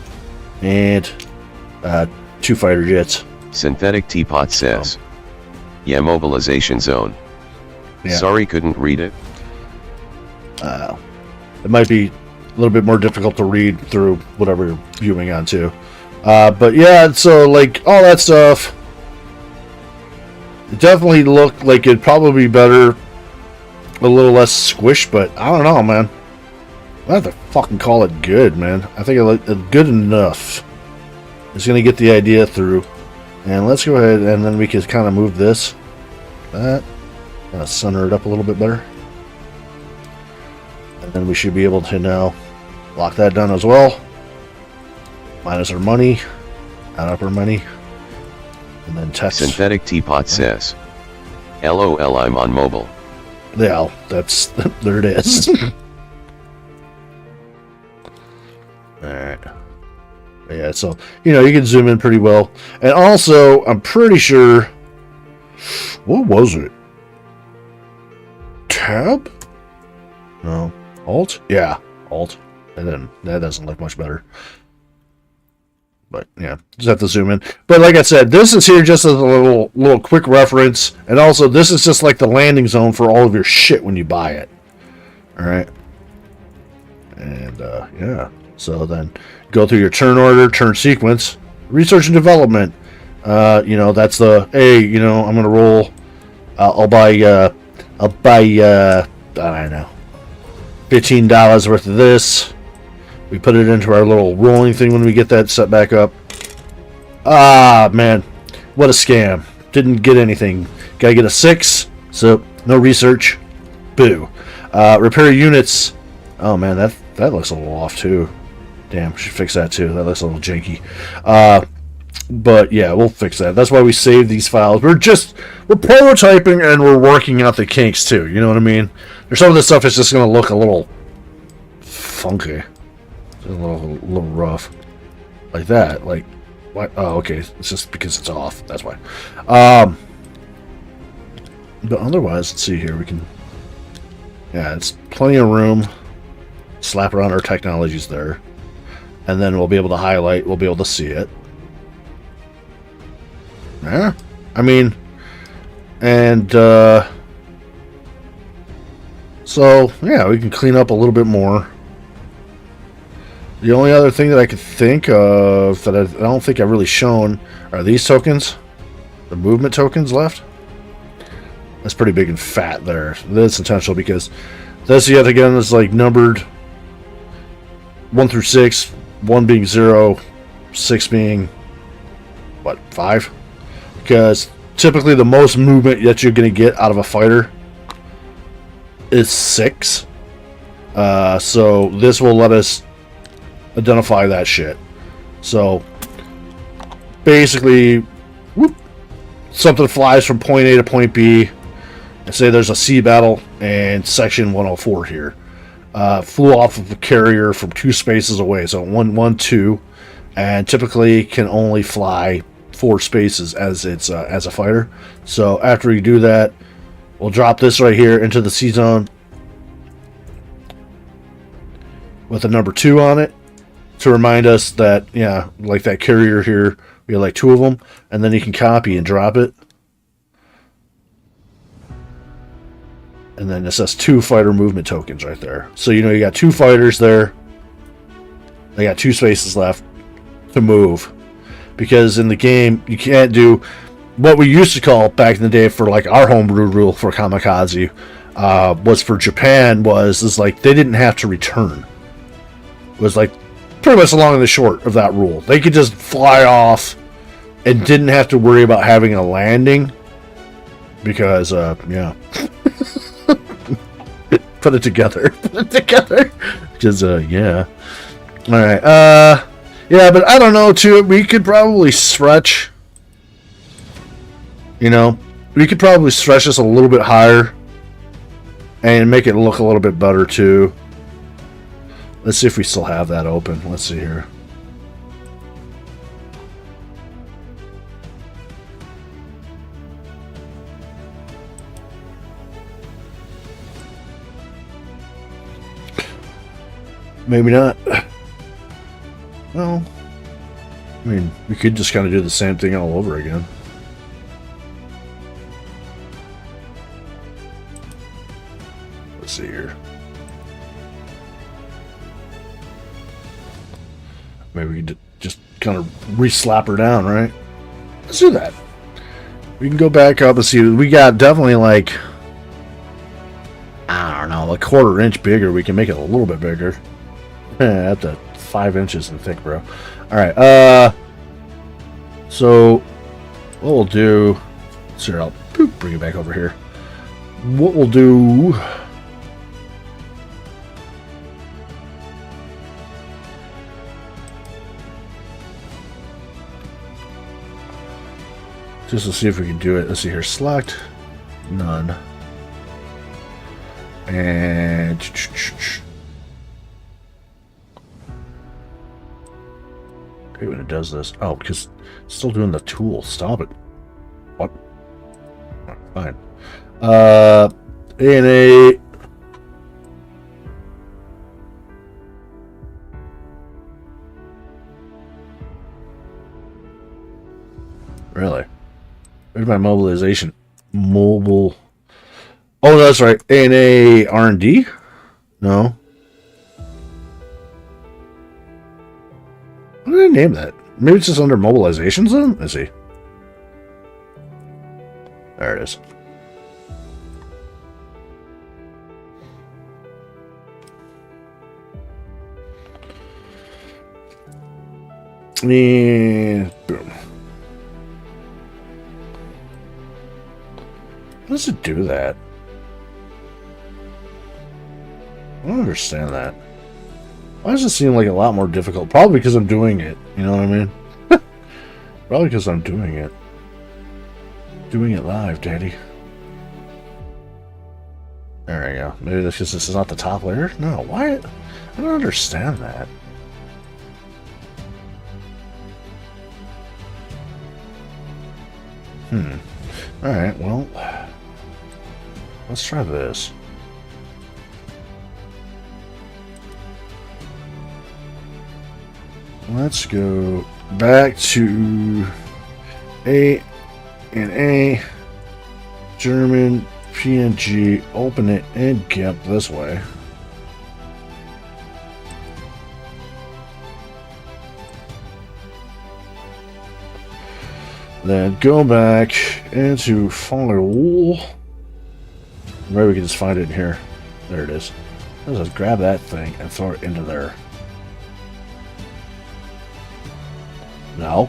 and 2 fighter jets. Synthetic Teapot says, yeah, mobilization zone. Yeah. Sorry, couldn't read it. It might be a little bit more difficult to read through whatever you're viewing on too. But yeah, so like all that stuff, it definitely looked like it'd probably be better, a little less squished, but I don't know, man. I have to fucking call it good, man. I think it's good enough. It's gonna get the idea through. And let's go ahead and then we can kind of move this, that, center it up a little bit better. And then we should be able to now lock that down as well. Minus our money, add up our money, and then text. Synthetic Teapot says, LOL, I'm on mobile. Yeah, that's, there it is. Alright. Yeah, so, you know, you can zoom in pretty well. And also, I'm pretty sure, what was it? Tab? No. Alt? Yeah, Alt. And then that doesn't look much better. But yeah, just have to zoom in. But like I said, this is here just as a little quick reference. And also, this is just like the landing zone for all of your shit when you buy it. Alright. And, yeah. So then, go through your turn order, turn sequence, research and development. You know, that's the, hey, you know, I'm going to roll, I'll buy, I don't know, $15 worth of this. We put it into our little rolling thing when we get that set back up. Ah, man, what a scam. Didn't get anything. Gotta get a 6, so no research. Boo. Repair units. Oh, man, that looks a little off, too. Damn, should fix that too. That looks a little janky. But yeah, we'll fix that. That's why we save these files. We're prototyping and we're working out the kinks too. You know what I mean? There's some of this stuff is just going to look a little funky. It's a little rough. Like that. Like, what? Oh, okay. It's just because it's off. That's why. But otherwise, let's see here. We can... Yeah, it's plenty of room. Slap around our technologies there. And then we'll be able to highlight. We'll be able to see it. Yeah. I mean... And, so, yeah, we can clean up a little bit more. The only other thing that I could think of that I don't think I've really shown are these tokens. The movement tokens left. That's pretty big and fat there. That's intentional because this yet again is like numbered 1 through 6. 1 being 0, 6 being, what, 5? Because typically the most movement that you're going to get out of a fighter is 6. So this will let us identify that shit. So basically, whoop, something flies from point A to point B, and say there's a sea battle and section 104 here. Flew off of the carrier from 2 spaces away, so 1, 2, and typically can only fly 4 spaces as it's as a fighter. So after you do that, we'll drop this right here into the sea zone with a number 2 on it to remind us that, yeah, like that carrier here, we have like 2 of them, and then you can copy and drop it. And then it says 2 fighter movement tokens right there. So you know you got 2 fighters there. They got 2 spaces left to move. Because in the game, you can't do what we used to call back in the day for like our homebrew rule for Kamikaze, was for Japan is like they didn't have to return. It was like pretty much the long and the short of that rule. They could just fly off and didn't have to worry about having a landing. Because, yeah. Put it together. Because, yeah. Alright, yeah, but I don't know, too. We could probably stretch. You know, we could probably stretch this a little bit higher. And make it look a little bit better, too. Let's see if we still have that open. Let's see here. Maybe not. Well, I mean, we could just kind of do the same thing all over again. Let's see here. Maybe we could just kind of re-slap her down, right? Let's do that. We can go back up and see. We got definitely like, I don't know, a 1/4 inch bigger. We can make it a little bit bigger. Up to 5 inches in thick, bro. Alright, so what we'll do, sure, I'll bring it back over here. What we'll do, just to see if we can do it. Let's see here, select none, and when it does this. Oh, because it's still doing the tool. Stop it. What? Oh, fine. A&A. Really? Where's my mobilization? Mobile. Oh, that's right. A&A R&D? No. What did I name that? Maybe it's just under mobilizations then? Let's see. There it is. And boom. How does it do that? I don't understand that. Why does it seem like a lot more difficult? Probably because I'm doing it. You know what I mean? Probably because I'm doing it. Doing it live, daddy. There we go. Maybe that's because this is not the top layer? No, why? I don't understand that. Alright, well, let's try this. Let's go back to A and A, German, PNG, open it in GIMP this way. Then go back into file. Maybe we can just find it in here. There it is. Let's just grab that thing and throw it into there. No.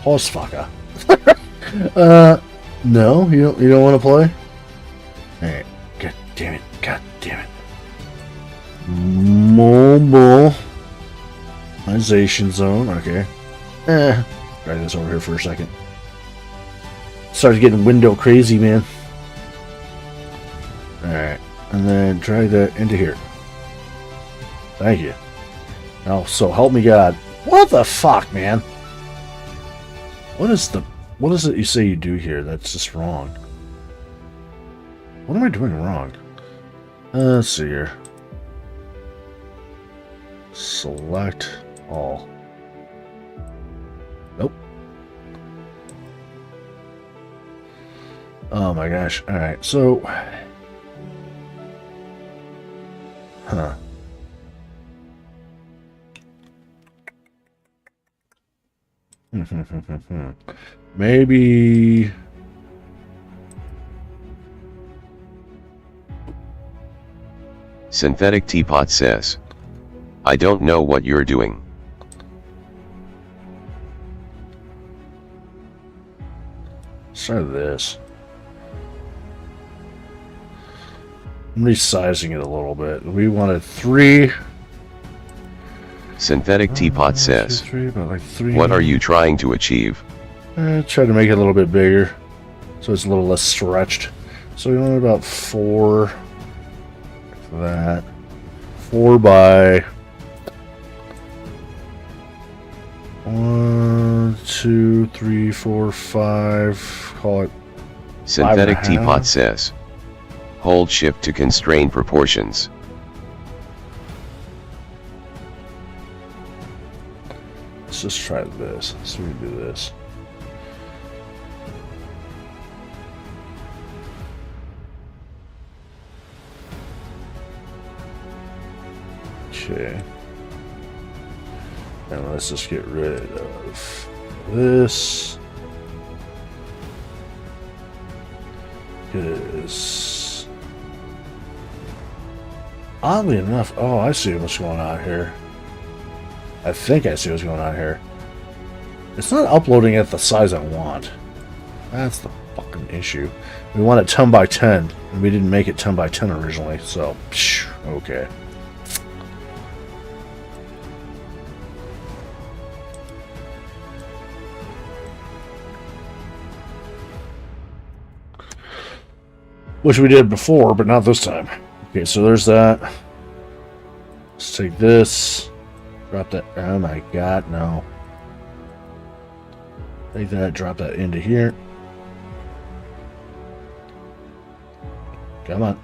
Horsefucker. No, you don't want to play? Hey, god damn it. God damn it. Mobilization zone, okay. Drag this over here for a second. Started getting window crazy, man. Alright, and then drag that into here. Thank you. Now, so help me God. What the fuck, man? What is it you say you do here that's just wrong? What am I doing wrong? Let's see here. Select all. Nope. Oh my gosh. Alright, so... Huh. Maybe... Synthetic Teapot says, I don't know what you're doing. Let's try this. I'm resizing it a little bit. We wanted 3. Synthetic Teapot says, 3, about like 3. what are you trying to achieve? Try to make it a little bit bigger, so it's a little less stretched. So we want about 4. For that. 4 by 1, 2, 3, 4, 5. Call it. Synthetic 5.5. Teapot says, hold shift to constrain proportions. Let's just try this. So we do this. Okay. And let's just get rid of this. Because oddly enough, oh, I see what's going on here. I think I see what's going on here. It's not uploading at the size I want. That's the fucking issue. We want it 10 by 10, and we didn't make it 10 by 10 originally, so okay. Which we did before, but not this time. Okay, so there's that. Let's take this. Drop that. Oh my god, no. Take that, drop that into here. Come on.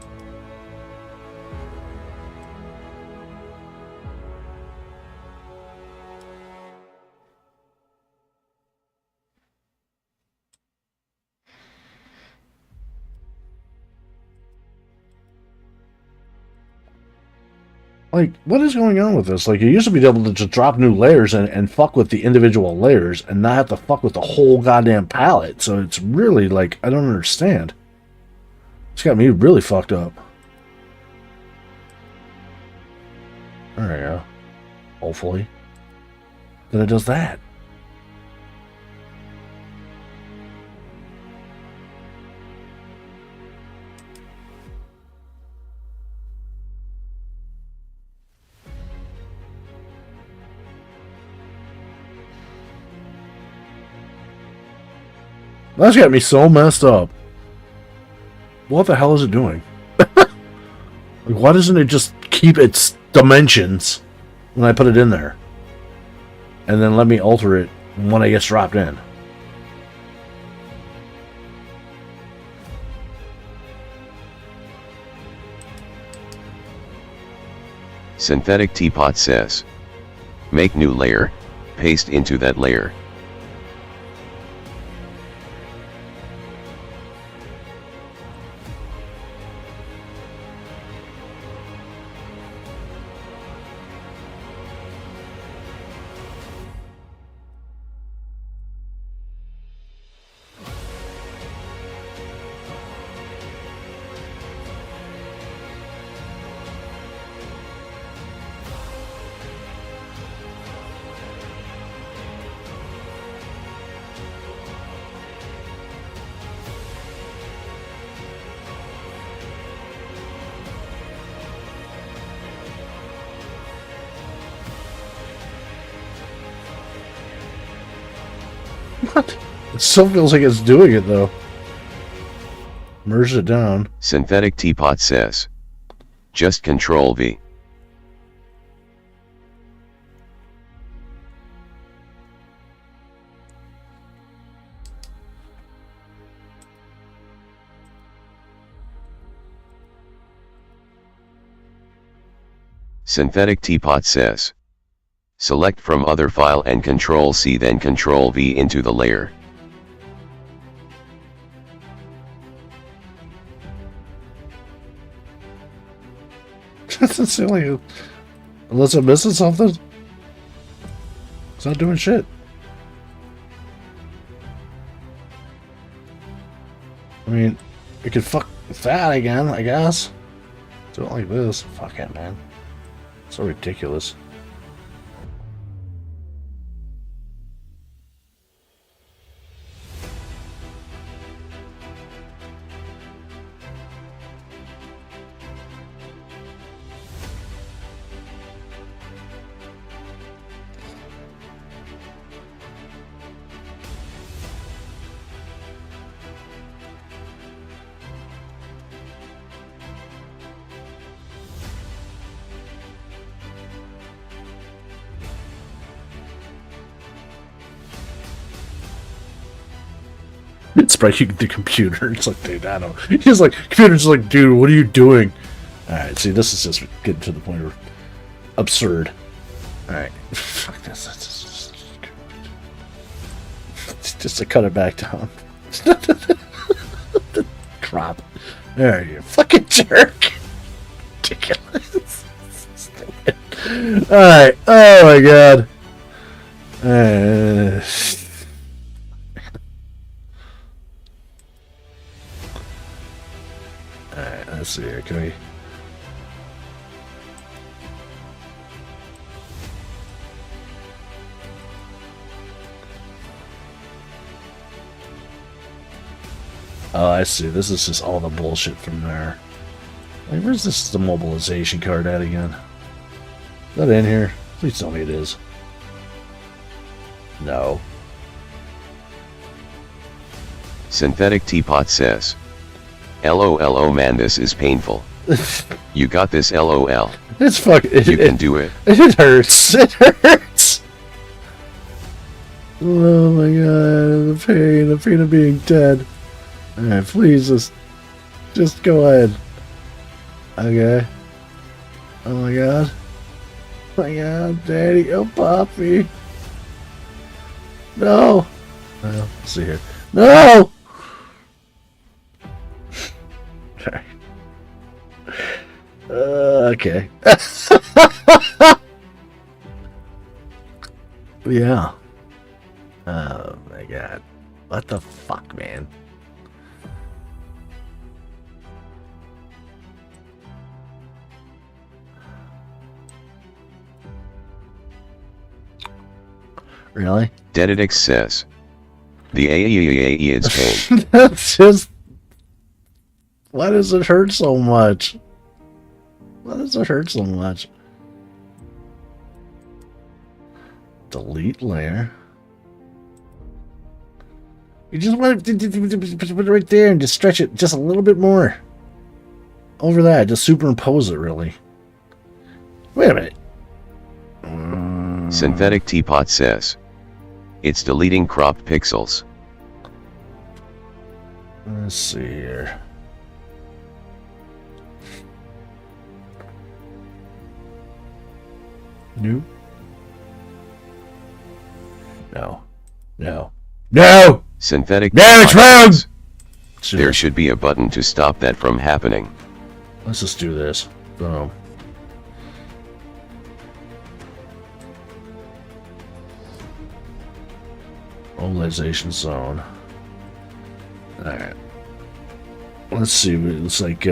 Like, what is going on with this? Like, you used to be able to just drop new layers and fuck with the individual layers and not have to fuck with the whole goddamn palette. So it's really, like, I don't understand. It's got me really fucked up. There we go. Hopefully. Then it does that. That's got me so messed up. What the hell is it doing? Like, why doesn't it just keep its dimensions when I put it in there? And then let me alter it when I get dropped in. Synthetic Teapot says. Make new layer, paste into that layer. What? It still feels like it's doing it though. Merge it down. Synthetic Teapot says. Just Control V. Synthetic Teapot says. Select from other file and Control C then Control V into the layer. Doesn't seem like it. Unless I'm missing something. It's not doing shit. I mean, it could fuck with that again, I guess. Do it like this. Fuck it, man. So ridiculous. It's breaking the computer. It's like, dude, I don't. He's like, computer's like, dude, what are you doing? Alright, see, this is just getting to the point of absurd. Alright. Fuck this. Just to cut it back down. Crap. There you fucking jerk. Ridiculous. Alright. Oh my god. Alright, let's see here. Can we... Oh, I see. This is just all the bullshit from there. Like, where's this demobilization card at again? Is that in here? Please tell me it is. No. Synthetic Teapot says. LOL, man, this is painful. You got this, LOL. It's fucking... You can do it. It hurts. It hurts. Oh my god, the pain of being dead. Alright, please, just go ahead. Okay. Oh my god. Oh my god, Daddy. Oh, Poppy. No. Well, let's see here. No! Sorry. Okay. Yeah. Oh my god. What the fuck, man? Really? Dedidix says. The AE is pain. That's just... Why does it hurt so much? Why does it hurt so much? Delete layer. You just want to put it right there and just stretch it just a little bit more. Over that. Just superimpose it, really. Wait a minute. Synthetic Teapot says. It's deleting cropped pixels. Let's see here. No. No. No. No! Synthetic No, it's wrong! teapots says, there should be a button to stop that from happening. Let's just do this. Boom. Mobilization zone. Alright. Let's see. It looks like,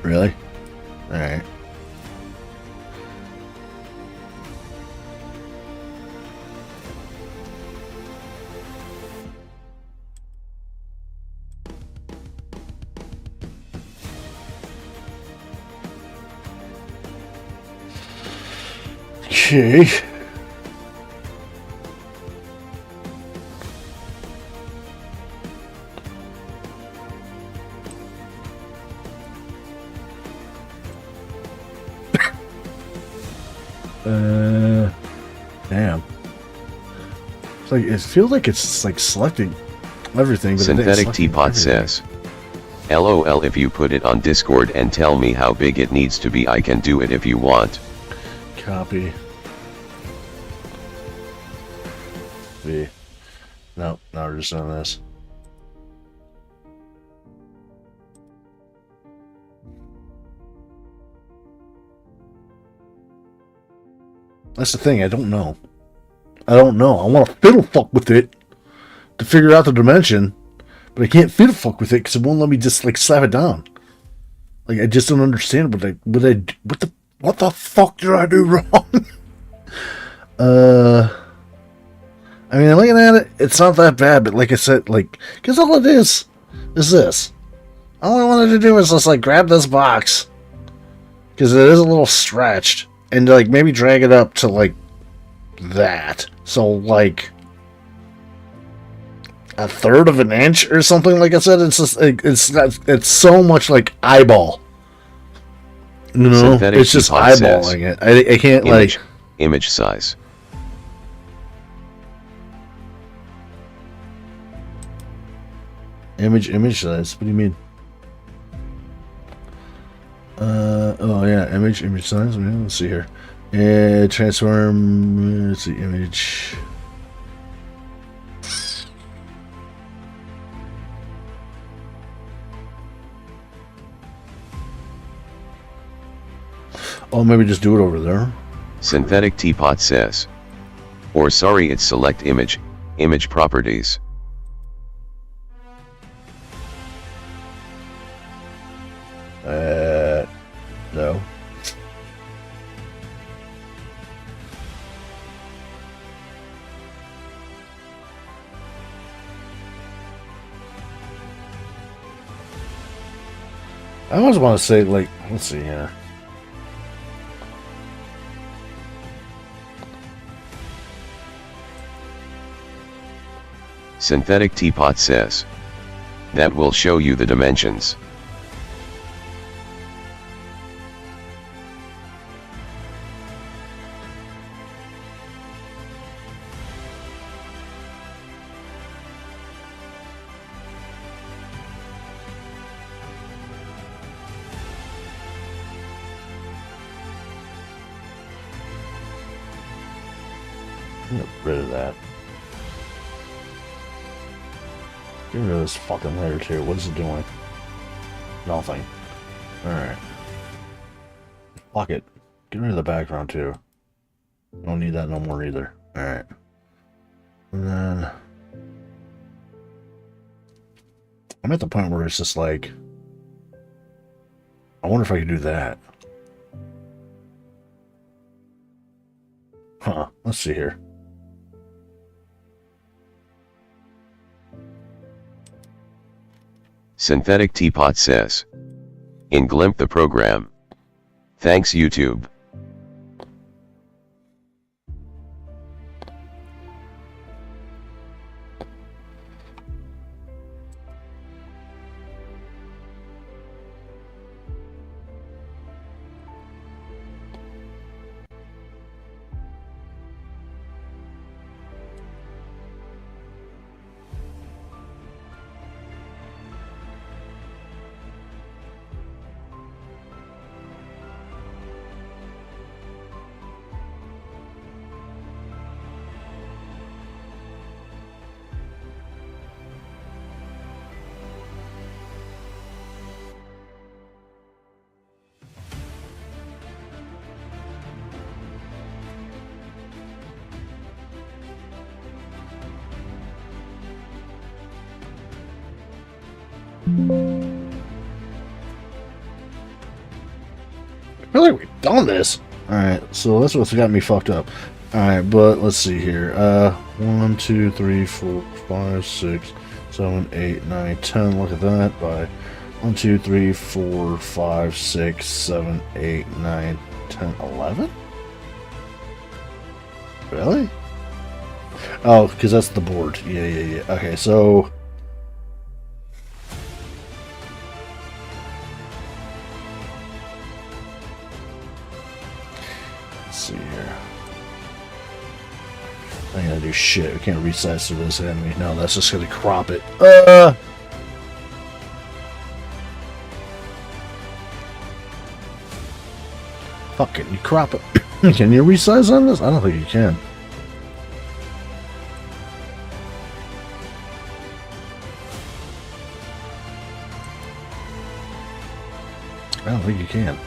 really? Alright. Okay. Damn. It's like it feels like it's like selecting everything. But Synthetic Teapot says, LOL, if you put it on Discord and tell me how big it needs to be, I can do it if you want. Copy. V. No, now we're just on this. That's the thing, I don't know. I don't know. I want to fiddle fuck with it to figure out the dimension, but I can't fiddle fuck with it because it won't let me just like slap it down. Like I just don't understand what the fuck did I do wrong? I mean, looking at it, it's not that bad, but like I said, like, because all it is this. All I wanted to do was just like grab this box because it is a little stretched and like maybe drag it up to like that. So like a third of an inch or something. Like I said, it's just it's so much like eyeball. You know, Synthetic it's just Teapot says, eyeballing it. I can't image size. Image size. What do you mean? Oh yeah, image size. Let's see here. Transform. Let's see, image. Oh, maybe just do it over there. Synthetic Teapot says, or sorry, it's select image properties. No. I always want to say, like, let's see here. Synthetic Teapot says, that will show you the dimensions. Get rid of that. Get rid of this fucking layer too. What is it doing? Nothing. Alright. Fuck it. Get rid of the background too. Don't need that no more either. Alright. And then I'm at the point where it's just like, I wonder if I could do that. Huh. Let's see here. Synthetic Teapot says, in GIMP the program. Thanks YouTube. I feel like we've done this. Alright, so that's what's got me fucked up. Alright, but let's see here. 1, 2, 3, 4, 5, 6, 7, 8, 9, 10. Look at that. By 1, 2, 3, 4, 5, 6, 7, 8, 9, 10, 11? Really? Oh, because that's the board. Yeah. Okay, so... let's see here. I ain't gonna do shit. We can't resize to this enemy. No, that's just gonna crop it. Fuck it, you crop it. Can you resize on this? I don't think you can. I don't think you can.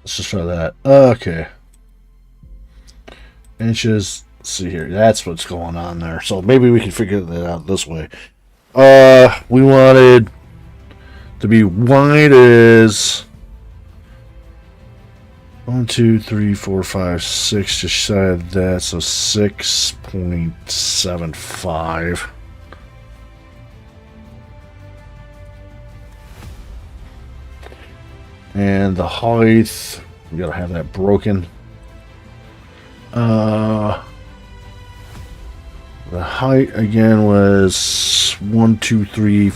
Let's just try that. Okay. Inches. Let's see here. That's what's going on there. So maybe we can figure that out this way. We wanted to be wide as 1, 2, 3, 4, 5, 6. Just shy of that. So 6.75. And the height, we gotta have that broken. The height again was 1, 2, 3,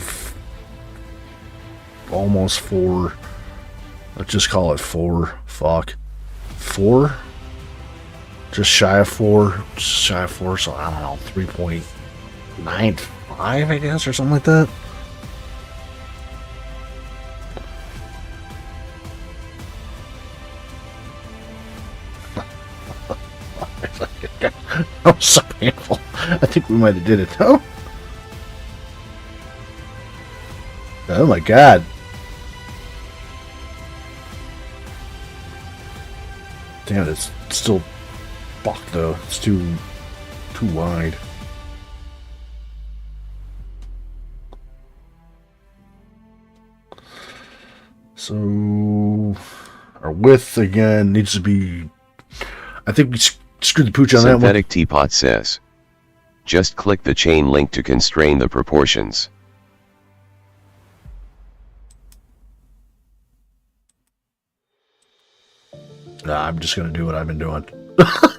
almost 4. Let's just call it 4. Fuck. 4? Just shy of 4. Just shy of 4, so I don't know, 3.95, I guess, or something like that. That was so painful. I think we might have did it though. Oh my god. Damn, it's still fucked though. It's too wide. So our width again needs to be, I think we screwed the pooch on that one. Synthetic Teapot says, just click the chain link to constrain the proportions. Nah, I'm just gonna do what I've been doing.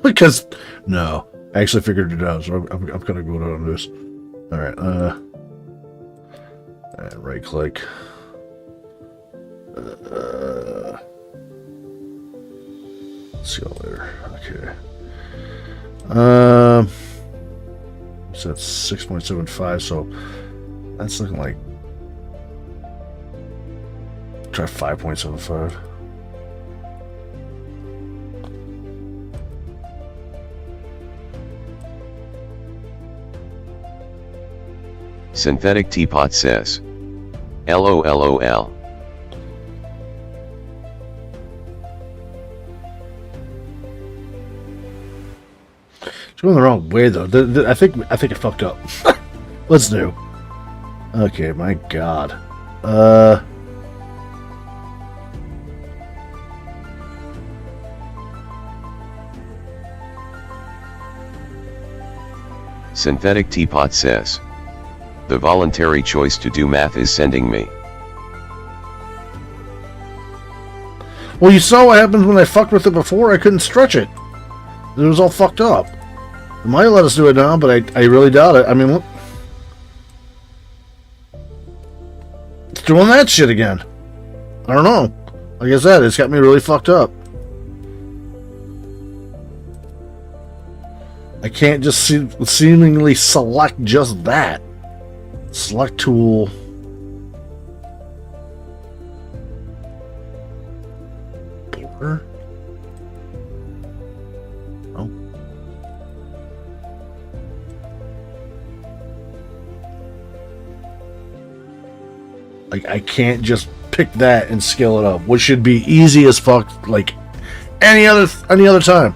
Because, no. I actually figured it out, so I'm gonna go down this. Alright, and right click. See you later. Okay. So that's 6.75, so that's looking like, try 5.75. Synthetic Teapot says, LOLOL. It's going the wrong way though. I think it fucked up. Let's do. Okay, my god. Synthetic Teapot says, the voluntary choice to do math is sending me. Well, you saw what happens when I fucked with it before. I couldn't stretch it. It was all fucked up. It might let us do it now, but I really doubt it. I mean, look. It's doing that shit again. I don't know. Like I said, it's got me really fucked up. I can't just seemingly select just that. Select tool. Border. Oh. Like, I can't just pick that and scale it up, which should be easy as fuck, like any other time.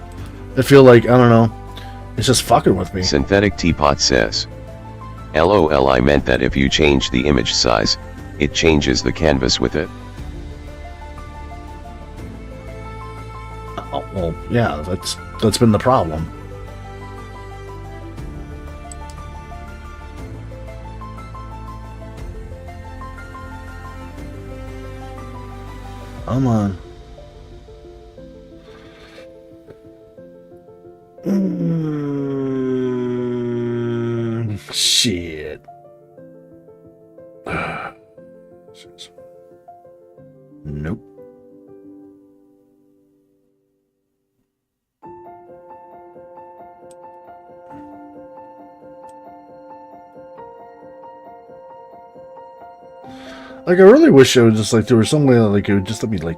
I feel like, I don't know, it's just fucking with me. Synthetic Teapot says, LOL, I meant that if you change the image size, it changes the canvas with it. Oh, well, yeah, that's been the problem. Come on. Shit. Nope. Like, I really wish I would just, like, there was some way that, like, it would just let me, like,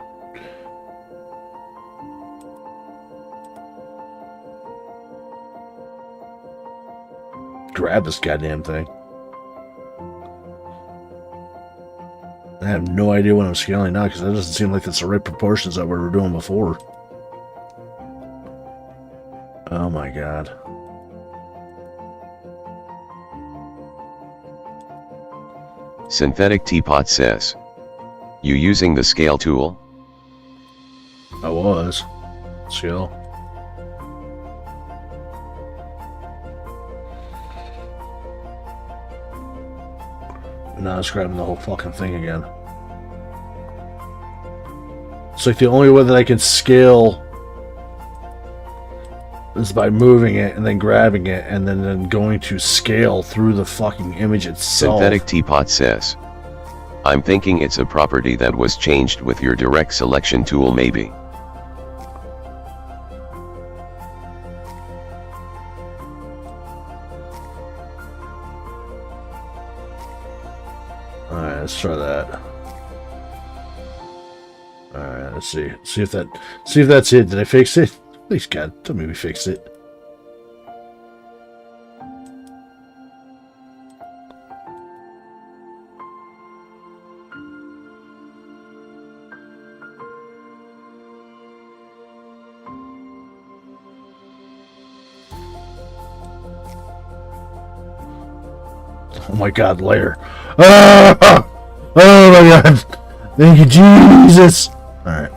grab this goddamn thing. I have no idea what I'm scaling now, because that doesn't seem like that's the right proportions that we were doing before. Oh my god. Synthetic Teapot says, you using the scale tool? I was. Scale. Now it's grabbing the whole fucking thing again. It's like the only way that I can scale is by moving it and then grabbing it and then going to scale through the fucking image itself. Synthetic Teapot says, I'm thinking it's a property that was changed with your direct selection tool maybe. Alright, let's try that. Alright, let's see. See if that's it. Did I fix it? Please God, tell me we fixed it. Oh my god, layer. Ah! Oh my god. Thank you, Jesus. Alright.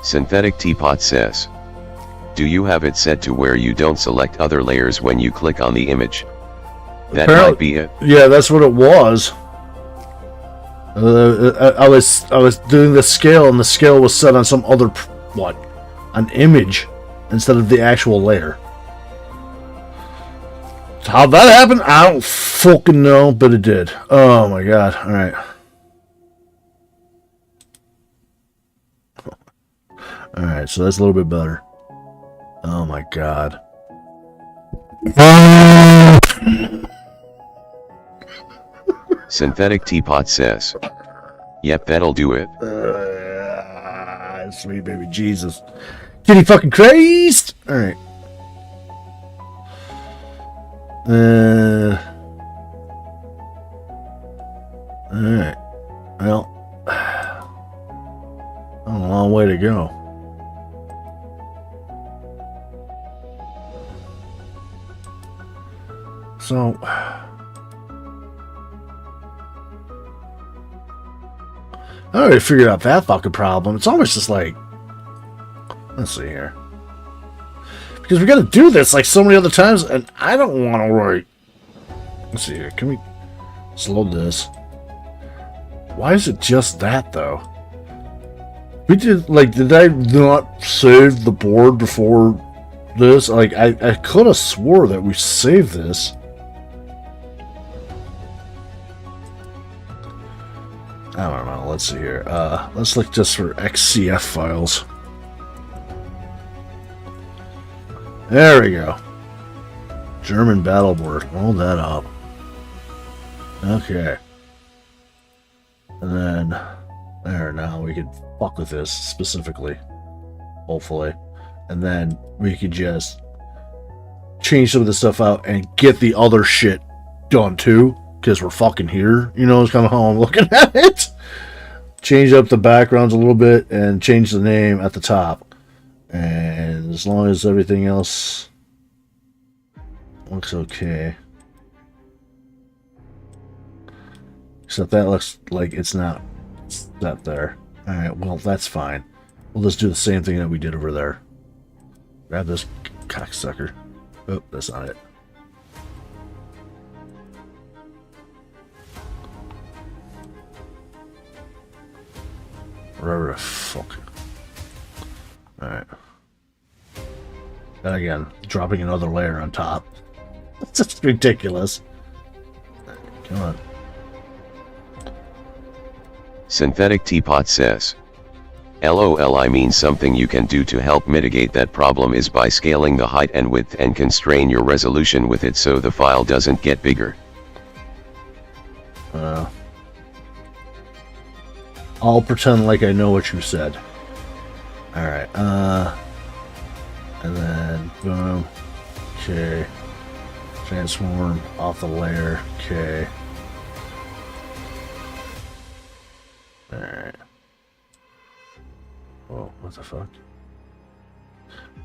Synthetic Teapot says, do you have it set to where you don't select other layers when you click on the image? That might be it. Yeah, that's what it was. I was doing the scale, and the scale was set on some other an image instead of the actual layer. How that happened, I don't fucking know, but it did. Oh my god! All right, all right. So that's a little bit better. Oh my god. Synthetic Teapot says, yep, that'll do it. Sweet baby Jesus. Kitty fucking Christ! Alright. Alright. Well. A long way to go. So. I already figured out that fucking problem. It's almost just like, let's see here, because we got to do this like so many other times, and I don't want to write. Let's see here. Can we slow this? Why is it just that though? We did did I not save the board before this? Like I could have swore that we saved this. I don't know. Let's see here. Let's look just for XCF files. There we go. German battle board. Hold that up. Okay. And then there. Now we could fuck with this specifically. Hopefully. And then we could just change some of the stuff out and get the other shit done too. Because we're fucking here, you know, is kind of how I'm looking at it. Change up the backgrounds a little bit and change the name at the top. And as long as everything else looks okay. Except that looks like it's not set there. Alright, well, that's fine. We'll just do the same thing that we did over there. Grab this cocksucker. Oh, that's not it. Whatever the fuck. Alright. And again, dropping another layer on top. It's just ridiculous. Come on. Synthetic Teapot says, LOL, I mean something you can do to help mitigate that problem is by scaling the height and width and constrain your resolution with it so the file doesn't get bigger. I'll pretend like I know what you said. Alright, and then, boom. Okay. Transform off the layer. Okay. Alright. Whoa, what the fuck?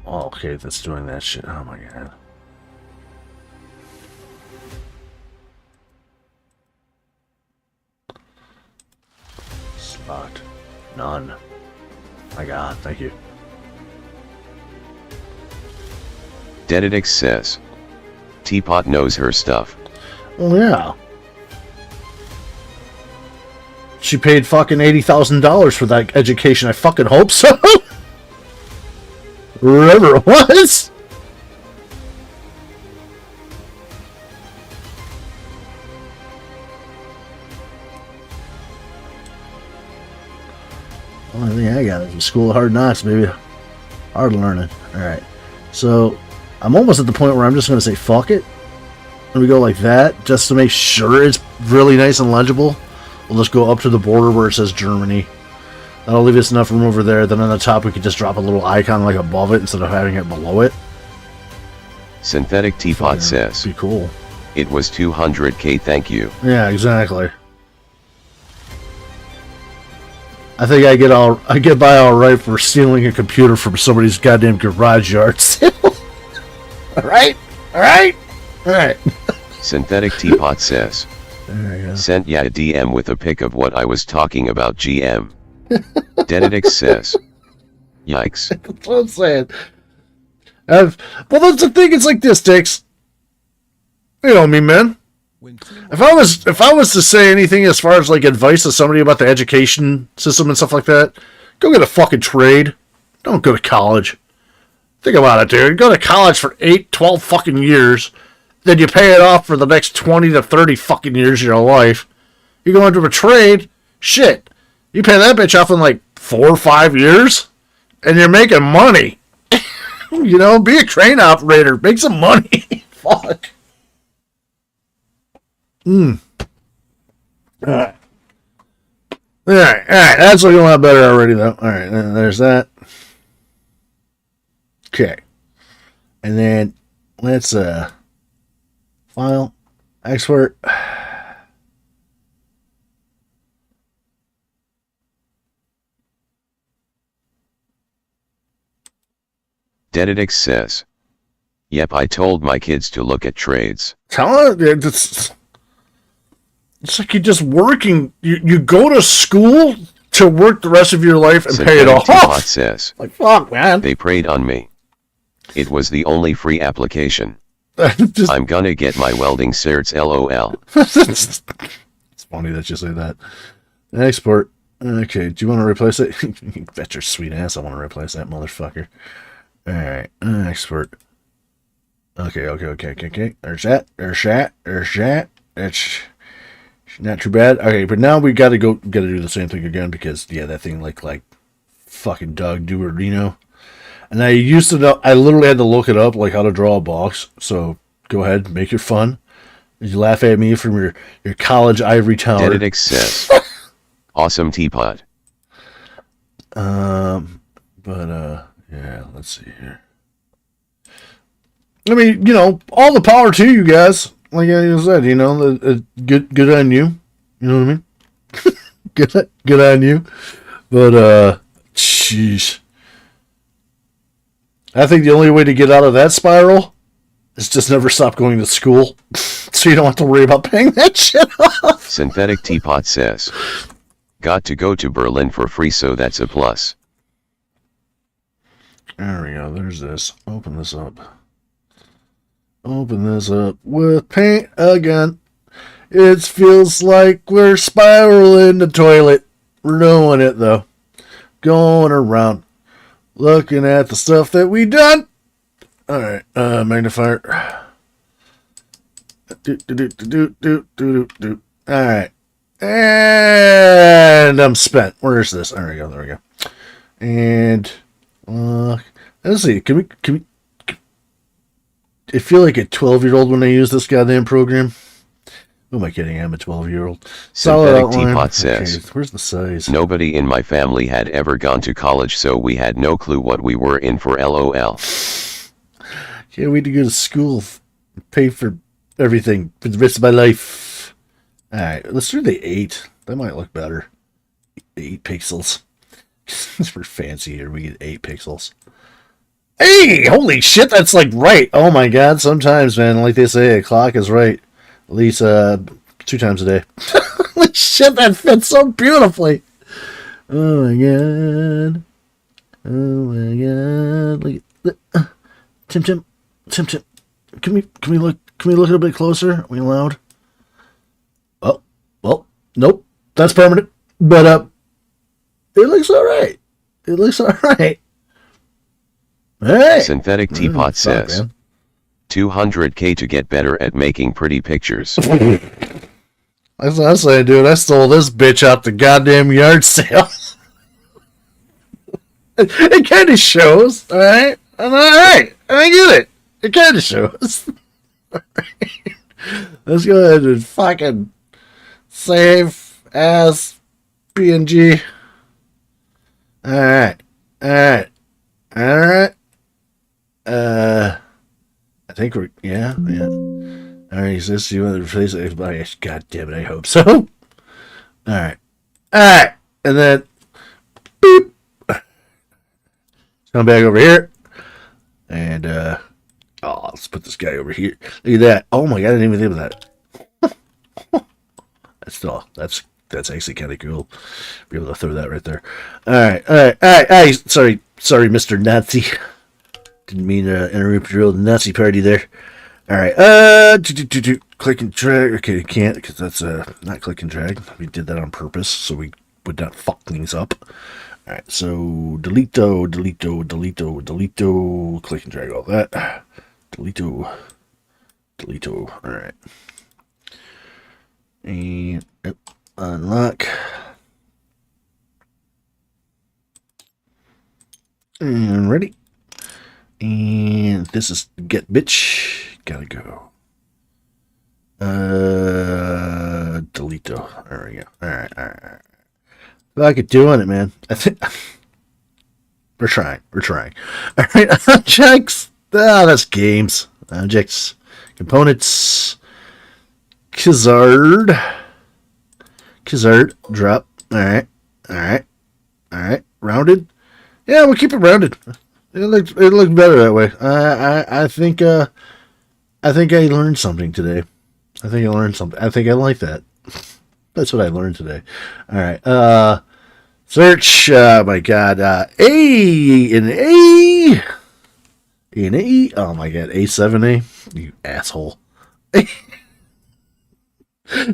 Oh, okay, that's doing that shit. Oh my god. Spot. None. My god, thank you. Dedidix says, Teapot knows her stuff. Well, yeah. She paid fucking $80,000 for that education. I fucking hope so. Whatever it was. Only thing I got is a School of Hard Knocks, baby. Hard learning. Alright. So, I'm almost at the point where I'm just going to say fuck it. And we go like that, just to make sure it's really nice and legible. We'll just go up to the border where it says Germany. That'll leave us enough room over there. Then on the top we could just drop a little icon like above it instead of having it below it. Synthetic Teapot says, be cool. It was 200k, thank you. Yeah, exactly. I think I get by all right for stealing a computer from somebody's goddamn garage yard sale. All right. Synthetic Teapot says, sent ya a DM with a pic of what I was talking about, GM. Dedidix says, yikes. That's what I'm saying. Well, that's the thing. It's like this, Dix. You know me, man. If I was to say anything as far as like advice to somebody about the education system and stuff like that, go get a fucking trade. Don't go to college. Think about it, dude. Go to college for 8, 12 fucking years. Then you pay it off for the next 20 to 30 fucking years of your life. You go into a trade, shit. You pay that bitch off in like 4 or 5 years, and you're making money. You know, be a crane operator. Make some money. Fuck. Alright. Alright, that's looking a lot better already, though. Alright, there's that. Okay. And then, let's, file, export. Dedidix says, yep, I told my kids to look at trades. Tell her, it's like you're just working. You go to school to work the rest of your life and pay it off. Teapot says, like, fuck, man. They preyed on me. It was the only free application. Just, I'm gonna get my welding certs, LOL. It's funny that you say that. Export. Okay, do you want to replace it? You bet your sweet ass I want to replace that motherfucker. Alright, export. Okay. There's that. Not too bad. Okay, but now we gotta do the same thing again because yeah, that thing like fucking Doug Duerino. And I used to know. I literally had to look it up, like how to draw a box. So go ahead, make it fun. You laugh at me from your college ivory tower. Dededic says, awesome teapot. Yeah, let's see here. I mean, all the power to you guys. Like I said, good on you. You know what I mean? good on you. But, jeez. I think the only way to get out of that spiral is just never stop going to school. So you don't have to worry about paying that shit off. Synthetic Teapot says, got to go to Berlin for free, so that's a plus. There we go. There's this. Open this up. Open this up with paint again. It feels like we're spiraling the toilet. We're doing it, though. Going around. Looking at the stuff that we done. Alright, magnifier. Alright. And I'm spent. Where's this? There we go. And let's see. Can we I feel like a 12-year-old when I use this goddamn program. Who am I kidding? I'm a 12-year-old. Synthetic Teapot says, okay, where's the size? Nobody in my family had ever gone to college, so we had no clue what we were in for, LOL. Can't wait to go to school. Pay for everything for the rest of my life. Alright, let's do the 8. That might look better. 8 pixels. We're fancy here. We get 8 pixels. Hey! Holy shit, that's like right. Oh my god, sometimes, man, like they say, a clock is right. At least 2 times a day. Holy shit, that fits so beautifully. Oh my god. Oh my god. Look at Tim. Can we look a little bit closer? Are we allowed? Oh, well, nope. That's permanent. But it looks alright. Hey. Synthetic Teapot says, man. 200k to get better at making pretty pictures. That's what I'm saying, dude. I stole this bitch out the goddamn yard sale. It kind of shows, alright? Alright, I get it. It kind of shows. Let's go ahead and fucking save as PNG. Alright. I think we're, yeah. Alright, is this you want to replace it? God damn it, I hope so. Alright. And then, boop. Come back over here. And, let's put this guy over here. Look at that. Oh my god, I didn't even think of that. That's actually kind of cool. Be able to throw that right there. Alright. Sorry, Mr. Nazi. Didn't mean to interrupt your old Nazi party there. Alright, click and drag. Okay, can't, because that's not click and drag. We did that on purpose, so we would not fuck things up. Alright, so delete-o, click and drag all that. Delete-o. Alright. And unlock. And ready. And this is get bitch. Gotta go. Delete-o. There we go. Alright. Fuck it, doing it, man. I think we're trying. Alright, objects. That's games. Objects. Components. Kizard. Drop. Alright. Rounded. Yeah, we'll keep it rounded. It looked better that way. I think I learned something today. I think I like that. That's what I learned today. All right. Search. My God. A. Oh my God. A7A. You asshole.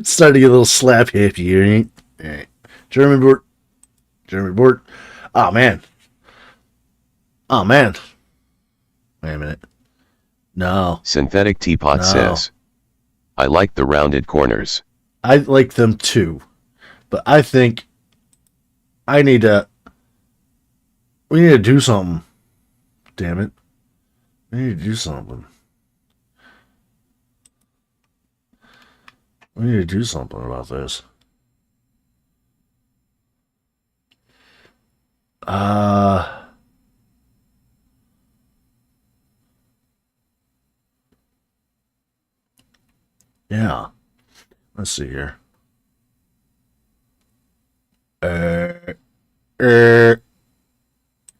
Starting to get a little slap happy here, ain't? All right. German board. Oh man. Wait a minute. No. Synthetic Teapot says, I like the rounded corners. I like them too. But I think we need to do something. Damn it. We need to do something. We need to do something about this. Yeah. Let's see here.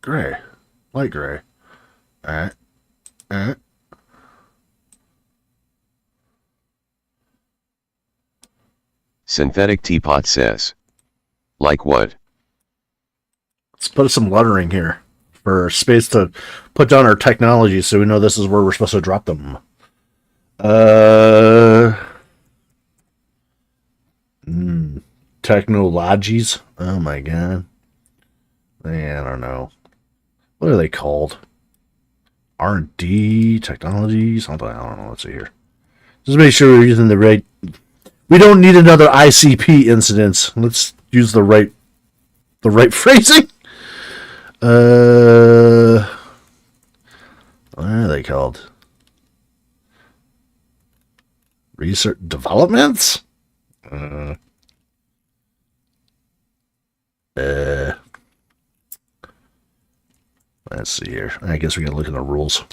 Gray. Light gray. Synthetic Teapot says. Like what? Let's put some lettering here for space to put down our technology so we know this is where we're supposed to drop them. Technologies. Oh my god. I don't know. What are they called? R&D, technology, something. I don't know. Let's see here. Just make sure we're using the right. We don't need another ICP incident. Let's use the right phrasing. What are they called? Research developments? Let's see here. I guess we gotta look at the rules.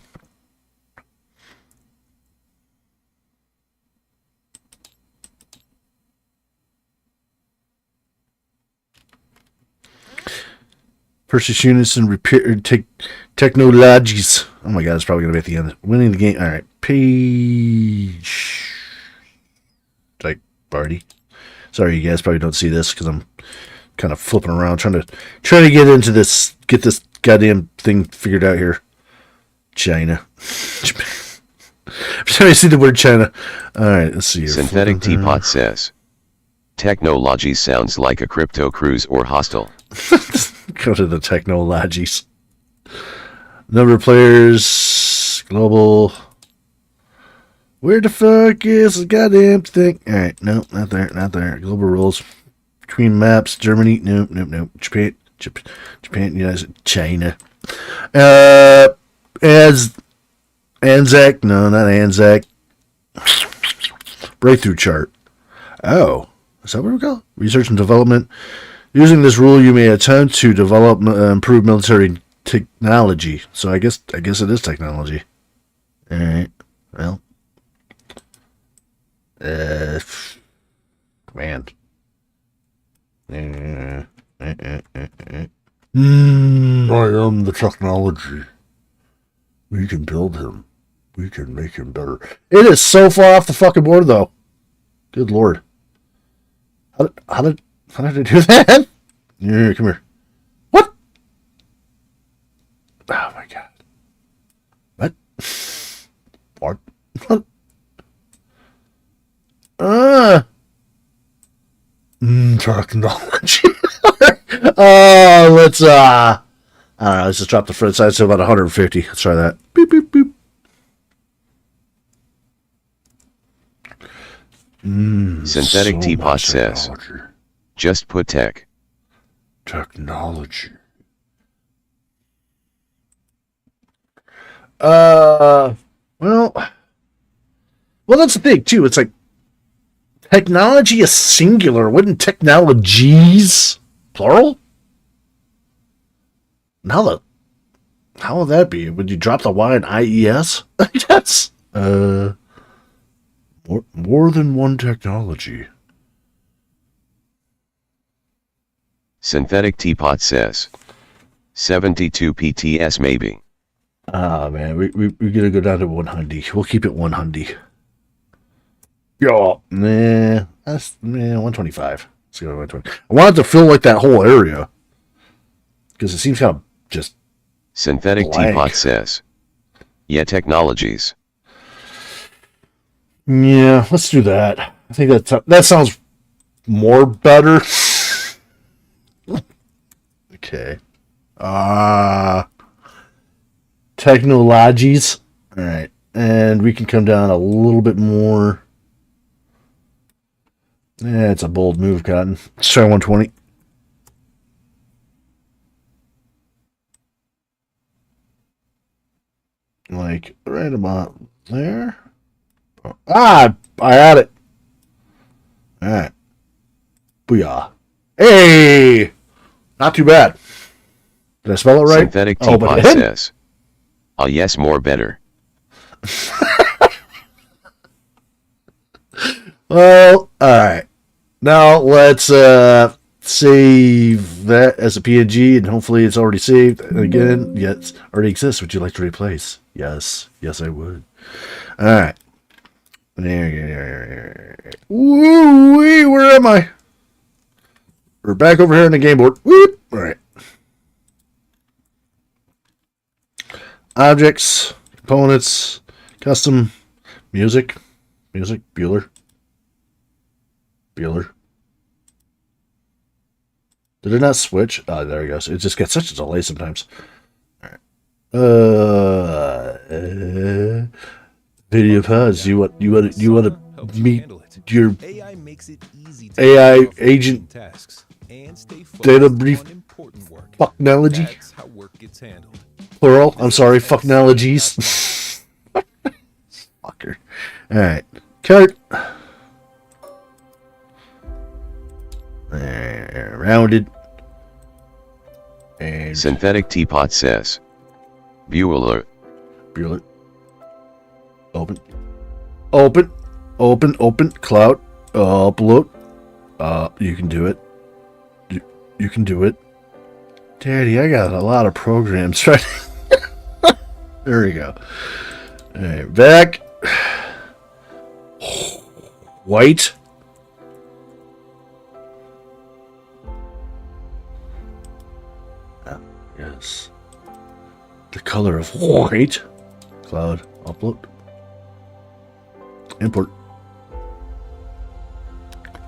Purchase units and repair technologies. Oh my god, it's probably gonna be at the end. Winning the game. All right, page. Like party. Sorry, you guys probably don't see this because I'm kind of flipping around trying to get into this, get this goddamn thing figured out here. China. Every time I see the word China. All right, let's see here. Synthetic Teapot says. Technology sounds like a crypto cruise or hostel. Go to the technologies. Number of players. Global. Where the fuck is the goddamn thing? Alright, no, not there, not there. Global rules. Between maps. Germany. Nope. Japan, United, China. Anzac. No, not Anzac. Breakthrough chart. Oh. Is that what we call it? Research and development. Using this rule, you may attempt to develop improved military technology. So I guess it is technology. All right. Well. Man. I am the technology. We can build him. We can make him better. It is so far off the fucking board, though. Good lord. How did I do that? Yeah, come here. What? Oh my god. What? What? Technology. Let's I don't know, let's just drop the front side to about 150. Let's try that. Beep beep beep. Synthetic Teapot says. Just put tech. Technology. Well, that's the thing too. It's like technology is singular. Wouldn't technologies plural? How would that be? Would you drop the Y in IES? I guess. More than one technology. Synthetic Teapot says. 72 PTS maybe. Ah man, we gotta go down to 100. We'll keep it 100. Yo, that's 125. Let's go to 120. I want it to feel like that whole area because it seems kind of just. Synthetic blank. Teapot says. Yeah, technologies. Yeah, let's do that. I think that sounds more better. Okay. Technologies. All right. And we can come down a little bit more. Yeah, it's a bold move, Cotton. Let's try 120. Like, right about there. Ah! I had it. Alright. Booyah. Hey! Not too bad. Did I spell it right? Synthetic Oh, Teapot but says. Ah, yes, more better. Well, alright. Now, let's save that as a PNG, and hopefully it's already saved. Again, yes, already exists. Would you like to replace? Yes. Yes, I would. Alright. Woo-wee, where am I? We're back over here on the game board. Whoop. Alright. Objects, components, custom, music, Bueller. Did it not switch? Oh, there it goes. It just gets such a delay sometimes. Alright. Video pods. You want to meet your AI makes it easy to AI agent tasks and stay data focused brief on important work. fucknology? That's how work gets handled. Plural. I'm sorry, fucknologies. Fucker. Alright. Cut. There, rounded. And Synthetic Teapot says. Bueller. Bueller. Open. Cloud. Upload. You can do it. You can do it. Daddy, I got a lot of programs, right? There we go. Alright, back. White. Yes. The color of white. Cloud. Upload. Import.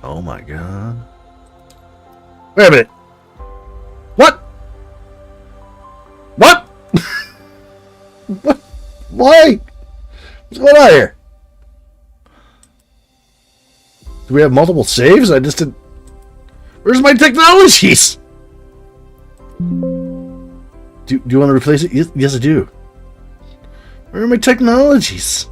Oh my god. Wait a minute. What? What? What? Why? What's going on here? Do we have multiple saves? I just didn't... Where's my technologies? Do you want to replace it? Yes, I do. Where are my technologies?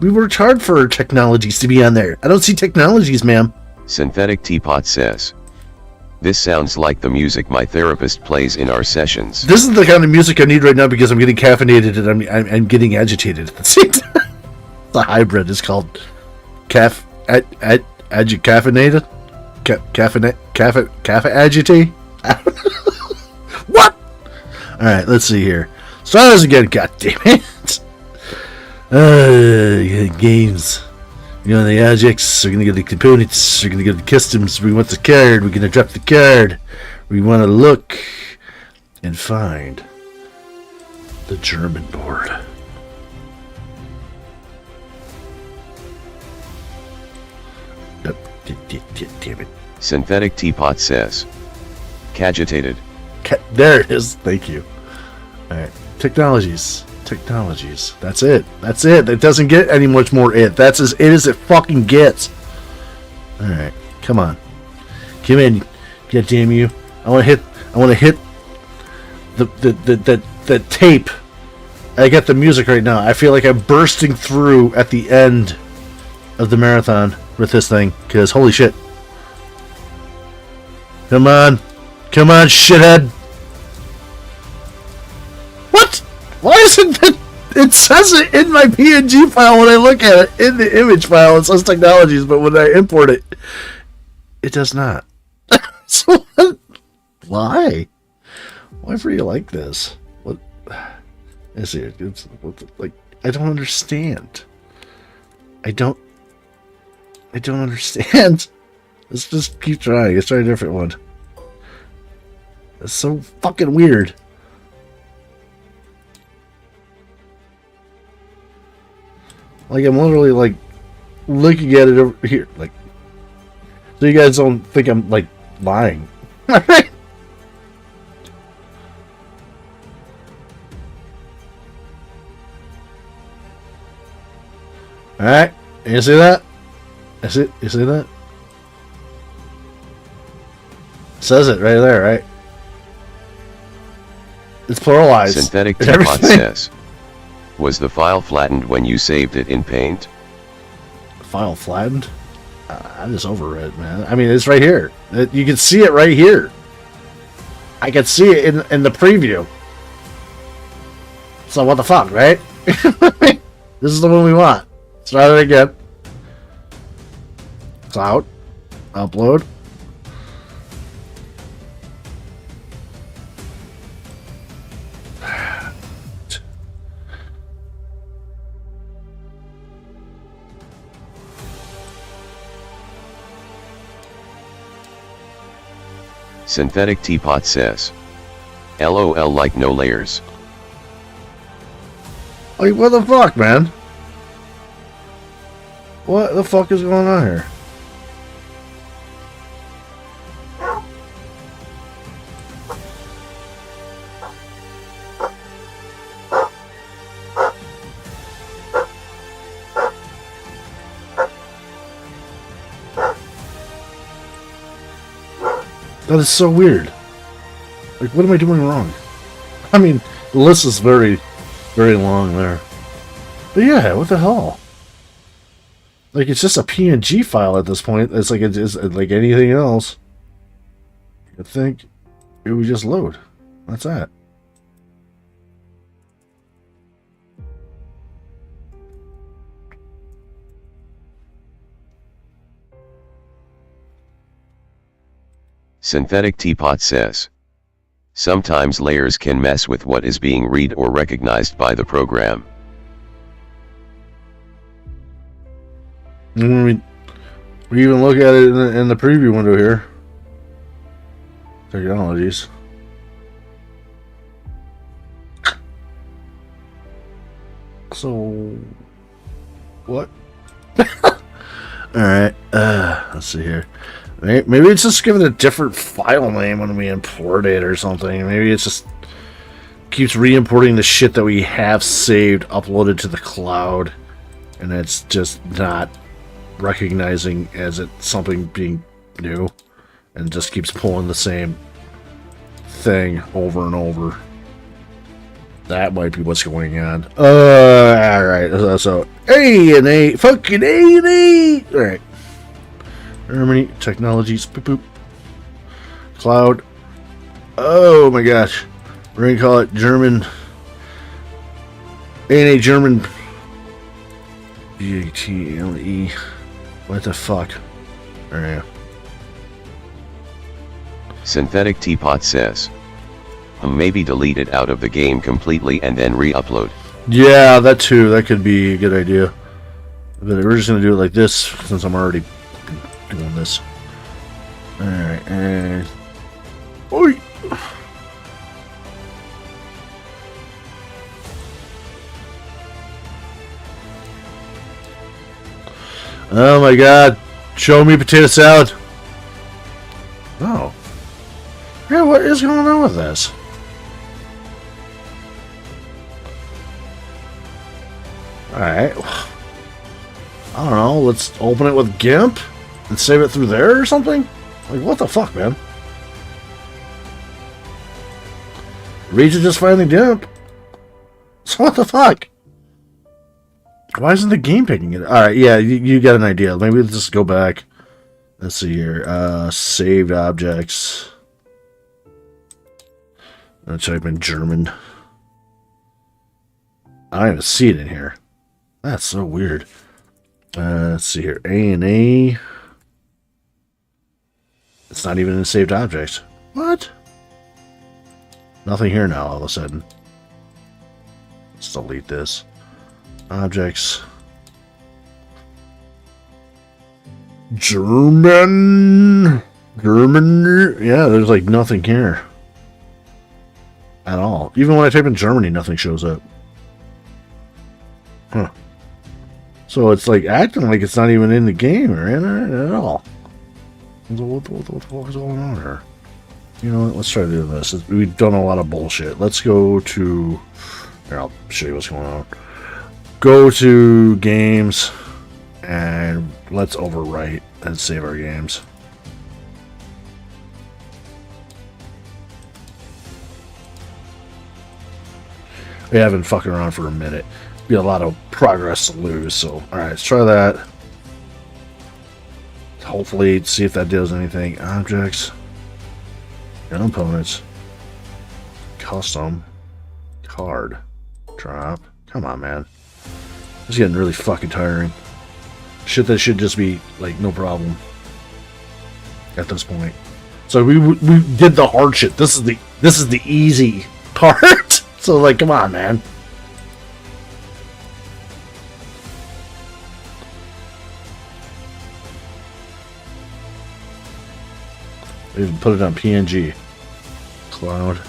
We worked hard for our technologies to be on there. I don't see technologies, ma'am. Synthetic Teapot says. This sounds like the music my therapist plays in our sessions. This is the kind of music I need right now because I'm getting caffeinated and I'm getting agitated at the same time. The hybrid is called caffeinated? Caffeine agitate? What? Alright, let's see here. Start this again, goddammit. Games. We're going to the objects, we're going to get the components, we're going to get the customs, we want the card, we're going to drop the card. We want to look and find the German board. Damn it. Synthetic Teapot says. Cagitated. There it is. Thank you. Alright. Technologies. That's it. It doesn't get any much more it. That's as it as it fucking gets. Alright. Come on. Come in. God damn you. I want to hit the tape. I got the music right now. I feel like I'm bursting through at the end of the marathon with this thing. Because holy shit. Come on, shithead. What? Why isn't it? It says it in my PNG file when I look at it. In the image file, it says technologies, but when I import it, it does not. So, why? Why do you like this? What? Is it? It's like I don't understand. I don't understand. Let's just keep trying. Let's try a different one. It's so fucking weird. Like, I'm literally, like, looking at it over here. Like, so you guys don't think I'm, like, lying. Alright? Alright? You see that? You see that? Says it right there, right? It's pluralized. Synthetic and Teapot everything. says, was the file flattened when you saved it in Paint? File flattened? I just overread, man. I mean, it's right here. You can see it right here. I can see it in the preview. So what the fuck, right? This is the one we want. Let's try it again. Cloud. Upload. Synthetic Teapot says, LOL like no layers. Like, what the fuck, man? What the fuck is going on here? That is so weird. Like, what am I doing wrong? I mean, the list is very, very long there. But yeah, what the hell? Like, it's just a PNG file at this point. It's like like anything else. I think it would just load. That's that. Synthetic Teapot says, sometimes layers can mess with what is being read or recognized by the program. We even look at it in the preview window here. Technologies. So, what? Alright, let's see here. Maybe it's just given a different file name when we import it or something. Maybe it's just keeps re-importing the shit that we have saved, uploaded to the cloud, and it's just not recognizing as it something being new, and just keeps pulling the same thing over and over. That might be what's going on. Alright, so A and A, fucking A and A! Alright. Germany, technologies, boop boop. Cloud. Oh my gosh. We're gonna call it German. A&A German. B-A-T-L-E. What the fuck? Alright. Synthetic Teapot says, maybe delete it out of the game completely and then re-upload. Yeah, that too. That could be a good idea. But we're just gonna do it like this since I'm already doing this. Alright, and oi! Oh my god. Show me potato salad. Oh. Yeah, what is going on with this? Alright. I don't know. Let's open it with GIMP and save it through there or something? Like, what the fuck, man? Reads it just finding GIMP. So what the fuck? Why isn't the game picking it? Alright, yeah, you got an idea. Maybe let's just go back. Let's see here. Saved objects. I'm gonna type in German. I don't even see it in here. That's so weird. Let's see here. A&A. It's not even in saved objects. What? Nothing here now all of a sudden. Let's delete this. Objects. German. Yeah, there's like nothing here. At all. Even when I type in Germany, nothing shows up. Huh. So it's like acting like it's not even in the game or in it at all. What the fuck is going on here? You know what? Let's try to do this. We've done a lot of bullshit. Let's go to... Here, I'll show you what's going on. Go to games and let's overwrite and save our games. We haven't fucking around for a minute. Be a lot of progress to lose. So, all right, let's try that. Hopefully, see if that does anything. Objects and opponents. Custom card drop. Come on, man. It's getting really fucking tiring. Shit that should just be like no problem at this point. So we did the hard shit. This is the easy part. So like, come on, man. We even put it on PNG. Cloud.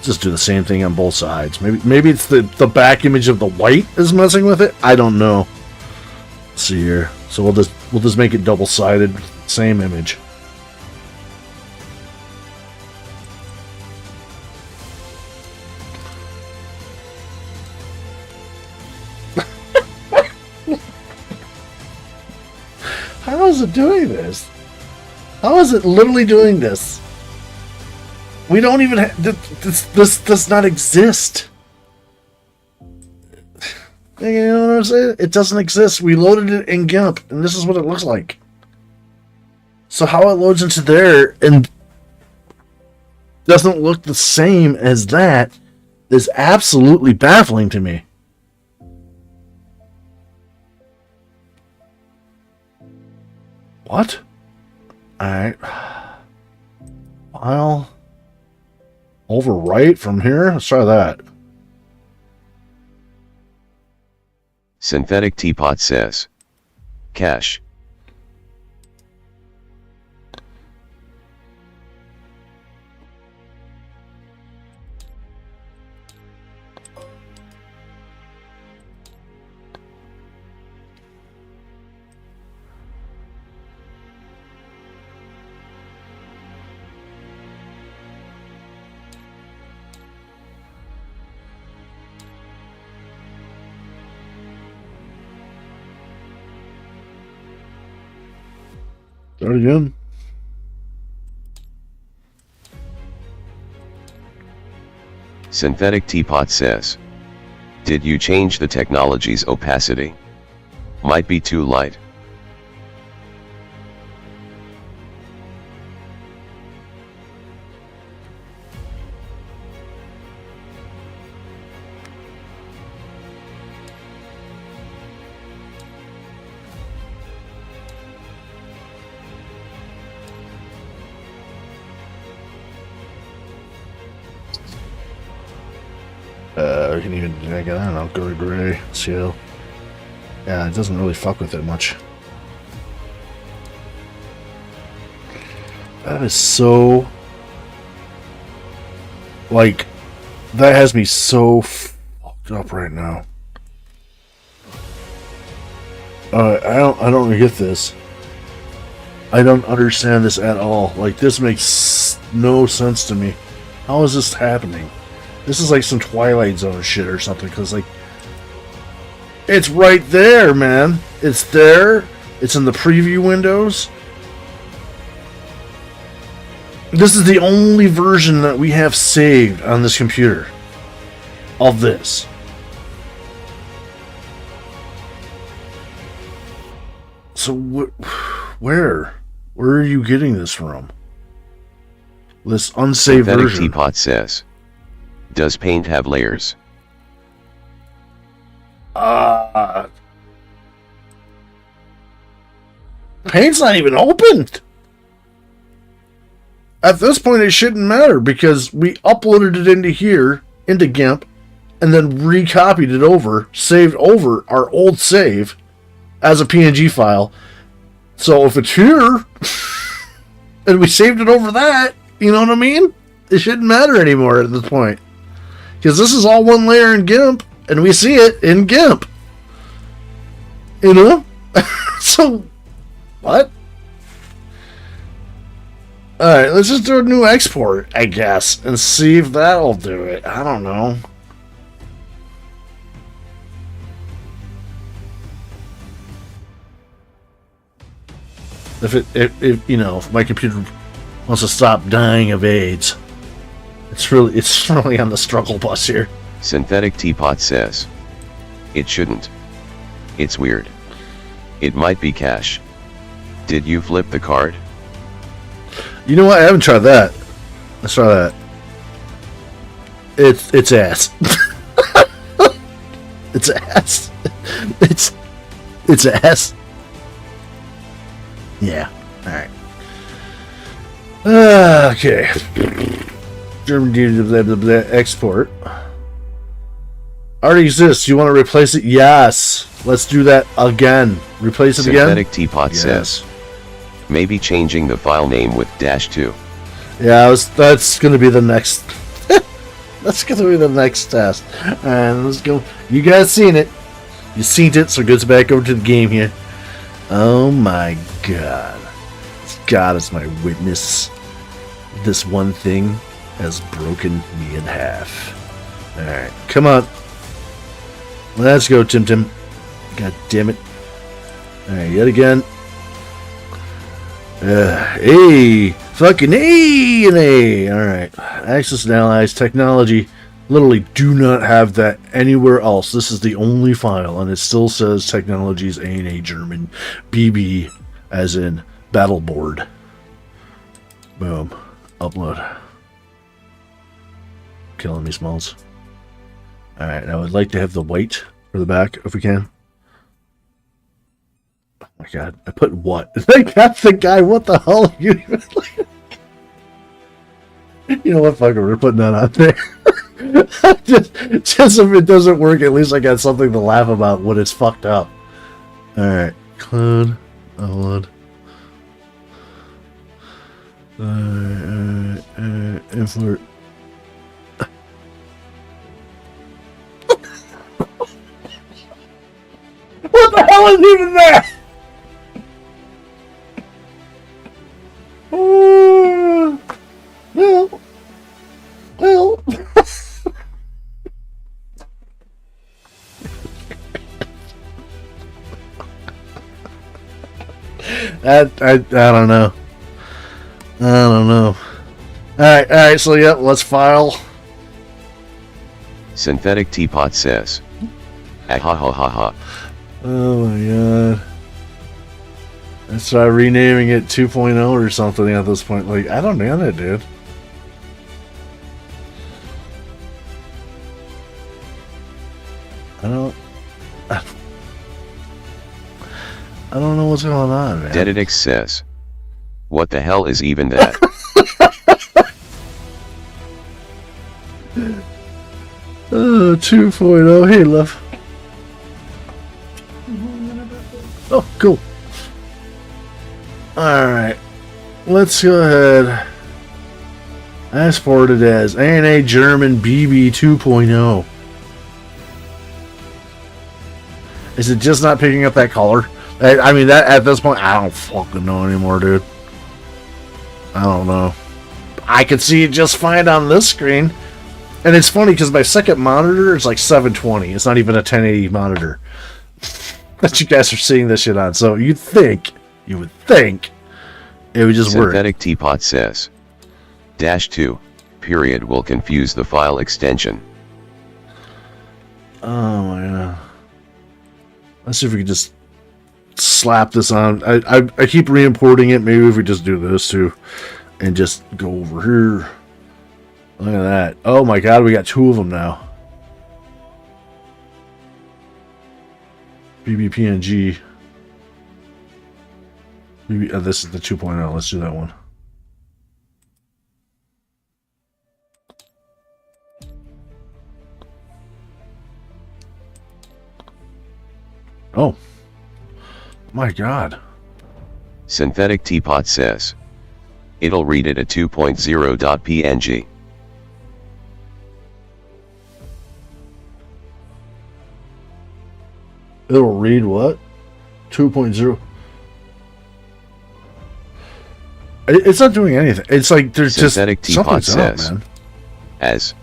Just do the same thing on both sides. Maybe it's the back image of the white is messing with it. I don't know. Let's see here. So we'll just make it double-sided. Same image. How is it doing this? How is it literally doing this? We don't even have... This does not exist. You know what I'm saying? It doesn't exist. We loaded it in GIMP, and this is what it looks like. So how it loads into there and doesn't look the same as that is absolutely baffling to me. What? Alright. File... Overwrite from here? Let's try that. Synthetic Teapot says. Cache. Start again. Synthetic Teapot says. Did you change the technology's opacity? Might be too light. We can even, I don't know, go to gray, see how... Yeah, it doesn't really fuck with it much. That is so... Like, that has me so fucked up right now. I don't get this. I don't understand this at all. Like, this makes no sense to me. How is this happening? This is like some Twilight Zone shit or something, because, like, it's right there, man. It's there. It's in the preview windows. This is the only version that we have saved on this computer of this. So, where are you getting this from? This unsaved Synthetic version. Teapot says. Does Paint have layers? Paint's not even opened. At this point, it shouldn't matter because we uploaded it into here, into GIMP, and then recopied it over, saved over our old save as a PNG file. So if it's here, and we saved it over that, you know what I mean? It shouldn't matter anymore at this point. Because this is all one layer in GIMP, and we see it in GIMP. You know? So, what? Alright, let's just do a new export, I guess, and see if that'll do it. I don't know. if you know, if my computer wants to stop dying of AIDS. It's really on the struggle bus here. Synthetic Teapot says. It shouldn't. It's weird. It might be cash. Did you flip the card? You know what? I haven't tried that. Let's try that. It's ass. It's ass. It's ass. Yeah. All right. Okay. German export. Already exists. You want to replace it? Yes. Let's do that again. Replace it again. Synthetic Teapot says. Maybe changing the file name with -2. Yeah, that's going to be the next. That's going to be the next test. And let's go. You guys seen it? You seen it? So it goes back over to the game here. Oh my God! God is my witness. This one thing has broken me in half. All right, come on. Let's go, Tim. God damn it! All right, yet again. A, fucking A and A. All right, Axis and Allies technology. Literally do not have that anywhere else. This is the only file, and it still says technologies A&A German, BB, as in battle board. Boom, upload. Killing me, Smalls. All right, I would like to have the white for the back if we can. Oh my God, I put what? I got the guy. What the hell are you? You know what? Fuck it, we're putting that on there. just if it doesn't work, at least I got something to laugh about when it's fucked up. Alright, clone, upload. Import. What the hell is even that? Well. I don't know. I don't know. Alright, so yeah, let's file. Synthetic Teapot says. Ah ha ha ha ha. Oh my God. Let's try renaming it 2.0 or something at this point. Like, I don't know it, dude. I don't know what's going on, man. Deditix says. What the hell is even that? 2.0. Hey, love. Oh, cool. Alright. Let's go ahead. Export it as A&A German BB 2.0. Is it just not picking up that color? I mean, that at this point, I don't fucking know anymore, dude. I don't know. I can see it just fine on this screen. And it's funny because my second monitor is like 720. It's not even a 1080 monitor that you guys are seeing this shit on. So you would think it would just work. Synthetic Teapot says. -2, period will confuse the file extension. Oh my God. Let's see if we can just slap this on. I keep re-importing it. Maybe if we just do this too and just go over here. Look at that. Oh my God, we got two of them now. BBPNG. This is the 2.0. Let's do that one. Oh. My God. Synthetic Teapot says. It'll read it at 2.0.png. It'll read what? 2.0. It's not doing anything. It's like there's Synthetic just Teapot something's up, says. man. As.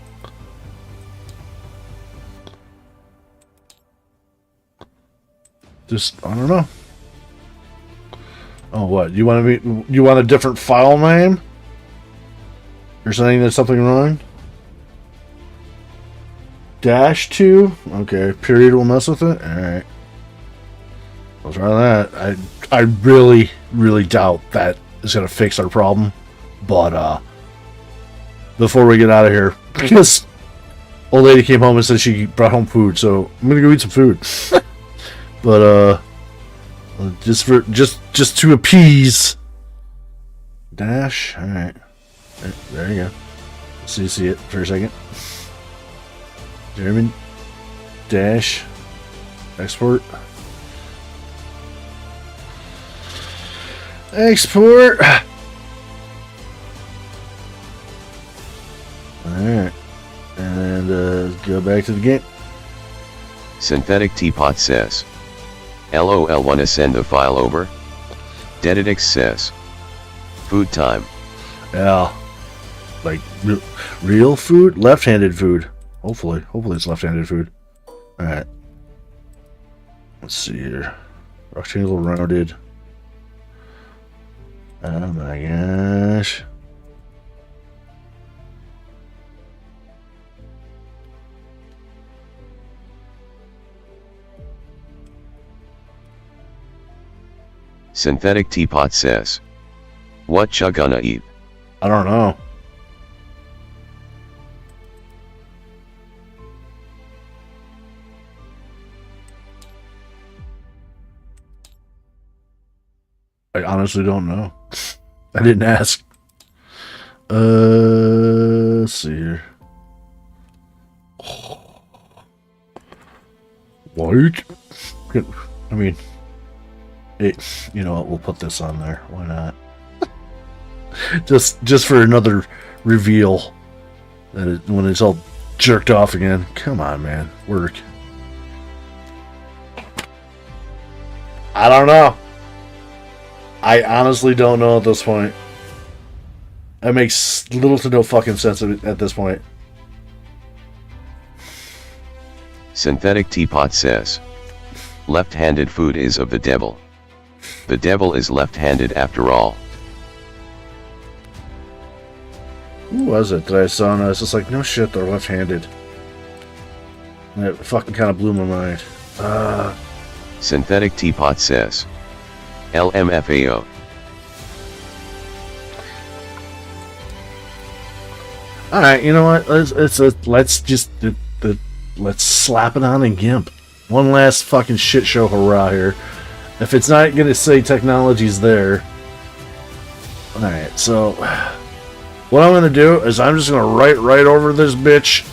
Just, I don't know. Oh, what? You want a different file name? You're saying there's something wrong? -2? Okay, period will mess with it? Alright. I'll try that. I really, really doubt that is going to fix our problem. But, before we get out of here, because old lady came home and said she brought home food, so I'm going to go eat some food. But, just to appease. Dash? Alright. There you go. So you see it for a second. German. Dash. Export. Export. Alright. And go back to the game. Synthetic Teapot says, LOL, wanna send the file over? Deditix says, food time. Yeah. Like real food? Left-handed food. Hopefully it's left-handed food. Alright. Let's see here. Rectangle rounded. Oh my gosh. Synthetic Teapot says, what ya gonna eat? I don't know. I honestly don't know. I didn't ask. Let's see here. White? I mean, you know what? We'll put this on there. Why not? just for another reveal that when it's all jerked off again. Come on, man. Work. I don't know. I honestly don't know at this point. That makes little to no fucking sense at this point. Synthetic Teapot says, left-handed food is of the devil. The devil is left-handed after all. Who was it that I saw and I was just like, no shit, they're left-handed. And it fucking kind of blew my mind. Synthetic Teapot says, LMFAO. Alright, you know what? Let's slap it on in GIMP. One last fucking shit show hurrah here. If it's not gonna say technology's there. Alright, so what I'm gonna do is I'm just gonna write right over this bitch,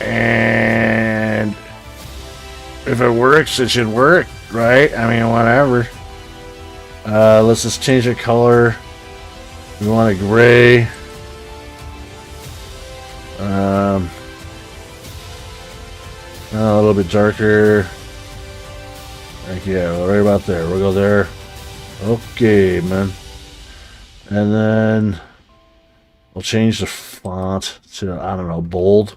and if it works, it should work, right? I mean, whatever. Let's just change the color. We want a gray. A little bit darker. Like, yeah, right about there. We'll go there. Okay, man. And then we'll change the font to, I don't know, bold.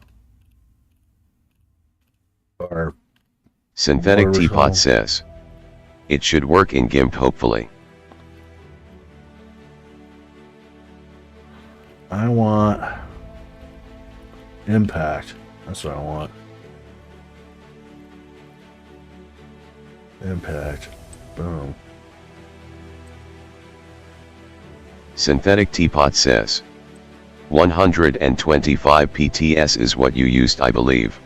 Or Synthetic Teapot says, it should work in GIMP hopefully. I want impact. That's what I want. Impact. Boom. Synthetic Teapot says, 125 PTS is what you used, I believe.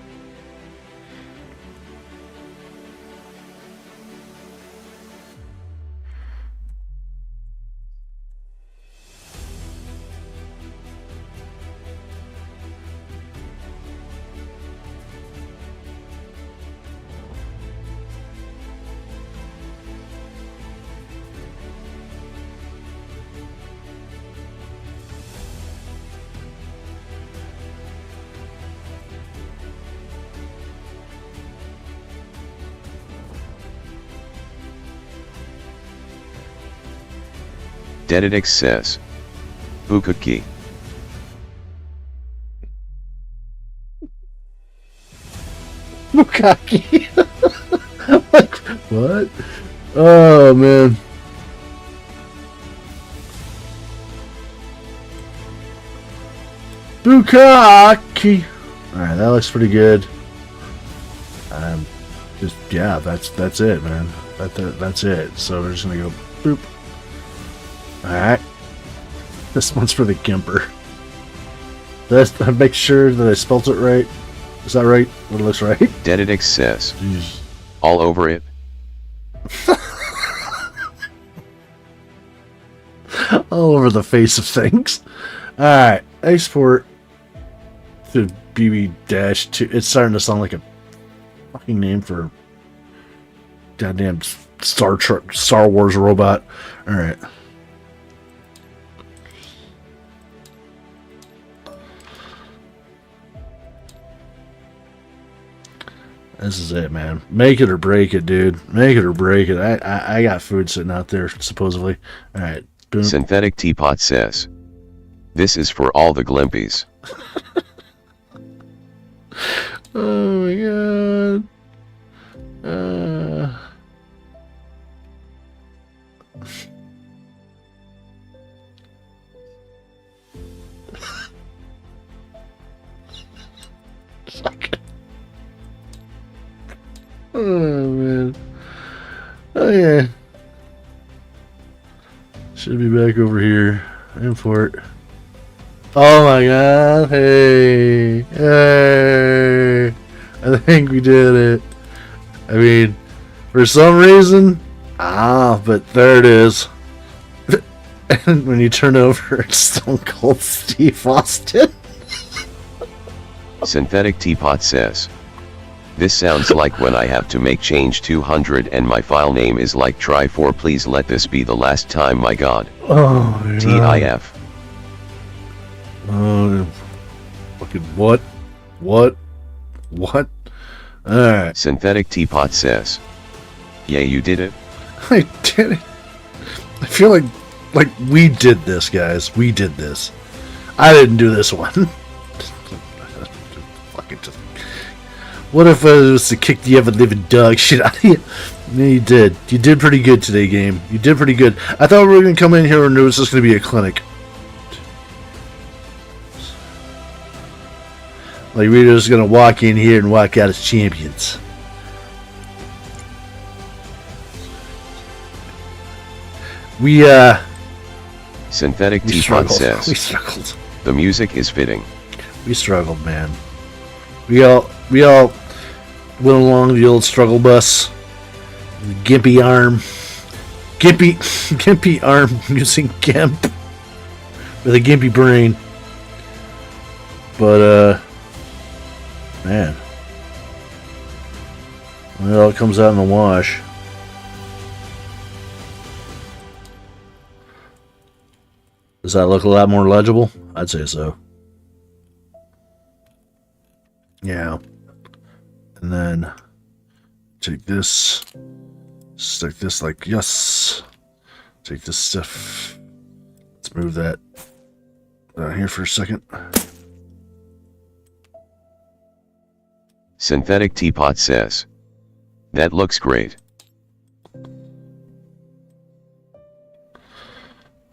Deditix says, Bukaki. Bukaki. Like, what? Oh, man. Bukkake. All right, that looks pretty good. Just yeah, that's it, man. That's it. So we're just gonna go boop. All right. This one's for the Gimper. Let's make sure that I spelt it right. Is that right? It looks right. Dededix says, Jeez. all over it. All over the face of things. All right, export to BB-2. It's starting to sound like a fucking name for goddamn Star Wars robot. All right. This is it, man. Make it or break it, dude. Make it or break it. I got food sitting out there, supposedly. All right. Boom. Synthetic Teapot says, this is for all the glimpies. Oh my god. Oh man. Oh yeah. Should be back over here. Import. Oh my god. Hey. Hey. I think we did it. I mean, for some reason. But there it is. And when you turn over, it's Stone Cold Steve Austin. Synthetic Teapot says, this sounds like when I have to make change 200 and my file name is like try4. Please let this be the last time, my god. Oh, TIF. Fucking what? What? Alright. Synthetic Teapot says, yeah, you did it. I did it. I feel like we did this, guys. We did this. I didn't do this one. Fucking just. What if it was to kick the ever-living dog shit out of you? No, you did. You did pretty good today, game. You did pretty good. I thought we were going to come in here and it was just going to be a clinic. Like, we were just going to walk in here and walk out as champions. We, Synthetic we Teapot struggled. We says, struggled. the music is fitting. We struggled, man. We all went along the old struggle bus. The gimpy arm. Gimpy arm using gimp. With a gimpy brain. But, man. When it all comes out in the wash. Does that look a lot more legible? I'd say so. Yeah. And then take this, stick this like yes. Take this stuff. Let's move that down here for a second. Synthetic Teapot says, that looks great.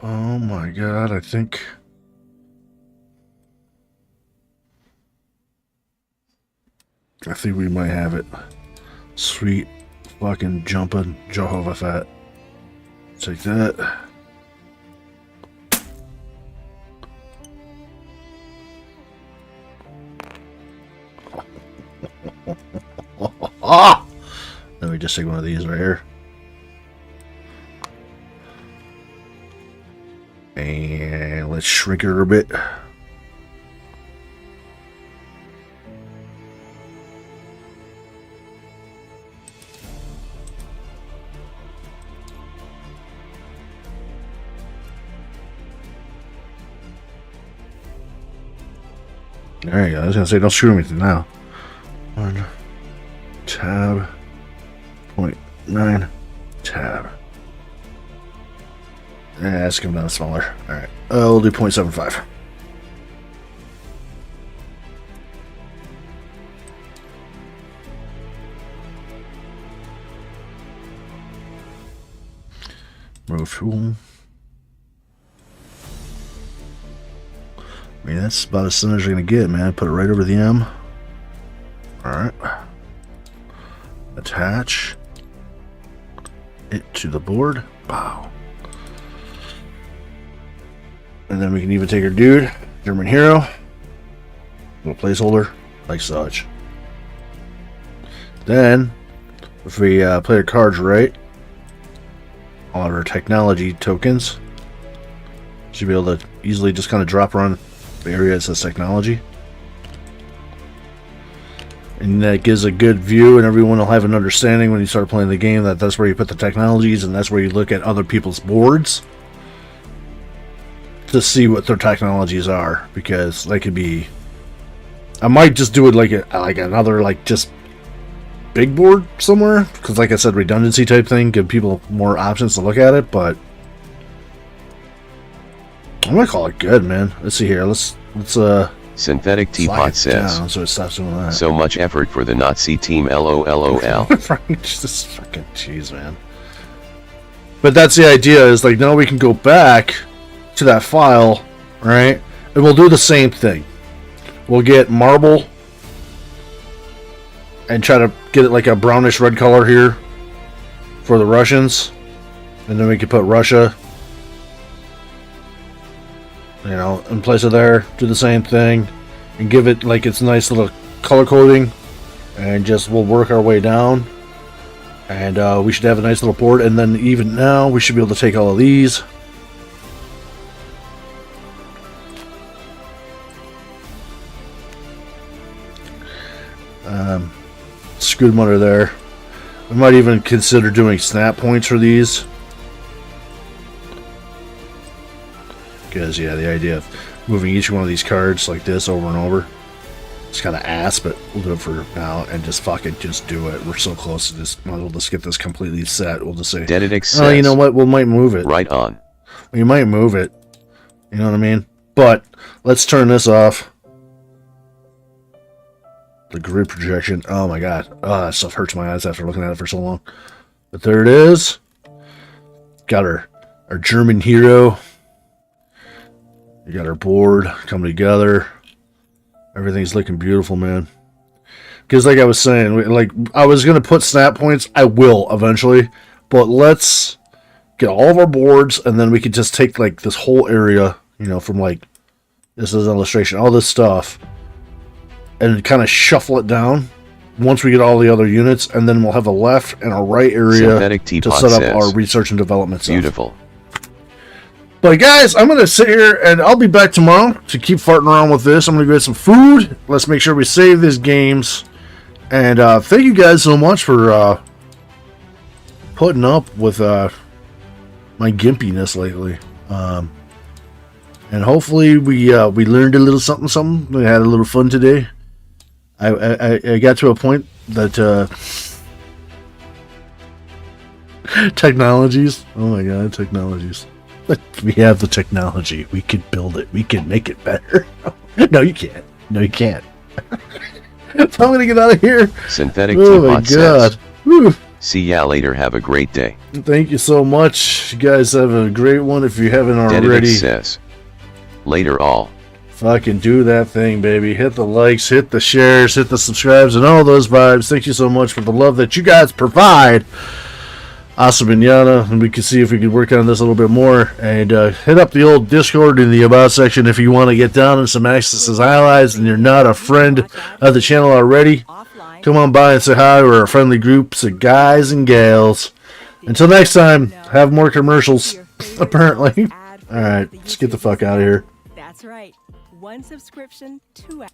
Oh my god, I think we might have it. Sweet fucking jumping Jehovah. Take that. Let me just take one of these right here. And let's shrink it a bit. There you go. I was gonna say don't screw anything now. 1 tab 0.9 tab. Let's come down smaller. Alright. We'll do 0.75. Move tool. I mean, that's about as center as you're going to get, man. Put it right over the M. Alright. Attach it to the board. Wow. And then we can even take our dude, German hero, little placeholder, like such. Then, if we play our cards right, all of our technology tokens should be able to easily just kind of drop around the area that says technology. And that gives a good view, and everyone will have an understanding when you start playing the game that that's where you put the technologies, and that's where you look at other people's boards to see what their technologies are, because they could be. I might just do it like another just big board somewhere, because like I said, redundancy type thing, give people more options to look at it. But I'm gonna call it good, man. Let's see here. Let's Synthetic Teapot says, down so it stops doing that. so much effort for the Nazi team, LOLOL. Just fucking jeez, man. But that's the idea, is like now we can go back to that file, right? And we'll do the same thing. We'll get marble and try to get it like a brownish red color here for the Russians. And then we can put Russia, you know, in place of there. Do the same thing and give it like its nice little color coding, and just we'll work our way down. And we should have a nice little board. And then even now we should be able to take all of these. Scoot them under there. We might even consider doing snap points for these, because yeah, the idea of moving each one of these cards like this over and over, it's kind of ass, but we'll do it for now and just fucking just do it. We're so close to this. Might as well just get this completely set. We'll just say, oh, you know what, we might move it. Right on. We might move it. You know what I mean? But let's turn this off. The grid projection. Oh my god. Oh, that stuff hurts my eyes after looking at it for so long. But there it is. Got our German hero. We got our board coming together. Everything's looking beautiful, man. Because like I was saying, like I was going to put snap points. I will eventually. But let's get all of our boards, and then we could just take like this whole area, you know, from like, this is an illustration, all this stuff, and kind of shuffle it down once we get all the other units, and then we'll have a left and a right area to set up our research and development stuff. Beautiful. But guys, I'm going to sit here, and I'll be back tomorrow to keep farting around with this. I'm going to get some food. Let's make sure we save these games. And thank you guys so much for putting up with my gimpiness lately. And hopefully we learned a little something. We had a little fun today. I got to a point that technologies. Oh my god, technologies. But we have the technology. We can build it. We can make it better. No, you can't. No, you can't. So I'm gonna get out of here. Synthetic Oh my Teapot god. says, Whew. see ya later. Have a great day. Thank you so much. You guys have a great one if you haven't already. Dedic says, later all. Fucking do that thing, baby. Hit the likes, hit the shares, hit the subscribes, and all those vibes. Thank you so much for the love that you guys provide. Asa Binyana, and we can see if we can work on this a little bit more. And hit up the old Discord in the About section if you want to get down and some access as allies and you're not a friend of the channel already. Come on by and say hi. We're a friendly group of guys and gals. Until next time, have more commercials, apparently. Alright, let's get the fuck out of here. That's right. One subscription, 2 apps.